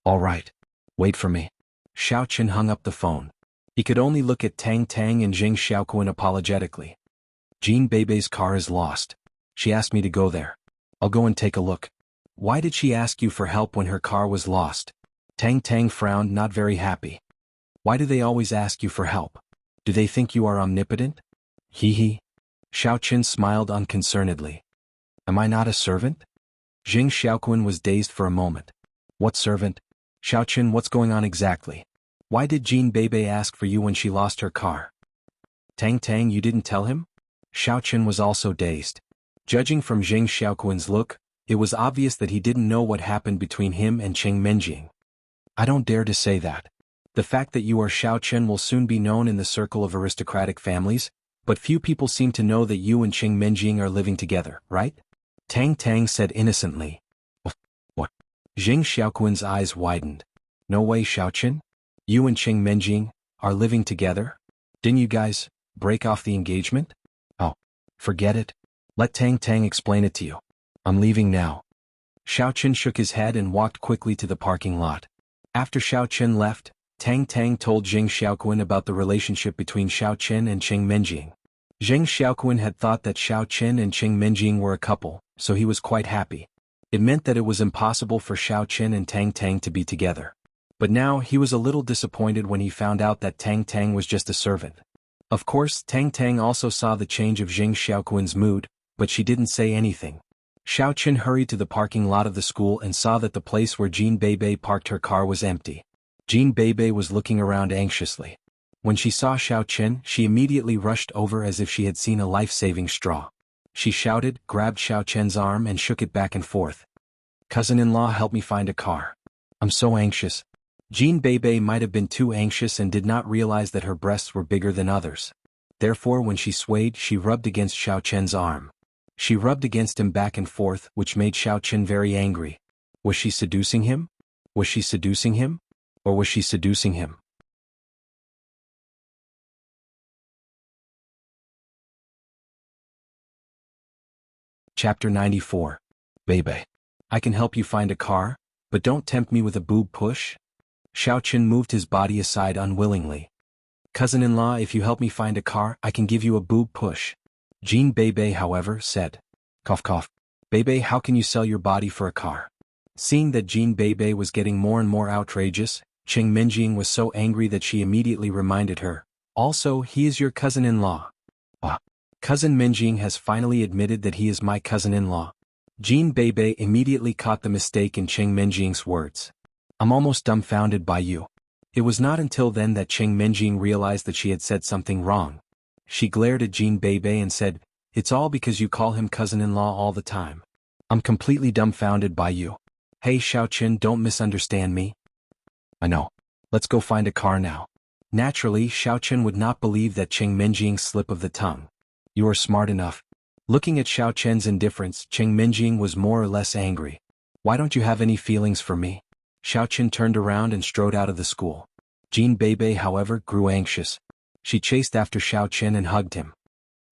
Speaker 1: "All right. Wait for me." Xiaochen hung up the phone. He could only look at Tang Tang and Jing Xiaoquan apologetically. "Jean Bebe's car is lost. She asked me to go there. I'll go and take a look." "Why did she ask you for help when her car was lost?" Tang Tang frowned, not very happy. "Why do they always ask you for help? Do they think you are omnipotent?" "Hee hee." Xiaochen smiled unconcernedly. "Am I not a servant?" Jing Xiaoquan was dazed for a moment. "What servant? Xiaochen, what's going on exactly? Why did Jean Bebe ask for you when she lost her car?" "Tang Tang, you didn't tell him?" Xiaochen was also dazed. Judging from Jing Xiaoquan's look, it was obvious that he didn't know what happened between him and Cheng Minjing. "I don't dare to say that. The fact that you are Xiaochen will soon be known in the circle of aristocratic families, but few people seem to know that you and Cheng Minjing are living together, right?" Tang Tang said innocently. "What?" Jing Xiaoquan's eyes widened. "No way, Xiaochen? You and Cheng Minjing are living together? Didn't you guys break off the engagement?" "Oh, forget it. Let Tang Tang explain it to you. I'm leaving now." Xiaochen shook his head and walked quickly to the parking lot. After Xiaochen left, Tang Tang told Jing Xiaoquan about the relationship between Xiaochen and Cheng Minjing. Jing Xiaoquan had thought that Xiaochen and Cheng Minjing were a couple, so he was quite happy. It meant that it was impossible for Xiaochen and Tang Tang to be together. But now he was a little disappointed when he found out that Tang Tang was just a servant. Of course, Tang Tang also saw the change of Jing Xiaoquan's mood, but she didn't say anything. Xiaochen hurried to the parking lot of the school and saw that the place where Jean Bebe parked her car was empty. Jean Bebe was looking around anxiously. When she saw Xiaochen, she immediately rushed over as if she had seen a life-saving straw. She shouted, grabbed Xiaochen's arm and shook it back and forth. "Cousin-in-law, help me find a car. I'm so anxious." Jean Bebe might have been too anxious and did not realize that her breasts were bigger than others. Therefore when she swayed, she rubbed against Xiaochen's arm. She rubbed against him back and forth, which made Xiaochen very angry. Was she seducing him? Was she seducing him? Or was she seducing him? Chapter 94. Bebe. I can help you find a car, but don't tempt me with a boob push. Xiaochen moved his body aside unwillingly. Cousin-in-law, if you help me find a car, I can give you a boob push. Jean Bebe, however, said. Cough cough. Bebe, how can you sell your body for a car? Seeing that Jean Bebe was getting more and more outrageous, Cheng Minjing was so angry that she immediately reminded her. Also, he is your cousin-in-law. Ah. Cousin Minjing has finally admitted that he is my cousin-in-law. Jean Bebe immediately caught the mistake in Cheng Minjing's words. I'm almost dumbfounded by you. It was not until then that Cheng Minjing realized that she had said something wrong. She glared at Jean Bebe and said, "It's all because you call him cousin-in-law all the time. I'm completely dumbfounded by you. Hey Xiaochen, don't misunderstand me." "I know. Let's go find a car now." Naturally, Xiaochen would not believe that Cheng Minjing's slip of the tongue. You are smart enough. Looking at Xiaochen's indifference, Cheng Minjing was more or less angry. Why don't you have any feelings for me? Xiaochen turned around and strode out of the school. Jean Bebe, however, grew anxious. She chased after Xiaochen and hugged him.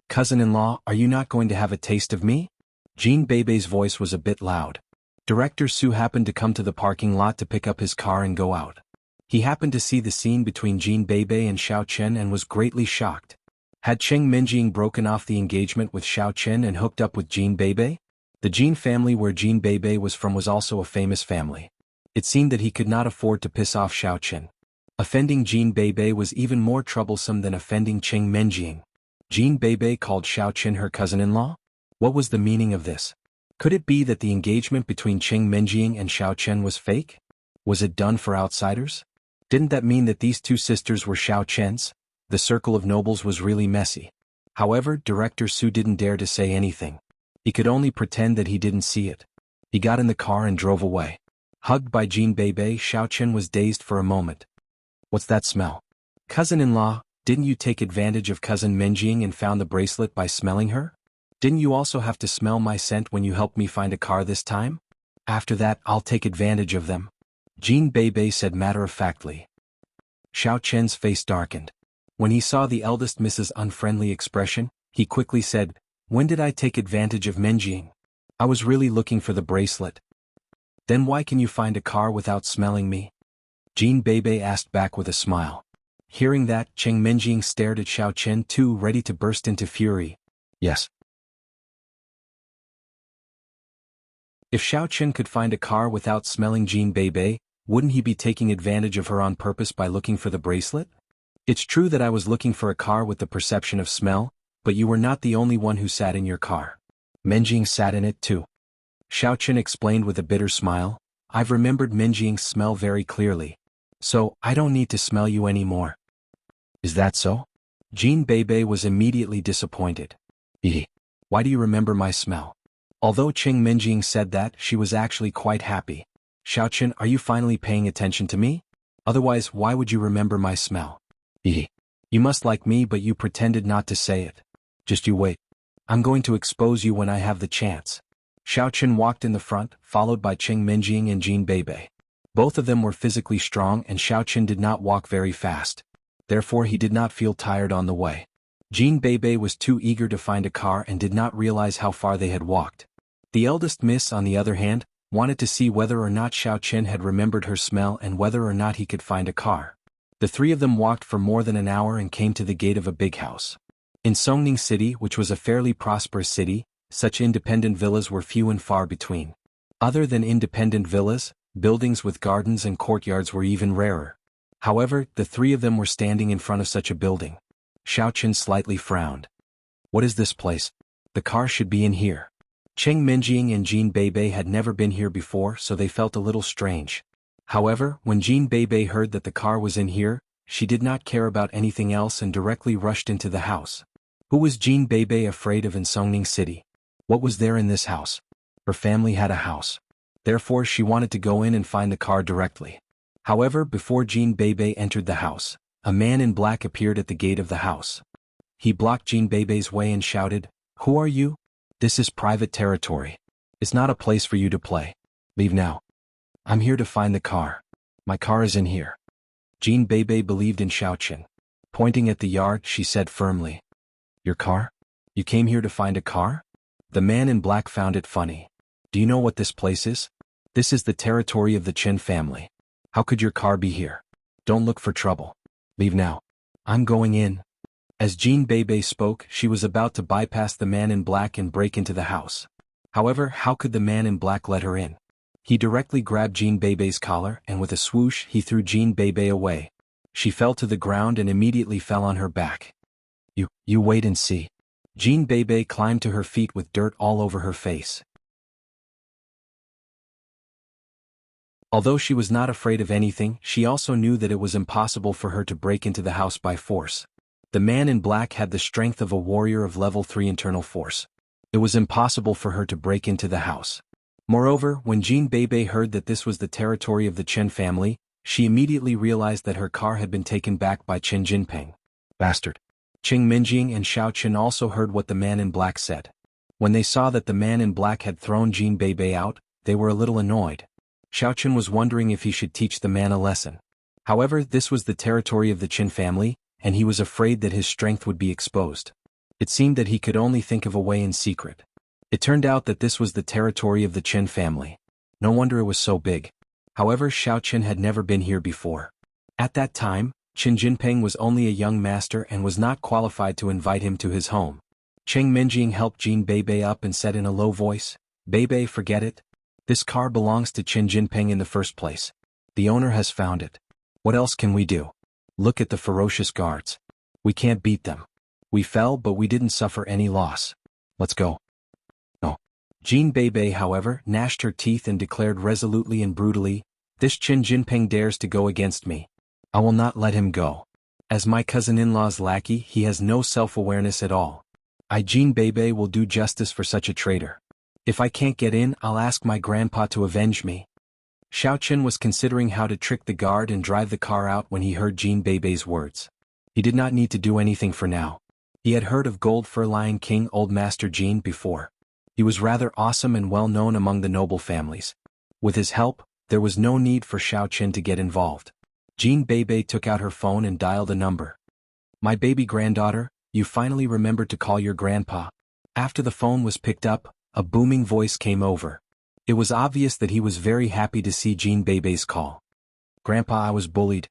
Speaker 1: Cousin-in-law, are you not going to have a taste of me? Jean Bebe's voice was a bit loud. Director Su happened to come to the parking lot to pick up his car and go out. He happened to see the scene between Jean Bebe and Xiaochen and was greatly shocked. Had Cheng Minjing broken off the engagement with Xiaochen and hooked up with Jean Bebe? The Jean family where Jean Bebe was from was also a famous family. It seemed that he could not afford to piss off Xiaochen. Offending Jean Bebe was even more troublesome than offending Cheng Minjing. Jean Bebe called Xiaochen her cousin-in-law? What was the meaning of this? Could it be that the engagement between Cheng Minjing and Xiaochen was fake? Was it done for outsiders? Didn't that mean that these two sisters were Xiaochen's? The circle of nobles was really messy. However, Director Su didn't dare to say anything. He could only pretend that he didn't see it. He got in the car and drove away. Hugged by Jin Beibei, Xiaochen was dazed for a moment. What's that smell? Cousin-in-law, didn't you take advantage of cousin Menjing and found the bracelet by smelling her? Didn't you also have to smell my scent when you helped me find a car this time? After that, I'll take advantage of them. Jin Beibei said matter-of-factly. Xiaochen's face darkened. When he saw the eldest Mrs. unfriendly expression, he quickly said, "When did I take advantage of Menjing? I was really looking for the bracelet." "Then why can you find a car without smelling me?" Jin Beibei asked back with a smile. Hearing that, Cheng Menjing stared at Xiaochen too, ready to burst into fury. Yes. If Xiaochen could find a car without smelling Jin Beibei, wouldn't he be taking advantage of her on purpose by looking for the bracelet? It's true that I was looking for a car with the perception of smell, but you were not the only one who sat in your car. Menjing sat in it too. Xiaochen explained with a bitter smile, I've remembered Menjing's smell very clearly. So, I don't need to smell you anymore. Is that so? Jin Beibei was immediately disappointed. Why do you remember my smell? Although Cheng Menjing said that, she was actually quite happy. Xiaochen, are you finally paying attention to me? Otherwise, why would you remember my smell? You must like me, but you pretended not to say it. Just you wait. I'm going to expose you when I have the chance. Xiaochen walked in the front, followed by Cheng Menjing and Jin Beibei. Both of them were physically strong and Xiaochen did not walk very fast. Therefore he did not feel tired on the way. Jin Beibei was too eager to find a car and did not realize how far they had walked. The eldest miss, on the other hand, wanted to see whether or not Xiaochen had remembered her smell and whether or not he could find a car. The three of them walked for more than an hour and came to the gate of a big house. In Songning City, which was a fairly prosperous city, such independent villas were few and far between. Other than independent villas, buildings with gardens and courtyards were even rarer. However, the three of them were standing in front of such a building. Xiaochen slightly frowned. What is this place? The car should be in here. Cheng Menjing and Jin Beibei had never been here before, so they felt a little strange. However, when Jin Beibei heard that the car was in here, she did not care about anything else and directly rushed into the house. Who was Jin Beibei afraid of in Songning City? What was there in this house? Her family had a house. Therefore she wanted to go in and find the car directly. However, before Jin Beibei entered the house, a man in black appeared at the gate of the house. He blocked Jin Beibei's way and shouted, "Who are you? This is private territory. It's not a place for you to play. Leave now. I'm here to find the car. My car is in here." Jin Beibei believed in Xiaochen. Pointing at the yard, she said firmly, "Your car? You came here to find a car?" The man in black found it funny. "Do you know what this place is? This is the territory of the Chen family. How could your car be here? Don't look for trouble. Leave now. I'm going in." As Jin Beibei spoke, she was about to bypass the man in black and break into the house. However, how could the man in black let her in? He directly grabbed Jin Beibei's collar and with a swoosh he threw Jin Beibei away. She fell to the ground and immediately fell on her back. You wait and see." Jin Beibei climbed to her feet with dirt all over her face. Although she was not afraid of anything, she also knew that it was impossible for her to break into the house by force. The man in black had the strength of a warrior of level 3 internal force. It was impossible for her to break into the house. Moreover, when Jin Beibei heard that this was the territory of the Chen family, she immediately realized that her car had been taken back by Chen Jinping. Bastard. Cheng Menjing and Xiaochen also heard what the man in black said. When they saw that the man in black had thrown Jin Beibei out, they were a little annoyed. Xiaochen was wondering if he should teach the man a lesson. However, this was the territory of the Chen family, and he was afraid that his strength would be exposed. It seemed that he could only think of a way in secret. It turned out that this was the territory of the Chen family. No wonder it was so big. However, Xiaochen had never been here before. At that time, Chen Jinping was only a young master and was not qualified to invite him to his home. Cheng Menjing helped Jin Beibei up and said in a low voice, "Beibei, forget it. This car belongs to Chen Jinping in the first place. The owner has found it. What else can we do? Look at the ferocious guards. We can't beat them. We fell but we didn't suffer any loss. Let's go." No. Jin Beibei, however, gnashed her teeth and declared resolutely and brutally, "This Chen Jinping dares to go against me. I will not let him go. As my cousin-in-law's lackey, he has no self-awareness at all. I, Jin Beibei, will do justice for such a traitor. If I can't get in, I'll ask my grandpa to avenge me." Xiaoqin was considering how to trick the guard and drive the car out when he heard Jin Beibei's words. He did not need to do anything for now. He had heard of Gold Fur Lion King Old Master Jin before. He was rather awesome and well known among the noble families. With his help, there was no need for Xiaoqin to get involved. Jin Beibei took out her phone and dialed a number. "My baby granddaughter, you finally remembered to call your grandpa." After the phone was picked up, a booming voice came over. It was obvious that he was very happy to see Jin Beibei's call. "Grandpa, I was bullied."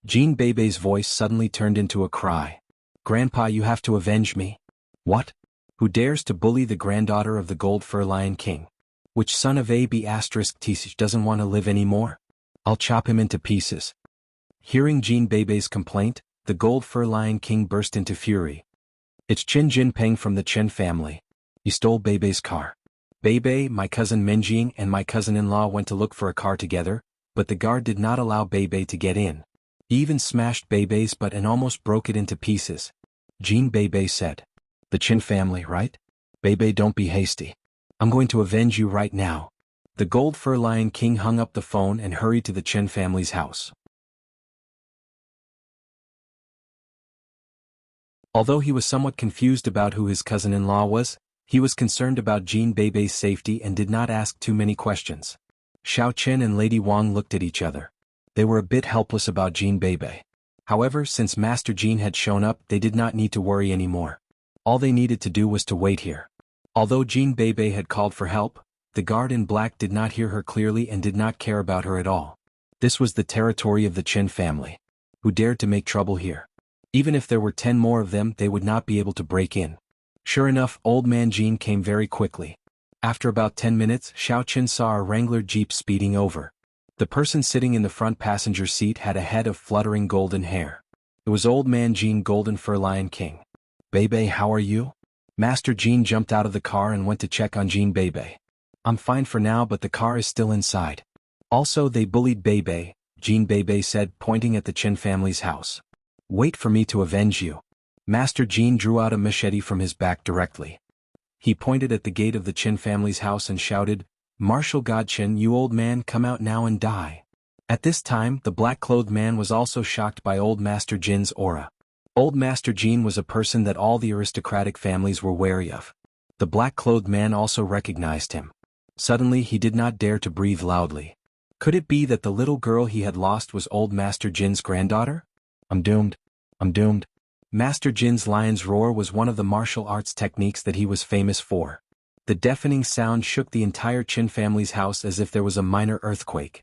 Speaker 1: Jin Beibei's voice suddenly turned into a cry. "Grandpa, you have to avenge me." "What? Who dares to bully the granddaughter of the Gold Fur Lion King? Which son of AB** doesn't want to live anymore? I'll chop him into pieces." Hearing Jin Beibei's complaint, the Gold Fur Lion King burst into fury. "It's Qin Jinping from the Qin family. He stole Beibei's car. Beibei, my cousin Menjing and my cousin-in-law went to look for a car together, but the guard did not allow Beibei to get in. He even smashed Beibei's butt and almost broke it into pieces." Jin Beibei said. "The Qin family, right? Beibei, don't be hasty. I'm going to avenge you right now." The Gold Fur Lion King hung up the phone and hurried to the Qin family's house. Although he was somewhat confused about who his cousin-in-law was, he was concerned about Jin Beibei's safety and did not ask too many questions. Xiaoqin and Lady Wang looked at each other. They were a bit helpless about Jin Beibei. However, since Master Jin had shown up, they did not need to worry anymore. All they needed to do was to wait here. Although Jin Beibei had called for help, the guard in black did not hear her clearly and did not care about her at all. This was the territory of the Qin family. Who dared to make trouble here? Even if there were 10 more of them, they would not be able to break in. Sure enough, Old Man Jin came very quickly. After about 10 minutes, Xiaoqin saw a Wrangler jeep speeding over. The person sitting in the front passenger seat had a head of fluttering golden hair. It was Old Man Jin, Golden Fur Lion King. "Beibei, how are you?" Master Jin jumped out of the car and went to check on Jin Beibei. "I'm fine for now, but the car is still inside. Also, they bullied Beibei," Jin Beibei said, pointing at the Qin family's house. "Wait for me to avenge you." Master Jin drew out a machete from his back directly. He pointed at the gate of the Qin family's house and shouted, "Martial God Qin, you old man, come out now and die." At this time, the black-clothed man was also shocked by Old Master Jin's aura. Old Master Jin was a person that all the aristocratic families were wary of. The black-clothed man also recognized him. Suddenly he did not dare to breathe loudly. Could it be that the little girl he had lost was Old Master Jin's granddaughter? "I'm doomed. I'm doomed." Master Jin's lion's roar was one of the martial arts techniques that he was famous for. The deafening sound shook the entire Qin family's house as if there was a minor earthquake.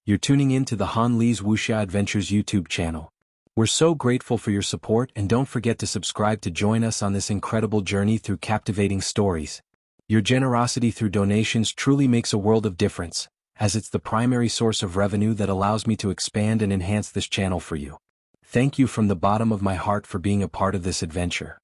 Speaker 1: You're tuning in to the Han Li's Wuxia Adventures YouTube channel. We're so grateful for your support, and don't forget to subscribe to join us on this incredible journey through captivating stories. Your generosity through donations truly makes a world of difference, as it's the primary source of revenue that allows me to expand and enhance this channel for you. Thank you from the bottom of my heart for being a part of this adventure.